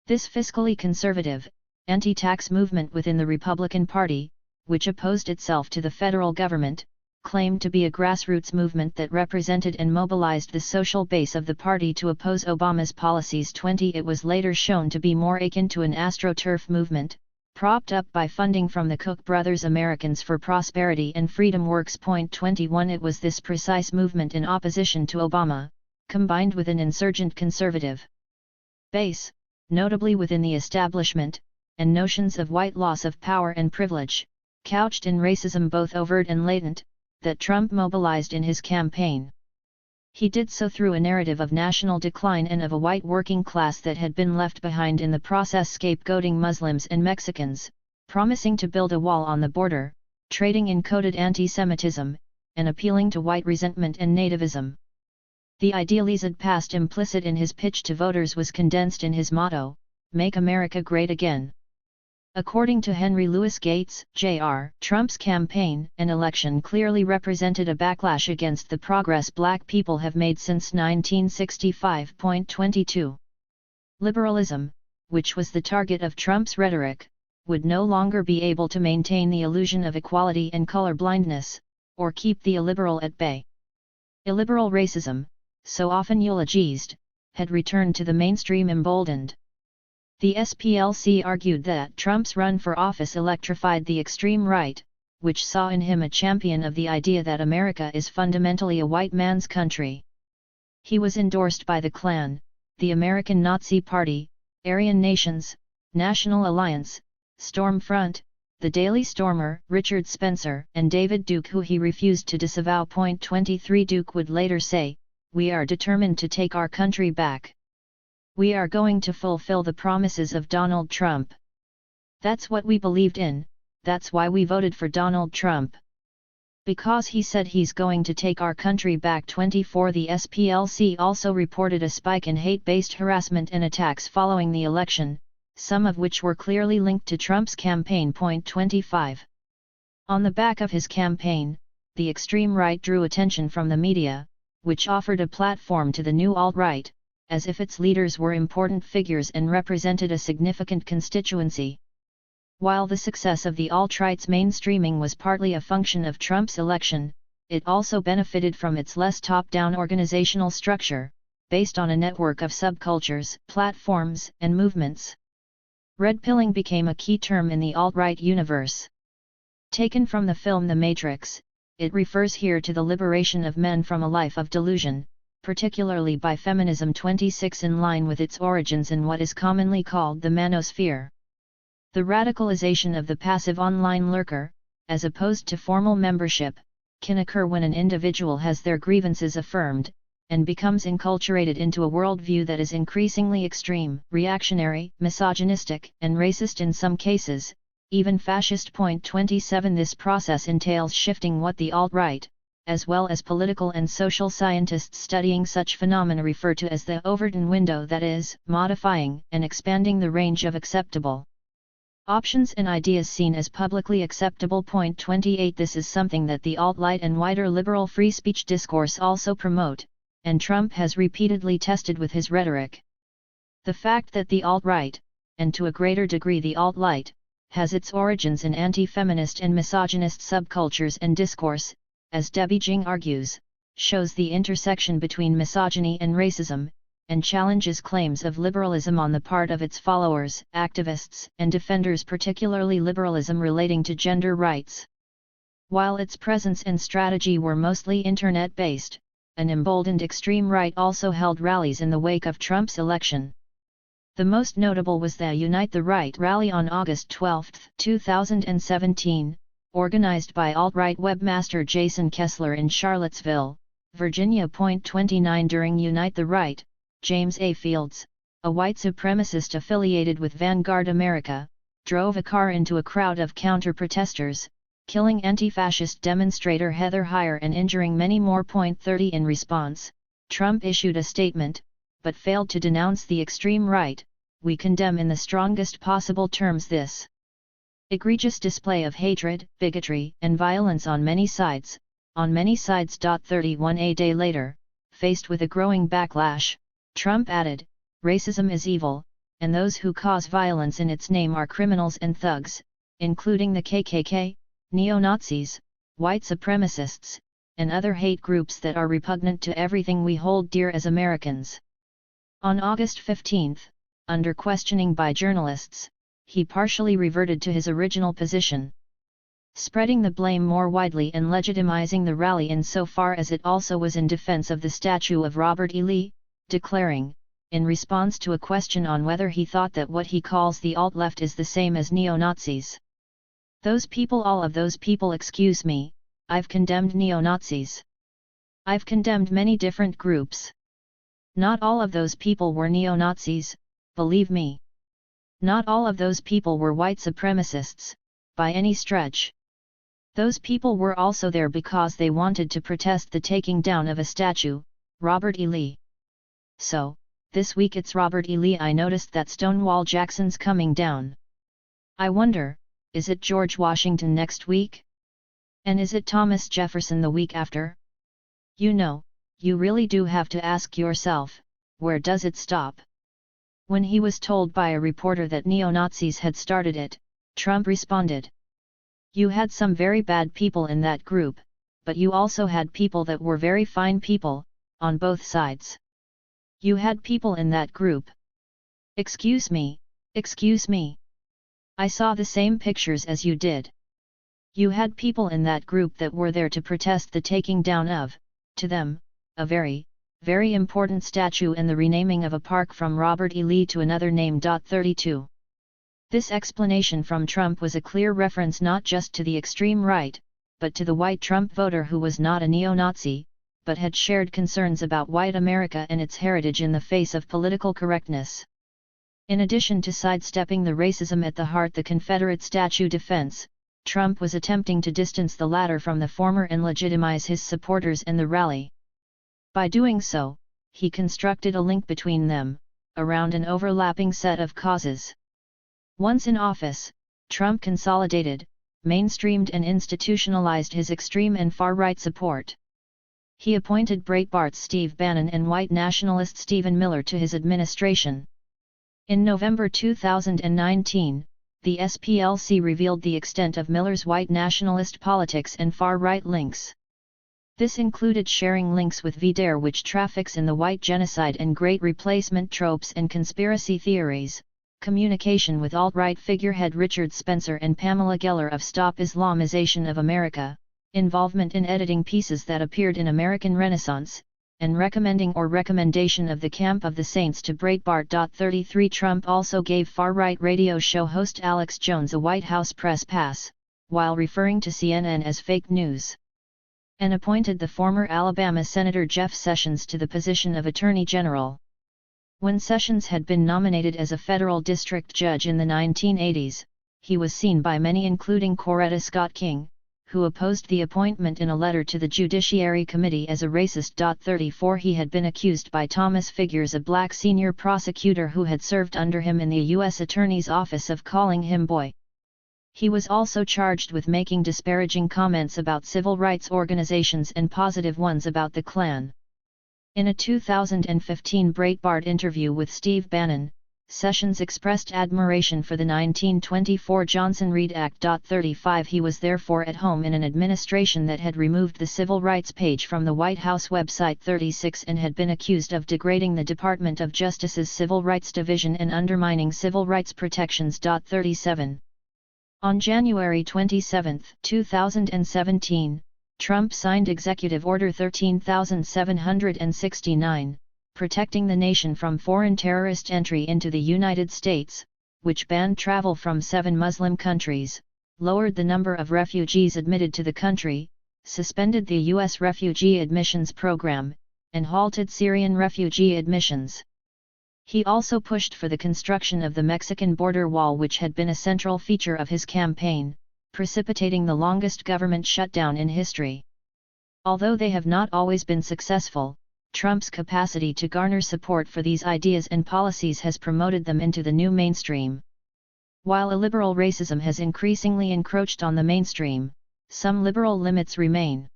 This fiscally conservative, anti-tax movement within the Republican Party, which opposed itself to the federal government, claimed to be a grassroots movement that represented and mobilized the social base of the party to oppose Obama's policies. 20. It was later shown to be more akin to an AstroTurf movement, propped up by funding from the Koch brothers' Americans for Prosperity and Freedom Works. 21. It was this precise movement in opposition to Obama, combined with an insurgent conservative base, notably within the establishment, and notions of white loss of power and privilege, couched in racism both overt and latent, that Trump mobilized in his campaign. He did so through a narrative of national decline and of a white working class that had been left behind in the process, scapegoating Muslims and Mexicans, promising to build a wall on the border, trading in coded anti-Semitism, and appealing to white resentment and nativism. The idealized past implicit in his pitch to voters was condensed in his motto, "Make America Great Again." According to Henry Louis Gates, Jr., Trump's campaign and election clearly represented a backlash against the progress black people have made since 1965. 22. Liberalism, which was the target of Trump's rhetoric, would no longer be able to maintain the illusion of equality and colorblindness, or keep the illiberal at bay. Illiberal racism, so often eulogized, had returned to the mainstream emboldened. The SPLC argued that Trump's run for office electrified the extreme right, which saw in him a champion of the idea that America is fundamentally a white man's country. He was endorsed by the Klan, the American Nazi Party, Aryan Nations, National Alliance, Stormfront, the Daily Stormer, Richard Spencer, and David Duke, who he refused to disavow. 23. Duke would later say, "We are determined to take our country back. We are going to fulfill the promises of Donald Trump. That's what we believed in, that's why we voted for Donald Trump. Because he said he's going to take our country back." 24. The SPLC also reported a spike in hate-based harassment and attacks following the election, some of which were clearly linked to Trump's campaign. 25. On the back of his campaign, the extreme right drew attention from the media, which offered a platform to the new alt-right, as if its leaders were important figures and represented a significant constituency. While the success of the alt-right's mainstreaming was partly a function of Trump's election, it also benefited from its less top-down organizational structure, based on a network of subcultures, platforms, and movements. Red pilling became a key term in the alt-right universe. Taken from the film The Matrix, it refers here to the liberation of men from a life of delusion, particularly by feminism. 26. In line with its origins in what is commonly called the manosphere. The radicalization of the passive online lurker, as opposed to formal membership, can occur when an individual has their grievances affirmed, and becomes enculturated into a worldview that is increasingly extreme, reactionary, misogynistic, and racist in some cases, even fascist. Point 27. This process entails shifting what the alt-right, as well as political and social scientists studying such phenomena refer to as the Overton window, that is, modifying and expanding the range of acceptable options and ideas seen as publicly acceptable. Point 28. This is something that the alt-right and wider liberal free speech discourse also promote, and Trump has repeatedly tested with his rhetoric. The fact that the alt-right, and to a greater degree the alt-right, has its origins in anti-feminist and misogynist subcultures and discourse, as Debbie Jing argues, shows the intersection between misogyny and racism, and challenges claims of liberalism on the part of its followers, activists, and defenders, particularly liberalism relating to gender rights. While its presence and strategy were mostly internet-based, an emboldened extreme right also held rallies in the wake of Trump's election. The most notable was the Unite the Right rally on August 12, 2017, organized by alt-right webmaster Jason Kessler in Charlottesville, Virginia. Point 29. During Unite the Right, James A. Fields, a white supremacist affiliated with Vanguard America, drove a car into a crowd of counter-protesters, killing anti-fascist demonstrator Heather Heyer and injuring many more. Point 30. In response, Trump issued a statement, but failed to denounce the extreme right. We condemn in the strongest possible terms this egregious display of hatred, bigotry, and violence on many sides. 31 A day later, faced with a growing backlash, Trump added, "Racism is evil, and those who cause violence in its name are criminals and thugs, including the KKK, neo-Nazis, white supremacists, and other hate groups that are repugnant to everything we hold dear as Americans." On August 15, under questioning by journalists, he partially reverted to his original position, spreading the blame more widely and legitimizing the rally insofar as it also was in defense of the statue of Robert E. Lee, declaring, in response to a question on whether he thought that what he calls the alt-left is the same as neo-Nazis. "Those people, all of those people, excuse me, I've condemned neo-Nazis. I've condemned many different groups. Not all of those people were neo-Nazis, believe me. Not all of those people were white supremacists, by any stretch. Those people were also there because they wanted to protest the taking down of a statue, Robert E. Lee. So, this week it's Robert E. Lee. I noticed that Stonewall Jackson's coming down. I wonder, is it George Washington next week? And is it Thomas Jefferson the week after? You know, you really do have to ask yourself, where does it stop?" When he was told by a reporter that neo-Nazis had started it, Trump responded, "You had some very bad people in that group, but you also had people that were very fine people, on both sides. You had people in that group. Excuse me, excuse me. I saw the same pictures as you did. You had people in that group that were there to protest the taking down of, to them, a very, very important statue and the renaming of a park from Robert E. Lee to another name. 32. This explanation from Trump was a clear reference not just to the extreme right, but to the white Trump voter who was not a neo-Nazi, but had shared concerns about white America and its heritage in the face of political correctness. In addition to sidestepping the racism at the heart the Confederate statue defense, Trump was attempting to distance the latter from the former and legitimize his supporters and the rally. By doing so, he constructed a link between them, around an overlapping set of causes. Once in office, Trump consolidated, mainstreamed and institutionalized his extreme and far-right support. He appointed Breitbart's Steve Bannon and white nationalist Stephen Miller to his administration. In November 2019, the SPLC revealed the extent of Miller's white nationalist politics and far-right links. This included sharing links with VDare, which traffics in the white genocide and great replacement tropes and conspiracy theories, communication with alt-right figurehead Richard Spencer and Pamela Geller of Stop Islamization of America, involvement in editing pieces that appeared in American Renaissance, and recommendation of the Camp of the Saints to Breitbart. 33 Trump also gave far-right radio show host Alex Jones a White House press pass, while referring to CNN as fake news. and appointed the former Alabama Senator Jeff Sessions to the position of Attorney General. When Sessions had been nominated as a federal district judge in the 1980s, he was seen by many, including Coretta Scott King, who opposed the appointment in a letter to the Judiciary Committee, as a racist. 34 He had been accused by Thomas Figures, a black senior prosecutor who had served under him in the U.S. Attorney's Office, of calling him boy. He was also charged with making disparaging comments about civil rights organizations and positive ones about the Klan. In a 2015 Breitbart interview with Steve Bannon, Sessions expressed admiration for the 1924 Johnson-Reed Act. 35 He was therefore at home in an administration that had removed the Civil Rights page from the White House website. 36 And had been accused of degrading the Department of Justice's Civil Rights Division and undermining civil rights protections. 37 On January 27, 2017, Trump signed Executive Order 13769, protecting the nation from foreign terrorist entry into the United States, which banned travel from 7 Muslim countries, lowered the number of refugees admitted to the country, suspended the U.S. refugee admissions program, and halted Syrian refugee admissions. He also pushed for the construction of the Mexican border wall, which had been a central feature of his campaign, precipitating the longest government shutdown in history. Although they have not always been successful, Trump's capacity to garner support for these ideas and policies has promoted them into the new mainstream. While illiberal racism has increasingly encroached on the mainstream, some liberal limits remain.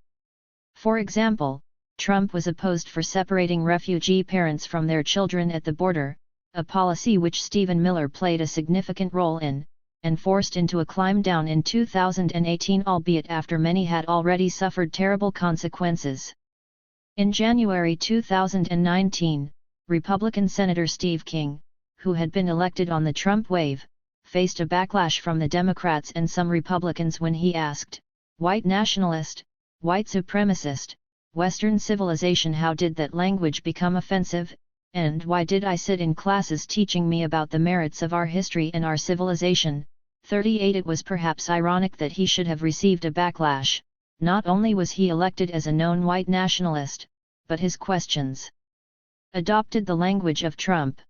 For example, Trump was opposed for separating refugee parents from their children at the border, a policy which Stephen Miller played a significant role in, and forced into a climb down in 2018, albeit after many had already suffered terrible consequences. In January 2019, Republican Senator Steve King, who had been elected on the Trump wave, faced a backlash from the Democrats and some Republicans when he asked, "White nationalist, white supremacist, Western civilization, how did that language become offensive, and why did I sit in classes teaching me about the merits of our history and our civilization?" 38 It was perhaps ironic that he should have received a backlash. Not only was he elected as a known white nationalist, but his questions adopted the language of Trump.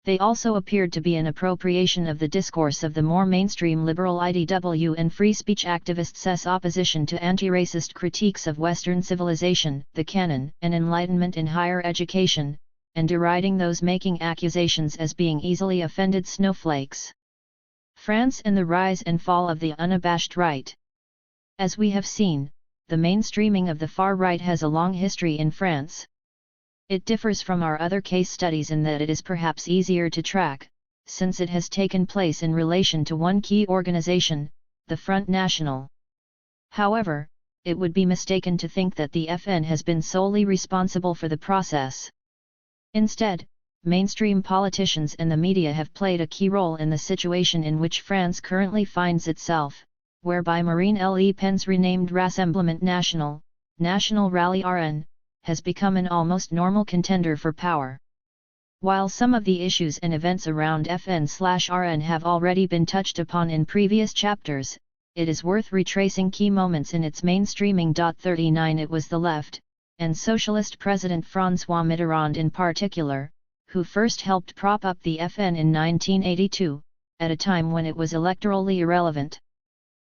They also appeared to be an appropriation of the discourse of the more mainstream liberal IDW and free speech activists' opposition to anti-racist critiques of Western civilization, the canon, and enlightenment in higher education, and deriding those making accusations as being easily offended snowflakes. France and the rise and fall of the unabashed right. As we have seen, the mainstreaming of the far right has a long history in France. It differs from our other case studies in that it is perhaps easier to track, since it has taken place in relation to one key organization, the Front National. However, it would be mistaken to think that the FN has been solely responsible for the process. Instead, mainstream politicians and the media have played a key role in the situation in which France currently finds itself, whereby Marine Le Pen's renamed Rassemblement National, National Rally RN, has become an almost normal contender for power. While some of the issues and events around FN/RN have already been touched upon in previous chapters, it is worth retracing key moments in its mainstreaming. 39 It was the left, and socialist President François Mitterrand in particular, who first helped prop up the FN in 1982, at a time when it was electorally irrelevant.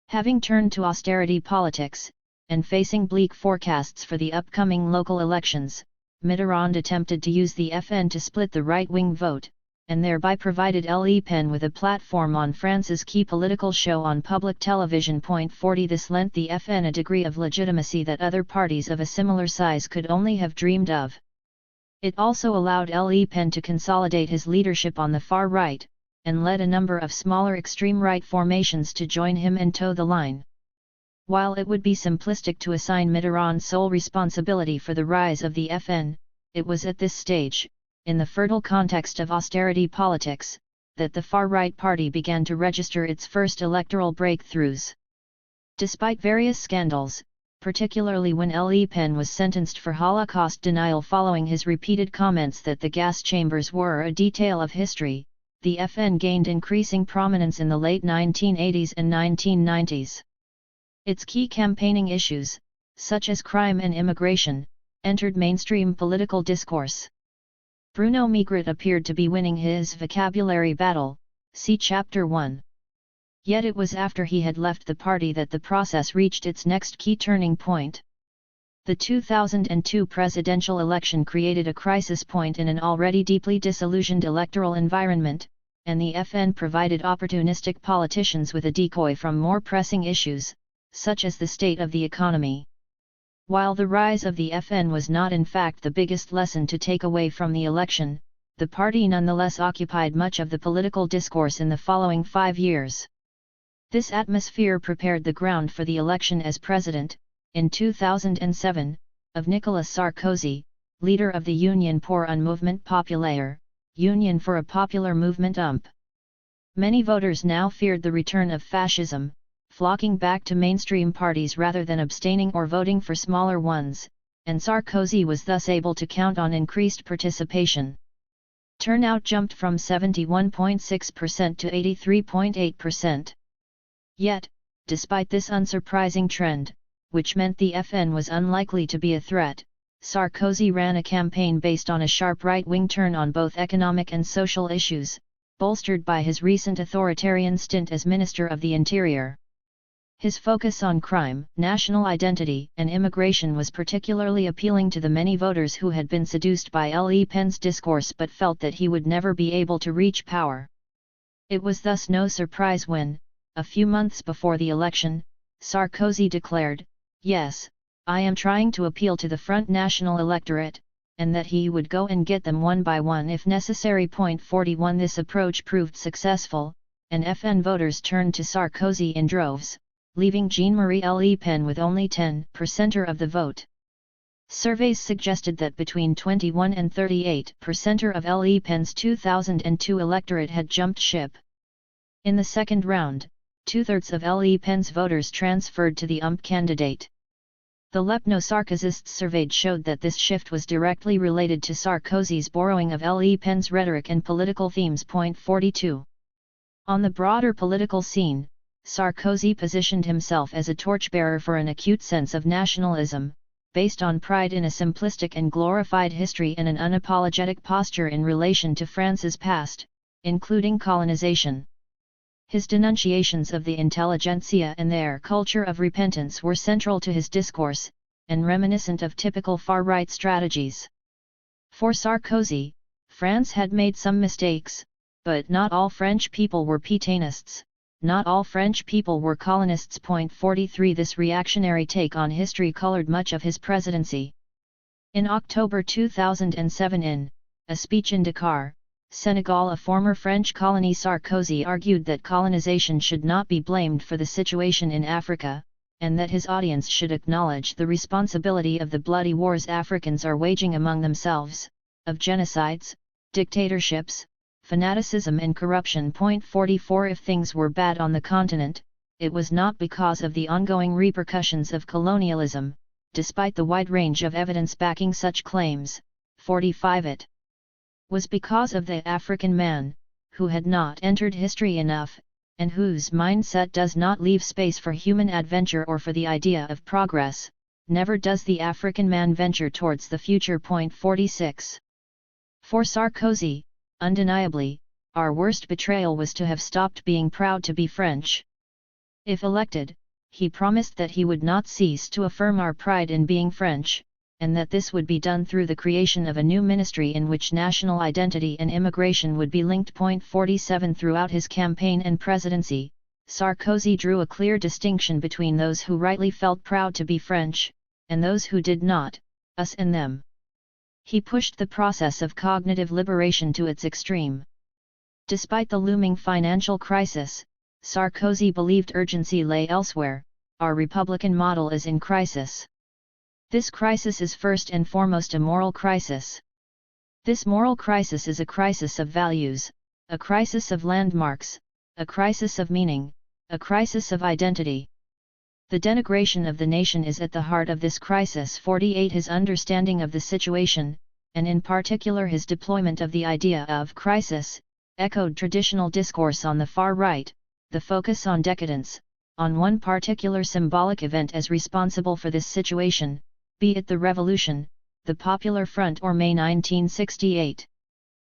Having turned to austerity politics, and facing bleak forecasts for the upcoming local elections, Mitterrand attempted to use the FN to split the right-wing vote, and thereby provided Le Pen with a platform on France's key political show on public television. 40 This lent the FN a degree of legitimacy that other parties of a similar size could only have dreamed of. It also allowed Le Pen to consolidate his leadership on the far right, and led a number of smaller extreme right formations to join him and toe the line. While it would be simplistic to assign Mitterrand sole responsibility for the rise of the FN, it was at this stage, in the fertile context of austerity politics, that the far-right party began to register its first electoral breakthroughs. Despite various scandals, particularly when Le Pen was sentenced for Holocaust denial following his repeated comments that the gas chambers were a detail of history, the FN gained increasing prominence in the late 1980s and 1990s. Its key campaigning issues, such as crime and immigration, entered mainstream political discourse. Bruno Maigret appeared to be winning his vocabulary battle, see Chapter 1. Yet it was after he had left the party that the process reached its next key turning point. The 2002 presidential election created a crisis point in an already deeply disillusioned electoral environment, and the FN provided opportunistic politicians with a decoy from more pressing issues, such as the state of the economy. While the rise of the FN was not in fact the biggest lesson to take away from the election, the party nonetheless occupied much of the political discourse in the following 5 years. This atmosphere prepared the ground for the election as president, in 2007, of Nicolas Sarkozy, leader of the Union pour un mouvement populaire, Union for a Popular Movement UMP. Many voters now feared the return of fascism, flocking back to mainstream parties rather than abstaining or voting for smaller ones, and Sarkozy was thus able to count on increased participation. Turnout jumped from 71.6% to 83.8%. Yet, despite this unsurprising trend, which meant the FN was unlikely to be a threat, Sarkozy ran a campaign based on a sharp right-wing turn on both economic and social issues, bolstered by his recent authoritarian stint as Minister of the Interior. His focus on crime, national identity, and immigration was particularly appealing to the many voters who had been seduced by Le Pen's discourse but felt that he would never be able to reach power. It was thus no surprise when, a few months before the election, Sarkozy declared, "Yes, I am trying to appeal to the Front National electorate," and that he would go and get them one by one if necessary. 41 This approach proved successful, and FN voters turned to Sarkozy in droves, leaving Jean-Marie Le Pen with only 10% of the vote. Surveys suggested that between 21 and 38% of Le Pen's 2002 electorate had jumped ship. In the second round, 2/3 of Le Pen's voters transferred to the UMP candidate. The Lepno-Sarkozysts surveyed showed that this shift was directly related to Sarkozy's borrowing of Le Pen's rhetoric and political themes. 42. On the broader political scene, Sarkozy positioned himself as a torchbearer for an acute sense of nationalism, based on pride in a simplistic and glorified history and an unapologetic posture in relation to France's past, including colonization. His denunciations of the intelligentsia and their culture of repentance were central to his discourse, and reminiscent of typical far-right strategies. For Sarkozy, France had made some mistakes, but not all French people were Pétainists, not all French people were colonists. 43 This reactionary take on history colored much of his presidency. In October 2007 in a speech in Dakar, Senegal, a former French colony, Sarkozy argued that colonization should not be blamed for the situation in Africa, and that his audience should acknowledge the responsibility of the bloody wars Africans are waging among themselves, of genocides, dictatorships, fanaticism and corruption. 44 If things were bad on the continent, it was not because of the ongoing repercussions of colonialism, despite the wide range of evidence backing such claims. 45 It was because of the African man, who had not entered history enough, and whose mindset does not leave space for human adventure or for the idea of progress. Never does the African man venture towards the future. 46. For Sarkozy, undeniably, our worst betrayal was to have stopped being proud to be French. If elected, he promised that he would not cease to affirm our pride in being French, and that this would be done through the creation of a new ministry in which national identity and immigration would be linked. 47 Throughout his campaign and presidency, Sarkozy drew a clear distinction between those who rightly felt proud to be French, and those who did not, us and them. He pushed the process of cognitive liberation to its extreme. Despite the looming financial crisis, Sarkozy believed urgency lay elsewhere. Our Republican model is in crisis. This crisis is first and foremost a moral crisis. This moral crisis is a crisis of values, a crisis of landmarks, a crisis of meaning, a crisis of identity. The denigration of the nation is at the heart of this crisis. 48 His understanding of the situation, and in particular his deployment of the idea of crisis, echoed traditional discourse on the far right, the focus on decadence, on one particular symbolic event as responsible for this situation, be it the Revolution, the Popular Front or May 1968.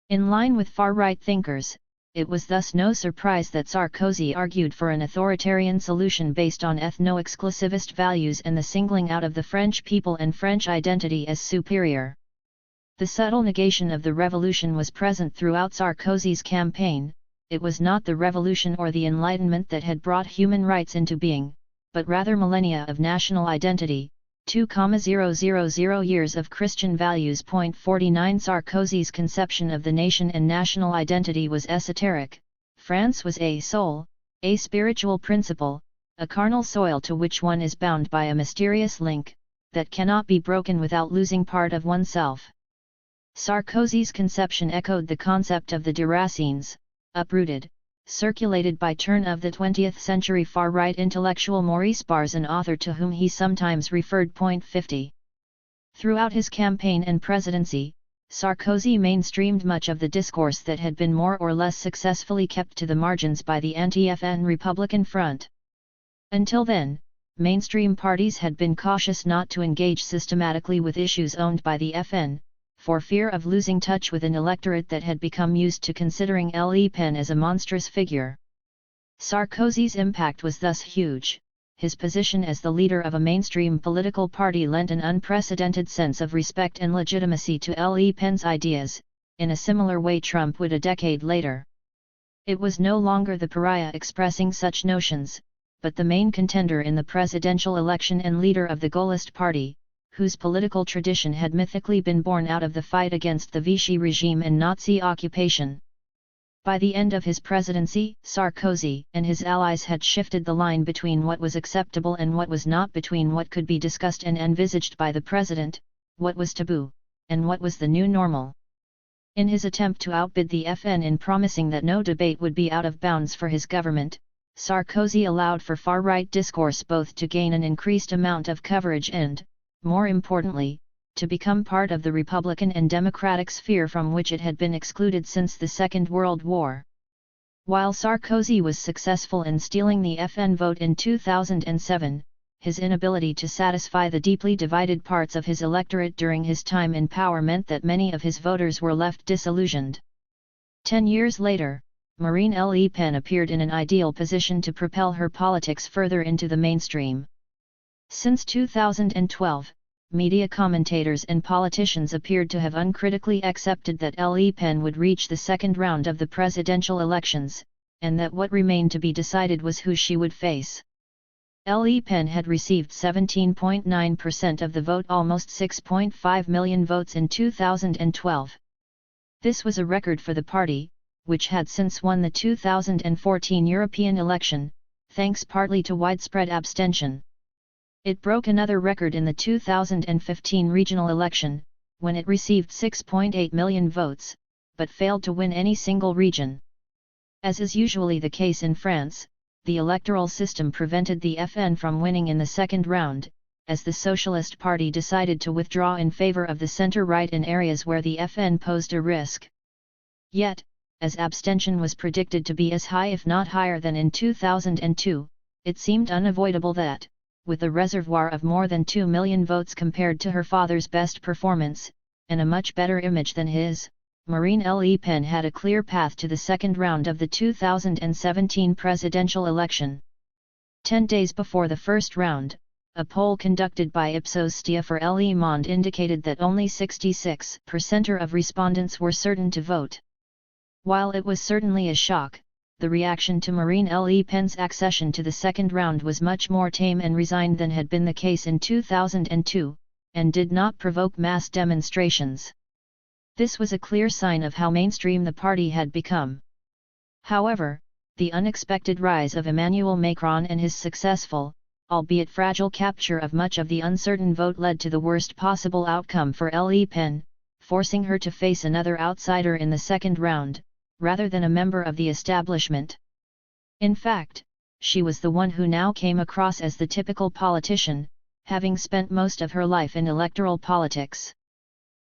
In line with far-right thinkers, it was thus no surprise that Sarkozy argued for an authoritarian solution based on ethno-exclusivist values and the singling out of the French people and French identity as superior. The subtle negation of the revolution was present throughout Sarkozy's campaign. It was not the revolution or the Enlightenment that had brought human rights into being, but rather millennia of national identity, 2,000 years of Christian values. 49 Sarkozy's conception of the nation and national identity was esoteric. France was a soul, a spiritual principle, a carnal soil to which one is bound by a mysterious link, that cannot be broken without losing part of oneself. Sarkozy's conception echoed the concept of the Déracines, uprooted, circulated by turn of the 20th century far-right intellectual Maurice Barrès, an author to whom he sometimes referred. 50. Throughout his campaign and presidency, Sarkozy mainstreamed much of the discourse that had been more or less successfully kept to the margins by the anti-FN Republican Front. Until then, mainstream parties had been cautious not to engage systematically with issues owned by the FN, for fear of losing touch with an electorate that had become used to considering Le Pen as a monstrous figure. Sarkozy's impact was thus huge. His position as the leader of a mainstream political party lent an unprecedented sense of respect and legitimacy to Le Pen's ideas, in a similar way Trump would a decade later. It was no longer the pariah expressing such notions, but the main contender in the presidential election and leader of the Gaullist party, whose political tradition had mythically been born out of the fight against the Vichy regime and Nazi occupation. By the end of his presidency, Sarkozy and his allies had shifted the line between what was acceptable and what was not, between what could be discussed and envisaged by the president, what was taboo, and what was the new normal. In his attempt to outbid the FN in promising that no debate would be out of bounds for his government, Sarkozy allowed for far-right discourse both to gain an increased amount of coverage and, more importantly, to become part of the Republican and Democratic sphere from which it had been excluded since the Second World War. While Sarkozy was successful in stealing the FN vote in 2007, his inability to satisfy the deeply divided parts of his electorate during his time in power meant that many of his voters were left disillusioned. 10 years later, Marine Le Pen appeared in an ideal position to propel her politics further into the mainstream. Since 2012, media commentators and politicians appeared to have uncritically accepted that Le Pen would reach the second round of the presidential elections, and that what remained to be decided was who she would face. Le Pen had received 17.9% of the vote, almost 6.5 million votes in 2012. This was a record for the party, which had since won the 2014 European election, thanks partly to widespread abstention. It broke another record in the 2015 regional election, when it received 6.8 million votes, but failed to win any single region. As is usually the case in France, the electoral system prevented the FN from winning in the second round, as the Socialist Party decided to withdraw in favor of the centre-right in areas where the FN posed a risk. Yet, as abstention was predicted to be as high if not higher than in 2002, it seemed unavoidable that, with a reservoir of more than 2 million votes compared to her father's best performance, and a much better image than his, Marine Le Pen had a clear path to the second round of the 2017 presidential election. 10 days before the first round, a poll conducted by Ipsos Stia for Le Monde indicated that only 66% of respondents were certain to vote. While it was certainly a shock, the reaction to Marine Le Pen's accession to the second round was much more tame and resigned than had been the case in 2002, and did not provoke mass demonstrations. This was a clear sign of how mainstream the party had become. However, the unexpected rise of Emmanuel Macron and his successful, albeit fragile capture of much of the uncertain vote led to the worst possible outcome for Le Pen, forcing her to face another outsider in the second round, rather than a member of the establishment. In fact, she was the one who now came across as the typical politician, having spent most of her life in electoral politics.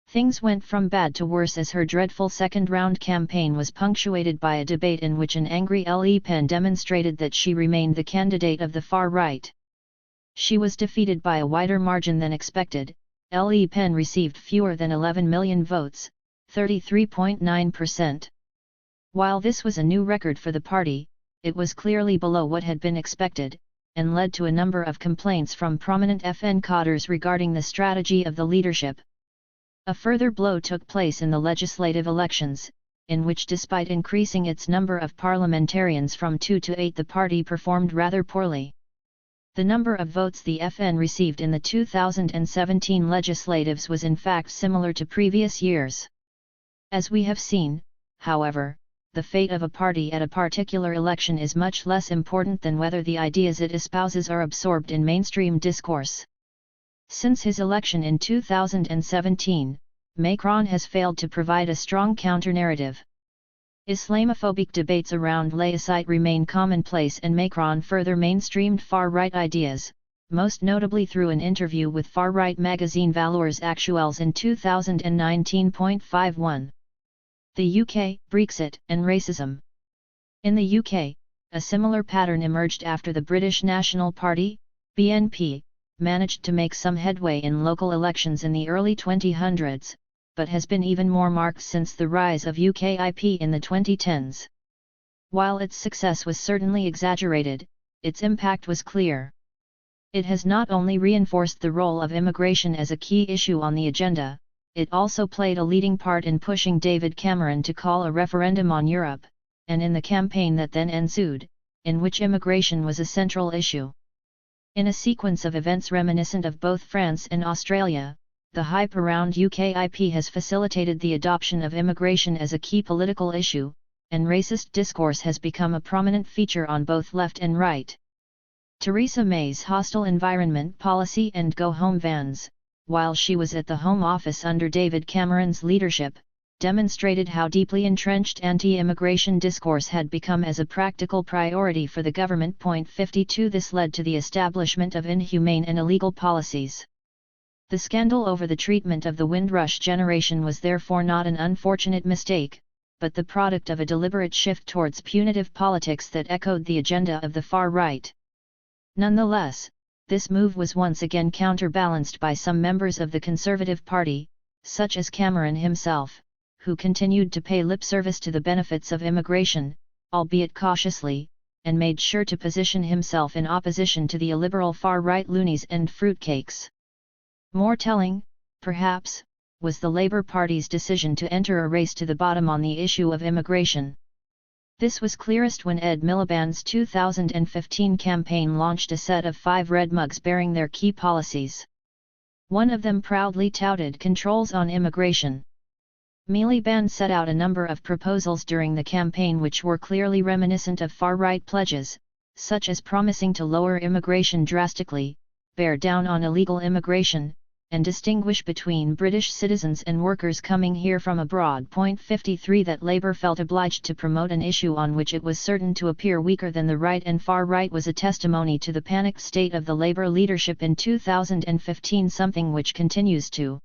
Things went from bad to worse as her dreadful second-round campaign was punctuated by a debate in which an angry Le Pen demonstrated that she remained the candidate of the far right. She was defeated by a wider margin than expected. Le Pen received fewer than 11 million votes, 33.9%. While this was a new record for the party, it was clearly below what had been expected, and led to a number of complaints from prominent FN cadres regarding the strategy of the leadership. A further blow took place in the legislative elections, in which despite increasing its number of parliamentarians from 2 to 8 the party performed rather poorly. The number of votes the FN received in the 2017 legislatives was in fact similar to previous years. As we have seen, however, the fate of a party at a particular election is much less important than whether the ideas it espouses are absorbed in mainstream discourse. Since his election in 2017, Macron has failed to provide a strong counter-narrative. Islamophobic debates around laicite remain commonplace, and Macron further mainstreamed far-right ideas, most notably through an interview with far-right magazine Valeurs Actuelles in 2019.51. The UK, Brexit, and racism. In the UK, a similar pattern emerged after the British National Party, BNP, managed to make some headway in local elections in the early 2000s, but has been even more marked since the rise of UKIP in the 2010s. While its success was certainly exaggerated, its impact was clear. It has not only reinforced the role of immigration as a key issue on the agenda, it also played a leading part in pushing David Cameron to call a referendum on Europe, and in the campaign that then ensued, in which immigration was a central issue. In a sequence of events reminiscent of both France and Australia, the hype around UKIP has facilitated the adoption of immigration as a key political issue, and racist discourse has become a prominent feature on both left and right. Theresa May's hostile environment policy and go-home bans, while she was at the Home Office under David Cameron's leadership, demonstrated how deeply entrenched anti-immigration discourse had become as a practical priority for the government. 52 This led to the establishment of inhumane and illegal policies. The scandal over the treatment of the Windrush generation was therefore not an unfortunate mistake, but the product of a deliberate shift towards punitive politics that echoed the agenda of the far right. Nonetheless, this move was once again counterbalanced by some members of the Conservative Party, such as Cameron himself, who continued to pay lip service to the benefits of immigration, albeit cautiously, and made sure to position himself in opposition to the illiberal far-right loonies and fruitcakes. More telling, perhaps, was the Labour Party's decision to enter a race to the bottom on the issue of immigration. This was clearest when Ed Miliband's 2015 campaign launched a set of 5 red mugs bearing their key policies. One of them proudly touted controls on immigration. Miliband set out a number of proposals during the campaign which were clearly reminiscent of far-right pledges, such as promising to lower immigration drastically, bear down on illegal immigration, and distinguish between British citizens and workers coming here from abroad. 53 That Labour felt obliged to promote an issue on which it was certain to appear weaker than the right and far right was a testimony to the panicked state of the Labour leadership in 2015, something which continues to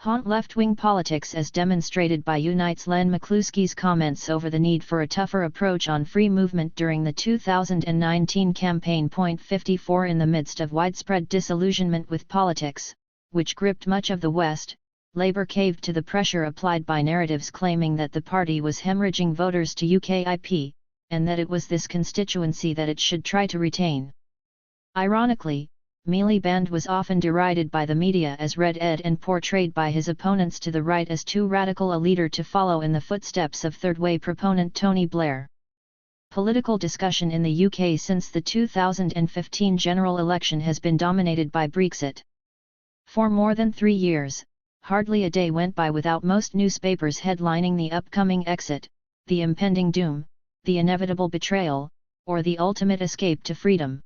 haunt left-wing politics as demonstrated by Unite's Len McCluskey's comments over the need for a tougher approach on free movement during the 2019 campaign. 54 In the midst of widespread disillusionment with politics, which gripped much of the West, Labour caved to the pressure applied by narratives claiming that the party was hemorrhaging voters to UKIP, and that it was this constituency that it should try to retain. Ironically, Miliband was often derided by the media as red-ed and portrayed by his opponents to the right as too radical a leader to follow in the footsteps of third-way proponent Tony Blair. Political discussion in the UK since the 2015 general election has been dominated by Brexit. For more than 3 years, hardly a day went by without most newspapers headlining the upcoming exit, the impending doom, the inevitable betrayal, or the ultimate escape to freedom.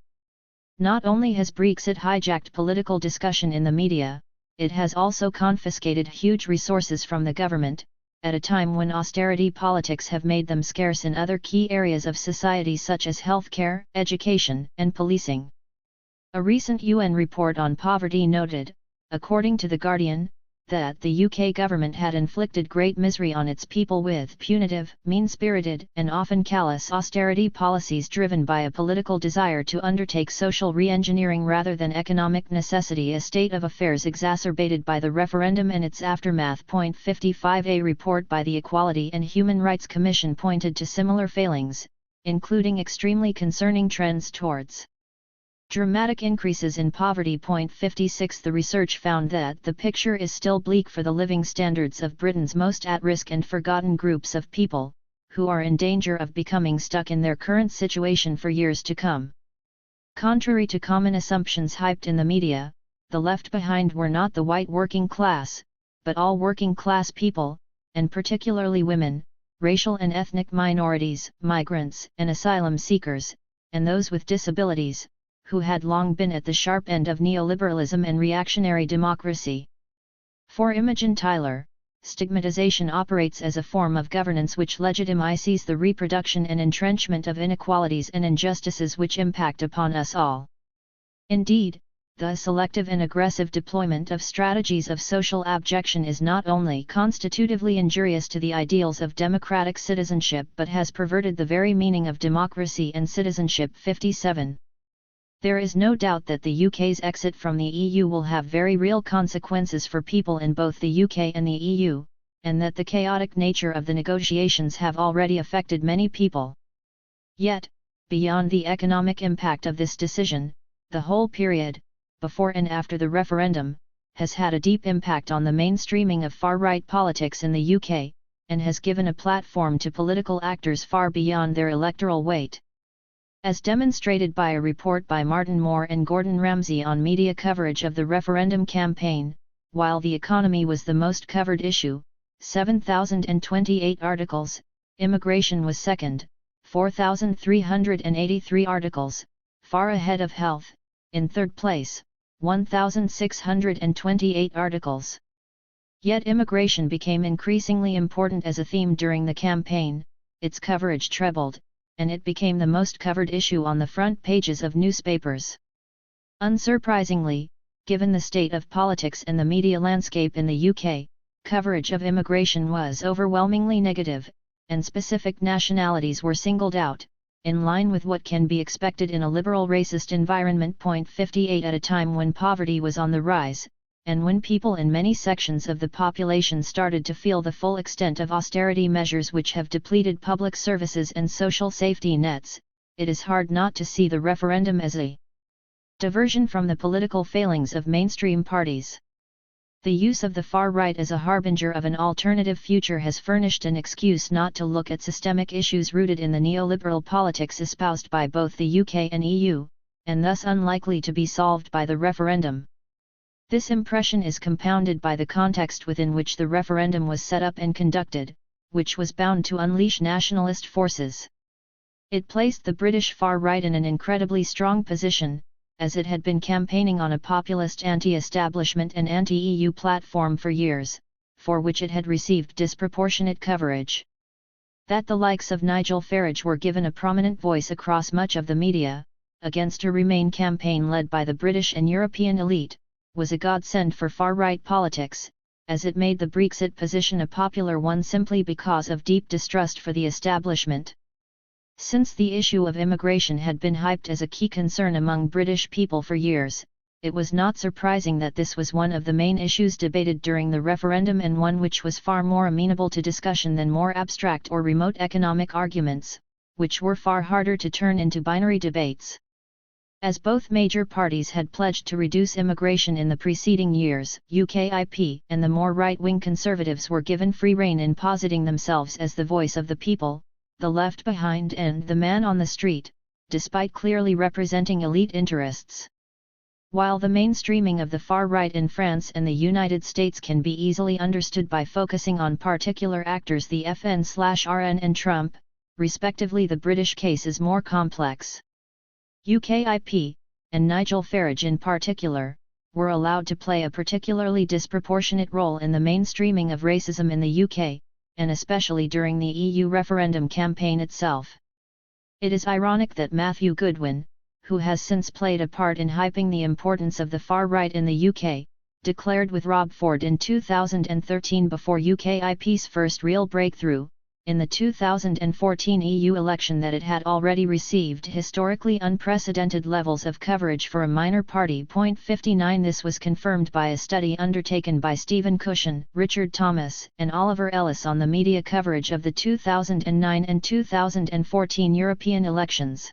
Not only has Brexit hijacked political discussion in the media, it has also confiscated huge resources from the government, at a time when austerity politics have made them scarce in other key areas of society such as healthcare, education, and policing. A recent UN report on poverty noted, according to The Guardian, that the UK government had inflicted great misery on its people with punitive, mean-spirited, and often callous austerity policies driven by a political desire to undertake social re-engineering rather than economic necessity, a state of affairs exacerbated by the referendum and its aftermath. 55A report by the Equality and Human Rights Commission pointed to similar failings, including extremely concerning trends towards dramatic increases in poverty. 56 The research found that the picture is still bleak for the living standards of Britain's most at-risk and forgotten groups of people, who are in danger of becoming stuck in their current situation for years to come. Contrary to common assumptions hyped in the media, the left behind were not the white working class, but all working class people, and particularly women, racial and ethnic minorities, migrants and asylum seekers, and those with disabilities, who had long been at the sharp end of neoliberalism and reactionary democracy. For Imogen Tyler, stigmatization operates as a form of governance which legitimizes the reproduction and entrenchment of inequalities and injustices which impact upon us all. Indeed, the selective and aggressive deployment of strategies of social abjection is not only constitutively injurious to the ideals of democratic citizenship but has perverted the very meaning of democracy and citizenship. 57. There is no doubt that the UK's exit from the EU will have very real consequences for people in both the UK and the EU, and that the chaotic nature of the negotiations have already affected many people. Yet, beyond the economic impact of this decision, the whole period, before and after the referendum, has had a deep impact on the mainstreaming of far-right politics in the UK, and has given a platform to political actors far beyond their electoral weight. As demonstrated by a report by Martin Moore and Gordon Ramsay on media coverage of the referendum campaign, while the economy was the most covered issue, 7,028 articles, immigration was second, 4,383 articles, far ahead of health, in third place, 1,628 articles. Yet immigration became increasingly important as a theme during the campaign, its coverage trebled, and it became the most covered issue on the front pages of newspapers. Unsurprisingly, given the state of politics and the media landscape in the UK, coverage of immigration was overwhelmingly negative, and specific nationalities were singled out, in line with what can be expected in a liberal racist environment. 58 At a time when poverty was on the rise, and when people in many sections of the population started to feel the full extent of austerity measures which have depleted public services and social safety nets, it is hard not to see the referendum as a diversion from the political failings of mainstream parties. The use of the far right as a harbinger of an alternative future has furnished an excuse not to look at systemic issues rooted in the neoliberal politics espoused by both the UK and EU, and thus unlikely to be solved by the referendum. This impression is compounded by the context within which the referendum was set up and conducted, which was bound to unleash nationalist forces. It placed the British far right in an incredibly strong position, as it had been campaigning on a populist anti-establishment and anti-EU platform for years, for which it had received disproportionate coverage. That the likes of Nigel Farage were given a prominent voice across much of the media, against a Remain campaign led by the British and European elite, was a godsend for far-right politics, as it made the Brexit position a popular one simply because of deep distrust for the establishment. Since the issue of immigration had been hyped as a key concern among British people for years, it was not surprising that this was one of the main issues debated during the referendum and one which was far more amenable to discussion than more abstract or remote economic arguments, which were far harder to turn into binary debates. As both major parties had pledged to reduce immigration in the preceding years, UKIP and the more right-wing Conservatives were given free rein in positing themselves as the voice of the people, the left behind and the man on the street, despite clearly representing elite interests. While the mainstreaming of the far right in France and the United States can be easily understood by focusing on particular actors, the FN/RN and Trump, respectively, the British case is more complex. UKIP, and Nigel Farage in particular, were allowed to play a particularly disproportionate role in the mainstreaming of racism in the UK, and especially during the EU referendum campaign itself. It is ironic that Matthew Goodwin, who has since played a part in hyping the importance of the far right in the UK, declared with Rob Ford in 2013 before UKIP's first real breakthrough, in the 2014 EU election, that it had already received historically unprecedented levels of coverage for a minor party. 59 This was confirmed by a study undertaken by Stephen Cushion, Richard Thomas, and Oliver Ellis on the media coverage of the 2009 and 2014 European elections.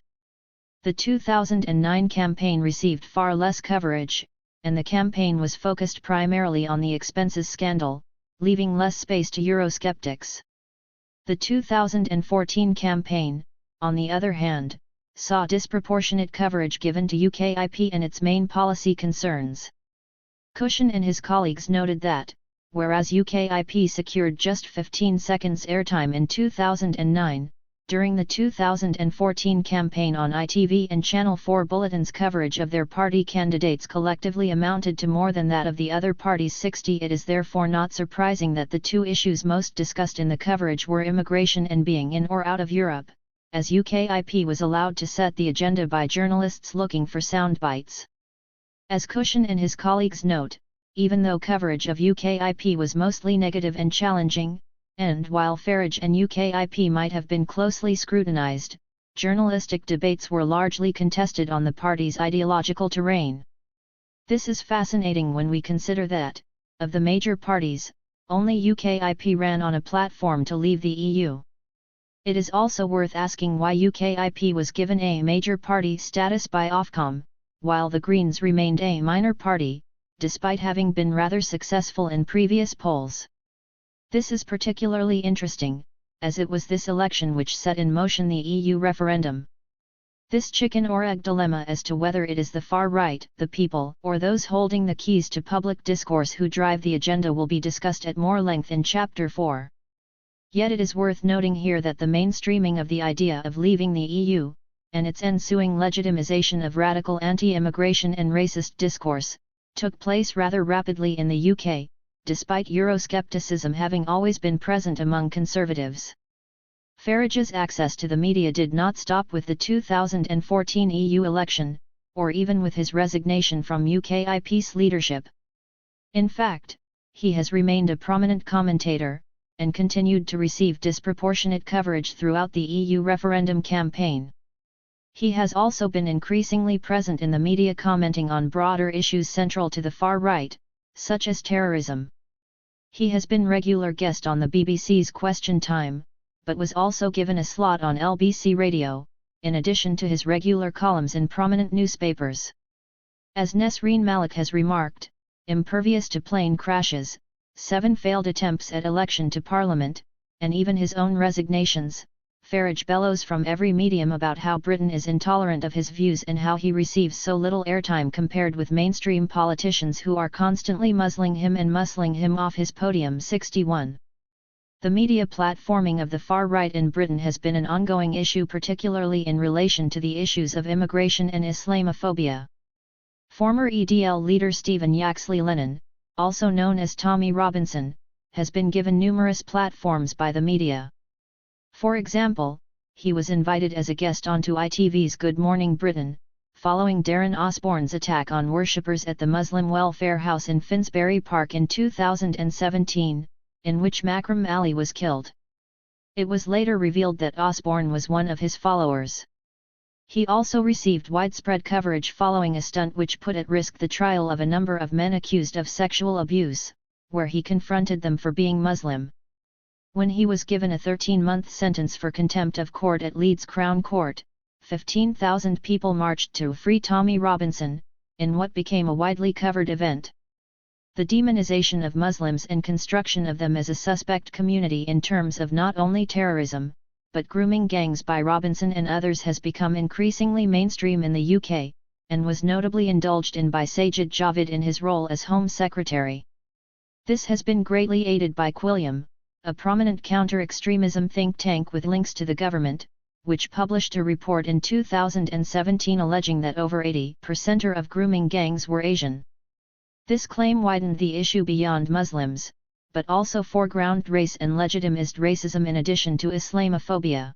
The 2009 campaign received far less coverage, and the campaign was focused primarily on the expenses scandal, leaving less space to Eurosceptics. The 2014 campaign, on the other hand, saw disproportionate coverage given to UKIP and its main policy concerns. Cushion and his colleagues noted that, whereas UKIP secured just 15 seconds airtime in 2009, during the 2014 campaign on ITV and Channel 4 bulletins, coverage of their party candidates collectively amounted to more than that of the other parties. 60 It is therefore not surprising that the two issues most discussed in the coverage were immigration and being in or out of Europe, as UKIP was allowed to set the agenda by journalists looking for soundbites. As Cushion and his colleagues note, even though coverage of UKIP was mostly negative and challenging, and while Farage and UKIP might have been closely scrutinized, journalistic debates were largely contested on the party's ideological terrain. This is fascinating when we consider that, of the major parties, only UKIP ran on a platform to leave the EU. It is also worth asking why UKIP was given a major party status by Ofcom, while the Greens remained a minor party, despite having been rather successful in previous polls. This is particularly interesting, as it was this election which set in motion the EU referendum. This chicken or egg dilemma as to whether it is the far right, the people, or those holding the keys to public discourse who drive the agenda will be discussed at more length in Chapter 4. Yet it is worth noting here that the mainstreaming of the idea of leaving the EU, and its ensuing legitimization of radical anti-immigration and racist discourse, took place rather rapidly in the UK, despite Euroscepticism having always been present among conservatives. Farage's access to the media did not stop with the 2014 EU election, or even with his resignation from UKIP's leadership. In fact, he has remained a prominent commentator, and continued to receive disproportionate coverage throughout the EU referendum campaign. He has also been increasingly present in the media, commenting on broader issues central to the far right, such as terrorism. He has been regular guest on the BBC's Question Time, but was also given a slot on LBC Radio, in addition to his regular columns in prominent newspapers. As Nesreen Malik has remarked, impervious to plane crashes, 7 failed attempts at election to Parliament, and even his own resignations, Farage bellows from every medium about how Britain is intolerant of his views and how he receives so little airtime compared with mainstream politicians who are constantly muzzling him and muscling him off his podium. 61. The media platforming of the far right in Britain has been an ongoing issue, particularly in relation to the issues of immigration and Islamophobia. Former EDL leader Stephen Yaxley Lennon, also known as Tommy Robinson, has been given numerous platforms by the media. For example, he was invited as a guest onto ITV's Good Morning Britain, following Darren Osborne's attack on worshippers at the Muslim Welfare House in Finsbury Park in 2017, in which Makram Ali was killed. It was later revealed that Osborne was one of his followers. He also received widespread coverage following a stunt which put at risk the trial of a number of men accused of sexual abuse, where he confronted them for being Muslim. When he was given a 13-month sentence for contempt of court at Leeds Crown Court, 15,000 people marched to free Tommy Robinson, in what became a widely covered event. The demonization of Muslims and construction of them as a suspect community in terms of not only terrorism, but grooming gangs by Robinson and others has become increasingly mainstream in the UK, and was notably indulged in by Sajid Javid in his role as Home Secretary. This has been greatly aided by Quilliam, a prominent counter-extremism think tank with links to the government, which published a report in 2017 alleging that over 80% of grooming gangs were Asian. This claim widened the issue beyond Muslims, but also foregrounded race and legitimized racism in addition to Islamophobia.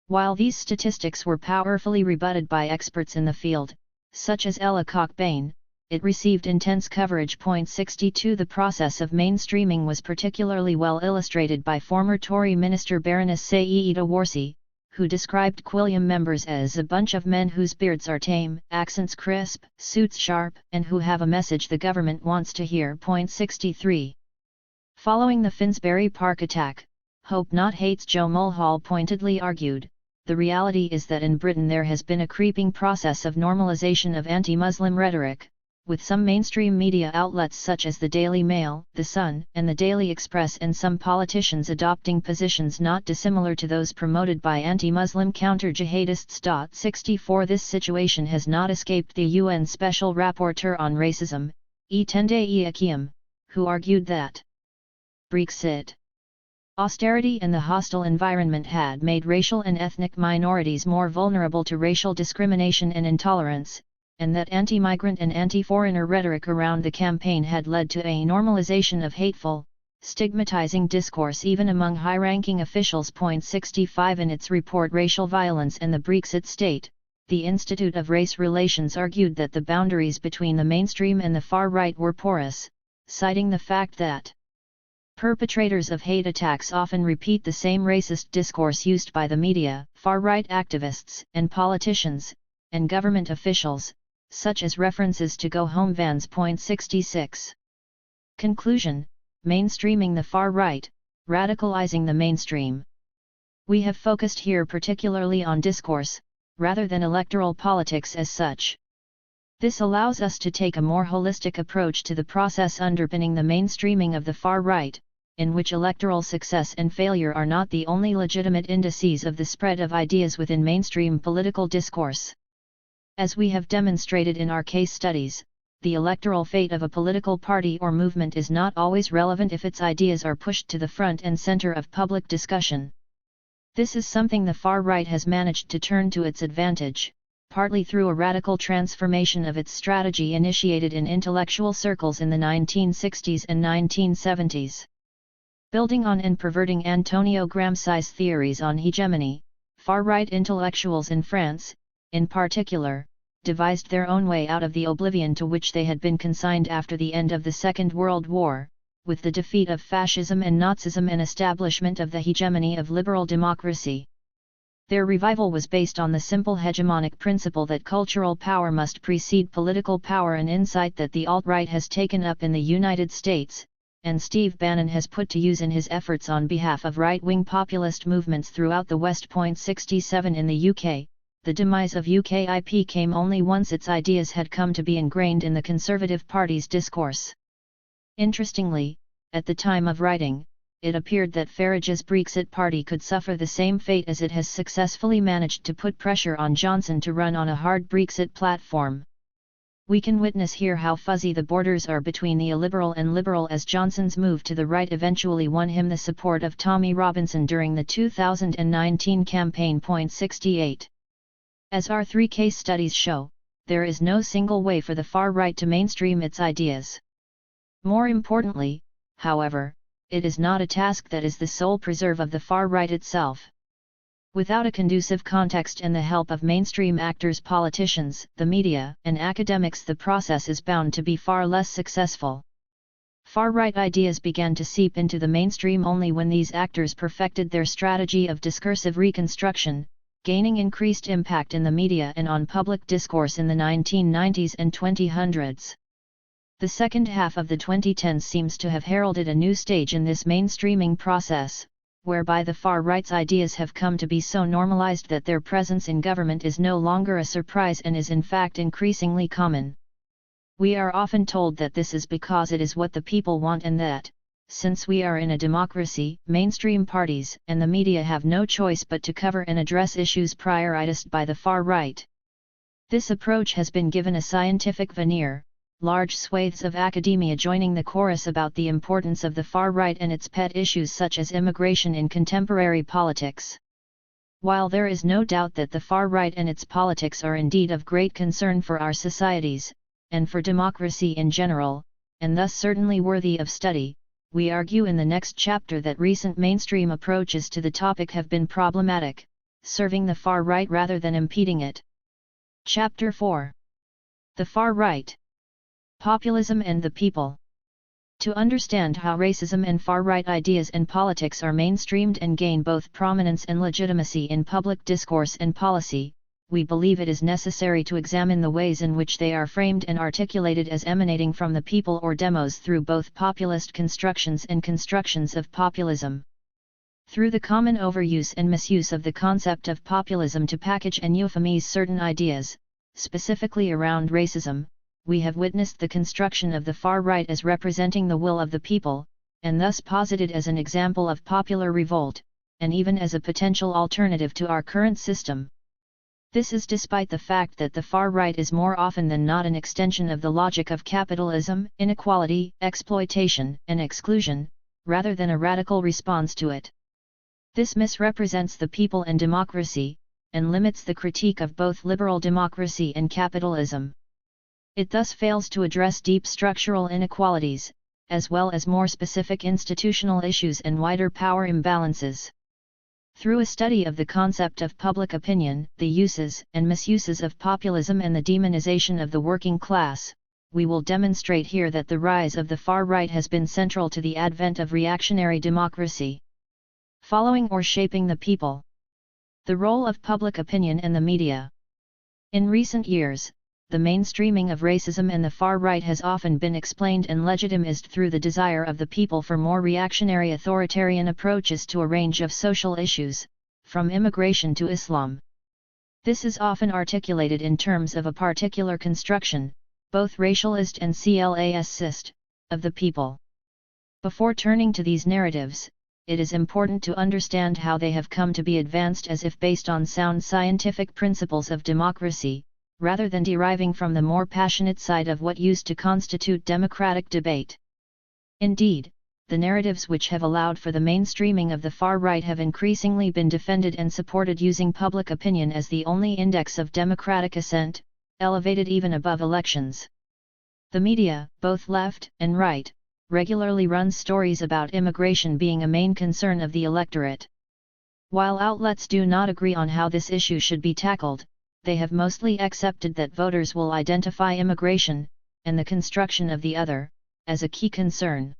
While these statistics were powerfully rebutted by experts in the field, such as Ella Cockbain, it received intense coverage. 62 The process of mainstreaming was particularly well illustrated by former Tory minister Baroness Sayeeda Warsi, who described Quilliam members as a bunch of men whose beards are tame, accents crisp, suits sharp, and who have a message the government wants to hear. 63 Following the Finsbury Park attack, Hope Not Hate's Joe Mulhall pointedly argued, the reality is that in Britain there has been a creeping process of normalisation of anti-Muslim rhetoric, with some mainstream media outlets such as the Daily Mail, The Sun, and the Daily Express and some politicians adopting positions not dissimilar to those promoted by anti-Muslim counter-jihadists. 64 This situation has not escaped the UN Special Rapporteur on Racism, Etende Akiem, who argued that Brexit, austerity and the hostile environment had made racial and ethnic minorities more vulnerable to racial discrimination and intolerance, and that anti-migrant and anti-foreigner rhetoric around the campaign had led to a normalization of hateful, stigmatizing discourse even among high-ranking officials. 65 In its report Racial Violence and the Brexit State, the Institute of Race Relations argued that the boundaries between the mainstream and the far right were porous, citing the fact that perpetrators of hate attacks often repeat the same racist discourse used by the media, far-right activists, and politicians, and government officials, such as references to go-home vans. 66 Conclusion: mainstreaming the far right, radicalizing the mainstream. We have focused here particularly on discourse, rather than electoral politics as such. This allows us to take a more holistic approach to the process underpinning the mainstreaming of the far right, in which electoral success and failure are not the only legitimate indices of the spread of ideas within mainstream political discourse. As we have demonstrated in our case studies, the electoral fate of a political party or movement is not always relevant if its ideas are pushed to the front and center of public discussion. This is something the far right has managed to turn to its advantage, partly through a radical transformation of its strategy initiated in intellectual circles in the 1960s and 1970s. Building on and perverting Antonio Gramsci's theories on hegemony, far-right intellectuals in France, in particular, devised their own way out of the oblivion to which they had been consigned after the end of the Second World War, with the defeat of fascism and Nazism and establishment of the hegemony of liberal democracy. Their revival was based on the simple hegemonic principle that cultural power must precede political power, an insight that the alt-right has taken up in the United States, and Steve Bannon has put to use in his efforts on behalf of right-wing populist movements throughout the West. 67 In the UK, the demise of UKIP came only once its ideas had come to be ingrained in the Conservative Party's discourse. Interestingly, at the time of writing, it appeared that Farage's Brexit Party could suffer the same fate as it has successfully managed to put pressure on Johnson to run on a hard Brexit platform. We can witness here how fuzzy the borders are between the illiberal and liberal, as Johnson's move to the right eventually won him the support of Tommy Robinson during the 2019 campaign. 68 As our three case studies show, there is no single way for the far right to mainstream its ideas. More importantly, however, it is not a task that is the sole preserve of the far right itself. Without a conducive context and the help of mainstream actors, politicians, the media, and academics, the process is bound to be far less successful. Far-right ideas began to seep into the mainstream only when these actors perfected their strategy of discursive reconstruction, gaining increased impact in the media and on public discourse in the 1990s and 2000s. The second half of the 2010s seems to have heralded a new stage in this mainstreaming process, whereby the far right's ideas have come to be so normalized that their presence in government is no longer a surprise and is in fact increasingly common. We are often told that this is because it is what the people want, and that, since we are in a democracy, mainstream parties and the media have no choice but to cover and address issues prioritized by the far right. This approach has been given a scientific veneer, large swathes of academia joining the chorus about the importance of the far right and its pet issues such as immigration in contemporary politics. While there is no doubt that the far right and its politics are indeed of great concern for our societies, and for democracy in general, and thus certainly worthy of study, we argue in the next chapter that recent mainstream approaches to the topic have been problematic, serving the far right rather than impeding it. Chapter 4. The Far Right. Populism and the people. To understand how racism and far-right ideas and politics are mainstreamed and gain both prominence and legitimacy in public discourse and policy, we believe it is necessary to examine the ways in which they are framed and articulated as emanating from the people or demos through both populist constructions and constructions of populism. Through the common overuse and misuse of the concept of populism to package and euphemize certain ideas, specifically around racism, we have witnessed the construction of the far right as representing the will of the people, and thus posited as an example of popular revolt, and even as a potential alternative to our current system. This is despite the fact that the far right is more often than not an extension of the logic of capitalism, inequality, exploitation, and exclusion, rather than a radical response to it. This misrepresents the people and democracy, and limits the critique of both liberal democracy and capitalism. It thus fails to address deep structural inequalities, as well as more specific institutional issues and wider power imbalances. Through a study of the concept of public opinion, the uses and misuses of populism and the demonization of the working class, we will demonstrate here that the rise of the far right has been central to the advent of reactionary democracy. Following or shaping the people. The role of public opinion and the media. In recent years, the mainstreaming of racism and the far right has often been explained and legitimized through the desire of the people for more reactionary authoritarian approaches to a range of social issues, from immigration to Islam. This is often articulated in terms of a particular construction, both racialist and classist, of the people. Before turning to these narratives, it is important to understand how they have come to be advanced as if based on sound scientific principles of democracy, rather than deriving from the more passionate side of what used to constitute democratic debate. Indeed, the narratives which have allowed for the mainstreaming of the far right have increasingly been defended and supported using public opinion as the only index of democratic assent, elevated even above elections. The media, both left and right, regularly runs stories about immigration being a main concern of the electorate. While outlets do not agree on how this issue should be tackled, they have mostly accepted that voters will identify immigration, and the construction of the other, as a key concern.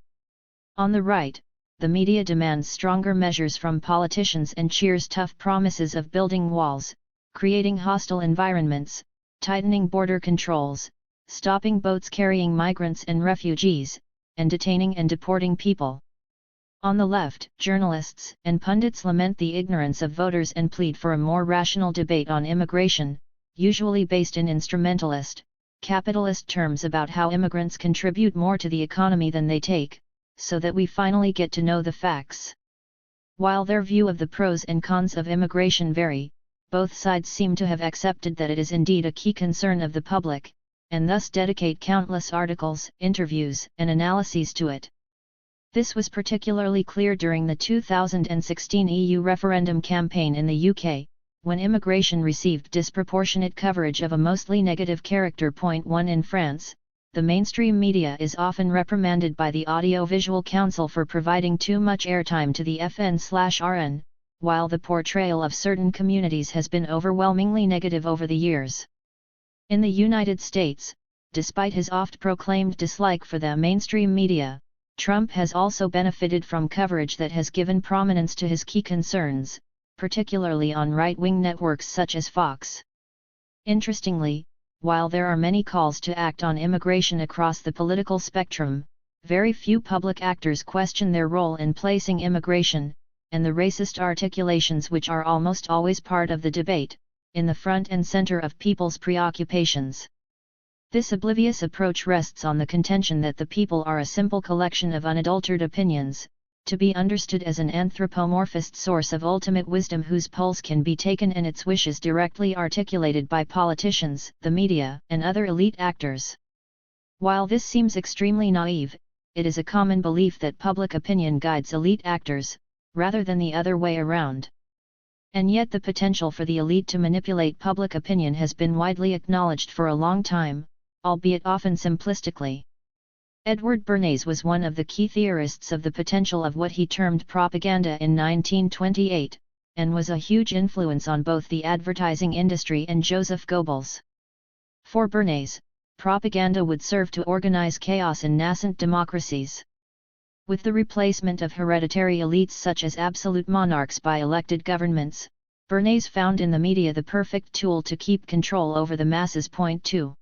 On the right, the media demands stronger measures from politicians and cheers tough promises of building walls, creating hostile environments, tightening border controls, stopping boats carrying migrants and refugees, and detaining and deporting people. On the left, journalists and pundits lament the ignorance of voters and plead for a more rational debate on immigration, usually based in instrumentalist, capitalist terms about how immigrants contribute more to the economy than they take, so that we finally get to know the facts. While their view of the pros and cons of immigration vary, both sides seem to have accepted that it is indeed a key concern of the public, and thus dedicate countless articles, interviews, and analyses to it. This was particularly clear during the 2016 EU referendum campaign in the UK, when immigration received disproportionate coverage of a mostly negative character. 1 In France, the mainstream media is often reprimanded by the Audiovisual Council for providing too much airtime to the FN/RN, while the portrayal of certain communities has been overwhelmingly negative over the years. In the United States, despite his oft-proclaimed dislike for the mainstream media, Trump has also benefited from coverage that has given prominence to his key concerns, particularly on right-wing networks such as Fox. Interestingly, while there are many calls to act on immigration across the political spectrum, very few public actors question their role in placing immigration, and the racist articulations which are almost always part of the debate, in the front and center of people's preoccupations. This oblivious approach rests on the contention that the people are a simple collection of unadulterated opinions, to be understood as an anthropomorphist source of ultimate wisdom whose pulse can be taken and its wishes directly articulated by politicians, the media, and other elite actors. While this seems extremely naive, it is a common belief that public opinion guides elite actors, rather than the other way around. And yet the potential for the elite to manipulate public opinion has been widely acknowledged for a long time, albeit often simplistically. Edward Bernays was one of the key theorists of the potential of what he termed propaganda in 1928, and was a huge influence on both the advertising industry and Joseph Goebbels. For Bernays, propaganda would serve to organize chaos in nascent democracies. With the replacement of hereditary elites such as absolute monarchs by elected governments, Bernays found in the media the perfect tool to keep control over the masses. Point 2.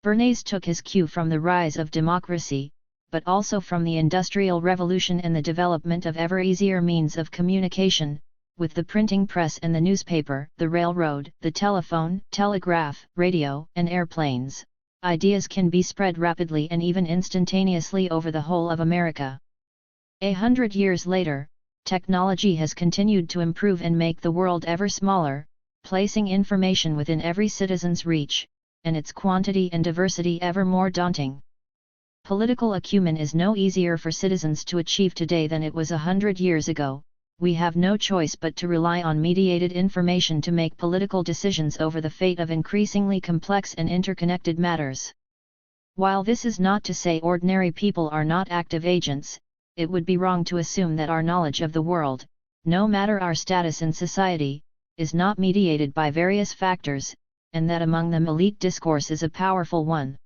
Bernays took his cue from the rise of democracy, but also from the Industrial Revolution and the development of ever easier means of communication, with the printing press and the newspaper, the railroad, the telephone, telegraph, radio, and airplanes. Ideas can be spread rapidly and even instantaneously over the whole of America. 100 years later, technology has continued to improve and make the world ever smaller, placing information within every citizen's reach, and its quantity and diversity ever more daunting. Political acumen is no easier for citizens to achieve today than it was 100 years ago. We have no choice but to rely on mediated information to make political decisions over the fate of increasingly complex and interconnected matters. While this is not to say ordinary people are not active agents, it would be wrong to assume that our knowledge of the world, no matter our status in society, is not mediated by various factors, and that among them elite discourse is a powerful one.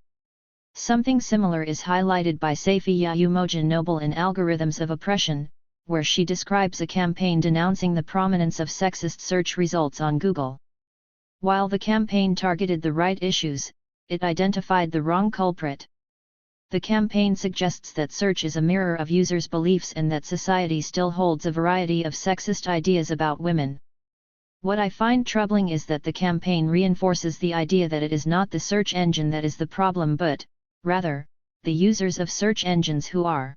Something similar is highlighted by Safiya Umoja Noble in Algorithms of Oppression, where she describes a campaign denouncing the prominence of sexist search results on Google. While the campaign targeted the right issues, it identified the wrong culprit. The campaign suggests that search is a mirror of users' beliefs and that society still holds a variety of sexist ideas about women. What I find troubling is that the campaign reinforces the idea that it is not the search engine that is the problem but, rather, the users of search engines who are.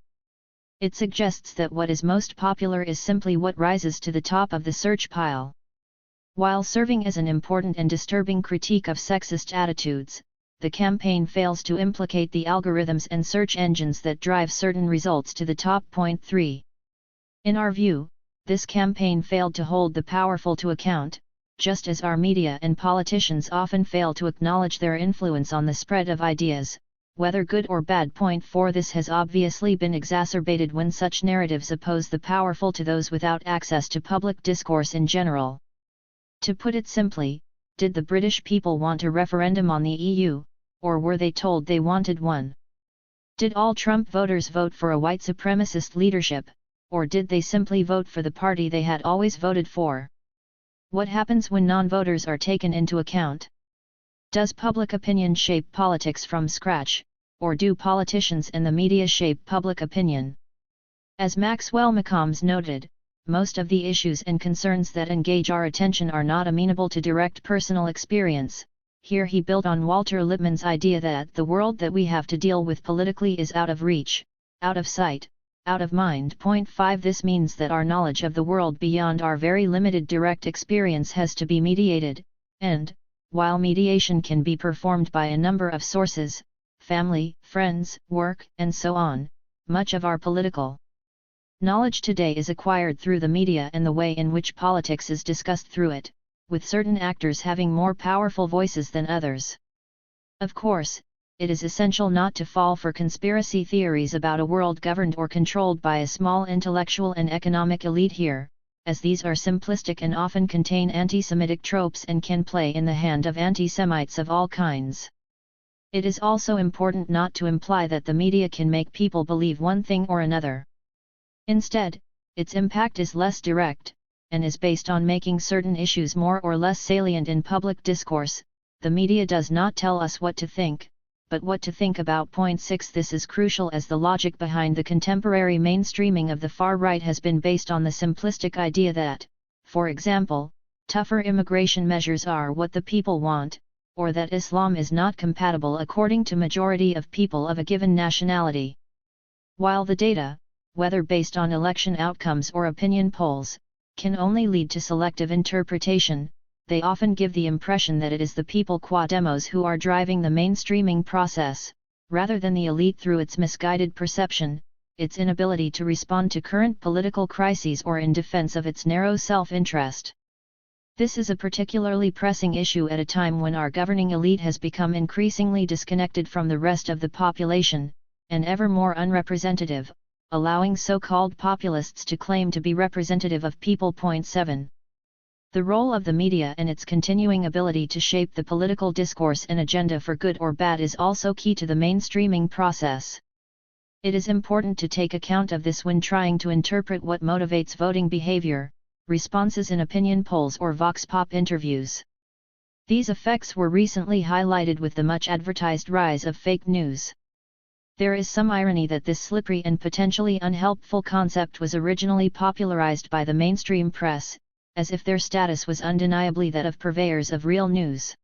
It suggests that what is most popular is simply what rises to the top of the search pile. While serving as an important and disturbing critique of sexist attitudes, the campaign fails to implicate the algorithms and search engines that drive certain results to the top. Point 3. In our view, this campaign failed to hold the powerful to account, just as our media and politicians often fail to acknowledge their influence on the spread of ideas, whether good or bad. Point 4. This has obviously been exacerbated when such narratives oppose the powerful to those without access to public discourse in general. To put it simply, did the British people want a referendum on the EU, or were they told they wanted one? Did all Trump voters vote for a white supremacist leadership, or did they simply vote for the party they had always voted for? What happens when non-voters are taken into account? Does public opinion shape politics from scratch, or do politicians and the media shape public opinion? As Maxwell McCombs noted, most of the issues and concerns that engage our attention are not amenable to direct personal experience. Here he built on Walter Lippmann's idea that the world that we have to deal with politically is out of reach, out of sight, out of mind. Point 5. This means that our knowledge of the world beyond our very limited direct experience has to be mediated, and, while mediation can be performed by a number of sources, family, friends, work, and so on, much of our political knowledge today is acquired through the media and the way in which politics is discussed through it, with certain actors having more powerful voices than others. Of course, it is essential not to fall for conspiracy theories about a world governed or controlled by a small intellectual and economic elite here, as these are simplistic and often contain anti-Semitic tropes and can play in the hand of anti-Semites of all kinds. It is also important not to imply that the media can make people believe one thing or another. Instead, its impact is less direct, and is based on making certain issues more or less salient in public discourse. The media does not tell us what to think, but what to think about. Point 6. This is crucial as the logic behind the contemporary mainstreaming of the far right has been based on the simplistic idea that, for example, tougher immigration measures are what the people want, or that Islam is not compatible according to majority of people of a given nationality. While the data, whether based on election outcomes or opinion polls, can only lead to selective interpretation, they often give the impression that it is the people qua demos who are driving the mainstreaming process, rather than the elite through its misguided perception, its inability to respond to current political crises or in defense of its narrow self-interest. This is a particularly pressing issue at a time when our governing elite has become increasingly disconnected from the rest of the population, and ever more unrepresentative, allowing so-called populists to claim to be representative of people. Point 7. The role of the media and its continuing ability to shape the political discourse and agenda for good or bad is also key to the mainstreaming process. It is important to take account of this when trying to interpret what motivates voting behavior, responses in opinion polls or vox pop interviews. These effects were recently highlighted with the much advertised rise of fake news. There is some irony that this slippery and potentially unhelpful concept was originally popularized by the mainstream press, as if their status was undeniably that of purveyors of real news.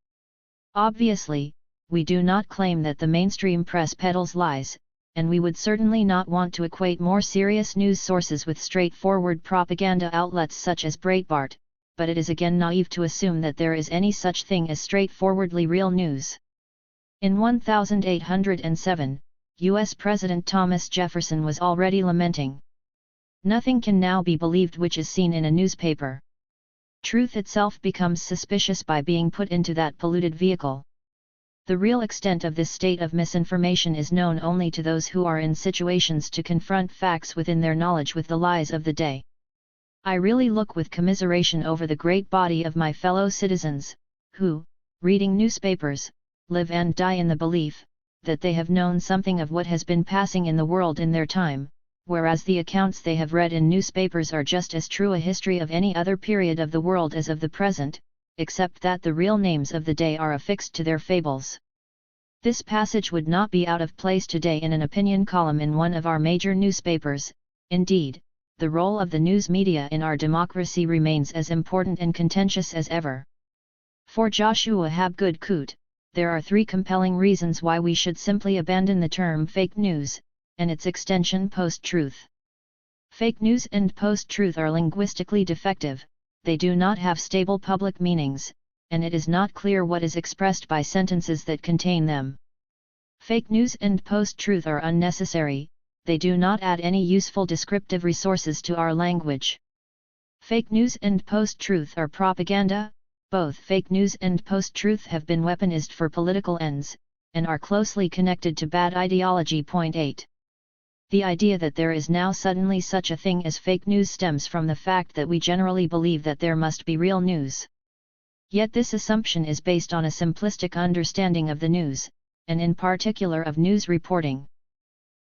Obviously, we do not claim that the mainstream press peddles lies, and we would certainly not want to equate more serious news sources with straightforward propaganda outlets such as Breitbart, but it is again naive to assume that there is any such thing as straightforwardly real news. In 1807, U.S. President Thomas Jefferson was already lamenting, "Nothing can now be believed which is seen in a newspaper. Truth itself becomes suspicious by being put into that polluted vehicle." The real extent of this state of misinformation is known only to those who are in situations to confront facts within their knowledge with the lies of the day. I really look with commiseration over the great body of my fellow citizens, who, reading newspapers, live and die in the belief that they have known something of what has been passing in the world in their time, whereas the accounts they have read in newspapers are just as true a history of any other period of the world as of the present, except that the real names of the day are affixed to their fables. This passage would not be out of place today in an opinion column in one of our major newspapers. Indeed, the role of the news media in our democracy remains as important and contentious as ever. For Joshua Habgood Coote, there are three compelling reasons why we should simply abandon the term fake news, and its extension post-truth. Fake news and post-truth are linguistically defective, they do not have stable public meanings, and it is not clear what is expressed by sentences that contain them. Fake news and post-truth are unnecessary, they do not add any useful descriptive resources to our language. Fake news and post-truth are propaganda. Both fake news and post-truth have been weaponized for political ends, and are closely connected to bad ideology. Point 8. The idea that there is now suddenly such a thing as fake news stems from the fact that we generally believe that there must be real news. Yet this assumption is based on a simplistic understanding of the news, and in particular of news reporting.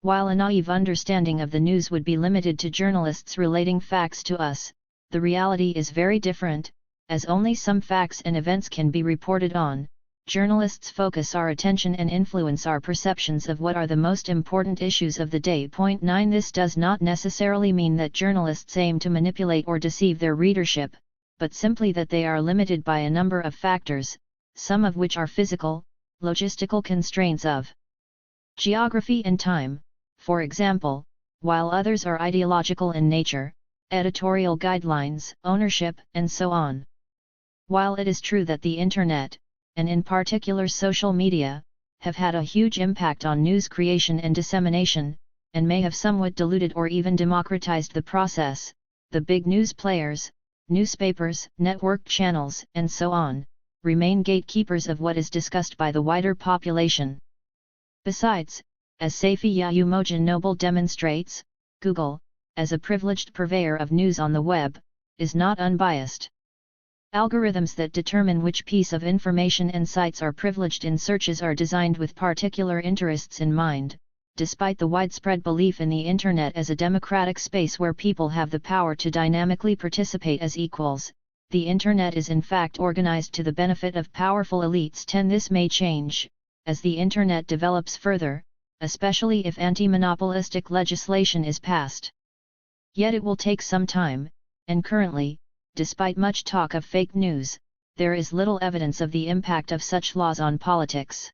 While a naive understanding of the news would be limited to journalists relating facts to us, the reality is very different. As only some facts and events can be reported on, journalists focus our attention and influence our perceptions of what are the most important issues of the day. Point 9. This does not necessarily mean that journalists aim to manipulate or deceive their readership, but simply that they are limited by a number of factors, some of which are physical, logistical constraints of geography and time, for example, while others are ideological in nature, editorial guidelines, ownership, and so on. While it is true that the Internet, and in particular social media, have had a huge impact on news creation and dissemination, and may have somewhat diluted or even democratized the process, the big news players, newspapers, network channels, and so on, remain gatekeepers of what is discussed by the wider population. Besides, as Safi Yahumojin Noble demonstrates, Google, as a privileged purveyor of news on the web, is not unbiased. Algorithms that determine which piece of information and sites are privileged in searches are designed with particular interests in mind. Despite the widespread belief in the Internet as a democratic space where people have the power to dynamically participate as equals, the Internet is in fact organized to the benefit of powerful elites. 10. This may change, as the Internet develops further, especially if anti-monopolistic legislation is passed. Yet it will take some time, and currently, despite much talk of fake news, there is little evidence of the impact of such laws on politics.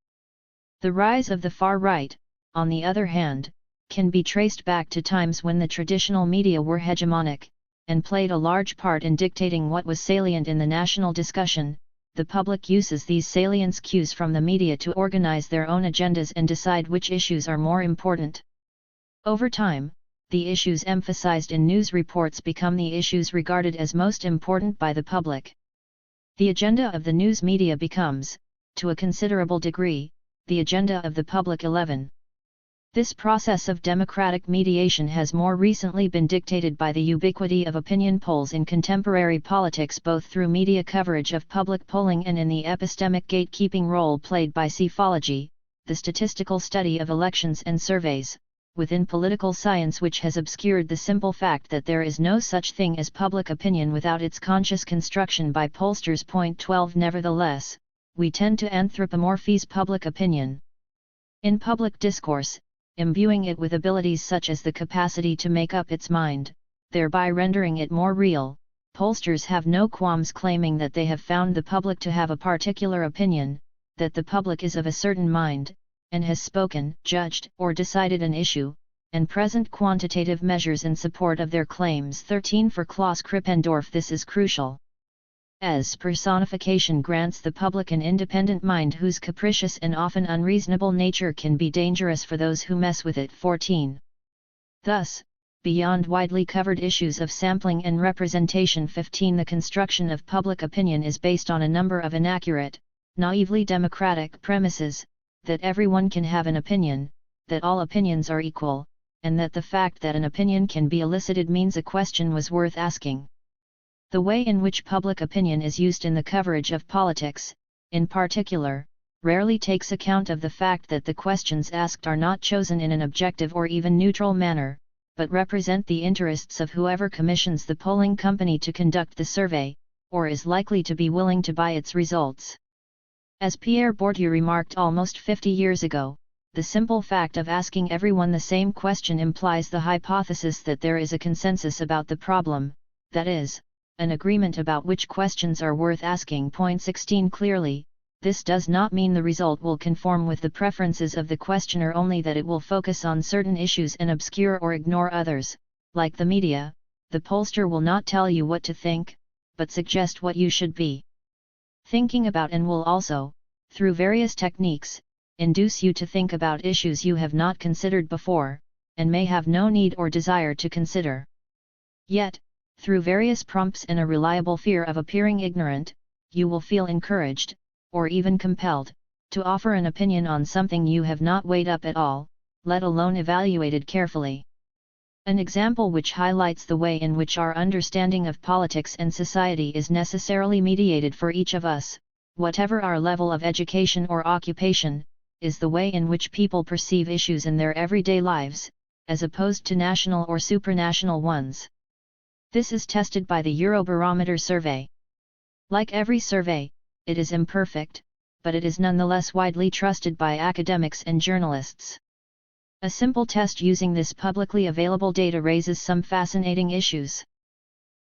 The rise of the far right, on the other hand, can be traced back to times when the traditional media were hegemonic, and played a large part in dictating what was salient in the national discussion. The public uses these salience cues from the media to organize their own agendas and decide which issues are more important. Over time, the issues emphasized in news reports become the issues regarded as most important by the public. The agenda of the news media becomes, to a considerable degree, the agenda of the public. 11. This process of democratic mediation has more recently been dictated by the ubiquity of opinion polls in contemporary politics, both through media coverage of public polling and in the epistemic gatekeeping role played by psephology, the statistical study of elections and surveys, within political science, which has obscured the simple fact that there is no such thing as public opinion without its conscious construction by pollsters. Point 12. Nevertheless, we tend to anthropomorphize public opinion. In public discourse, imbuing it with abilities such as the capacity to make up its mind, thereby rendering it more real, pollsters have no qualms claiming that they have found the public to have a particular opinion, that the public is of a certain mind, and has spoken, judged, or decided an issue, and present quantitative measures in support of their claims. 13. For Klaus Krippendorff, this is crucial, as personification grants the public an independent mind whose capricious and often unreasonable nature can be dangerous for those who mess with it. 14. Thus, beyond widely covered issues of sampling and representation. 15. The construction of public opinion is based on a number of inaccurate, naively democratic premises, that everyone can have an opinion, that all opinions are equal, and that the fact that an opinion can be elicited means a question was worth asking. The way in which public opinion is used in the coverage of politics, in particular, rarely takes account of the fact that the questions asked are not chosen in an objective or even neutral manner, but represent the interests of whoever commissions the polling company to conduct the survey, or is likely to be willing to buy its results. As Pierre Bourdieu remarked almost 50 years ago, the simple fact of asking everyone the same question implies the hypothesis that there is a consensus about the problem, that is, an agreement about which questions are worth asking. Point 16. Clearly, this does not mean the result will conform with the preferences of the questioner, only that it will focus on certain issues and obscure or ignore others. Like the media, the pollster will not tell you what to think, but suggest what you should be thinking about, and will also, through various techniques, induce you to think about issues you have not considered before, and may have no need or desire to consider. Yet, through various prompts and a reliable fear of appearing ignorant, you will feel encouraged, or even compelled, to offer an opinion on something you have not weighed up at all, let alone evaluated carefully. An example which highlights the way in which our understanding of politics and society is necessarily mediated for each of us, whatever our level of education or occupation, is the way in which people perceive issues in their everyday lives, as opposed to national or supranational ones. This is tested by the Eurobarometer survey. Like every survey, it is imperfect, but it is nonetheless widely trusted by academics and journalists. A simple test using this publicly available data raises some fascinating issues.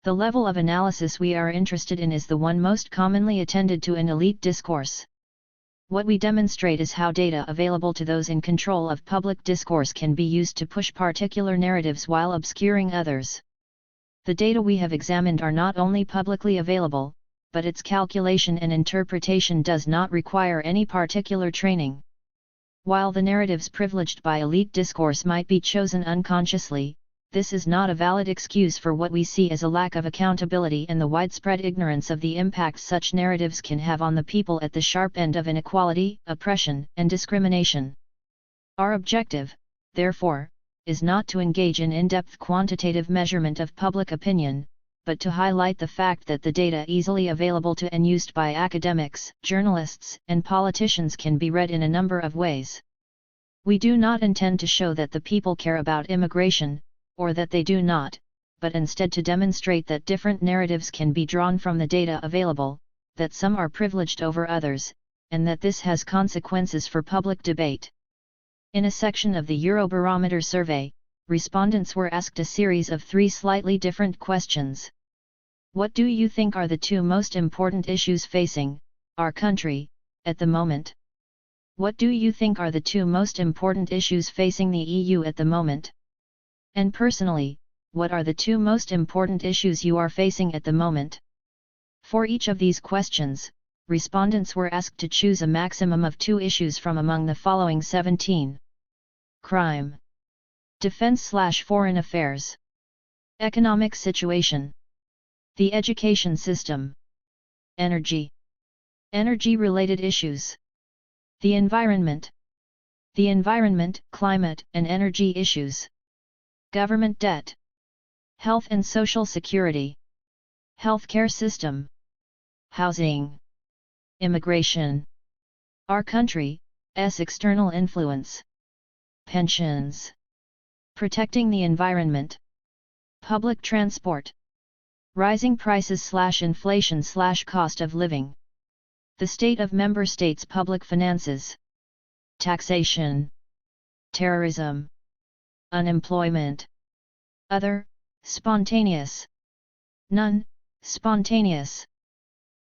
The level of analysis we are interested in is the one most commonly attended to in elite discourse. What we demonstrate is how data available to those in control of public discourse can be used to push particular narratives while obscuring others. The data we have examined are not only publicly available, but its calculation and interpretation does not require any particular training. While the narratives privileged by elite discourse might be chosen unconsciously, this is not a valid excuse for what we see as a lack of accountability and the widespread ignorance of the impact such narratives can have on the people at the sharp end of inequality, oppression, and discrimination. Our objective, therefore, is not to engage in in-depth quantitative measurement of public opinion, but to highlight the fact that the data easily available to and used by academics, journalists, and politicians can be read in a number of ways. We do not intend to show that the people care about immigration, or that they do not, but instead to demonstrate that different narratives can be drawn from the data available, that some are privileged over others, and that this has consequences for public debate. In a section of the Eurobarometer survey, respondents were asked a series of 3 slightly different questions. What do you think are the 2 most important issues facing our country at the moment? What do you think are the 2 most important issues facing the EU at the moment? And personally, what are the 2 most important issues you are facing at the moment? For each of these questions, respondents were asked to choose a maximum of 2 issues from among the following 17. Crime. Defense/foreign affairs. Economic situation. The education system. Energy. Energy-related issues. The environment. the environment, climate and energy issues, government debt, health and social security, healthcare system, housing, immigration, our country's external influence, pensions, protecting the environment, public transport, rising prices/inflation/cost of living, the state of member states' public finances, taxation, terrorism, unemployment, other, spontaneous, none, spontaneous,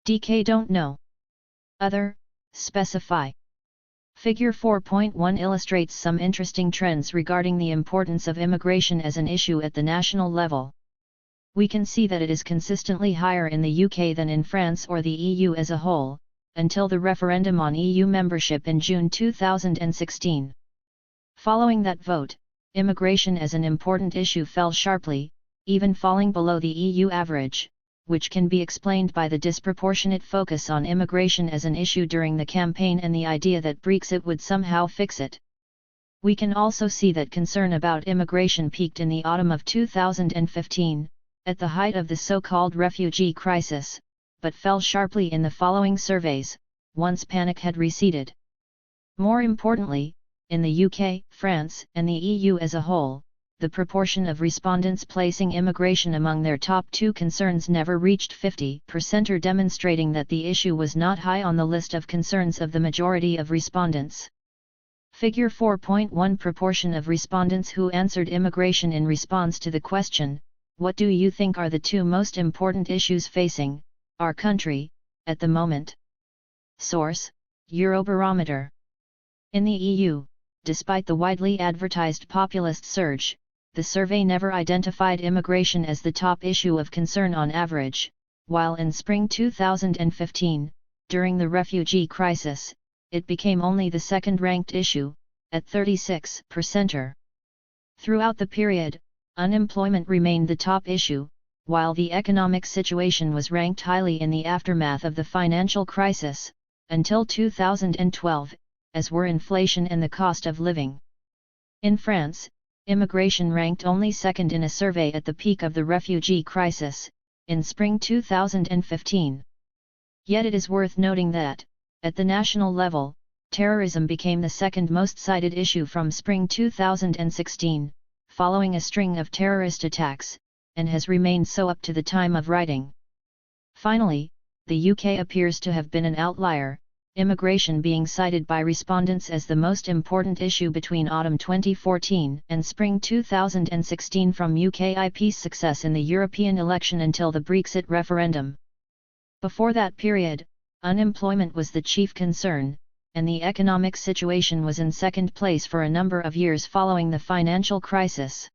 DK don't know, other, specify. Figure 4.1 illustrates some interesting trends regarding the importance of immigration as an issue at the national level. We can see that it is consistently higher in the UK than in France or the EU as a whole, until the referendum on EU membership in June 2016. Following that vote, immigration as an important issue fell sharply, even falling below the EU average, which can be explained by the disproportionate focus on immigration as an issue during the campaign and the idea that Brexit would somehow fix it. We can also see that concern about immigration peaked in the autumn of 2015, at the height of the so-called refugee crisis, but fell sharply in the following surveys, once panic had receded. More importantly, in the UK, France, and the EU as a whole, the proportion of respondents placing immigration among their top two concerns never reached 50%, demonstrating that the issue was not high on the list of concerns of the majority of respondents. Figure 4.1 Proportion of respondents who answered immigration in response to the question, "What do you think are the two most important issues facing our country at the moment?" Source: Eurobarometer. In the EU, despite the widely advertised populist surge, the survey never identified immigration as the top issue of concern on average, while in spring 2015, during the refugee crisis, it became only the second-ranked issue, at 36%. Throughout the period, unemployment remained the top issue, while the economic situation was ranked highly in the aftermath of the financial crisis, until 2012, as were inflation and the cost of living. In France, immigration ranked only second in a survey at the peak of the refugee crisis, in spring 2015. Yet it is worth noting that, at the national level, terrorism became the second most cited issue from spring 2016, following a string of terrorist attacks, and has remained so up to the time of writing. Finally, the UK appears to have been an outlier, immigration being cited by respondents as the most important issue between autumn 2014 and spring 2016 from UKIP's success in the European election until the Brexit referendum. Before that period, unemployment was the chief concern, and the economic situation was in second place for a number of years following the financial crisis.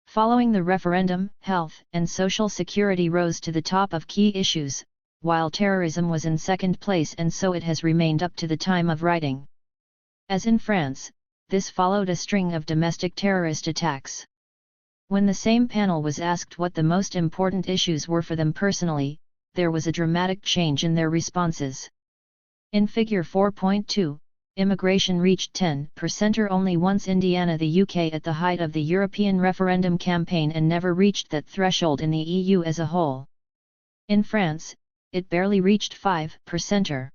Following the referendum, health and social security rose to the top of key issues, while terrorism was in second place, and so it has remained up to the time of writing. As in France, this followed a string of domestic terrorist attacks. When the same panel was asked what the most important issues were for them personally, there was a dramatic change in their responses. In Figure 4.2, immigration reached 10% only once Indiana, the UK, at the height of the European referendum campaign, and never reached that threshold in the EU as a whole. In France, it barely reached 5%.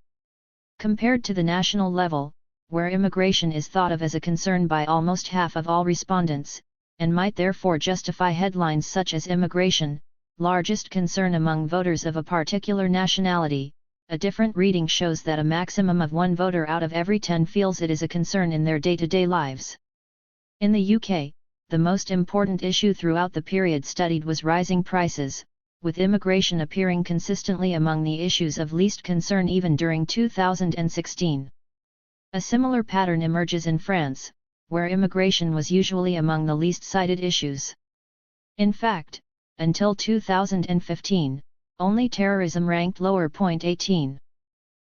Compared to the national level, where immigration is thought of as a concern by almost half of all respondents, and might therefore justify headlines such as "immigration, largest concern among voters of a particular nationality," a different reading shows that a maximum of 1 voter out of every 10 feels it is a concern in their day-to-day lives. In the UK, the most important issue throughout the period studied was rising prices, with immigration appearing consistently among the issues of least concern even during 2016. A similar pattern emerges in France, where immigration was usually among the least cited issues. In fact, until 2015, only terrorism ranked lower. 18.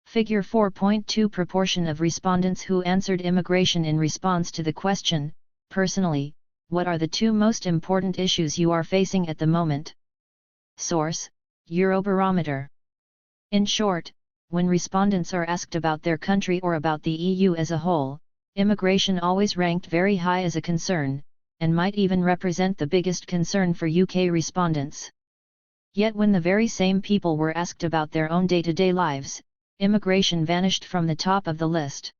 Figure 4.2 Proportion of respondents who answered immigration in response to the question, "Personally, what are the two most important issues you are facing at the moment?" Source: Eurobarometer. In short, when respondents are asked about their country or about the EU as a whole, Immigration always ranked very high as a concern, and might even represent the biggest concern for UK respondents. Yet when the very same people were asked about their own day-to-day lives, immigration vanished from the top of the list.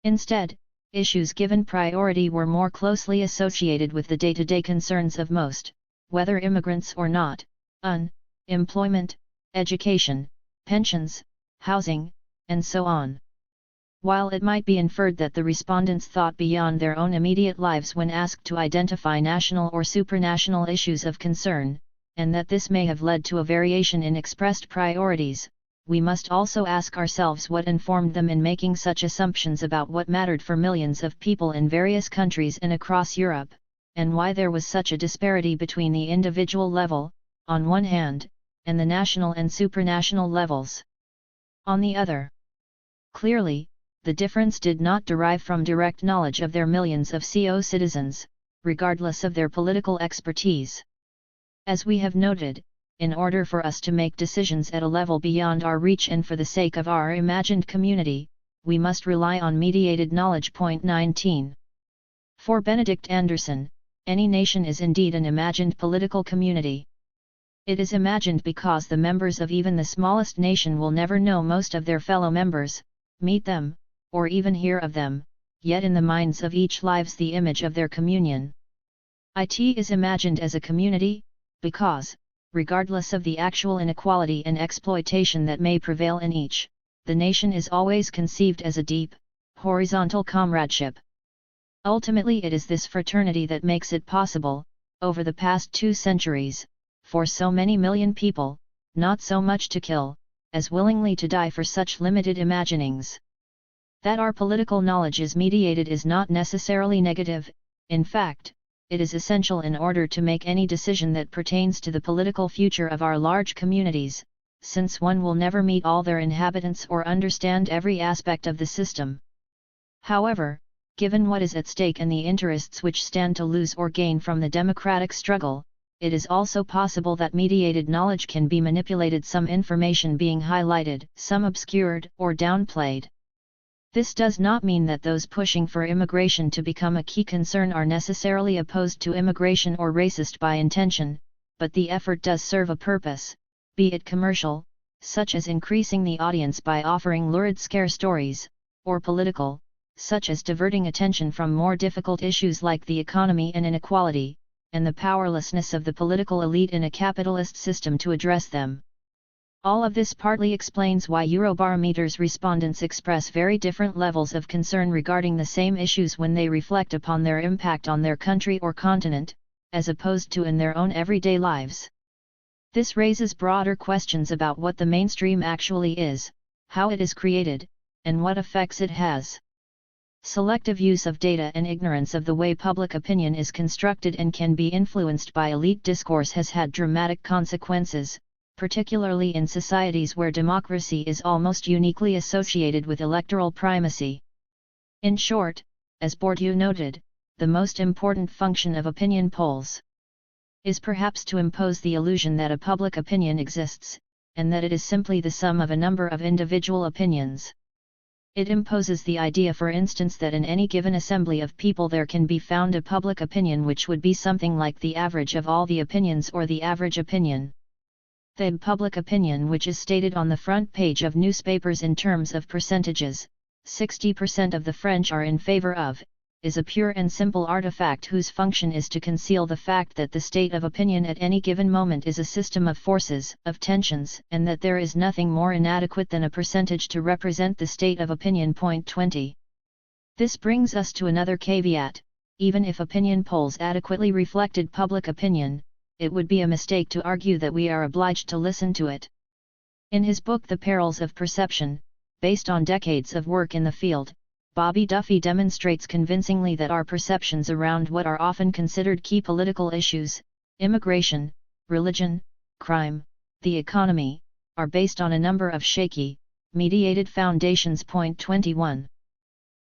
Instead, issues given priority were more closely associated with the day-to-day concerns of most, whether immigrants or not: employment, education, pensions, housing, and so on. While it might be inferred that the respondents thought beyond their own immediate lives when asked to identify national or supranational issues of concern, and that this may have led to a variation in expressed priorities, we must also ask ourselves what informed them in making such assumptions about what mattered for millions of people in various countries and across Europe, and why there was such a disparity between the individual level, on one hand, and the national and supranational levels, on the other. Clearly, the difference did not derive from direct knowledge of their millions of co-citizens, regardless of their political expertise. As we have noted, in order for us to make decisions at a level beyond our reach and for the sake of our imagined community, we must rely on mediated knowledge. Point 19. For Benedict Anderson, any nation is indeed an imagined political community. It is imagined because the members of even the smallest nation will never know most of their fellow members, meet them, or even hear of them, yet in the minds of each lives the image of their communion. It is imagined as a community, because, regardless of the actual inequality and exploitation that may prevail in each, the nation is always conceived as a deep, horizontal comradeship. Ultimately it is this fraternity that makes it possible, over the past 2 centuries, for so many million people, not so much to kill, as willingly to die for such limited imaginings. That our political knowledge is mediated is not necessarily negative. In fact, it is essential in order to make any decision that pertains to the political future of our large communities, since one will never meet all their inhabitants or understand every aspect of the system. However, given what is at stake and the interests which stand to lose or gain from the democratic struggle, it is also possible that mediated knowledge can be manipulated, some information being highlighted, some obscured or downplayed. This does not mean that those pushing for immigration to become a key concern are necessarily opposed to immigration or racist by intention, but the effort does serve a purpose, be it commercial, such as increasing the audience by offering lurid scare stories, or political, such as diverting attention from more difficult issues like the economy and inequality, and the powerlessness of the political elite in a capitalist system to address them. All of this partly explains why Eurobarometer's respondents express very different levels of concern regarding the same issues when they reflect upon their impact on their country or continent, as opposed to in their own everyday lives. This raises broader questions about what the mainstream actually is, how it is created, and what effects it has. Selective use of data and ignorance of the way public opinion is constructed and can be influenced by elite discourse has had dramatic consequences, particularly in societies where democracy is almost uniquely associated with electoral primacy. In short, as Bourdieu noted, the most important function of opinion polls is perhaps to impose the illusion that a public opinion exists, and that it is simply the sum of a number of individual opinions. It imposes the idea, for instance, that in any given assembly of people there can be found a public opinion which would be something like the average of all the opinions or the average opinion. The public opinion, which is stated on the front page of newspapers in terms of percentages, 60% of the French are in favor of, is a pure and simple artifact whose function is to conceal the fact that the state of opinion at any given moment is a system of forces, of tensions, and that there is nothing more inadequate than a percentage to represent the state of opinion. Point 20. This brings us to another caveat: even if opinion polls adequately reflected public opinion, it would be a mistake to argue that we are obliged to listen to it. In his book The Perils of Perception, based on decades of work in the field, Bobby Duffy demonstrates convincingly that our perceptions around what are often considered key political issues, immigration, religion, crime, the economy, are based on a number of shaky, mediated foundations. Point 21.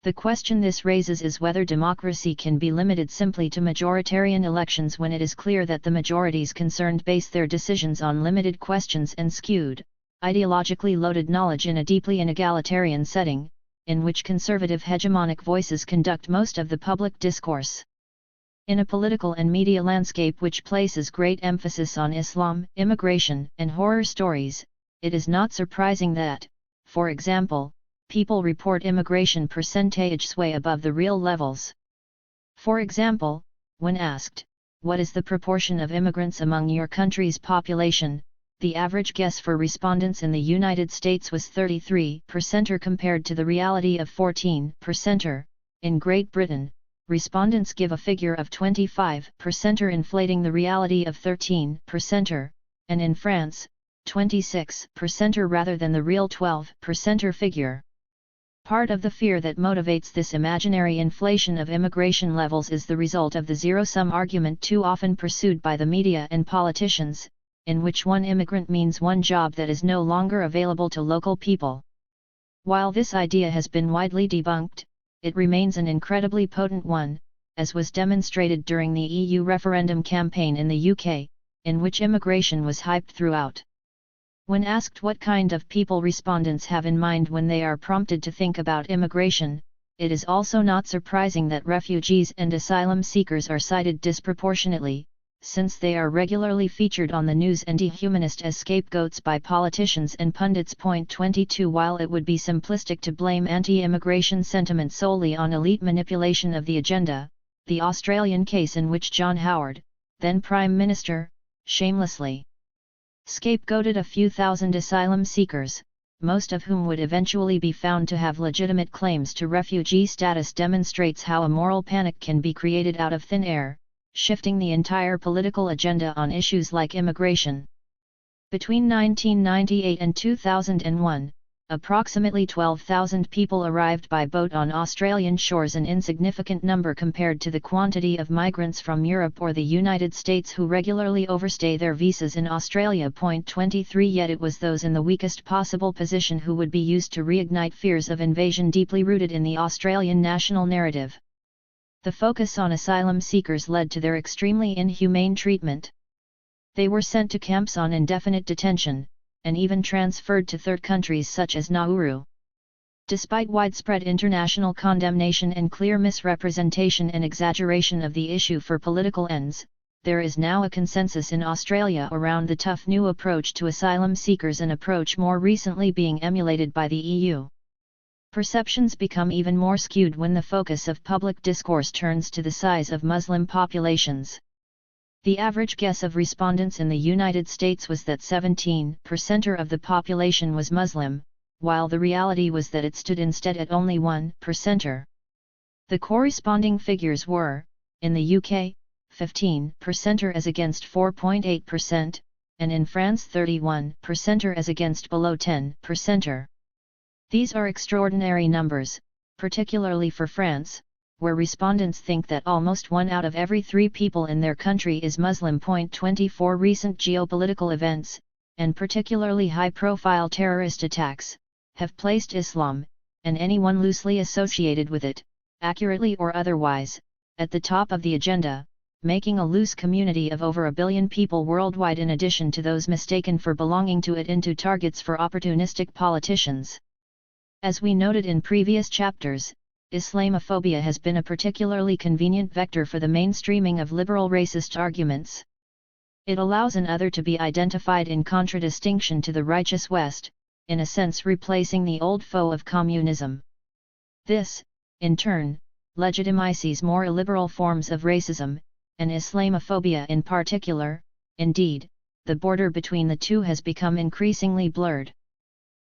The question this raises is whether democracy can be limited simply to majoritarian elections when it is clear that the majorities concerned base their decisions on limited questions and skewed, ideologically loaded knowledge in a deeply inegalitarian setting, in which conservative hegemonic voices conduct most of the public discourse. In a political and media landscape which places great emphasis on Islam, immigration, and horror stories, it is not surprising that, for example, people report immigration percentages way above the real levels. For example, when asked, "What is the proportion of immigrants among your country's population?" the average guess for respondents in the United States was 33% compared to the reality of 14%. In Great Britain, respondents give a figure of 25%, inflating the reality of 13%, and in France, 26% rather than the real 12% figure. Part of the fear that motivates this imaginary inflation of immigration levels is the result of the zero-sum argument too often pursued by the media and politicians, in which one immigrant means one job that is no longer available to local people. While this idea has been widely debunked, it remains an incredibly potent one, as was demonstrated during the EU referendum campaign in the UK, in which immigration was hyped throughout. When asked what kind of people respondents have in mind when they are prompted to think about immigration, it is also not surprising that refugees and asylum seekers are cited disproportionately, since they are regularly featured on the news and dehumanized as scapegoats by politicians and pundits. Point 22 While it would be simplistic to blame anti-immigration sentiment solely on elite manipulation of the agenda, the Australian case in which John Howard, then Prime Minister, shamelessly scapegoated a few thousand asylum seekers, most of whom would eventually be found to have legitimate claims to refugee status, demonstrates how a moral panic can be created out of thin air, shifting the entire political agenda on issues like immigration. Between 1998 and 2001, approximately 12,000 people arrived by boat on Australian shores, an insignificant number compared to the quantity of migrants from Europe or the United States who regularly overstay their visas in Australia. Point 23 Yet it was those in the weakest possible position who would be used to reignite fears of invasion deeply rooted in the Australian national narrative. The focus on asylum seekers led to their extremely inhumane treatment. They were sent to camps on indefinite detention, and even transferred to third countries such as Nauru. Despite widespread international condemnation and clear misrepresentation and exaggeration of the issue for political ends, there is now a consensus in Australia around the tough new approach to asylum seekers, an approach more recently being emulated by the EU. Perceptions become even more skewed when the focus of public discourse turns to the size of Muslim populations. The average guess of respondents in the United States was that 17% of the population was Muslim, while the reality was that it stood instead at only 1%. The corresponding figures were, in the UK, 15% as against 4.8%, and in France 31% as against below 10%. These are extraordinary numbers, particularly for France, where respondents think that almost 1 out of every 3 people in their country is Muslim. Point 24 Recent geopolitical events, and particularly high-profile terrorist attacks, have placed Islam, and anyone loosely associated with it, accurately or otherwise, at the top of the agenda, making a loose community of over 1 billion people worldwide in addition to those mistaken for belonging to it into targets for opportunistic politicians. As we noted in previous chapters, Islamophobia has been a particularly convenient vector for the mainstreaming of liberal racist arguments. It allows an other to be identified in contradistinction to the righteous West, in a sense replacing the old foe of communism. This, in turn, legitimizes more illiberal forms of racism, and Islamophobia in particular. Indeed, the border between the two has become increasingly blurred.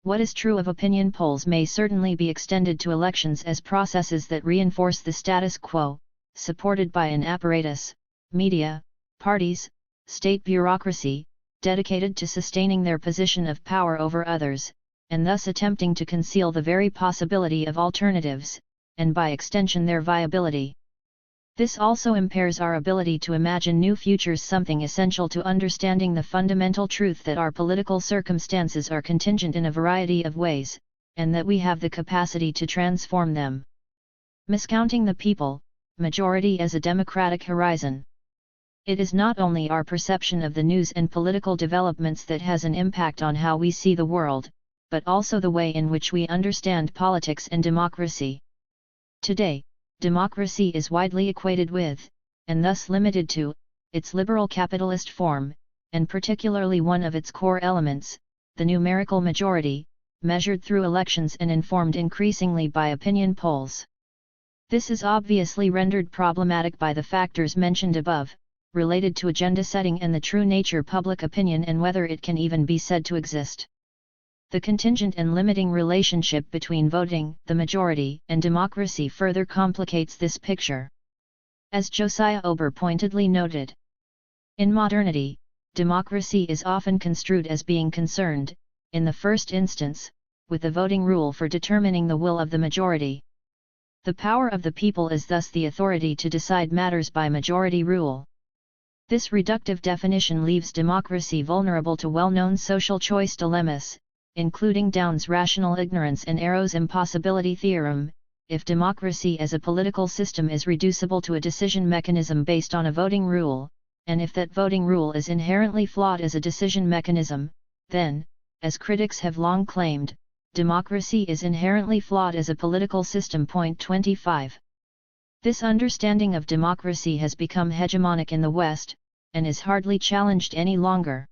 What is true of opinion polls may certainly be extended to elections as processes that reinforce the status quo, supported by an apparatus, media, parties, state bureaucracy, dedicated to sustaining their position of power over others, and thus attempting to conceal the very possibility of alternatives, and by extension their viability. This also impairs our ability to imagine new futures, something essential to understanding the fundamental truth that our political circumstances are contingent in a variety of ways, and that we have the capacity to transform them. Miscounting the people, majority as a democratic horizon. It is not only our perception of the news and political developments that has an impact on how we see the world, but also the way in which we understand politics and democracy. Today, democracy is widely equated with, and thus limited to, its liberal capitalist form, and particularly one of its core elements, the numerical majority, measured through elections and informed increasingly by opinion polls. This is obviously rendered problematic by the factors mentioned above, related to agenda setting and the true nature public opinion and whether it can even be said to exist. The contingent and limiting relationship between voting, the majority, and democracy further complicates this picture. As Josiah Ober pointedly noted, in modernity, democracy is often construed as being concerned, in the first instance, with the voting rule for determining the will of the majority. The power of the people is thus the authority to decide matters by majority rule. This reductive definition leaves democracy vulnerable to well-known social choice dilemmas, including Downs' rational ignorance and Aaro's impossibility theorem. If democracy as a political system is reducible to a decision mechanism based on a voting rule, and if that voting rule is inherently flawed as a decision mechanism, then, as critics have long claimed, democracy is inherently flawed as a political system. 25. This understanding of democracy has become hegemonic in the West, and is hardly challenged any longer.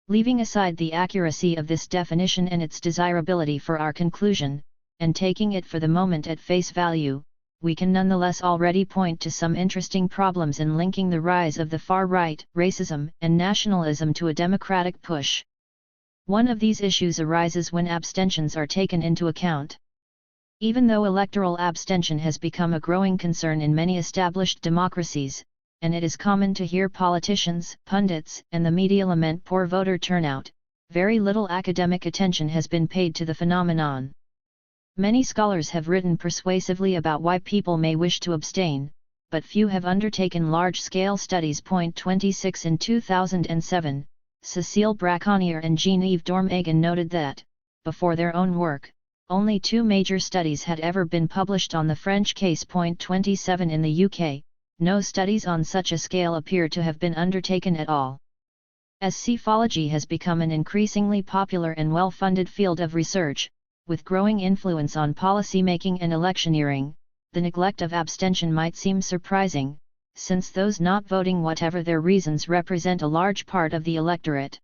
Leaving aside the accuracy of this definition and its desirability for our conclusion, and taking it for the moment at face value, we can nonetheless already point to some interesting problems in linking the rise of the far right, racism, and nationalism to a democratic push. One of these issues arises when abstentions are taken into account. Even though electoral abstention has become a growing concern in many established democracies, and it is common to hear politicians, pundits, and the media lament poor voter turnout, very little academic attention has been paid to the phenomenon. Many scholars have written persuasively about why people may wish to abstain, but few have undertaken large-scale studies. 26. In 2007, Cécile Braconnier and Jean-Yves Dormegan noted that, before their own work, only 2 major studies had ever been published on the French case. 27. In the UK, no studies on such a scale appear to have been undertaken at all. As psephology has become an increasingly popular and well-funded field of research, with growing influence on policymaking and electioneering, the neglect of abstention might seem surprising, since those not voting, whatever their reasons, represent a large part of the electorate.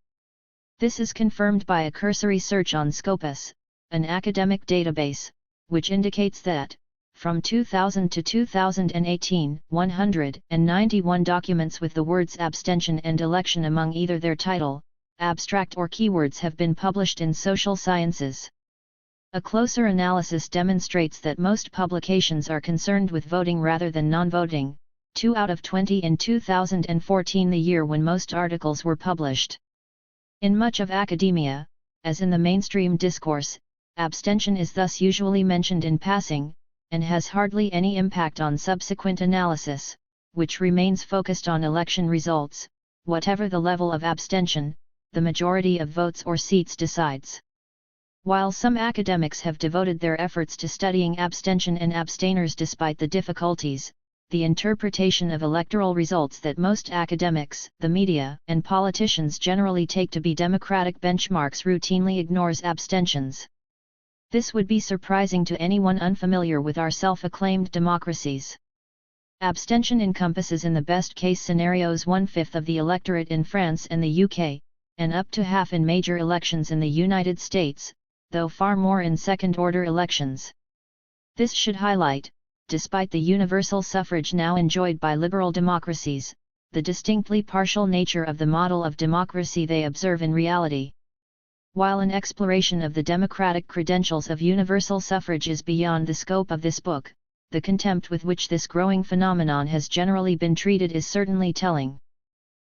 This is confirmed by a cursory search on Scopus, an academic database, which indicates that, from 2000 to 2018, 191 documents with the words abstention and election among either their title, abstract or keywords have been published in social sciences. A closer analysis demonstrates that most publications are concerned with voting rather than non-voting, 2 out of 20 in 2014, the year when most articles were published. In much of academia, as in the mainstream discourse, abstention is thus usually mentioned in passing, and has hardly any impact on subsequent analysis, which remains focused on election results. Whatever the level of abstention, the majority of votes or seats decides. While some academics have devoted their efforts to studying abstention and abstainers despite the difficulties, the interpretation of electoral results that most academics, the media, and politicians generally take to be democratic benchmarks routinely ignores abstentions. This would be surprising to anyone unfamiliar with our self-acclaimed democracies. Abstention encompasses in the best-case scenarios 1/5 of the electorate in France and the UK, and up to half in major elections in the United States, though far more in second-order elections. This should highlight, despite the universal suffrage now enjoyed by liberal democracies, the distinctly partial nature of the model of democracy they observe in reality. While an exploration of the democratic credentials of universal suffrage is beyond the scope of this book, the contempt with which this growing phenomenon has generally been treated is certainly telling.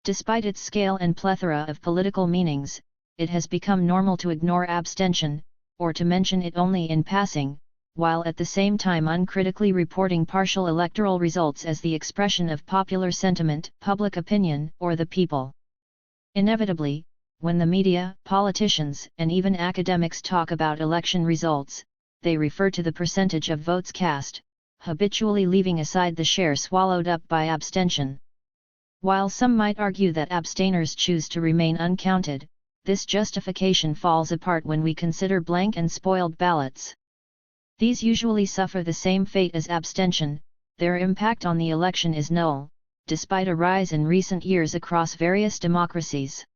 Despite its scale and plethora of political meanings, it has become normal to ignore abstention, or to mention it only in passing, while at the same time uncritically reporting partial electoral results as the expression of popular sentiment, public opinion, or the people. Inevitably, when the media, politicians, and even academics talk about election results, they refer to the percentage of votes cast, habitually leaving aside the share swallowed up by abstention. While some might argue that abstainers choose to remain uncounted, this justification falls apart when we consider blank and spoiled ballots. These usually suffer the same fate as abstention, their impact on the election is null, despite a rise in recent years across various democracies.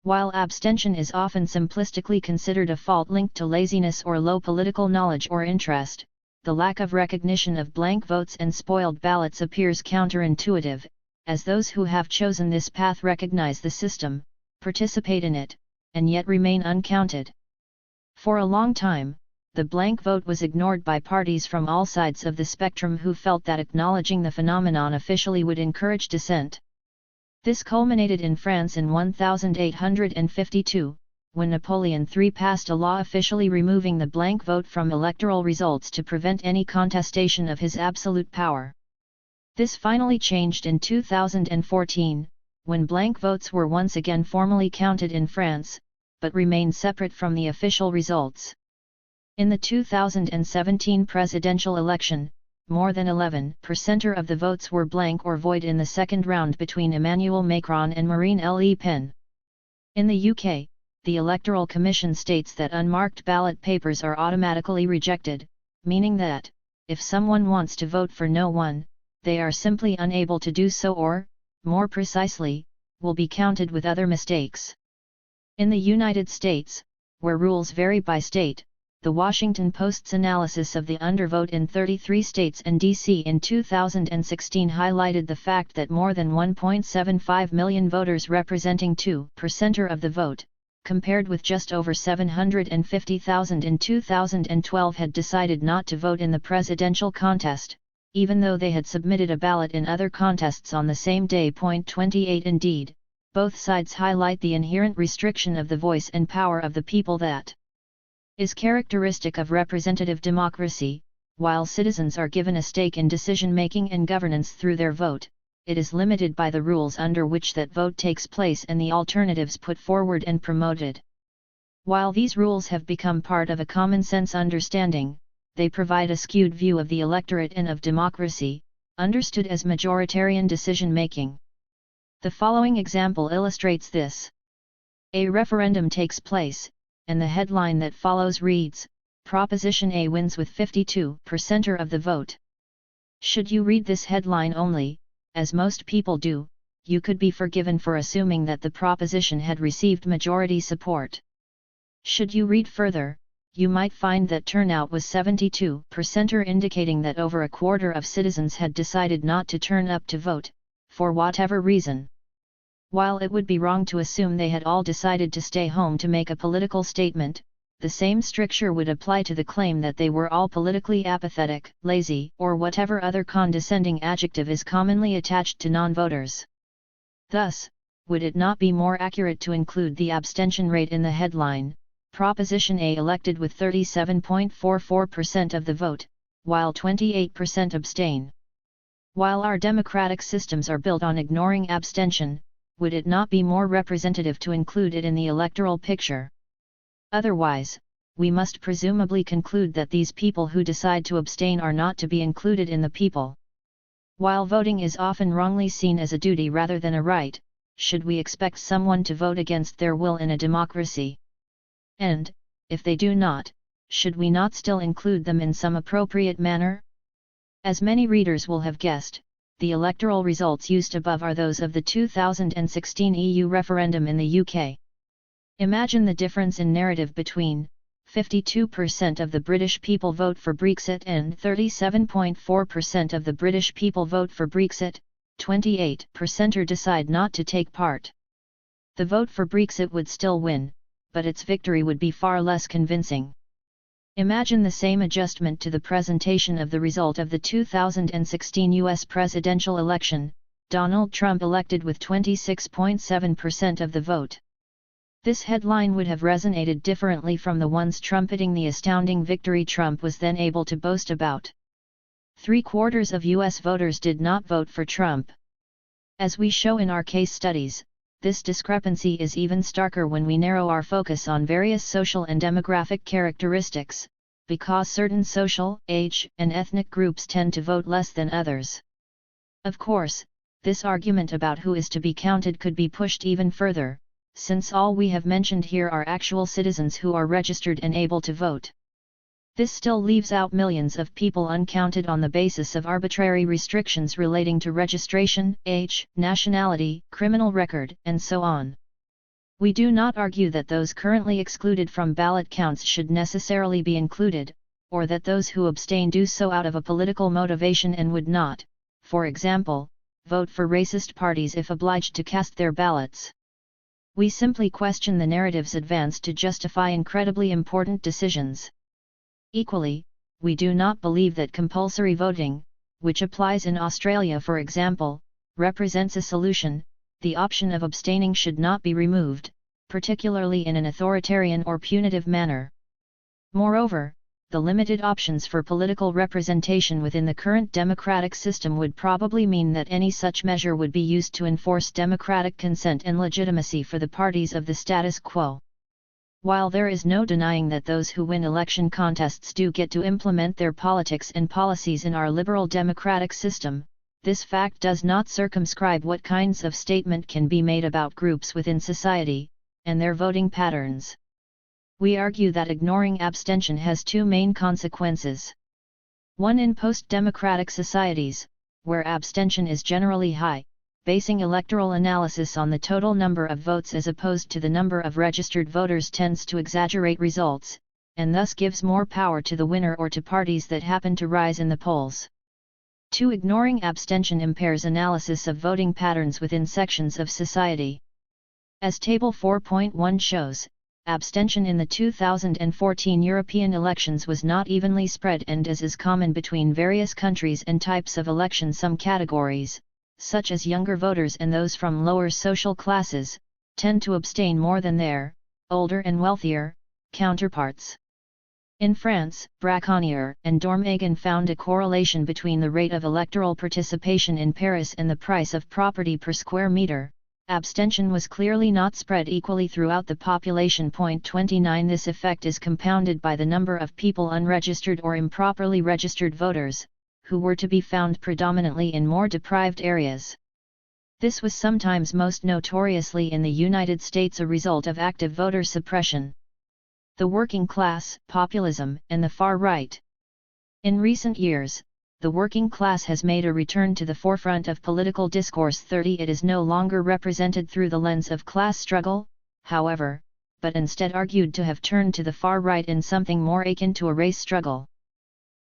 While abstention is often simplistically considered a fault linked to laziness or low political knowledge or interest, the lack of recognition of blank votes and spoiled ballots appears counterintuitive, as those who have chosen this path recognize the system, participate in it, and yet remain uncounted. For a long time, the blank vote was ignored by parties from all sides of the spectrum who felt that acknowledging the phenomenon officially would encourage dissent. This culminated in France in 1852, when Napoleon III passed a law officially removing the blank vote from electoral results to prevent any contestation of his absolute power. This finally changed in 2014, when blank votes were once again formally counted in France, but remained separate from the official results. In the 2017 presidential election, more than 11% of the votes were blank or void in the second round between Emmanuel Macron and Marine Le Pen. In the UK, the Electoral Commission states that unmarked ballot papers are automatically rejected, meaning that, if someone wants to vote for no one, they are simply unable to do so or, more precisely, will be counted with other mistakes. In the United States, where rules vary by state, The Washington Post's analysis of the undervote in 33 states and D.C. in 2016 highlighted the fact that more than 1.75 million voters representing 2% of the vote, compared with just over 750,000 in 2012 had decided not to vote in the presidential contest, even though they had submitted a ballot in other contests on the same day. 28 Indeed, both sides highlight the inherent restriction of the voice and power of the people that is characteristic of representative democracy. While citizens are given a stake in decision-making and governance through their vote, it is limited by the rules under which that vote takes place and the alternatives put forward and promoted. While these rules have become part of a common-sense understanding, they provide a skewed view of the electorate and of democracy, understood as majoritarian decision-making. The following example illustrates this. A referendum takes place, and the headline that follows reads, Proposition A wins with 52% of the vote. Should you read this headline only, as most people do, you could be forgiven for assuming that the proposition had received majority support. Should you read further, you might find that turnout was 72%, indicating that over a quarter of citizens had decided not to turn up to vote, for whatever reason. While it would be wrong to assume they had all decided to stay home to make a political statement, the same stricture would apply to the claim that they were all politically apathetic, lazy, or whatever other condescending adjective is commonly attached to non-voters. Thus, would it not be more accurate to include the abstention rate in the headline, Proposition A elected with 37.44% of the vote, while 28% abstain? While our democratic systems are built on ignoring abstention, would it not be more representative to include it in the electoral picture? Otherwise, we must presumably conclude that these people who decide to abstain are not to be included in the people. While voting is often wrongly seen as a duty rather than a right, should we expect someone to vote against their will in a democracy? And, if they do not, should we not still include them in some appropriate manner? As many readers will have guessed, the electoral results used above are those of the 2016 EU referendum in the UK. Imagine the difference in narrative between 52% of the British people vote for Brexit and 37.4% of the British people vote for Brexit, 28% decide not to take part. The vote for Brexit would still win, but its victory would be far less convincing. Imagine the same adjustment to the presentation of the result of the 2016 US presidential election, Donald Trump elected with 26.7% of the vote. This headline would have resonated differently from the ones trumpeting the astounding victory Trump was then able to boast about. 3/4 of US voters did not vote for Trump. As we show in our case studies, this discrepancy is even starker when we narrow our focus on various social and demographic characteristics, because certain social, age, and ethnic groups tend to vote less than others. Of course, this argument about who is to be counted could be pushed even further, since all we have mentioned here are actual citizens who are registered and able to vote. This still leaves out millions of people uncounted on the basis of arbitrary restrictions relating to registration, age, nationality, criminal record, and so on. We do not argue that those currently excluded from ballot counts should necessarily be included, or that those who abstain do so out of a political motivation and would not, for example, vote for racist parties if obliged to cast their ballots. We simply question the narratives advanced to justify incredibly important decisions. Equally, we do not believe that compulsory voting, which applies in Australia for example, represents a solution. The option of abstaining should not be removed, particularly in an authoritarian or punitive manner. Moreover, the limited options for political representation within the current democratic system would probably mean that any such measure would be used to enforce democratic consent and legitimacy for the parties of the status quo. While there is no denying that those who win election contests do get to implement their politics and policies in our liberal democratic system, this fact does not circumscribe what kinds of statement can be made about groups within society, and their voting patterns. We argue that ignoring abstention has two main consequences. One, in post-democratic societies, where abstention is generally high, basing electoral analysis on the total number of votes as opposed to the number of registered voters tends to exaggerate results, and thus gives more power to the winner or to parties that happen to rise in the polls. 2. Ignoring abstention impairs analysis of voting patterns within sections of society. As Table 4.1 shows, abstention in the 2014 European elections was not evenly spread, and as is common between various countries and types of election, some categories, such as younger voters and those from lower social classes, tend to abstain more than their older and wealthier counterparts. In France, Braconnier and Dormagen found a correlation between the rate of electoral participation in Paris and the price of property per square meter. Abstention was clearly not spread equally throughout the population. 29 This effect is compounded by the number of people unregistered or improperly registered voters, who were to be found predominantly in more deprived areas. This was sometimes most notoriously in the United States a result of active voter suppression. The working class, populism, and the far right. In recent years, the working class has made a return to the forefront of political discourse. 30 It is no longer represented through the lens of class struggle, however, but instead argued to have turned to the far right in something more akin to a race struggle.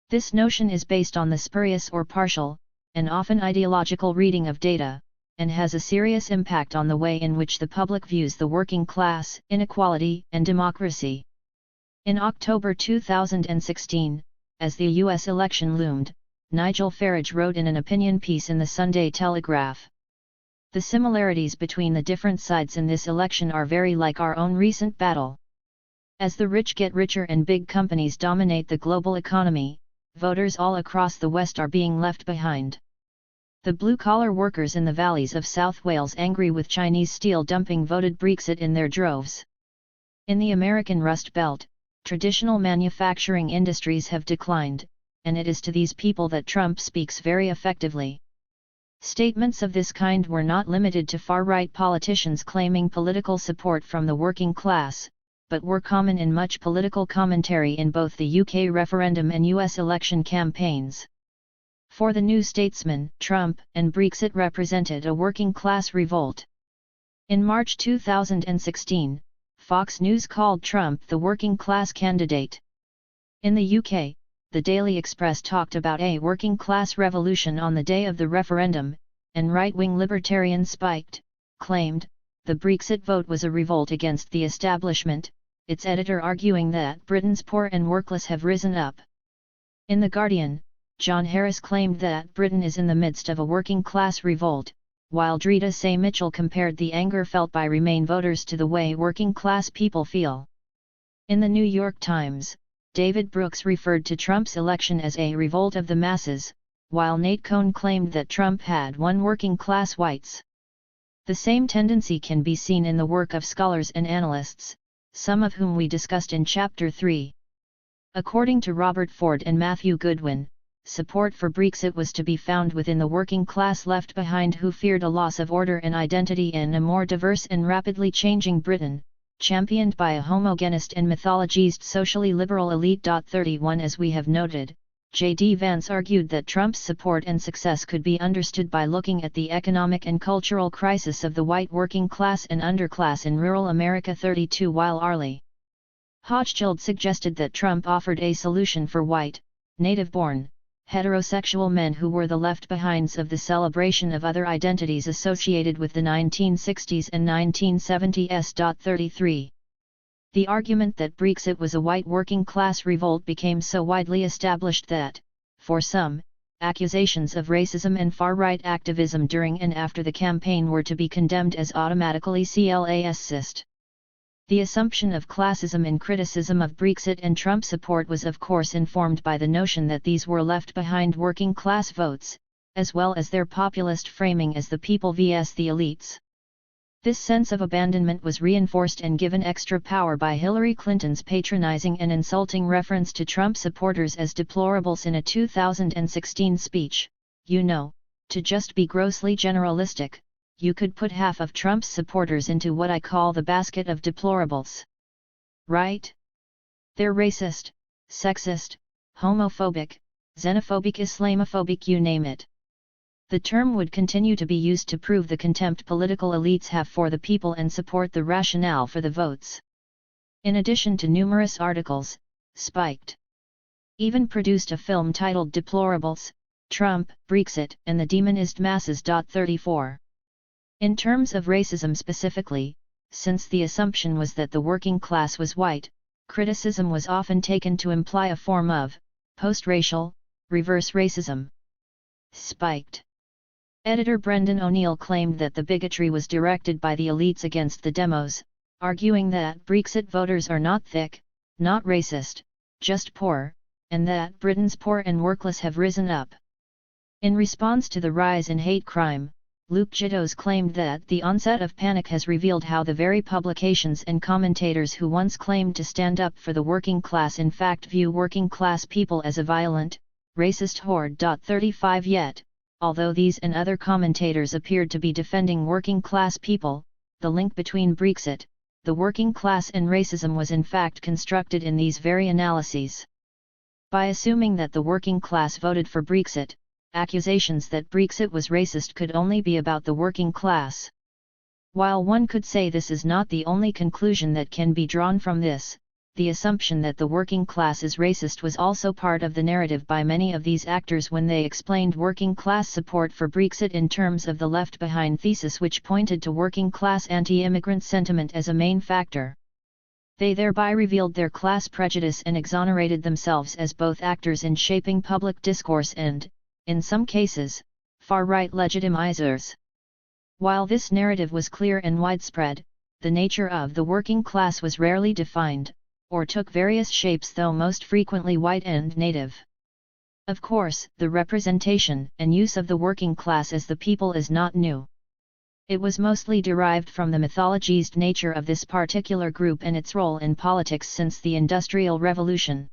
This notion is based on the spurious or partial, and often ideological reading of data, and has a serious impact on the way in which the public views the working class, inequality, and democracy. In October 2016, as the U.S. election loomed, Nigel Farage wrote in an opinion piece in the Sunday Telegraph. The similarities between the different sides in this election are very like our own recent battle. As the rich get richer and big companies dominate the global economy, voters all across the West are being left behind. The blue-collar workers in the valleys of South Wales, angry with Chinese steel dumping, voted Brexit in their droves. In the American Rust Belt, traditional manufacturing industries have declined, and it is to these people that Trump speaks very effectively. Statements of this kind were not limited to far-right politicians claiming political support from the working class, but were common in much political commentary in both the UK referendum and US election campaigns. For the New Statesman, Trump and Brexit represented a working-class revolt. In March 2016, Fox News called Trump the working-class candidate. In the UK, the Daily Express talked about a working-class revolution on the day of the referendum, and right-wing libertarian Spiked claimed the Brexit vote was a revolt against the establishment, its editor arguing that Britain's poor and workless have risen up. In The Guardian, John Harris claimed that Britain is in the midst of a working-class revolt, while Drita Say Mitchell compared the anger felt by Remain voters to the way working-class people feel. In the New York Times, David Brooks referred to Trump's election as a revolt of the masses, while Nate Cohn claimed that Trump had won working-class whites. The same tendency can be seen in the work of scholars and analysts, some of whom we discussed in Chapter 3. According to Robert Ford and Matthew Goodwin, support for Brexit was to be found within the working class left behind, who feared a loss of order and identity in a more diverse and rapidly changing Britain, championed by a homogenist and mythologized socially liberal elite. 31 As we have noted, J.D. Vance argued that Trump's support and success could be understood by looking at the economic and cultural crisis of the white working class and underclass in rural America. 32 While Arlie Hochschild suggested that Trump offered a solution for white, native-born, heterosexual men who were the left-behinds of the celebration of other identities associated with the 1960s and 1970s. 33 The argument that Brexit was a white working-class revolt became so widely established that, for some, accusations of racism and far-right activism during and after the campaign were to be condemned as automatically classist. The assumption of classism in criticism of Brexit and Trump support was of course informed by the notion that these were left-behind working-class votes, as well as their populist framing as the people vs the elites. This sense of abandonment was reinforced and given extra power by Hillary Clinton's patronizing and insulting reference to Trump supporters as deplorables in a 2016 speech. "You know, to just be grossly generalistic, you could put half of Trump's supporters into what I call the basket of deplorables. Right? They're racist, sexist, homophobic, xenophobic, Islamophobic, you name it." The term would continue to be used to prove the contempt political elites have for the people and support the rationale for the votes. In addition to numerous articles, Spiked even produced a film titled Deplorables, Trump, Brexit, and the Demonized Masses. 34 In terms of racism specifically, since the assumption was that the working class was white, criticism was often taken to imply a form of post-racial, reverse racism. Spiked editor Brendan O'Neill claimed that the bigotry was directed by the elites against the demos, arguing that Brexit voters are not thick, not racist, just poor, and that Britain's poor and workless have risen up. In response to the rise in hate crime, Luke Gittos claimed that the onset of panic has revealed how the very publications and commentators who once claimed to stand up for the working class in fact view working class people as a violent, racist horde. 35 Yet, although these and other commentators appeared to be defending working class people, the link between Brexit, the working class and racism was in fact constructed in these very analyses. By assuming that the working class voted for Brexit, accusations that Brexit was racist could only be about the working class. While one could say this is not the only conclusion that can be drawn from this, the assumption that the working class is racist was also part of the narrative by many of these actors when they explained working class support for Brexit in terms of the left-behind thesis, which pointed to working class anti-immigrant sentiment as a main factor. They thereby revealed their class prejudice and exonerated themselves as both actors in shaping public discourse and, in some cases, far-right legitimizers. While this narrative was clear and widespread, the nature of the working class was rarely defined, or took various shapes, though most frequently white and native. Of course, the representation and use of the working class as the people is not new. It was mostly derived from the mythologized nature of this particular group and its role in politics since the Industrial Revolution.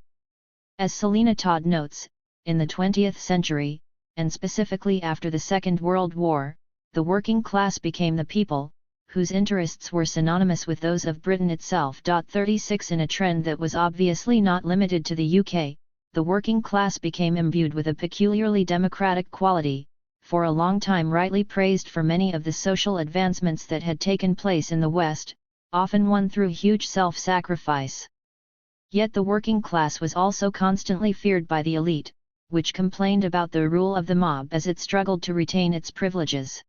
As Selina Todd notes, in the 20th century, and specifically after the Second World War, the working class became the people, whose interests were synonymous with those of Britain itself. 36 In a trend that was obviously not limited to the UK, the working class became imbued with a peculiarly democratic quality, for a long time rightly praised for many of the social advancements that had taken place in the West, often won through huge self-sacrifice. Yet the working class was also constantly feared by the elite, which complained about the rule of the mob as it struggled to retain its privileges.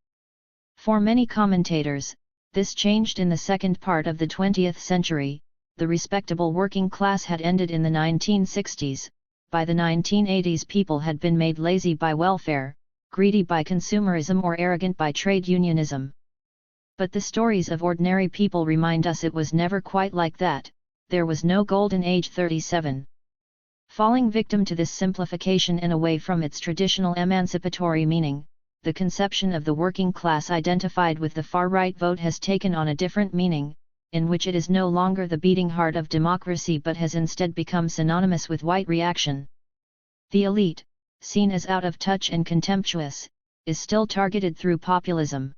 For many commentators, this changed in the second part of the 20th century. The respectable working class had ended in the 1960s, by the 1980s people had been made lazy by welfare, greedy by consumerism, or arrogant by trade unionism. But the stories of ordinary people remind us it was never quite like that. There was no golden age. 37 Falling victim to this simplification and away from its traditional emancipatory meaning, the conception of the working class identified with the far-right vote has taken on a different meaning, in which it is no longer the beating heart of democracy but has instead become synonymous with white reaction. The elite, seen as out of touch and contemptuous, is still targeted through populism.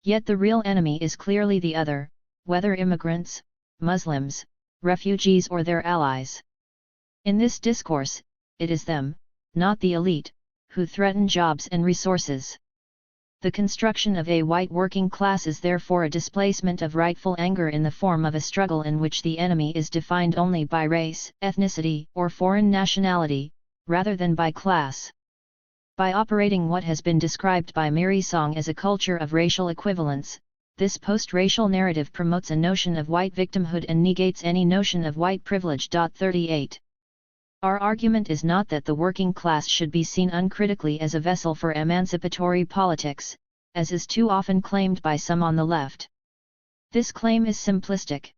Yet the real enemy is clearly the other, whether immigrants, Muslims, refugees or their allies. In this discourse, it is them, not the elite, who threaten jobs and resources. The construction of a white working class is therefore a displacement of rightful anger in the form of a struggle in which the enemy is defined only by race, ethnicity, or foreign nationality, rather than by class. By operating what has been described by Mary Song as a culture of racial equivalence, this post-racial narrative promotes a notion of white victimhood and negates any notion of white privilege. 38. Our argument is not that the working class should be seen uncritically as a vessel for emancipatory politics, as is too often claimed by some on the left. This claim is simplistic.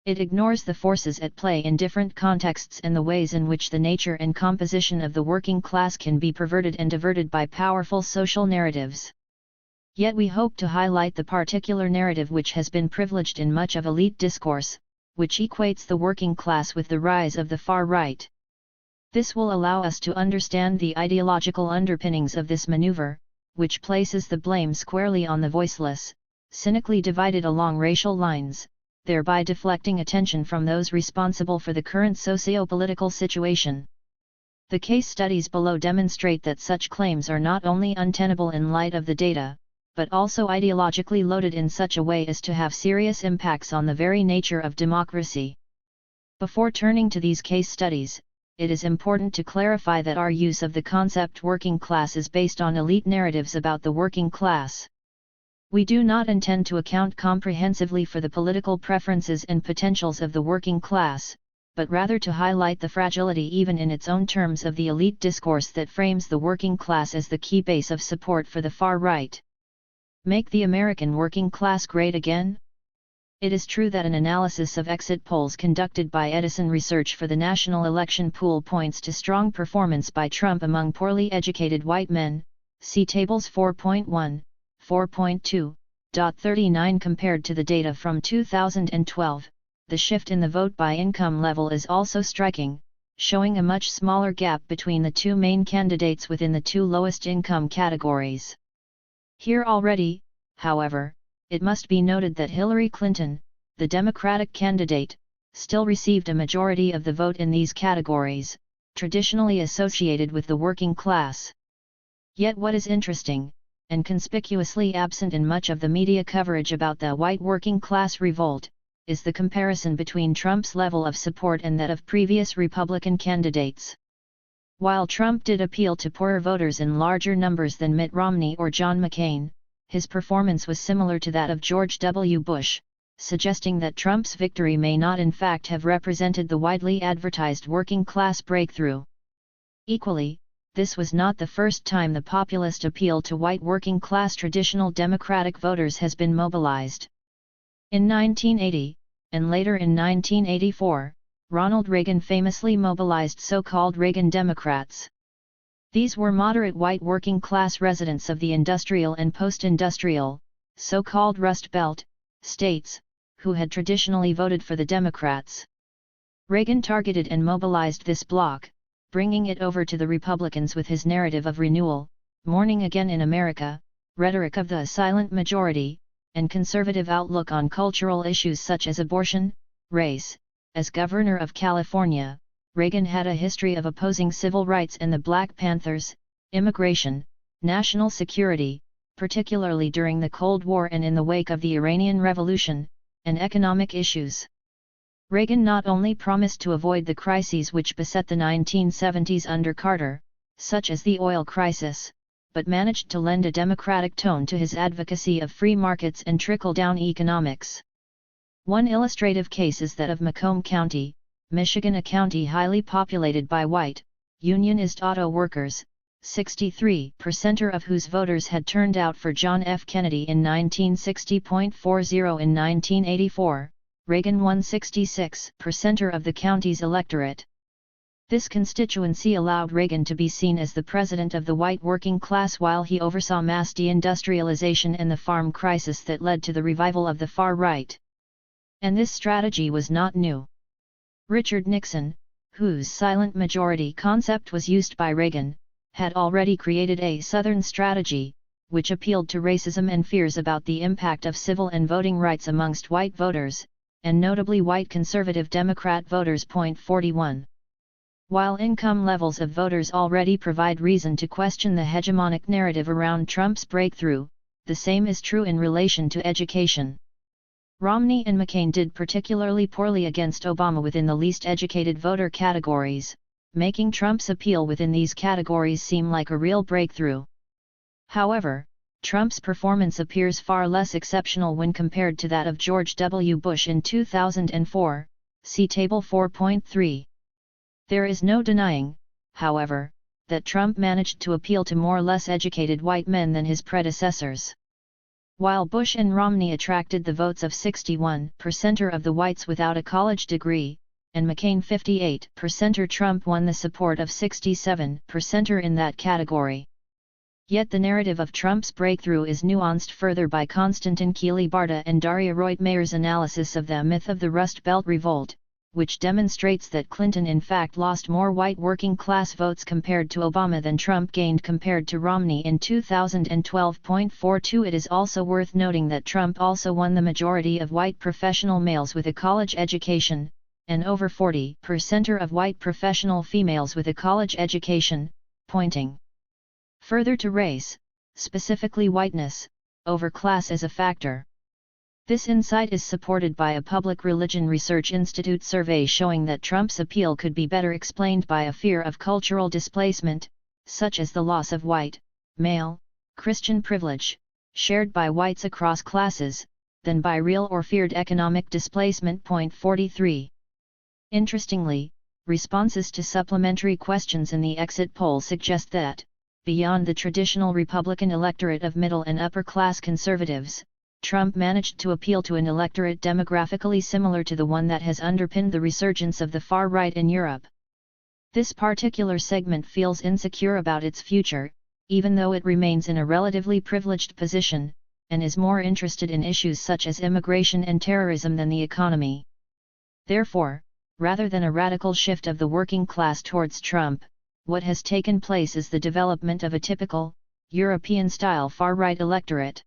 It ignores the forces at play in different contexts and the ways in which the nature and composition of the working class can be perverted and diverted by powerful social narratives. Yet we hope to highlight the particular narrative which has been privileged in much of elite discourse, which equates the working class with the rise of the far right. This will allow us to understand the ideological underpinnings of this maneuver, which places the blame squarely on the voiceless, cynically divided along racial lines, thereby deflecting attention from those responsible for the current socio-political situation. The case studies below demonstrate that such claims are not only untenable in light of the data, but also ideologically loaded in such a way as to have serious impacts on the very nature of democracy. Before turning to these case studies, it is important to clarify that our use of the concept working class is based on elite narratives about the working class. We do not intend to account comprehensively for the political preferences and potentials of the working class, but rather to highlight the fragility even in its own terms of the elite discourse that frames the working class as the key base of support for the far right. Make the American working class great again? It is true that an analysis of exit polls conducted by Edison Research for the National Election Pool points to strong performance by Trump among poorly educated white men, see tables 4.1, 4.2, 39. Compared to the data from 2012, the shift in the vote by income level is also striking, showing a much smaller gap between the two main candidates within the two lowest income categories. Here already, however, it must be noted that Hillary Clinton, the Democratic candidate, still received a majority of the vote in these categories, traditionally associated with the working class. Yet what is interesting, and conspicuously absent in much of the media coverage about the white working class revolt, is the comparison between Trump's level of support and that of previous Republican candidates. While Trump did appeal to poorer voters in larger numbers than Mitt Romney or John McCain, his performance was similar to that of George W. Bush, suggesting that Trump's victory may not in fact have represented the widely advertised working class breakthrough. Equally, this was not the first time the populist appeal to white working class traditional Democratic voters has been mobilized. In 1980, and later in 1984, Ronald Reagan famously mobilized so-called Reagan Democrats. These were moderate white working-class residents of the industrial and post-industrial, so-called Rust Belt, states, who had traditionally voted for the Democrats. Reagan targeted and mobilized this bloc, bringing it over to the Republicans with his narrative of renewal, morning again in America, rhetoric of the silent majority, and conservative outlook on cultural issues such as abortion, race. As governor of California, Reagan had a history of opposing civil rights and the Black Panthers, immigration, national security, particularly during the Cold War and in the wake of the Iranian Revolution, and economic issues. Reagan not only promised to avoid the crises which beset the 1970s under Carter, such as the oil crisis, but managed to lend a democratic tone to his advocacy of free markets and trickle-down economics. One illustrative case is that of Macomb County, Michigan, a county highly populated by white, unionist auto workers, 63% of whose voters had turned out for John F. Kennedy in 1960.40. In 1984, Reagan won 66% of the county's electorate. This constituency allowed Reagan to be seen as the president of the white working class while he oversaw mass deindustrialization and the farm crisis that led to the revival of the far right. And this strategy was not new. Richard Nixon, whose silent majority concept was used by Reagan, had already created a Southern strategy, which appealed to racism and fears about the impact of civil and voting rights amongst white voters, and notably white conservative Democrat voters. 41. While income levels of voters already provide reason to question the hegemonic narrative around Trump's breakthrough, the same is true in relation to education. Romney and McCain did particularly poorly against Obama within the least educated voter categories, making Trump's appeal within these categories seem like a real breakthrough. However, Trump's performance appears far less exceptional when compared to that of George W. Bush in 2004, see Table 4.3. There is no denying, however, that Trump managed to appeal to more less educated white men than his predecessors. While Bush and Romney attracted the votes of 61% of the whites without a college degree, and McCain 58%, Trump won the support of 67% in that category. Yet the narrative of Trump's breakthrough is nuanced further by Konstantin Keely-Barta and Daria Reutmayer's analysis of the myth of the Rust Belt Revolt, which demonstrates that Clinton in fact lost more white working-class votes compared to Obama than Trump gained compared to Romney in 2012.42. It is also worth noting that Trump also won the majority of white professional males with a college education, and over 40% of white professional females with a college education, pointing further to race, specifically whiteness, over class as a factor. This insight is supported by a Public Religion Research Institute survey showing that Trump's appeal could be better explained by a fear of cultural displacement, such as the loss of white, male, Christian privilege, shared by whites across classes, than by real or feared economic displacement. 43. Interestingly, responses to supplementary questions in the exit poll suggest that, beyond the traditional Republican electorate of middle and upper-class conservatives, Trump managed to appeal to an electorate demographically similar to the one that has underpinned the resurgence of the far right in Europe. This particular segment feels insecure about its future, even though it remains in a relatively privileged position, and is more interested in issues such as immigration and terrorism than the economy. Therefore, rather than a radical shift of the working class towards Trump, what has taken place is the development of a typical, European-style far-right electorate.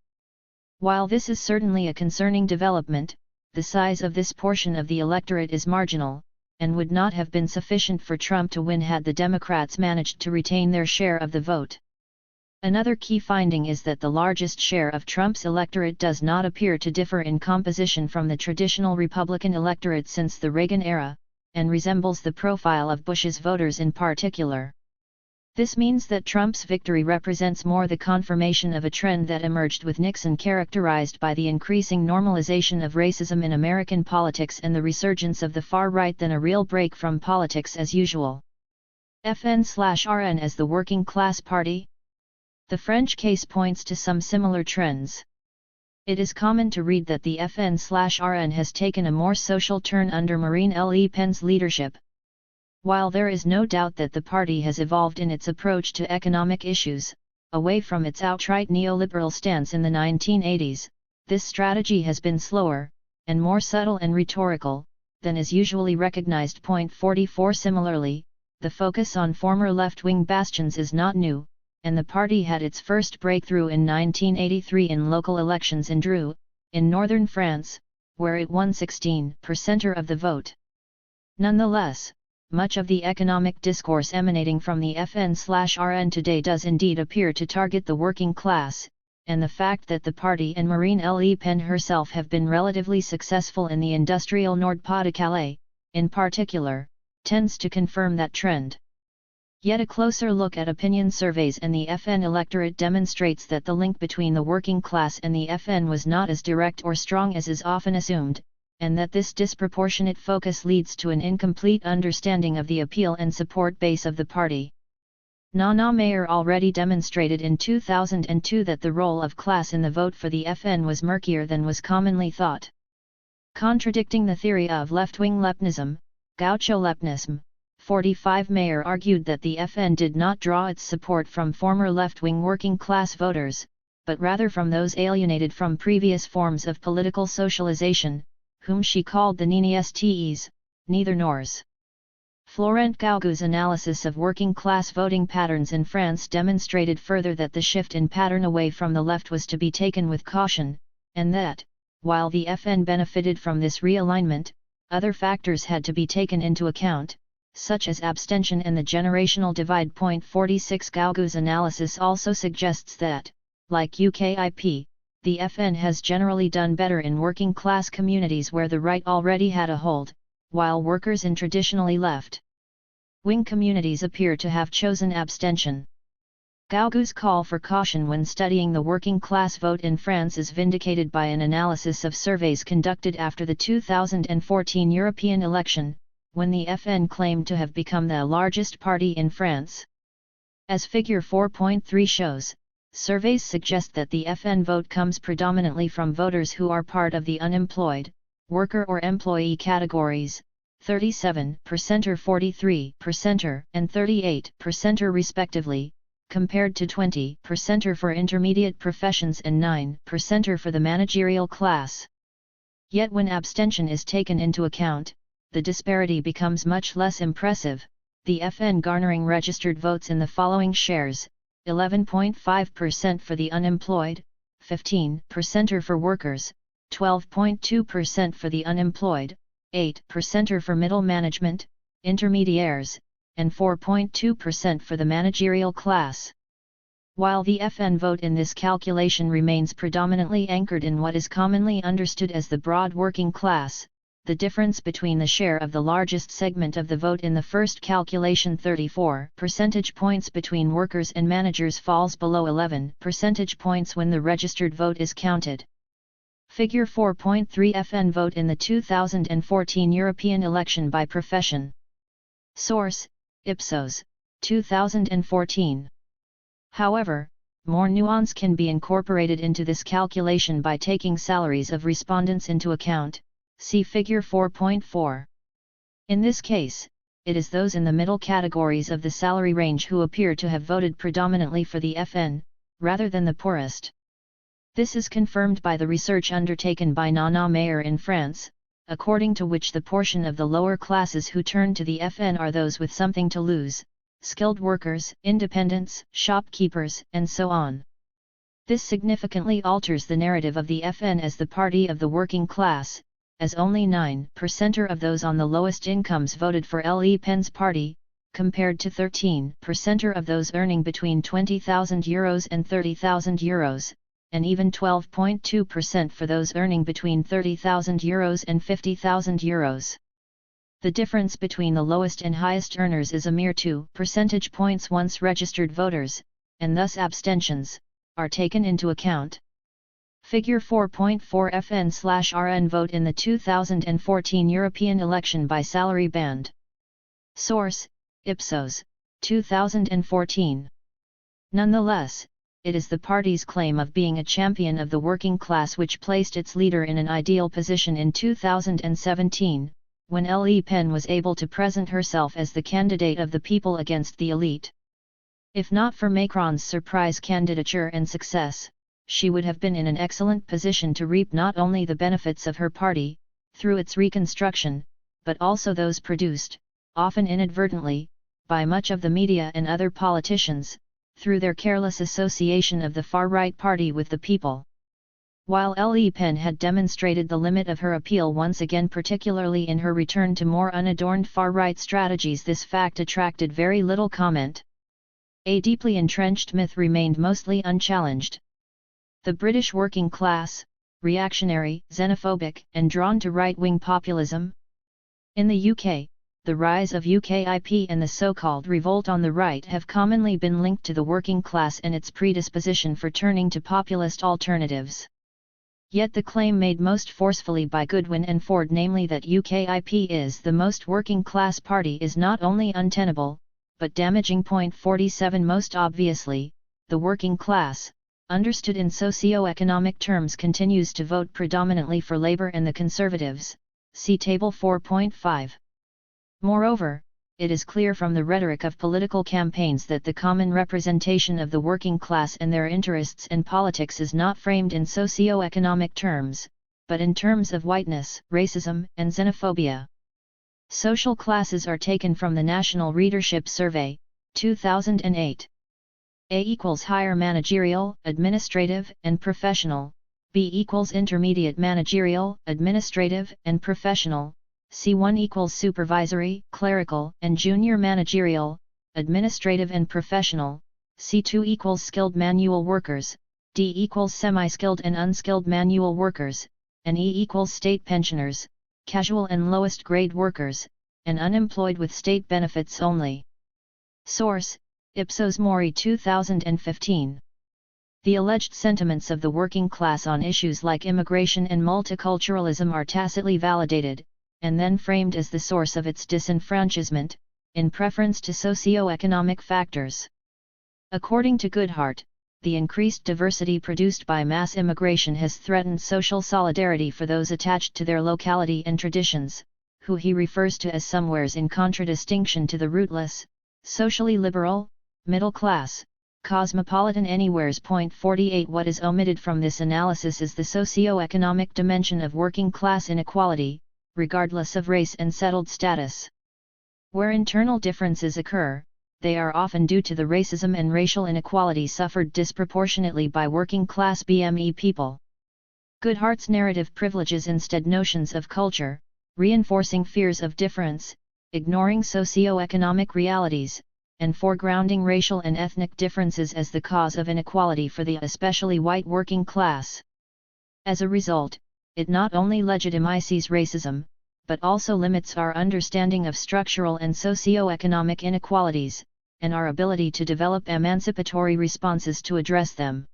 While this is certainly a concerning development, the size of this portion of the electorate is marginal, and would not have been sufficient for Trump to win had the Democrats managed to retain their share of the vote. Another key finding is that the largest share of Trump's electorate does not appear to differ in composition from the traditional Republican electorate since the Reagan era, and resembles the profile of Bush's voters in particular. This means that Trump's victory represents more the confirmation of a trend that emerged with Nixon, characterized by the increasing normalization of racism in American politics and the resurgence of the far right than a real break from politics as usual. FN/RN as the working class party? The French case points to some similar trends. It is common to read that the FN/RN has taken a more social turn under Marine Le Pen's leadership. While there is no doubt that the party has evolved in its approach to economic issues, away from its outright neoliberal stance in the 1980s, this strategy has been slower, and more subtle and rhetorical, than is usually recognized. 44. Similarly, the focus on former left-wing bastions is not new, and the party had its first breakthrough in 1983 in local elections in Dreux, in northern France, where it won 16% of the vote. Nonetheless, much of the economic discourse emanating from the FN/RN today does indeed appear to target the working class, and the fact that the party and Marine Le Pen herself have been relatively successful in the industrial Nord-Pas-de-Calais, in particular, tends to confirm that trend. Yet a closer look at opinion surveys and the FN electorate demonstrates that the link between the working class and the FN was not as direct or strong as is often assumed, and that this disproportionate focus leads to an incomplete understanding of the appeal and support base of the party. Nana Mayer already demonstrated in 2002 that the role of class in the vote for the FN was murkier than was commonly thought. Contradicting the theory of left-wing Lepnism, Gaucho-Lepnism, 45, Mayer argued that the FN did not draw its support from former left-wing working-class voters, but rather from those alienated from previous forms of political socialization, whom she called the Ninestes, neither nors. Florent Gaugu's analysis of working-class voting patterns in France demonstrated further that the shift in pattern away from the left was to be taken with caution, and that, while the FN benefited from this realignment, other factors had to be taken into account, such as abstention and the generational divide. 46 Gaugu's analysis also suggests that, like UKIP, the FN has generally done better in working-class communities where the right already had a hold, while workers in traditionally left-wing communities appear to have chosen abstention. Gaugu's call for caution when studying the working-class vote in France is vindicated by an analysis of surveys conducted after the 2014 European election, when the FN claimed to have become the largest party in France. As Figure 4.3 shows, surveys suggest that the FN vote comes predominantly from voters who are part of the unemployed, worker or employee categories, 37% or 43% and 38% respectively, compared to 20% for intermediate professions and 9% for the managerial class. Yet when abstention is taken into account, the disparity becomes much less impressive, the FN garnering registered votes in the following shares: 11.5% for the unemployed, 15% for workers, 12.2% for the unemployed, 8% for middle management, intermediaries, and 4.2% for the managerial class. While the FN vote in this calculation remains predominantly anchored in what is commonly understood as the broad working class, the difference between the share of the largest segment of the vote in the first calculation, 34 percentage points between workers and managers, falls below 11 percentage points when the registered vote is counted. Figure 4.3 FN vote in the 2014 European election by profession. Source: Ipsos, 2014. However, more nuance can be incorporated into this calculation by taking salaries of respondents into account. See Figure 4.4. In this case, it is those in the middle categories of the salary range who appear to have voted predominantly for the FN, rather than the poorest. This is confirmed by the research undertaken by Nana Mayer in France, according to which the portion of the lower classes who turn to the FN are those with something to lose, skilled workers, independents, shopkeepers, and so on. This significantly alters the narrative of the FN as the party of the working class, as only 9% of those on the lowest incomes voted for Le Pen's party, compared to 13% of those earning between €20,000 and €30,000, and even 12.2% for those earning between €30,000 and €50,000. The difference between the lowest and highest earners is a mere 2 percentage points once registered voters, and thus abstentions, are taken into account. Figure 4.4 FN/RN vote in the 2014 European election by salary band. Source: Ipsos, 2014. Nonetheless, it is the party's claim of being a champion of the working class which placed its leader in an ideal position in 2017, when Le Pen was able to present herself as the candidate of the people against the elite. If not for Macron's surprise candidature and success, she would have been in an excellent position to reap not only the benefits of her party, through its reconstruction, but also those produced, often inadvertently, by much of the media and other politicians, through their careless association of the far-right party with the people. While Le Pen had demonstrated the limit of her appeal once again, particularly in her return to more unadorned far-right strategies, this fact attracted very little comment. A deeply entrenched myth remained mostly unchallenged. The British working class, reactionary, xenophobic, and drawn to right-wing populism. In the UK, the rise of UKIP and the so-called revolt on the right have commonly been linked to the working class and its predisposition for turning to populist alternatives. Yet the claim made most forcefully by Goodwin and Ford, namely that UKIP is the most working class party, is not only untenable, but damaging. 47 Most obviously, the working class, understood in socio-economic terms, continues to vote predominantly for Labour and the Conservatives, see Table 4.5. Moreover, it is clear from the rhetoric of political campaigns that the common representation of the working class and their interests in politics is not framed in socio-economic terms, but in terms of whiteness, racism, and xenophobia. Social classes are taken from the National Readership Survey, 2008. A equals higher managerial, administrative, and professional, B equals intermediate managerial, administrative, and professional, C1 equals supervisory, clerical, and junior managerial, administrative and professional, C2 equals skilled manual workers, D equals semi-skilled and unskilled manual workers, and E equals state pensioners, casual and lowest grade workers, and unemployed with state benefits only. Source: Ipsos Mori 2015. The alleged sentiments of the working class on issues like immigration and multiculturalism are tacitly validated, and then framed as the source of its disenfranchisement, in preference to socio-economic factors. According to Goodhart, the increased diversity produced by mass immigration has threatened social solidarity for those attached to their locality and traditions, who he refers to as somewheres in contradistinction to the rootless, socially liberal, middle class, cosmopolitan anywheres. 48 What is omitted from this analysis is the socio-economic dimension of working class inequality, regardless of race and settled status. Where internal differences occur, they are often due to the racism and racial inequality suffered disproportionately by working class BME people. Goodhart's narrative privileges instead notions of culture, reinforcing fears of difference, ignoring socio-economic realities, and foregrounding racial and ethnic differences as the cause of inequality for the especially white working class. As a result, it not only legitimizes racism, but also limits our understanding of structural and socio-economic inequalities, and our ability to develop emancipatory responses to address them.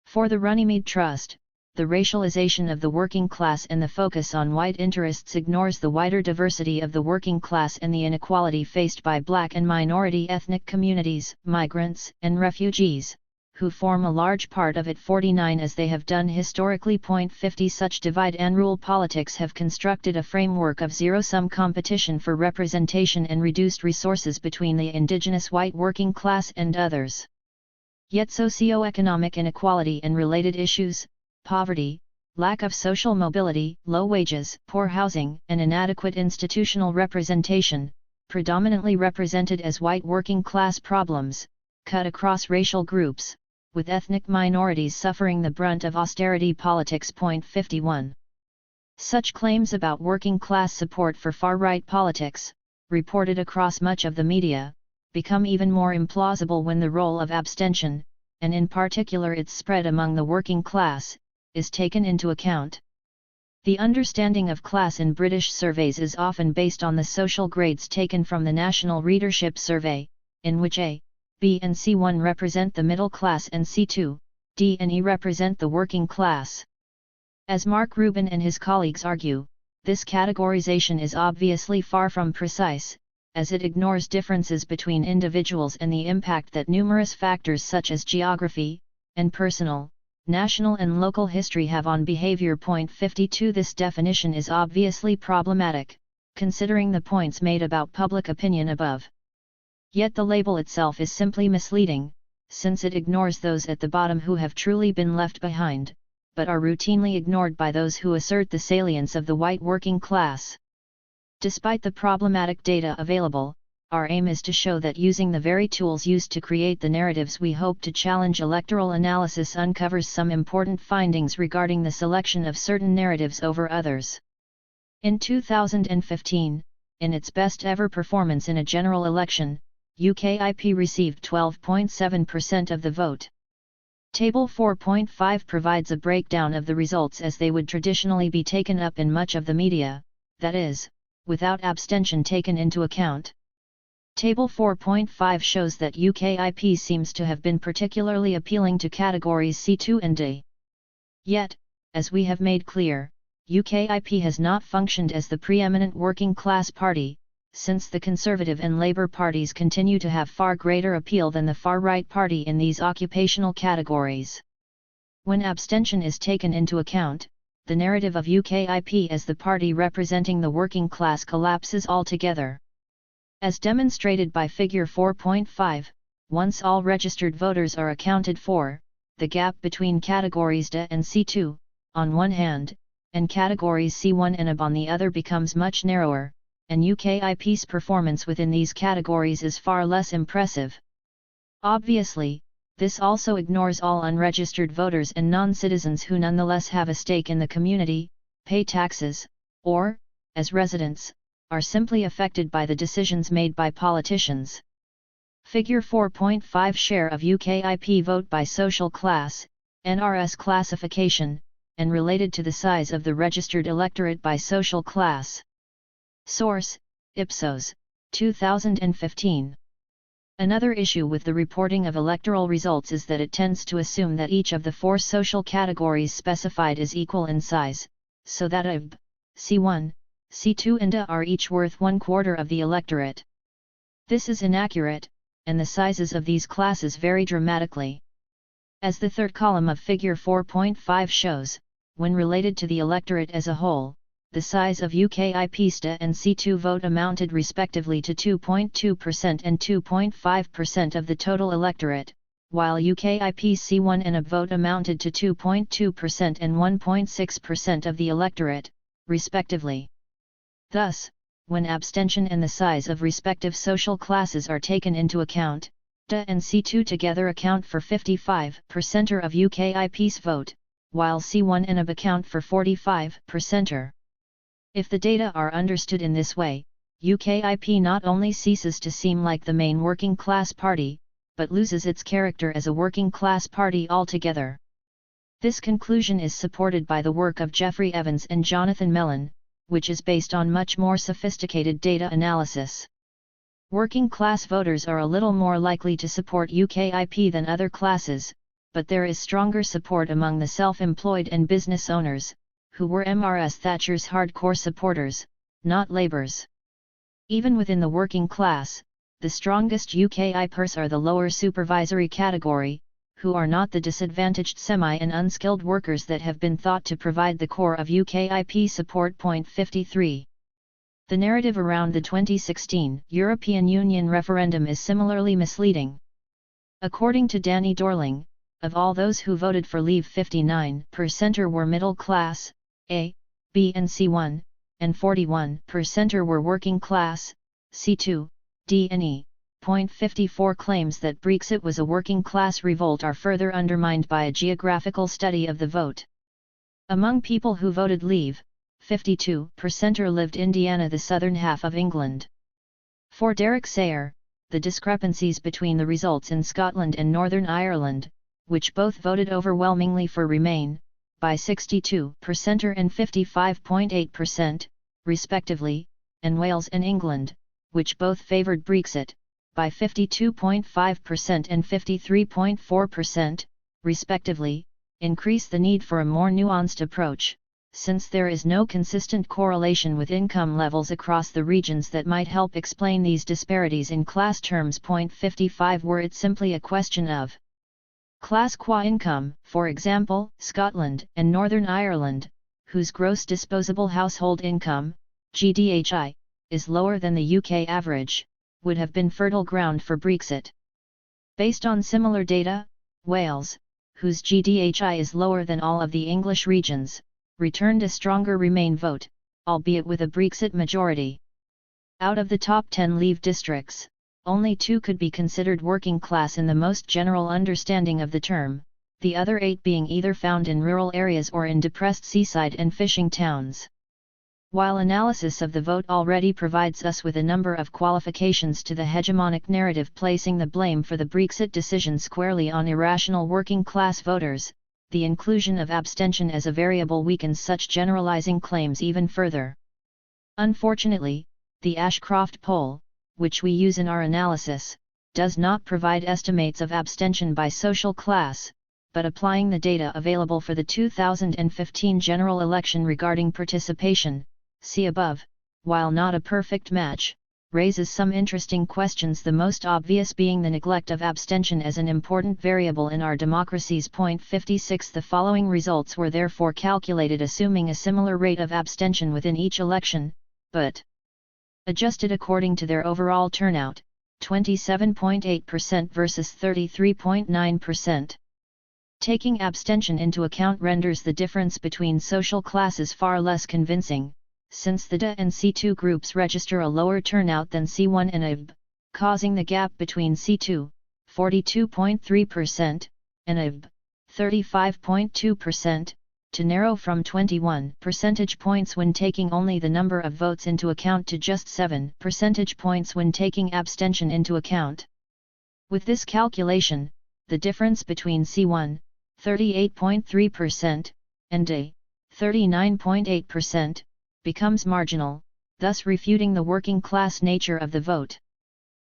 For the Runnymede Trust, the racialization of the working class and the focus on white interests ignores the wider diversity of the working class and the inequality faced by black and minority ethnic communities, migrants, and refugees, who form a large part of it. 49 As they have done historically. 50 Such divide and rule politics have constructed a framework of zero-sum competition for representation and reduced resources between the indigenous white working class and others. Yet socio-economic inequality and related issues, poverty, lack of social mobility, low wages, poor housing, and inadequate institutional representation, predominantly represented as white working class problems, cut across racial groups, with ethnic minorities suffering the brunt of austerity politics. 51. Such claims about working class support for far-right politics, reported across much of the media, become even more implausible when the role of abstention, and in particular its spread among the working class, is taken into account. The understanding of class in British surveys is often based on the social grades taken from the National Readership Survey, in which A, B and C1 represent the middle class and C2, D and E represent the working class. As Mark Rubin and his colleagues argue, this categorization is obviously far from precise, as it ignores differences between individuals and the impact that numerous factors such as geography, and personal, national and local history have on behavior. 52 This definition is obviously problematic, considering the points made about public opinion above. Yet the label itself is simply misleading, since it ignores those at the bottom who have truly been left behind, but are routinely ignored by those who assert the salience of the white working class. Despite the problematic data available, our aim is to show that using the very tools used to create the narratives we hope to challenge, electoral analysis uncovers some important findings regarding the selection of certain narratives over others. In 2015, in its best ever performance in a general election, UKIP received 12.7% of the vote. Table 4.5 provides a breakdown of the results as they would traditionally be taken up in much of the media, that is, without abstention taken into account. Table 4.5 shows that UKIP seems to have been particularly appealing to categories C2 and D. Yet, as we have made clear, UKIP has not functioned as the preeminent working class party, since the Conservative and Labour parties continue to have far greater appeal than the far-right party in these occupational categories. When abstention is taken into account, the narrative of UKIP as the party representing the working class collapses altogether. As demonstrated by Figure 4.5, once all registered voters are accounted for, the gap between categories D and C2, on one hand, and categories C1 and AB on the other becomes much narrower, and UKIP's performance within these categories is far less impressive. Obviously, this also ignores all unregistered voters and non-citizens who nonetheless have a stake in the community, pay taxes, or, as residents, are simply affected by the decisions made by politicians. Figure 4.5 Share of UKIP vote by social class, NRS classification, and related to the size of the registered electorate by social class. Source: Ipsos, 2015. Another issue with the reporting of electoral results is that it tends to assume that each of the four social categories specified is equal in size, so that A, B, C1, C2 and A are each worth 1/4 of the electorate. This is inaccurate, and the sizes of these classes vary dramatically. As the third column of figure 4.5 shows, when related to the electorate as a whole, the size of UKIP's A and C2 vote amounted respectively to 2.2% and 2.5% of the total electorate, while UKIP's C1 and A vote amounted to 2.2% and 1.6% of the electorate, respectively. Thus, when abstention and the size of respective social classes are taken into account, DA and C2 together account for 55% of UKIP's vote, while C1 and AB account for 45%. If the data are understood in this way, UKIP not only ceases to seem like the main working class party, but loses its character as a working class party altogether. This conclusion is supported by the work of Geoffrey Evans and Jonathan Mellon, which is based on much more sophisticated data analysis. Working class voters are a little more likely to support UKIP than other classes, but there is stronger support among the self-employed and business owners, who were MRS Thatcher's hardcore supporters, not Labour's. Even within the working class, the strongest UKIPers are the lower supervisory category, who are not the disadvantaged semi- and unskilled workers that have been thought to provide the core of UKIP support. 53. The narrative around the 2016 European Union referendum is similarly misleading. According to Danny Dorling, of all those who voted for Leave, 59% were middle class, A, B and C1, and 41% were working class, C2, D and E. 54 claims that Brexit was a working class revolt are further undermined by a geographical study of the vote. Among people who voted Leave, 52% lived in Indiana, the southern half of England. For Derek Sayer, the discrepancies between the results in Scotland and Northern Ireland, which both voted overwhelmingly for Remain, by 62% and 55.8%, respectively, and Wales and England, which both favoured Brexit, by 52.5% and 53.4%, respectively, increase the need for a more nuanced approach, since there is no consistent correlation with income levels across the regions that might help explain these disparities in class terms. 55 Were it simply a question of class qua income, for example, Scotland and Northern Ireland, whose gross disposable household income, GDHI, is lower than the UK average, would have been fertile ground for Brexit. Based on similar data, Wales, whose GDHI is lower than all of the English regions, returned a stronger Remain vote, albeit with a Brexit majority. Out of the top 10 Leave districts, only 2 could be considered working class in the most general understanding of the term, the other 8 being either found in rural areas or in depressed seaside and fishing towns. While analysis of the vote already provides us with a number of qualifications to the hegemonic narrative placing the blame for the Brexit decision squarely on irrational working class voters, the inclusion of abstention as a variable weakens such generalizing claims even further. Unfortunately, the Ashcroft poll, which we use in our analysis, does not provide estimates of abstention by social class, but applying the data available for the 2015 general election regarding participation, see above, while not a perfect match, raises some interesting questions, the most obvious being the neglect of abstention as an important variable in our democracies. 56 The following results were therefore calculated assuming a similar rate of abstention within each election, but adjusted according to their overall turnout, 27.8% versus 33.9%. Taking abstention into account renders the difference between social classes far less convincing, since the DA and C2 groups register a lower turnout than C1 and IB, causing the gap between C2, 42.3%, and IB, 35.2%, to narrow from 21 percentage points when taking only the number of votes into account to just 7 percentage points when taking abstention into account. With this calculation, the difference between C1, 38.3%, and A, 39.8%, becomes marginal, thus refuting the working class nature of the vote.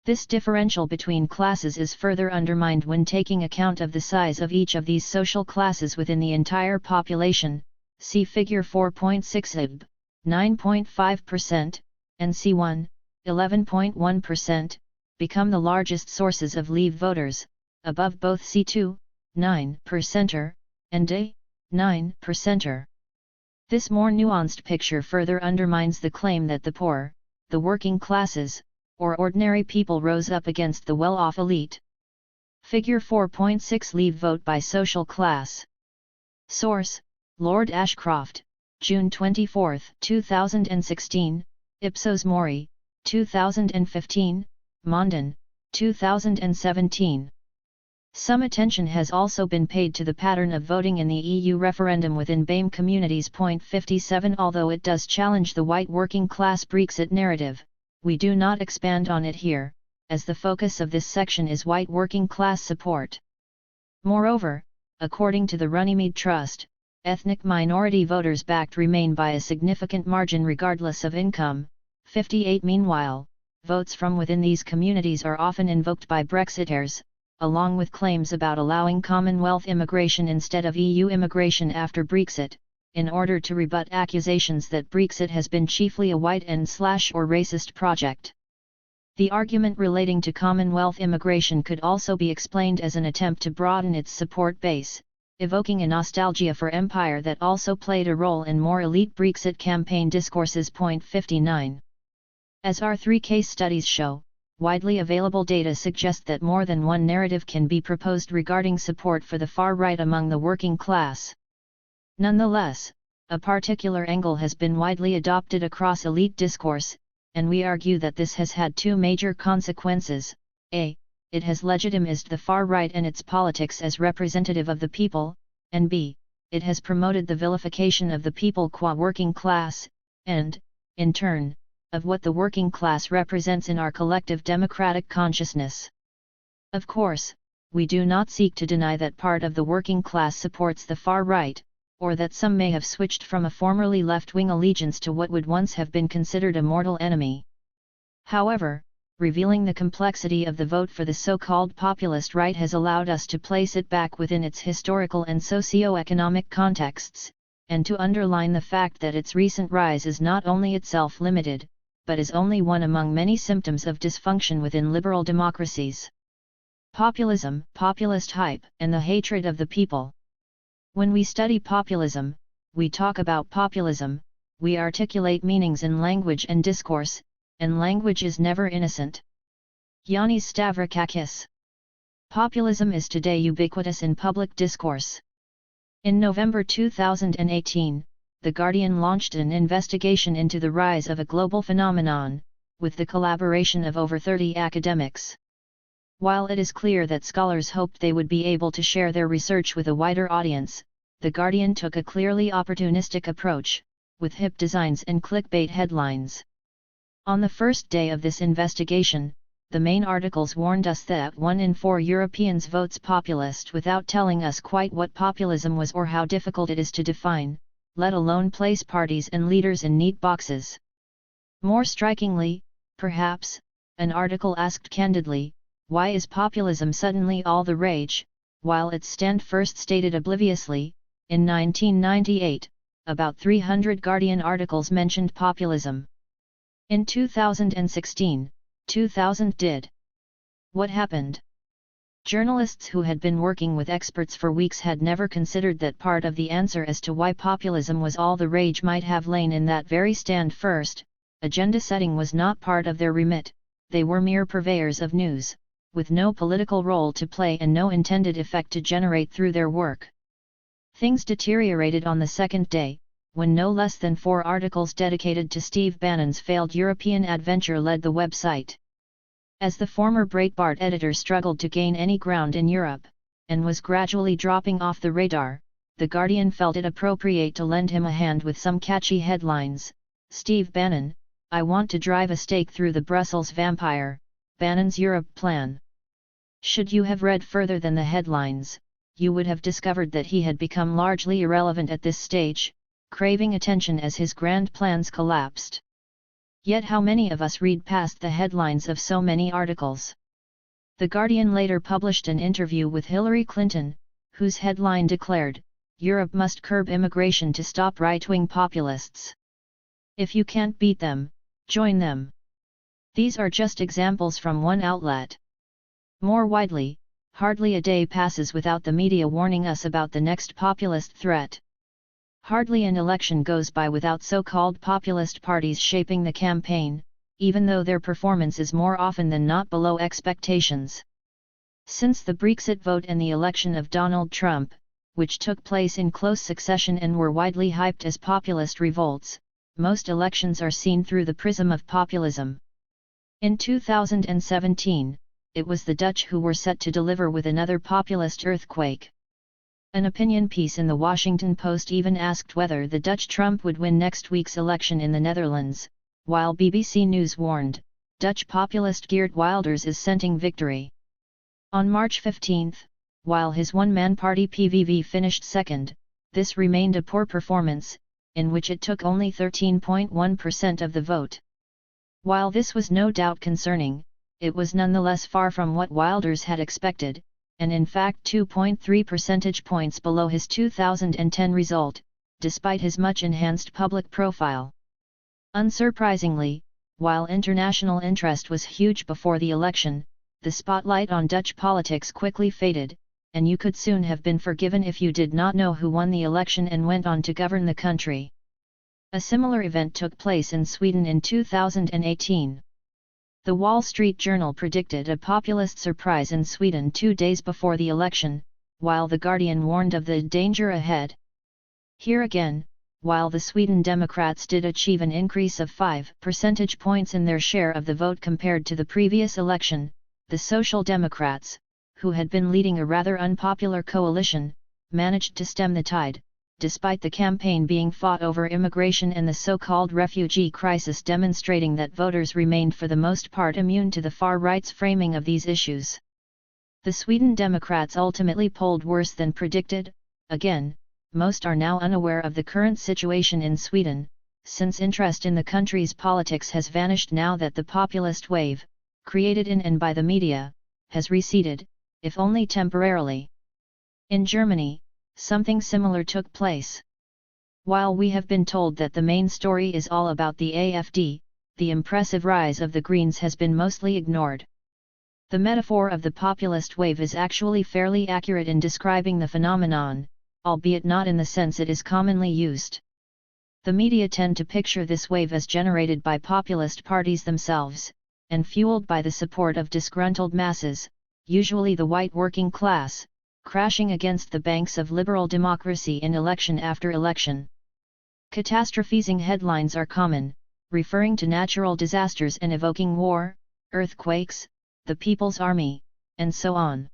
This differential between classes is further undermined when taking account of the size of each of these social classes within the entire population, see figure 4.6. IB, 9.5%, and C1, 11.1%, become the largest sources of Leave voters, above both C2, 9%, and A, 9%. This more nuanced picture further undermines the claim that the poor, the working classes, or ordinary people rose up against the well-off elite. Figure 4.6 Leave vote by social class. Source: Lord Ashcroft, June 24, 2016, Ipsos Mori, 2015, Mondon, 2017. Some attention has also been paid to the pattern of voting in the EU referendum within BAME communities. 57 Although it does challenge the white working class Brexit narrative, we do not expand on it here, as the focus of this section is white working class support. Moreover, according to the Runnymede Trust, ethnic minority voters backed Remain by a significant margin regardless of income. 58 Meanwhile, votes from within these communities are often invoked by Brexiteers, along with claims about allowing Commonwealth immigration instead of EU immigration after Brexit, in order to rebut accusations that Brexit has been chiefly a white and/or racist project. The argument relating to Commonwealth immigration could also be explained as an attempt to broaden its support base, evoking a nostalgia for empire that also played a role in more elite Brexit campaign discourses. 59. As our three case studies show, widely available data suggest that more than one narrative can be proposed regarding support for the far right among the working class. Nonetheless, a particular angle has been widely adopted across elite discourse, and we argue that this has had two major consequences. A. It has legitimized the far right and its politics as representative of the people, and B. It has promoted the vilification of the people qua working class, and, in turn, of what the working class represents in our collective democratic consciousness. Of course, we do not seek to deny that part of the working class supports the far right, or that some may have switched from a formerly left-wing allegiance to what would once have been considered a mortal enemy. However, revealing the complexity of the vote for the so-called populist right has allowed us to place it back within its historical and socio-economic contexts, and to underline the fact that its recent rise is not only itself limited, but is only one among many symptoms of dysfunction within liberal democracies. Populism, populist hype, and the hatred of the people. When we study populism, we talk about populism, we articulate meanings in language and discourse, and language is never innocent. Yanis Stavrakakis. Populism is today ubiquitous in public discourse. In November 2018, The Guardian launched an investigation into the rise of a global phenomenon, with the collaboration of over 30 academics. While it is clear that scholars hoped they would be able to share their research with a wider audience, The Guardian took a clearly opportunistic approach, with hip designs and clickbait headlines. On the first day of this investigation, the main articles warned us that 1 in 4 Europeans votes populist without telling us quite what populism was or how difficult it is to define, let alone place parties and leaders in neat boxes. More strikingly, perhaps, an article asked candidly, why is populism suddenly all the rage, while its stand first stated obliviously, in 1998, about 300 Guardian articles mentioned populism. In 2016, 2000 did. What happened? Journalists who had been working with experts for weeks had never considered that part of the answer as to why populism was all the rage might have lain in that very stand first. Agenda setting was not part of their remit, they were mere purveyors of news, with no political role to play and no intended effect to generate through their work. Things deteriorated on the second day, when no less than 4 articles dedicated to Steve Bannon's failed European adventure led the website. As the former Breitbart editor struggled to gain any ground in Europe, and was gradually dropping off the radar, The Guardian felt it appropriate to lend him a hand with some catchy headlines. Steve Bannon, I want to drive a stake through the Brussels vampire, Bannon's Europe plan. Should you have read further than the headlines, you would have discovered that he had become largely irrelevant at this stage, craving attention as his grand plans collapsed. Yet how many of us read past the headlines of so many articles? The Guardian later published an interview with Hillary Clinton, whose headline declared, Europe must curb immigration to stop right-wing populists. If you can't beat them, join them. These are just examples from one outlet. More widely, hardly a day passes without the media warning us about the next populist threat. Hardly an election goes by without so-called populist parties shaping the campaign, even though their performance is more often than not below expectations. Since the Brexit vote and the election of Donald Trump, which took place in close succession and were widely hyped as populist revolts, most elections are seen through the prism of populism. In 2017, it was the Dutch who were set to deliver with another populist earthquake. An opinion piece in the Washington Post even asked whether the Dutch Trump would win next week's election in the Netherlands, while BBC News warned, Dutch populist Geert Wilders is scenting victory. On March 15, while his one-man party PVV finished second, this remained a poor performance, in which it took only 13.1% of the vote. While this was no doubt concerning, it was nonetheless far from what Wilders had expected, and in fact 2.3 percentage points below his 2010 result, despite his much-enhanced public profile. Unsurprisingly, while international interest was huge before the election, the spotlight on Dutch politics quickly faded, and you could soon have been forgiven if you did not know who won the election and went on to govern the country. A similar event took place in Sweden in 2018. The Wall Street Journal predicted a populist surprise in Sweden 2 days before the election, while The Guardian warned of the danger ahead. Here again, while the Sweden Democrats did achieve an increase of 5 percentage points in their share of the vote compared to the previous election, the Social Democrats, who had been leading a rather unpopular coalition, managed to stem the tide, despite the campaign being fought over immigration and the so-called refugee crisis, demonstrating that voters remained for the most part immune to the far-right's framing of these issues. The Sweden Democrats ultimately polled worse than predicted. Again, most are now unaware of the current situation in Sweden, since interest in the country's politics has vanished now that the populist wave, created in and by the media, has receded, if only temporarily. In Germany, something similar took place. While we have been told that the main story is all about the AfD, the impressive rise of the Greens has been mostly ignored. The metaphor of the populist wave is actually fairly accurate in describing the phenomenon, albeit not in the sense it is commonly used. The media tend to picture this wave as generated by populist parties themselves, and fueled by the support of disgruntled masses, usually the white working class, crashing against the banks of liberal democracy in election after election. Catastrophizing headlines are common, referring to natural disasters and evoking war, earthquakes, the People's Army, and so on.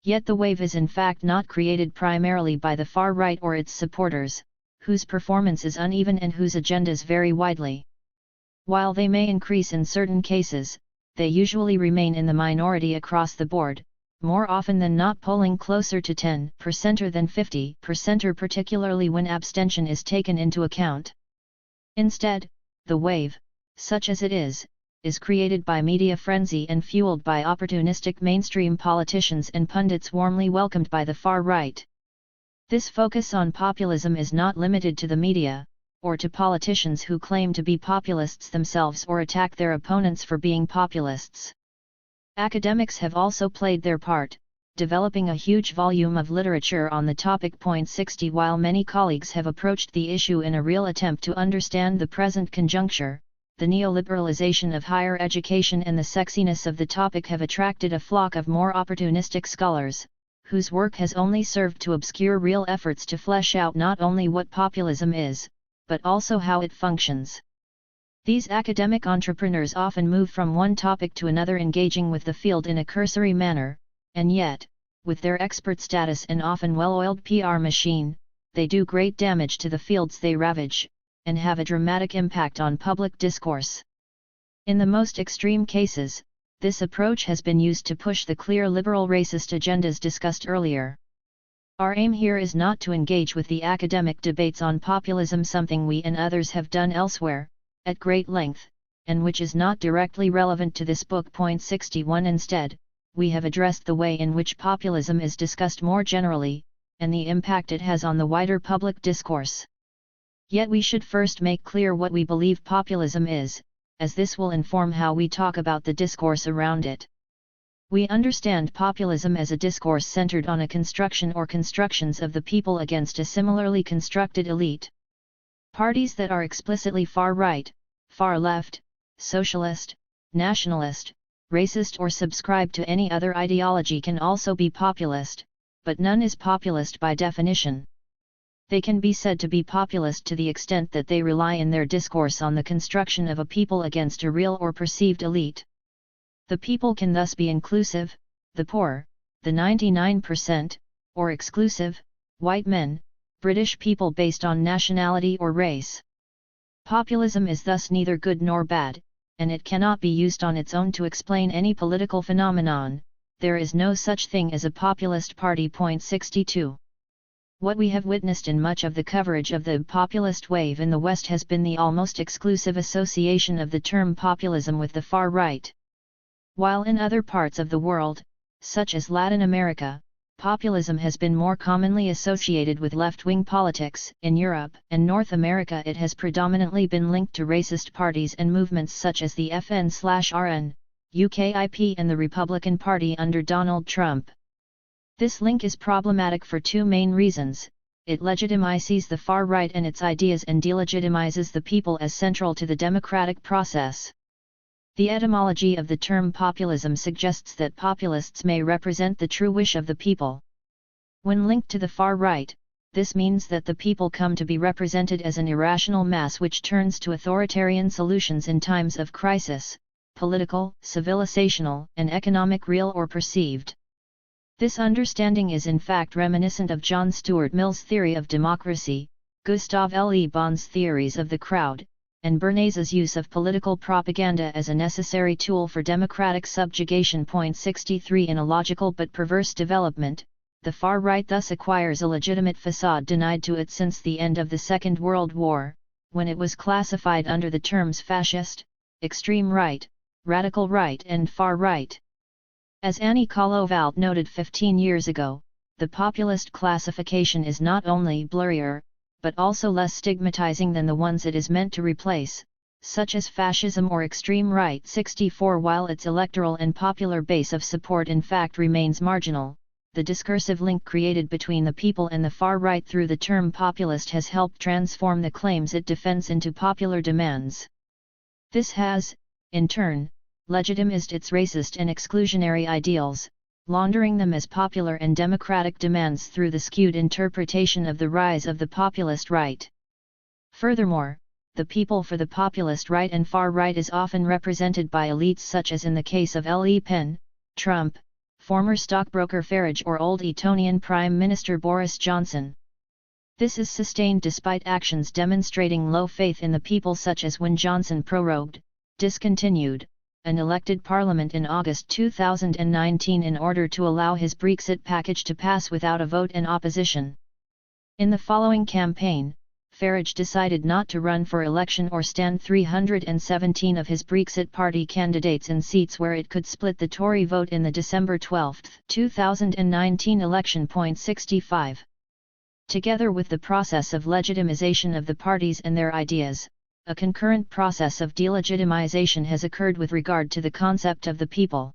Yet the wave is in fact not created primarily by the far right or its supporters, whose performance is uneven and whose agendas vary widely. While they may increase in certain cases, they usually remain in the minority across the board, more often than not polling closer to 10% or than 50%, or particularly when abstention is taken into account. Instead, the wave, such as it is created by media frenzy and fueled by opportunistic mainstream politicians and pundits warmly welcomed by the far right. This focus on populism is not limited to the media, or to politicians who claim to be populists themselves or attack their opponents for being populists. Academics have also played their part, developing a huge volume of literature on the topic. 60 While many colleagues have approached the issue in a real attempt to understand the present conjuncture, the neoliberalization of higher education and the sexiness of the topic have attracted a flock of more opportunistic scholars, whose work has only served to obscure real efforts to flesh out not only what populism is, but also how it functions. These academic entrepreneurs often move from one topic to another, engaging with the field in a cursory manner, and yet, with their expert status and often well-oiled PR machine, they do great damage to the fields they ravage, and have a dramatic impact on public discourse. In the most extreme cases, this approach has been used to push the clear liberal racist agendas discussed earlier. Our aim here is not to engage with the academic debates on populism, something we and others have done elsewhere, at great length, and which is not directly relevant to this book. Point 61. Instead, we have addressed the way in which populism is discussed more generally, and the impact it has on the wider public discourse. Yet we should first make clear what we believe populism is, as this will inform how we talk about the discourse around it. We understand populism as a discourse centered on a construction or constructions of the people against a similarly constructed elite. Parties that are explicitly far right, far left, socialist, nationalist, racist, or subscribe to any other ideology can also be populist, but none is populist by definition. They can be said to be populist to the extent that they rely in their discourse on the construction of a people against a real or perceived elite. The people can thus be inclusive, the poor, the 99%, or exclusive, white men, British people based on nationality or race. Populism is thus neither good nor bad, and it cannot be used on its own to explain any political phenomenon. There is no such thing as a populist party. Point 62. What we have witnessed in much of the coverage of the populist wave in the West has been the almost exclusive association of the term populism with the far right. While in other parts of the world, such as Latin America, populism has been more commonly associated with left-wing politics, in Europe and North America it has predominantly been linked to racist parties and movements such as the FN/RN, UKIP and the Republican Party under Donald Trump. This link is problematic for two main reasons: it legitimizes the far right and its ideas and delegitimizes the people as central to the democratic process. The etymology of the term populism suggests that populists may represent the true wish of the people. When linked to the far right, this means that the people come to be represented as an irrational mass which turns to authoritarian solutions in times of crisis, political, civilizational, and economic, real or perceived. This understanding is in fact reminiscent of John Stuart Mill's theory of democracy, Gustav Le Bon's theories of the crowd, and Bernays' use of political propaganda as a necessary tool for democratic subjugation. Point 63. In a logical but perverse development, the far right thus acquires a legitimate facade denied to it since the end of the Second World War, when it was classified under the terms fascist, extreme right, radical right and far right. As Annie Kollowalt noted 15 years ago, the populist classification is not only blurrier, but also less stigmatizing than the ones it is meant to replace, such as fascism or extreme right. 64. While its electoral and popular base of support in fact remains marginal, the discursive link created between the people and the far right through the term populist has helped transform the claims it defends into popular demands. This has, in turn, legitimized its racist and exclusionary ideals, laundering them as popular and democratic demands through the skewed interpretation of the rise of the populist right. Furthermore, the people for the populist right and far right is often represented by elites such as in the case of Le Pen, Trump, former stockbroker Farage or old Etonian Prime Minister Boris Johnson. This is sustained despite actions demonstrating low faith in the people, such as when Johnson prorogued, discontinued, an elected parliament in August 2019 in order to allow his Brexit package to pass without a vote in opposition. In the following campaign, Farage decided not to run for election or stand 317 of his Brexit party candidates in seats where it could split the Tory vote in the December 12, 2019 election. 65. Together with the process of legitimization of the parties and their ideas, a concurrent process of delegitimization has occurred with regard to the concept of the people.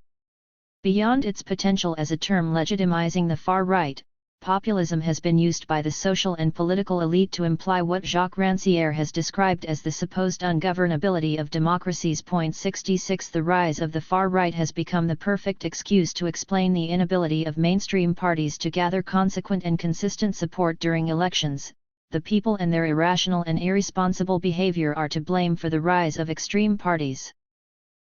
Beyond its potential as a term legitimizing the far right, populism has been used by the social and political elite to imply what Jacques Rancière has described as the supposed ungovernability of democracies. 66. The rise of the far right has become the perfect excuse to explain the inability of mainstream parties to gather consequent and consistent support during elections, the people and their irrational and irresponsible behavior are to blame for the rise of extreme parties.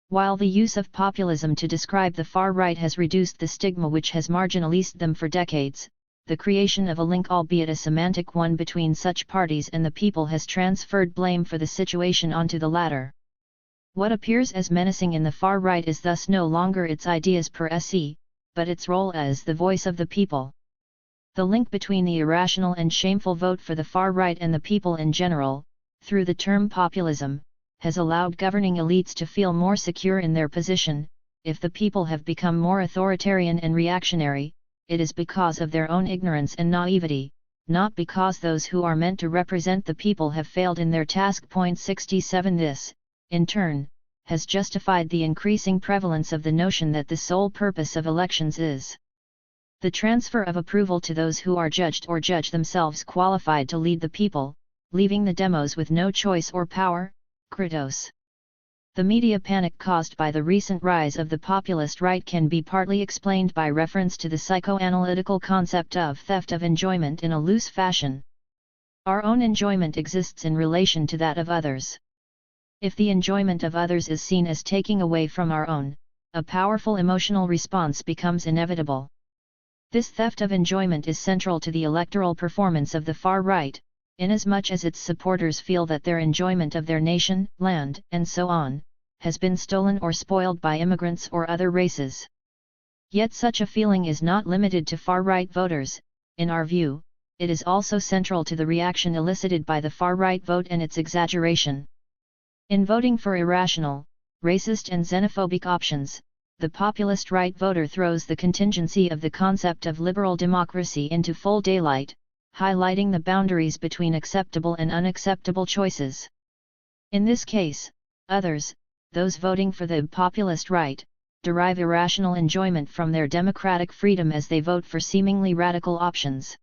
While the use of populism to describe the far right has reduced the stigma which has marginalized them for decades, the creation of a link, albeit a semantic one, between such parties and the people has transferred blame for the situation onto the latter. What appears as menacing in the far right is thus no longer its ideas per se, but its role as the voice of the people. The link between the irrational and shameful vote for the far right and the people in general, through the term populism, has allowed governing elites to feel more secure in their position. If the people have become more authoritarian and reactionary, it is because of their own ignorance and naivety, not because those who are meant to represent the people have failed in their task. 67 This, in turn, has justified the increasing prevalence of the notion that the sole purpose of elections is the transfer of approval to those who are judged or judge themselves qualified to lead the people, leaving the demos with no choice or power. Kratos. The media panic caused by the recent rise of the populist right can be partly explained by reference to the psychoanalytical concept of theft of enjoyment in a loose fashion. Our own enjoyment exists in relation to that of others. If the enjoyment of others is seen as taking away from our own, a powerful emotional response becomes inevitable. This theft of enjoyment is central to the electoral performance of the far right, inasmuch as its supporters feel that their enjoyment of their nation, land, and so on, has been stolen or spoiled by immigrants or other races. Yet such a feeling is not limited to far-right voters. In our view, it is also central to the reaction elicited by the far-right vote and its exaggeration. In voting for irrational, racist and xenophobic options, the populist right voter throws the contingency of the concept of liberal democracy into full daylight, highlighting the boundaries between acceptable and unacceptable choices. In this case, others, those voting for the populist right, derive irrational enjoyment from their democratic freedom as they vote for seemingly radical options.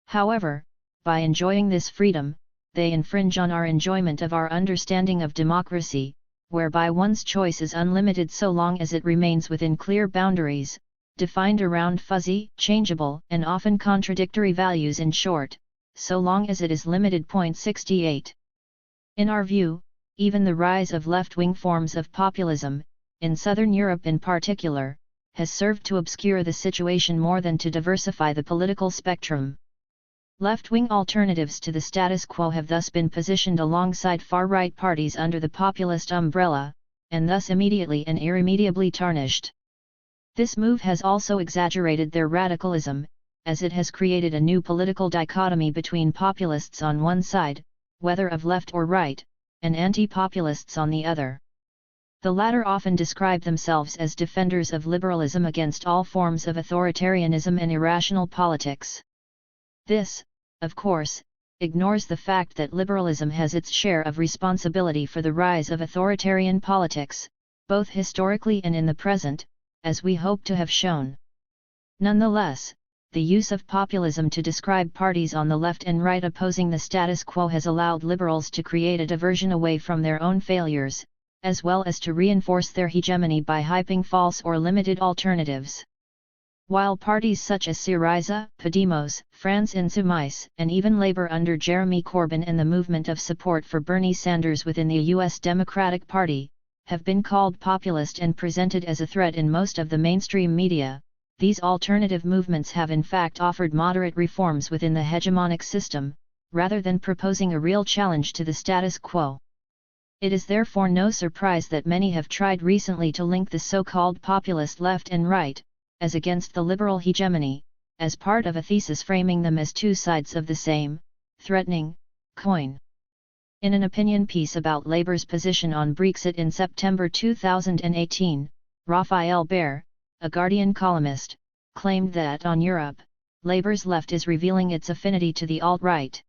However, by enjoying this freedom, they infringe on our enjoyment of our understanding of democracy, whereby one's choice is unlimited so long as it remains within clear boundaries, defined around fuzzy, changeable, and often contradictory values. In short, so long as it is limited. 68. In our view, even the rise of left-wing forms of populism, in Southern Europe in particular, has served to obscure the situation more than to diversify the political spectrum. Left-wing alternatives to the status quo have thus been positioned alongside far-right parties under the populist umbrella, and thus immediately and irremediably tarnished. This move has also exaggerated their radicalism, as it has created a new political dichotomy between populists on one side, whether of left or right, and anti-populists on the other. The latter often describe themselves as defenders of liberalism against all forms of authoritarianism and irrational politics. This, of course, ignores the fact that liberalism has its share of responsibility for the rise of authoritarian politics, both historically and in the present, as we hope to have shown. Nonetheless, the use of populism to describe parties on the left and right opposing the status quo has allowed liberals to create a diversion away from their own failures, as well as to reinforce their hegemony by hyping false or limited alternatives. While parties such as Syriza, Podemos, France Insoumise, and even Labour under Jeremy Corbyn and the movement of support for Bernie Sanders within the US Democratic Party, have been called populist and presented as a threat in most of the mainstream media, these alternative movements have in fact offered moderate reforms within the hegemonic system, rather than proposing a real challenge to the status quo. It is therefore no surprise that many have tried recently to link the so-called populist left and right, as against the liberal hegemony, as part of a thesis framing them as two sides of the same, threatening, coin. In an opinion piece about Labour's position on Brexit in September 2018, Raphael Baer, a Guardian columnist, claimed that on Europe, Labour's left is revealing its affinity to the alt-right.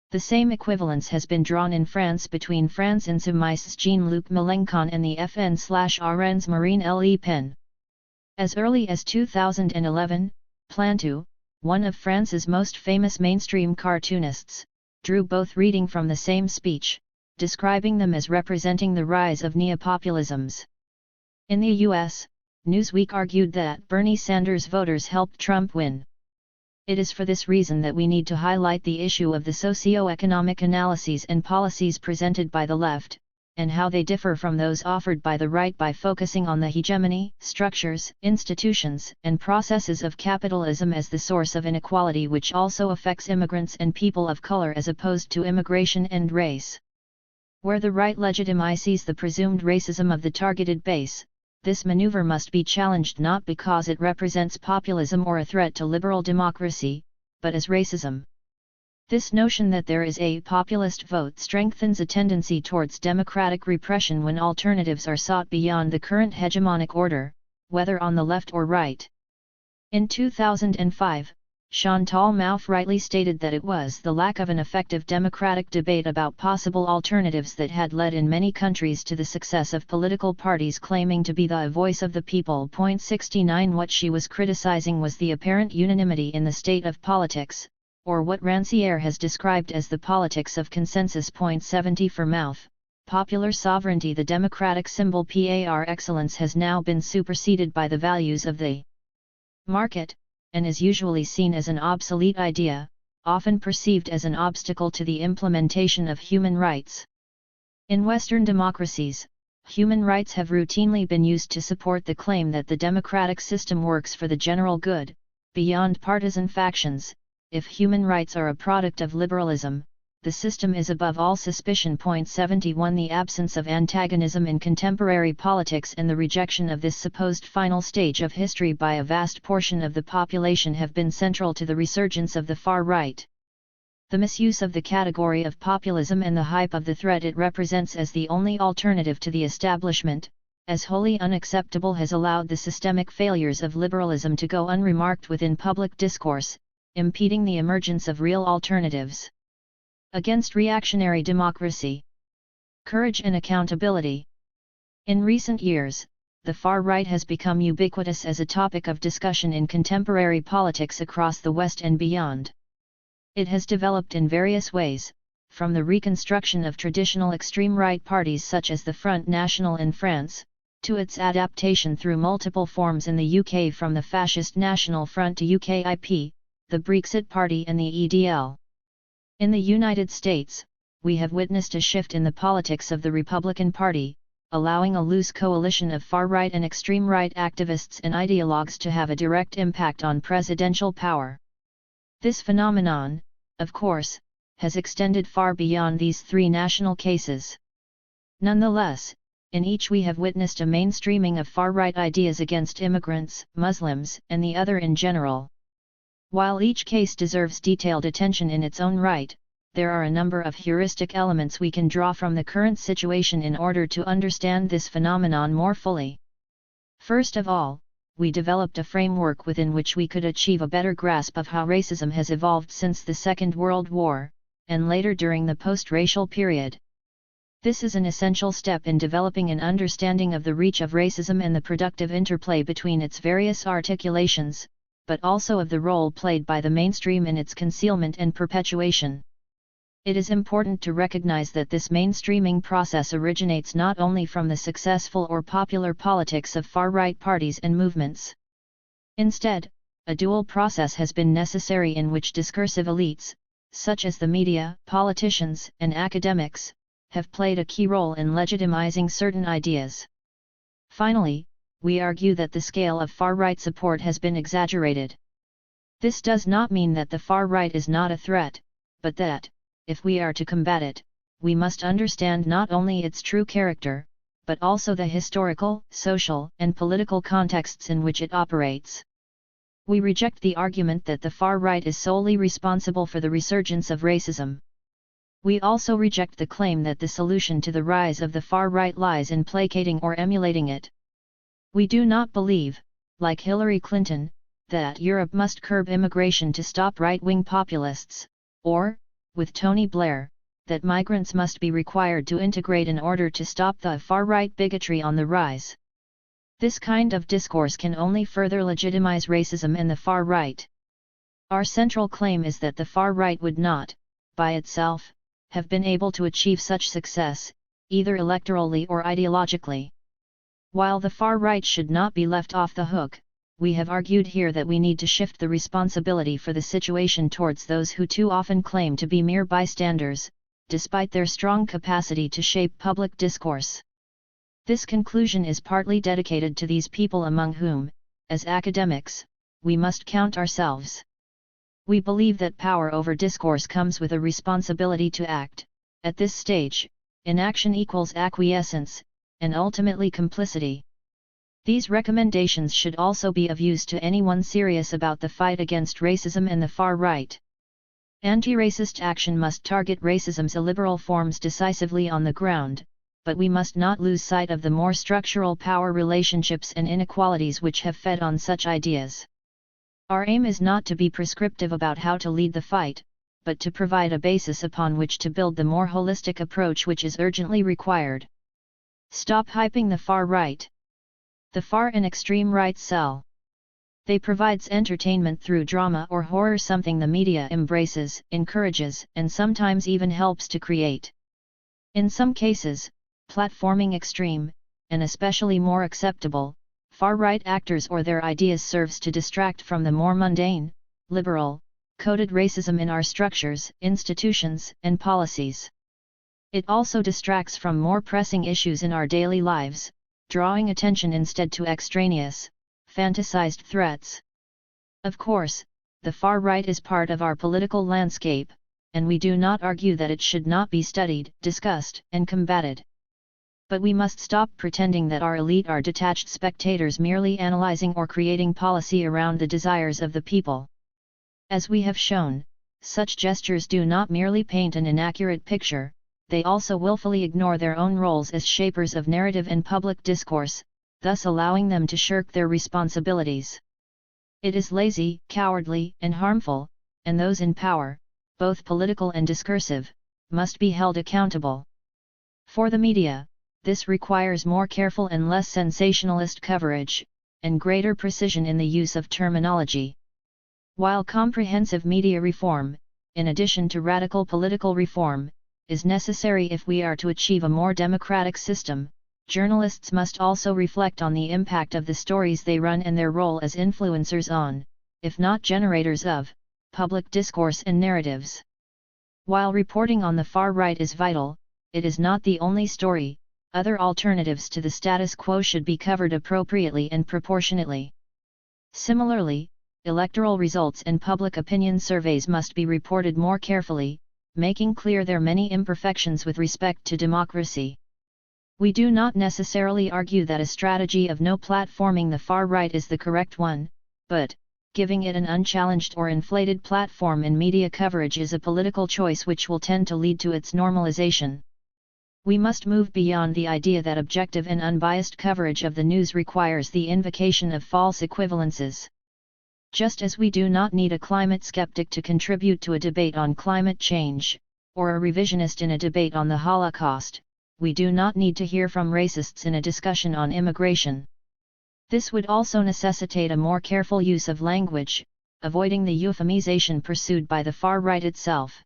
The same equivalence has been drawn in France between France Insoumise's Jean-Luc Mélenchon and the FN/RN's Marine Le Pen. As early as 2011, Plantu, one of France's most famous mainstream cartoonists, drew both reading from the same speech, describing them as representing the rise of neopopulisms. In the US, Newsweek argued that Bernie Sanders voters helped Trump win. It is for this reason that we need to highlight the issue of the socio-economic analyses and policies presented by the left, and how they differ from those offered by the right by focusing on the hegemony, structures, institutions, and processes of capitalism as the source of inequality, which also affects immigrants and people of color as opposed to immigration and race. Where the right legitimizes the presumed racism of the targeted base, this maneuver must be challenged not because it represents populism or a threat to liberal democracy, but as racism. This notion that there is a populist vote strengthens a tendency towards democratic repression when alternatives are sought beyond the current hegemonic order, whether on the left or right. In 2005, Chantal Mouffe rightly stated that it was the lack of an effective democratic debate about possible alternatives that had led in many countries to the success of political parties claiming to be the voice of the people. 69 What she was criticizing was the apparent unanimity in the state of politics, or what Rancière has described as the politics of consensus. 70 For Mouffe, popular sovereignty, the democratic symbol par excellence, has now been superseded by the values of the market, and is usually seen as an obsolete idea, often perceived as an obstacle to the implementation of human rights. In Western democracies, human rights have routinely been used to support the claim that the democratic system works for the general good, beyond partisan factions. If human rights are a product of liberalism, the system is above all suspicion. 71 The absence of antagonism in contemporary politics and the rejection of this supposed final stage of history by a vast portion of the population have been central to the resurgence of the far right. The misuse of the category of populism and the hype of the threat it represents as the only alternative to the establishment, as wholly unacceptable, has allowed the systemic failures of liberalism to go unremarked within public discourse, impeding the emergence of real alternatives. Against reactionary democracy. Courage and accountability. In recent years, the far right has become ubiquitous as a topic of discussion in contemporary politics across the West and beyond. It has developed in various ways, from the reconstruction of traditional extreme right parties such as the Front National in France, to its adaptation through multiple forms in the UK, from the Fascist National Front to UKIP, the Brexit Party and the EDL. In the United States, we have witnessed a shift in the politics of the Republican Party, allowing a loose coalition of far-right and extreme-right activists and ideologues to have a direct impact on presidential power. This phenomenon, of course, has extended far beyond these three national cases. Nonetheless, in each we have witnessed a mainstreaming of far-right ideas against immigrants, Muslims, and the other in general. While each case deserves detailed attention in its own right, there are a number of heuristic elements we can draw from the current situation in order to understand this phenomenon more fully. First of all, we developed a framework within which we could achieve a better grasp of how racism has evolved since the Second World War, and later during the post-racial period. This is an essential step in developing an understanding of the reach of racism and the productive interplay between its various articulations, but also of the role played by the mainstream in its concealment and perpetuation. It is important to recognize that this mainstreaming process originates not only from the successful or popular politics of far-right parties and movements. Instead, a dual process has been necessary in which discursive elites, such as the media, politicians, and academics, have played a key role in legitimizing certain ideas. Finally, we argue that the scale of far-right support has been exaggerated. This does not mean that the far right is not a threat, but that, if we are to combat it, we must understand not only its true character, but also the historical, social, and political contexts in which it operates. We reject the argument that the far right is solely responsible for the resurgence of racism. We also reject the claim that the solution to the rise of the far right lies in placating or emulating it. We do not believe, like Hillary Clinton, that Europe must curb immigration to stop right-wing populists, or, with Tony Blair, that migrants must be required to integrate in order to stop the far-right bigotry on the rise. This kind of discourse can only further legitimize racism and the far right. Our central claim is that the far right would not, by itself, have been able to achieve such success, either electorally or ideologically. While the far right should not be left off the hook, we have argued here that we need to shift the responsibility for the situation towards those who too often claim to be mere bystanders, despite their strong capacity to shape public discourse. This conclusion is partly dedicated to these people among whom, as academics, we must count ourselves. We believe that power over discourse comes with a responsibility to act. At this stage, inaction equals acquiescence, and ultimately complicity. These recommendations should also be of use to anyone serious about the fight against racism and the far right. Anti-racist action must target racism's illiberal forms decisively on the ground, but we must not lose sight of the more structural power relationships and inequalities which have fed on such ideas. Our aim is not to be prescriptive about how to lead the fight, but to provide a basis upon which to build the more holistic approach which is urgently required. Stop hyping the far right. The far and extreme right sell. They provides entertainment through drama or horror, something the media embraces, encourages, and sometimes even helps to create. In some cases, platforming extreme, and especially more acceptable, far-right actors or their ideas serves to distract from the more mundane, liberal, coded racism in our structures, institutions, and policies. It also distracts from more pressing issues in our daily lives, drawing attention instead to extraneous, fantasized threats. Of course, the far right is part of our political landscape, and we do not argue that it should not be studied, discussed, and combated. But we must stop pretending that our elite are detached spectators merely analyzing or creating policy around the desires of the people. As we have shown, such gestures do not merely paint an inaccurate picture, they also willfully ignore their own roles as shapers of narrative and public discourse, thus allowing them to shirk their responsibilities. It is lazy, cowardly, and harmful, and those in power, both political and discursive, must be held accountable. For the media, this requires more careful and less sensationalist coverage, and greater precision in the use of terminology. While comprehensive media reform, in addition to radical political reform, is necessary if we are to achieve a more democratic system, journalists must also reflect on the impact of the stories they run and their role as influencers on, if not generators of, public discourse and narratives. While reporting on the far right is vital, it is not the only story. Other alternatives to the status quo should be covered appropriately and proportionately. Similarly, electoral results and public opinion surveys must be reported more carefully, making clear their many imperfections with respect to democracy. We do not necessarily argue that a strategy of no platforming the far right is the correct one, but, giving it an unchallenged or inflated platform in media coverage is a political choice which will tend to lead to its normalization. We must move beyond the idea that objective and unbiased coverage of the news requires the invocation of false equivalences. Just as we do not need a climate skeptic to contribute to a debate on climate change, or a revisionist in a debate on the Holocaust, we do not need to hear from racists in a discussion on immigration. This would also necessitate a more careful use of language, avoiding the euphemization pursued by the far right itself.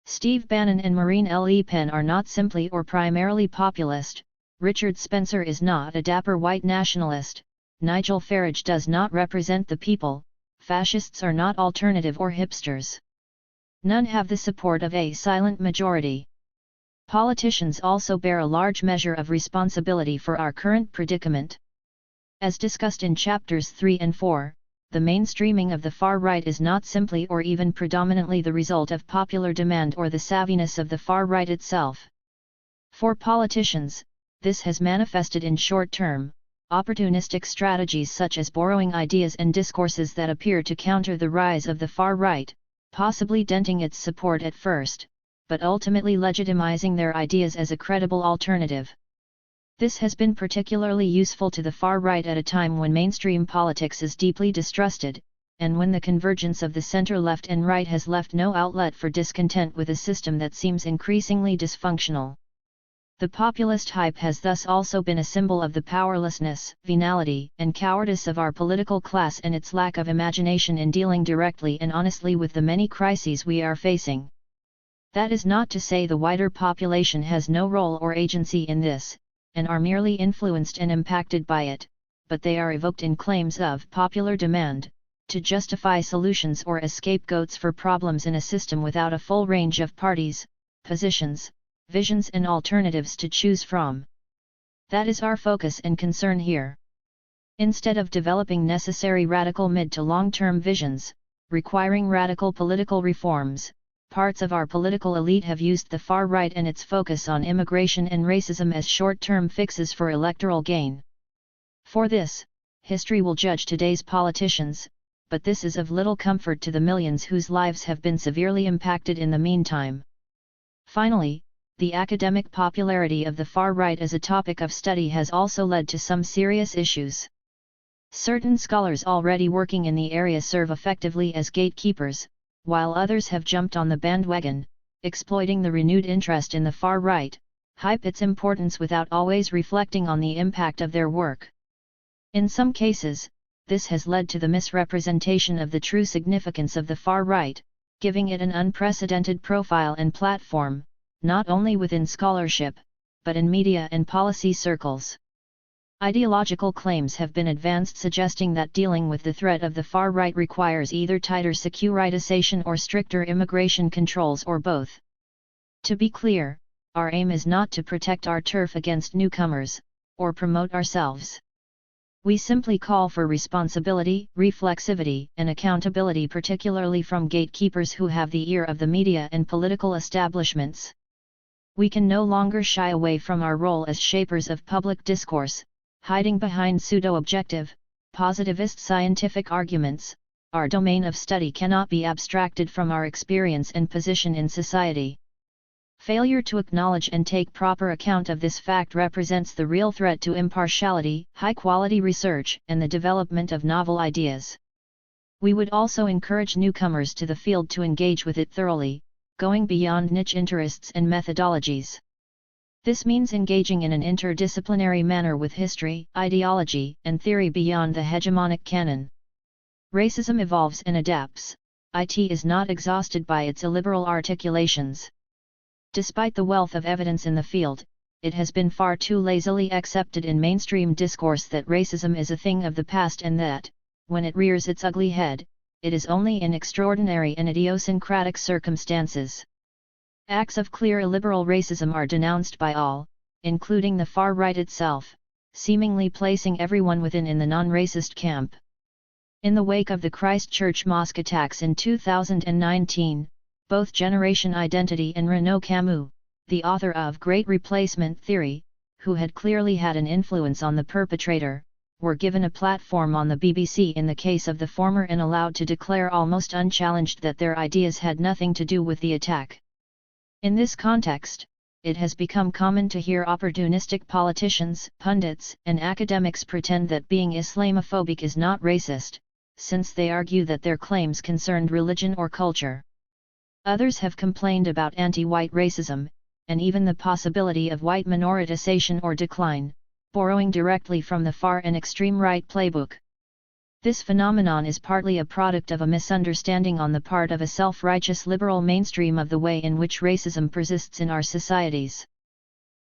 Steve Bannon and Marine Le Pen are not simply or primarily populist, Richard Spencer is not a dapper white nationalist, Nigel Farage does not represent the people, fascists are not alternative or hipsters. None have the support of a silent majority. Politicians also bear a large measure of responsibility for our current predicament. As discussed in chapters 3 and 4, the mainstreaming of the far right is not simply or even predominantly the result of popular demand or the savviness of the far right itself. For politicians, this has manifested in short-term, opportunistic strategies such as borrowing ideas and discourses that appear to counter the rise of the far right, possibly denting its support at first, but ultimately legitimizing their ideas as a credible alternative. This has been particularly useful to the far right at a time when mainstream politics is deeply distrusted, and when the convergence of the center-left and right has left no outlet for discontent with a system that seems increasingly dysfunctional. The populist hype has thus also been a symbol of the powerlessness, venality, and cowardice of our political class and its lack of imagination in dealing directly and honestly with the many crises we are facing. That is not to say the wider population has no role or agency in this, and are merely influenced and impacted by it, but they are evoked in claims of popular demand, to justify solutions or as scapegoats for problems in a system without a full range of parties, positions, visions and alternatives to choose from. That is our focus and concern here. Instead of developing necessary radical mid to long-term visions, requiring radical political reforms, parts of our political elite have used the far right and its focus on immigration and racism as short-term fixes for electoral gain. For this, history will judge today's politicians, but this is of little comfort to the millions whose lives have been severely impacted in the meantime. Finally, the academic popularity of the far right as a topic of study has also led to some serious issues. Certain scholars already working in the area serve effectively as gatekeepers, while others have jumped on the bandwagon, exploiting the renewed interest in the far right, hype its importance without always reflecting on the impact of their work. In some cases, this has led to the misrepresentation of the true significance of the far right, giving it an unprecedented profile and platform, not only within scholarship, but in media and policy circles. Ideological claims have been advanced suggesting that dealing with the threat of the far right requires either tighter securitization or stricter immigration controls or both. To be clear, our aim is not to protect our turf against newcomers, or promote ourselves. We simply call for responsibility, reflexivity, and accountability, particularly from gatekeepers who have the ear of the media and political establishments. We can no longer shy away from our role as shapers of public discourse, hiding behind pseudo-objective, positivist scientific arguments. Our domain of study cannot be abstracted from our experience and position in society. Failure to acknowledge and take proper account of this fact represents the real threat to impartiality, high-quality research, and the development of novel ideas. We would also encourage newcomers to the field to engage with it thoroughly, going beyond niche interests and methodologies. This means engaging in an interdisciplinary manner with history, ideology, and theory beyond the hegemonic canon. Racism evolves and adapts. It is not exhausted by its illiberal articulations. Despite the wealth of evidence in the field, it has been far too lazily accepted in mainstream discourse that racism is a thing of the past and that, when it rears its ugly head, it is only in extraordinary and idiosyncratic circumstances. Acts of clear illiberal racism are denounced by all, including the far right itself, seemingly placing everyone within in the non-racist camp. In the wake of the Christchurch mosque attacks in 2019, both Generation Identity and Renaud Camus, the author of Great Replacement Theory, who had clearly had an influence on the perpetrator, were given a platform on the BBC in the case of the former and allowed to declare almost unchallenged that their ideas had nothing to do with the attack. In this context, it has become common to hear opportunistic politicians, pundits, and academics pretend that being Islamophobic is not racist, since they argue that their claims concerned religion or culture. Others have complained about anti-white racism, and even the possibility of white minoritization or decline, borrowing directly from the far and extreme right playbook. This phenomenon is partly a product of a misunderstanding on the part of a self-righteous liberal mainstream of the way in which racism persists in our societies.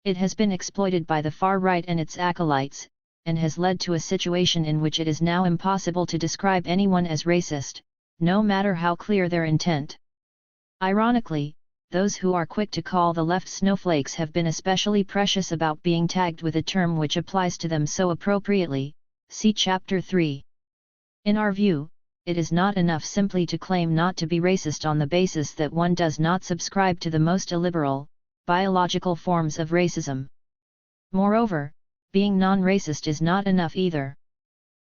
It has been exploited by the far right and its acolytes, and has led to a situation in which it is now impossible to describe anyone as racist, no matter how clear their intent. Ironically, those who are quick to call the left snowflakes have been especially precious about being tagged with a term which applies to them so appropriately. See Chapter 3. In our view, it is not enough simply to claim not to be racist on the basis that one does not subscribe to the most illiberal, biological forms of racism. Moreover, being non-racist is not enough either.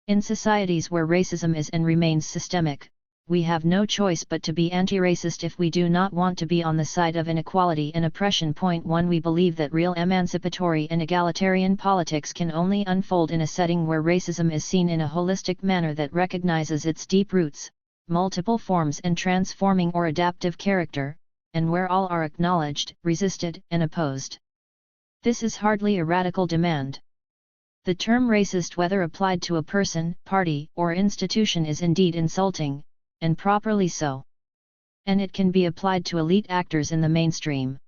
In societies where racism is and remains systemic, we have no choice but to be anti-racist if we do not want to be on the side of inequality and oppression. 1. We believe that real emancipatory and egalitarian politics can only unfold in a setting where racism is seen in a holistic manner that recognizes its deep roots, multiple forms and transforming or adaptive character, and where all are acknowledged, resisted, and opposed. This is hardly a radical demand. The term racist, whether applied to a person, party, or institution, is indeed insulting, and properly so. And it can be applied to elite actors in the mainstream.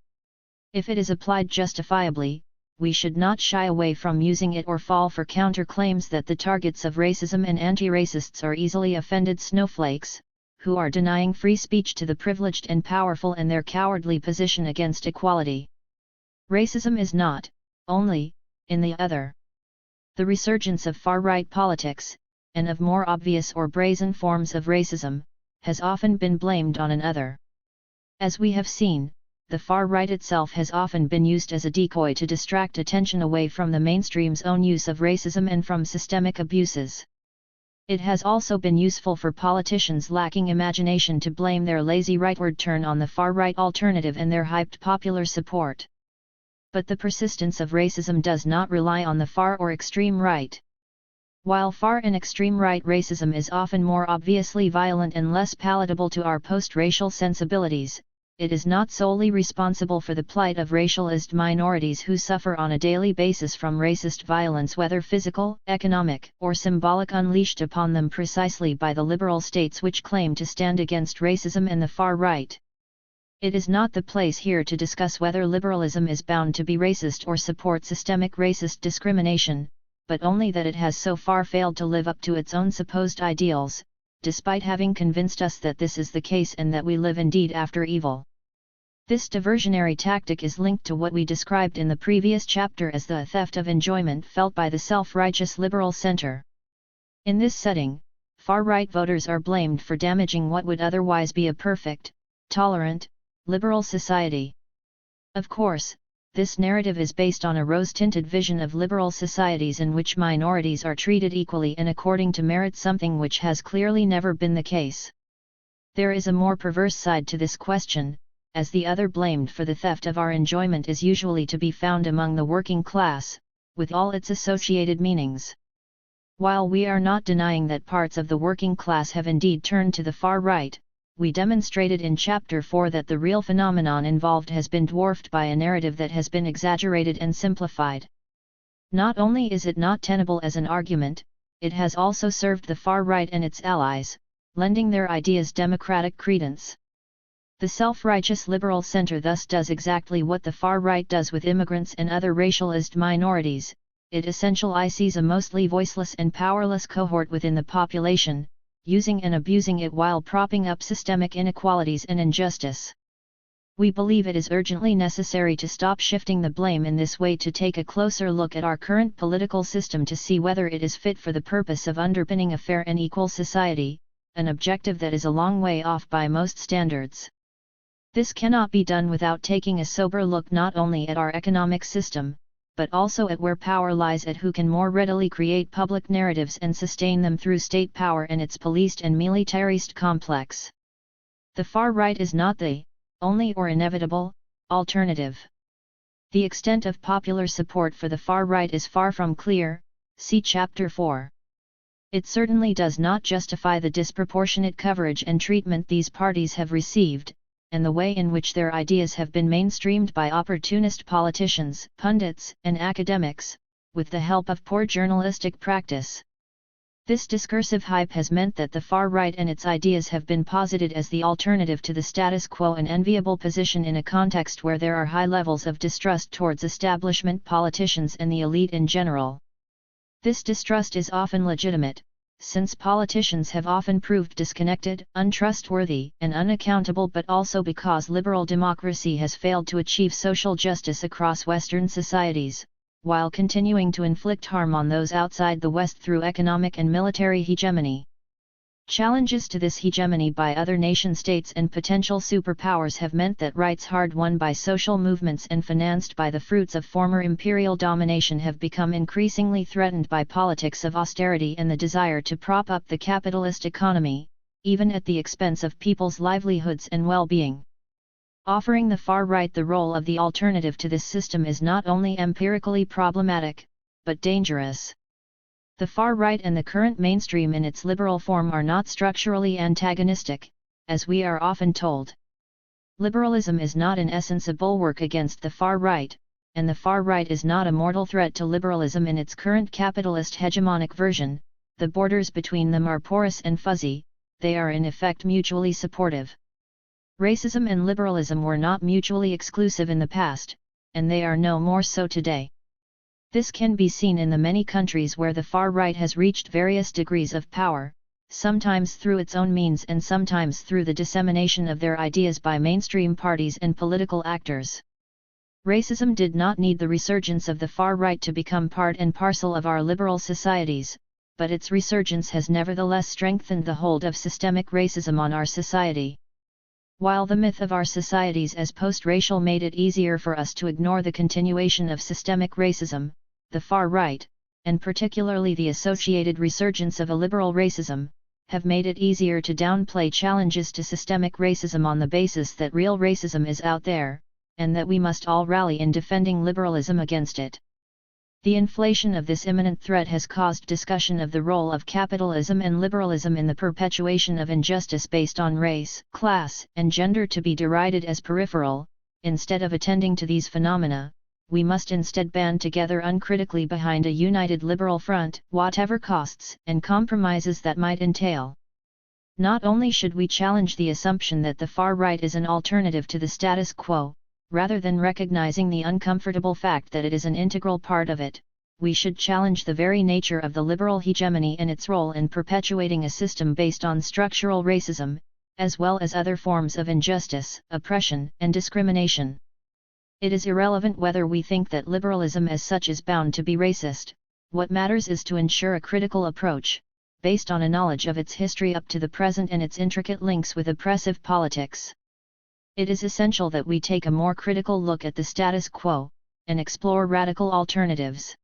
If it is applied justifiably, we should not shy away from using it or fall for counterclaims that the targets of racism and anti-racists are easily offended snowflakes, who are denying free speech to the privileged and powerful and their cowardly position against equality. Racism is not, only, in the other. The resurgence of far-right politics, and of more obvious or brazen forms of racism, has often been blamed on another. As we have seen, the far right itself has often been used as a decoy to distract attention away from the mainstream's own use of racism and from systemic abuses. It has also been useful for politicians lacking imagination to blame their lazy rightward turn on the far-right alternative and their hyped popular support. But the persistence of racism does not rely on the far or extreme right. While far and extreme right racism is often more obviously violent and less palatable to our post-racial sensibilities, it is not solely responsible for the plight of racialized minorities who suffer on a daily basis from racist violence, whether physical, economic, or symbolic, unleashed upon them precisely by the liberal states which claim to stand against racism and the far right. It is not the place here to discuss whether liberalism is bound to be racist or support systemic racist discrimination, but only that it has so far failed to live up to its own supposed ideals, despite having convinced us that this is the case and that we live indeed after evil. This diversionary tactic is linked to what we described in the previous chapter as the theft of enjoyment felt by the self-righteous liberal center. In this setting, far-right voters are blamed for damaging what would otherwise be a perfect, tolerant, liberal society. Of course, this narrative is based on a rose-tinted vision of liberal societies in which minorities are treated equally and according to merit, something which has clearly never been the case. There is a more perverse side to this question, as the other blamed for the theft of our enjoyment is usually to be found among the working class, with all its associated meanings. While we are not denying that parts of the working class have indeed turned to the far right, we demonstrated in Chapter 4 that the real phenomenon involved has been dwarfed by a narrative that has been exaggerated and simplified. Not only is it not tenable as an argument, it has also served the far right and its allies, lending their ideas democratic credence. The self-righteous liberal center thus does exactly what the far right does with immigrants and other racialized minorities. It essentially sees a mostly voiceless and powerless cohort within the population, using and abusing it while propping up systemic inequalities and injustice. We believe it is urgently necessary to stop shifting the blame in this way, to take a closer look at our current political system to see whether it is fit for the purpose of underpinning a fair and equal society, an objective that is a long way off by most standards. This cannot be done without taking a sober look not only at our economic system, but also at where power lies, at who can more readily create public narratives and sustain them through state power and its policed and militarist complex. The far right is not the only or inevitable alternative. The extent of popular support for the far right is far from clear, see Chapter 4. It certainly does not justify the disproportionate coverage and treatment these parties have received, and the way in which their ideas have been mainstreamed by opportunist politicians, pundits, and academics, with the help of poor journalistic practice. This discursive hype has meant that the far right and its ideas have been posited as the alternative to the status quo, an enviable position in a context where there are high levels of distrust towards establishment politicians and the elite in general. This distrust is often legitimate, since politicians have often proved disconnected, untrustworthy, and unaccountable, but also because liberal democracy has failed to achieve social justice across Western societies, while continuing to inflict harm on those outside the West through economic and military hegemony. Challenges to this hegemony by other nation-states and potential superpowers have meant that rights hard-won by social movements and financed by the fruits of former imperial domination have become increasingly threatened by politics of austerity and the desire to prop up the capitalist economy, even at the expense of people's livelihoods and well-being. Offering the far right the role of the alternative to this system is not only empirically problematic, but dangerous. The far right and the current mainstream in its liberal form are not structurally antagonistic, as we are often told. Liberalism is not in essence a bulwark against the far right, and the far right is not a mortal threat to liberalism in its current capitalist hegemonic version. The borders between them are porous and fuzzy, they are in effect mutually supportive. Racism and liberalism were not mutually exclusive in the past, and they are no more so today. This can be seen in the many countries where the far right has reached various degrees of power, sometimes through its own means and sometimes through the dissemination of their ideas by mainstream parties and political actors. Racism did not need the resurgence of the far right to become part and parcel of our liberal societies, but its resurgence has nevertheless strengthened the hold of systemic racism on our society. While the myth of our societies as post-racial made it easier for us to ignore the continuation of systemic racism, the far right, and particularly the associated resurgence of illiberal racism, have made it easier to downplay challenges to systemic racism on the basis that real racism is out there, and that we must all rally in defending liberalism against it. The inflation of this imminent threat has caused discussion of the role of capitalism and liberalism in the perpetuation of injustice based on race, class, and gender to be derided as peripheral. Instead of attending to these phenomena, we must instead band together uncritically behind a united liberal front, whatever costs and compromises that might entail. Not only should we challenge the assumption that the far right is an alternative to the status quo, rather than recognizing the uncomfortable fact that it is an integral part of it, we should challenge the very nature of the liberal hegemony and its role in perpetuating a system based on structural racism, as well as other forms of injustice, oppression, and discrimination. It is irrelevant whether we think that liberalism as such is bound to be racist. What matters is to ensure a critical approach, based on a knowledge of its history up to the present and its intricate links with oppressive politics. It is essential that we take a more critical look at the status quo, and explore radical alternatives.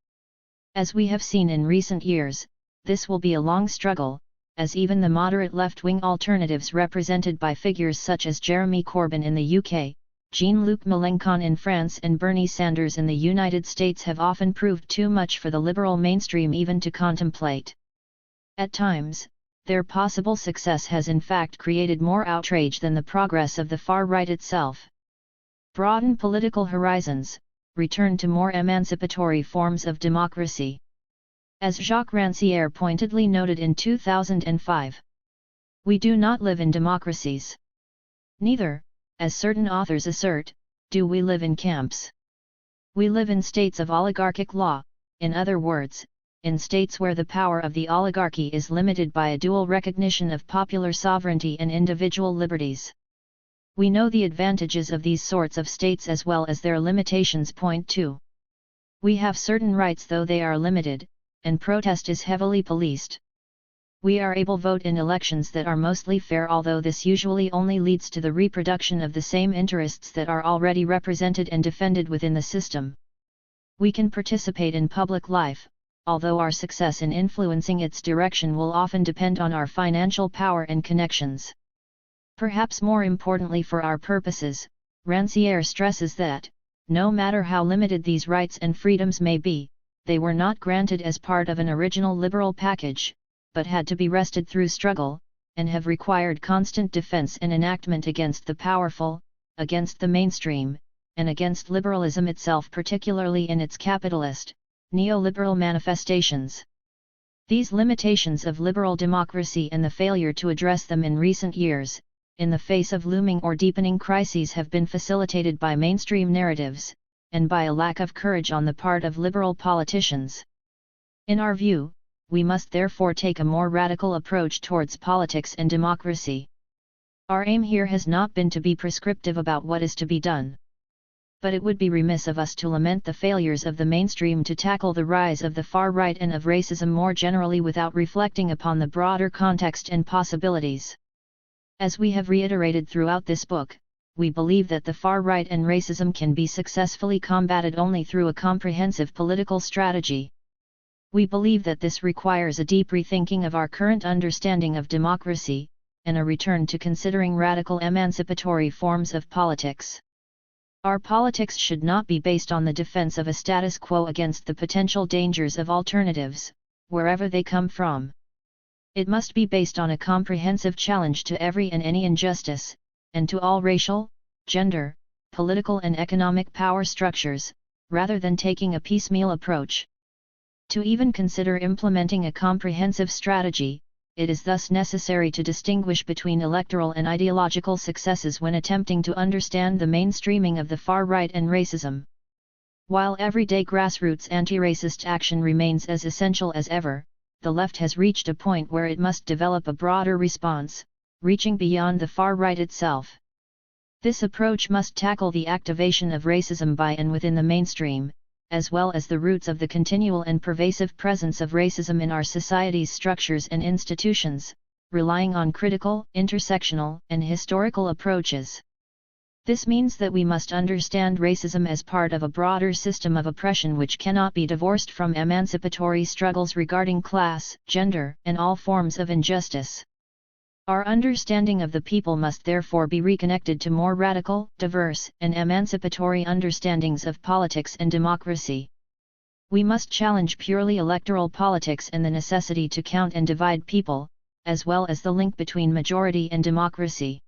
As we have seen in recent years, this will be a long struggle, as even the moderate left-wing alternatives represented by figures such as Jeremy Corbyn in the UK, Jean-Luc Mélenchon in France and Bernie Sanders in the United States have often proved too much for the liberal mainstream even to contemplate. At times, their possible success has in fact created more outrage than the progress of the far right itself. Broaden political horizons, return to more emancipatory forms of democracy. As Jacques Rancière pointedly noted in 2005, we do not live in democracies. Neither, as certain authors assert, do we live in camps. We live in states of oligarchic law, in other words, in states where the power of the oligarchy is limited by a dual recognition of popular sovereignty and individual liberties. We know the advantages of these sorts of states as well as their limitations. Point 2. We have certain rights though they are limited, and protest is heavily policed. We are able to vote in elections that are mostly fair, although this usually only leads to the reproduction of the same interests that are already represented and defended within the system. We can participate in public life, although our success in influencing its direction will often depend on our financial power and connections. Perhaps more importantly for our purposes, Rancière stresses that, no matter how limited these rights and freedoms may be, they were not granted as part of an original liberal package, but had to be wrested through struggle, and have required constant defense and enactment against the powerful, against the mainstream, and against liberalism itself, particularly in its capitalist, neoliberal manifestations. These limitations of liberal democracy and the failure to address them in recent years, in the face of looming or deepening crises, have been facilitated by mainstream narratives, and by a lack of courage on the part of liberal politicians. In our view, we must therefore take a more radical approach towards politics and democracy. Our aim here has not been to be prescriptive about what is to be done. But it would be remiss of us to lament the failures of the mainstream to tackle the rise of the far right and of racism more generally without reflecting upon the broader context and possibilities. As we have reiterated throughout this book, we believe that the far right and racism can be successfully combated only through a comprehensive political strategy. We believe that this requires a deep rethinking of our current understanding of democracy, and a return to considering radical emancipatory forms of politics. Our politics should not be based on the defense of a status quo against the potential dangers of alternatives, wherever they come from. It must be based on a comprehensive challenge to every and any injustice, and to all racial, gender, political and economic power structures, rather than taking a piecemeal approach. To even consider implementing a comprehensive strategy, it is thus necessary to distinguish between electoral and ideological successes when attempting to understand the mainstreaming of the far right and racism. While everyday grassroots anti-racist action remains as essential as ever, the left has reached a point where it must develop a broader response, reaching beyond the far right itself. This approach must tackle the activation of racism by and within the mainstream, as well as the roots of the continual and pervasive presence of racism in our society's structures and institutions, relying on critical, intersectional, and historical approaches. This means that we must understand racism as part of a broader system of oppression which cannot be divorced from emancipatory struggles regarding class, gender, and all forms of injustice. Our understanding of the people must therefore be reconnected to more radical, diverse, and emancipatory understandings of politics and democracy. We must challenge purely electoral politics and the necessity to count and divide people, as well as the link between majority and democracy.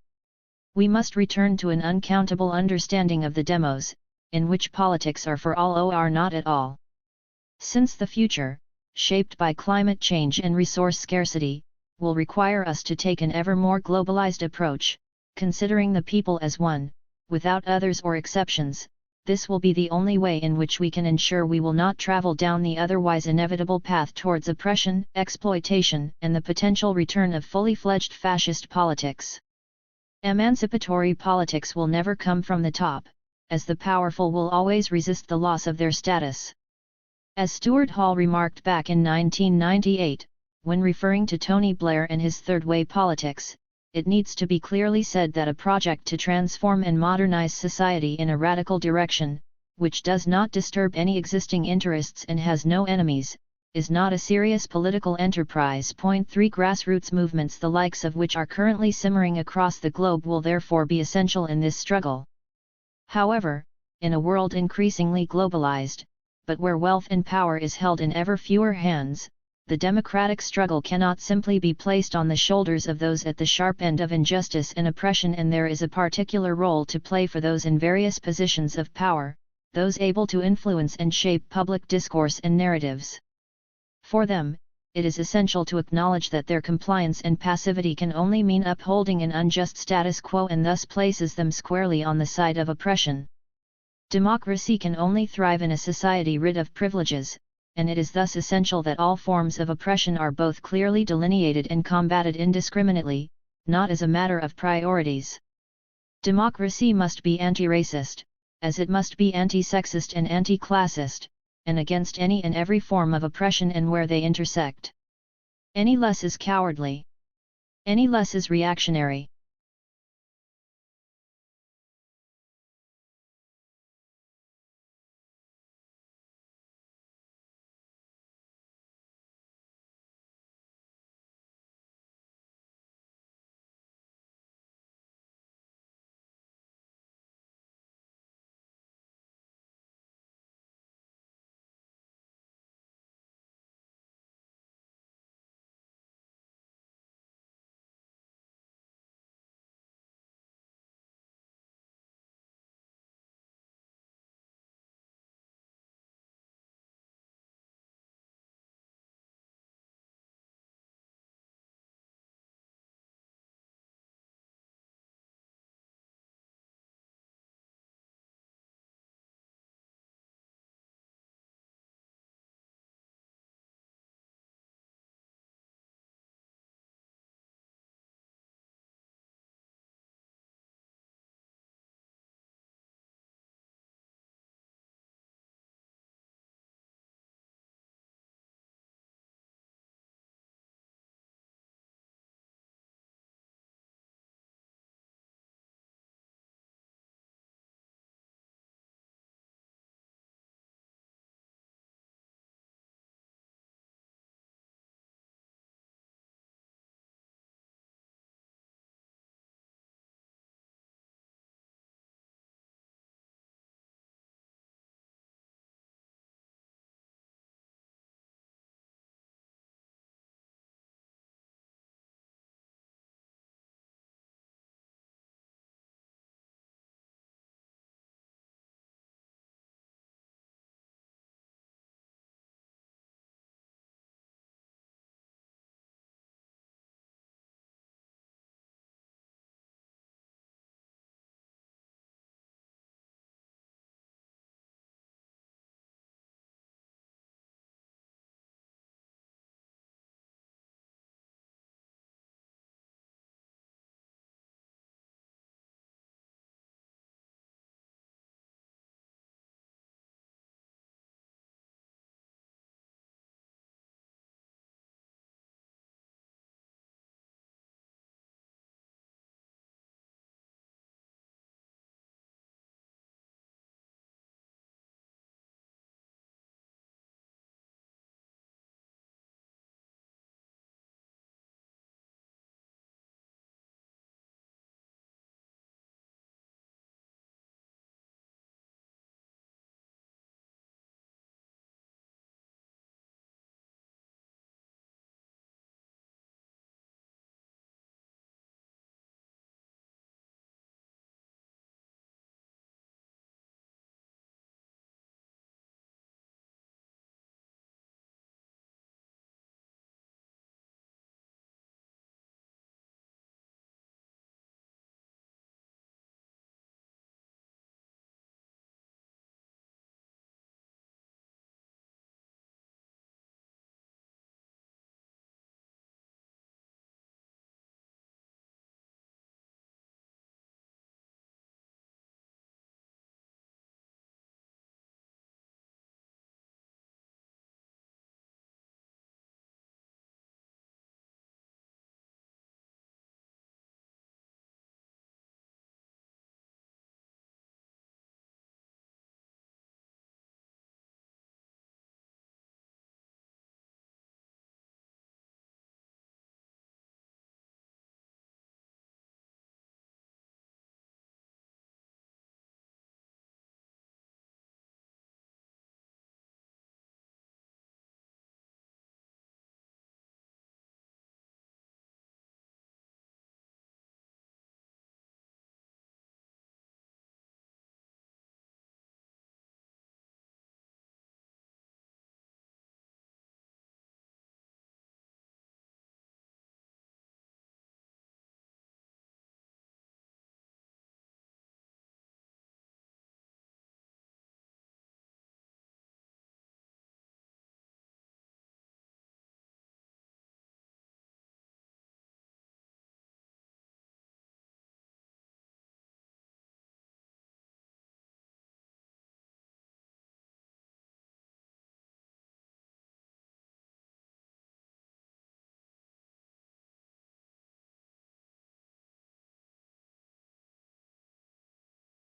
We must return to an uncountable understanding of the demos, in which politics are for all or are not at all. Since the future, shaped by climate change and resource scarcity, will require us to take an ever more globalized approach, considering the people as one, without others or exceptions. This will be the only way in which we can ensure we will not travel down the otherwise inevitable path towards oppression, exploitation, and the potential return of fully fledged fascist politics. Emancipatory politics will never come from the top, as the powerful will always resist the loss of their status. As Stuart Hall remarked back in 1998, when referring to Tony Blair and his third way politics, it needs to be clearly said that a project to transform and modernize society in a radical direction, which does not disturb any existing interests and has no enemies, is not a serious political enterprise. 3 Grassroots movements the likes of which are currently simmering across the globe will therefore be essential in this struggle. However, in a world increasingly globalized, but where wealth and power is held in ever fewer hands, the democratic struggle cannot simply be placed on the shoulders of those at the sharp end of injustice and oppression, and there is a particular role to play for those in various positions of power, those able to influence and shape public discourse and narratives. For them, it is essential to acknowledge that their compliance and passivity can only mean upholding an unjust status quo and thus places them squarely on the side of oppression. Democracy can only thrive in a society rid of privileges, and it is thus essential that all forms of oppression are both clearly delineated and combated indiscriminately, not as a matter of priorities. Democracy must be anti-racist, as it must be anti-sexist and anti-classist, and against any and every form of oppression and where they intersect. Any less is cowardly. Any less is reactionary.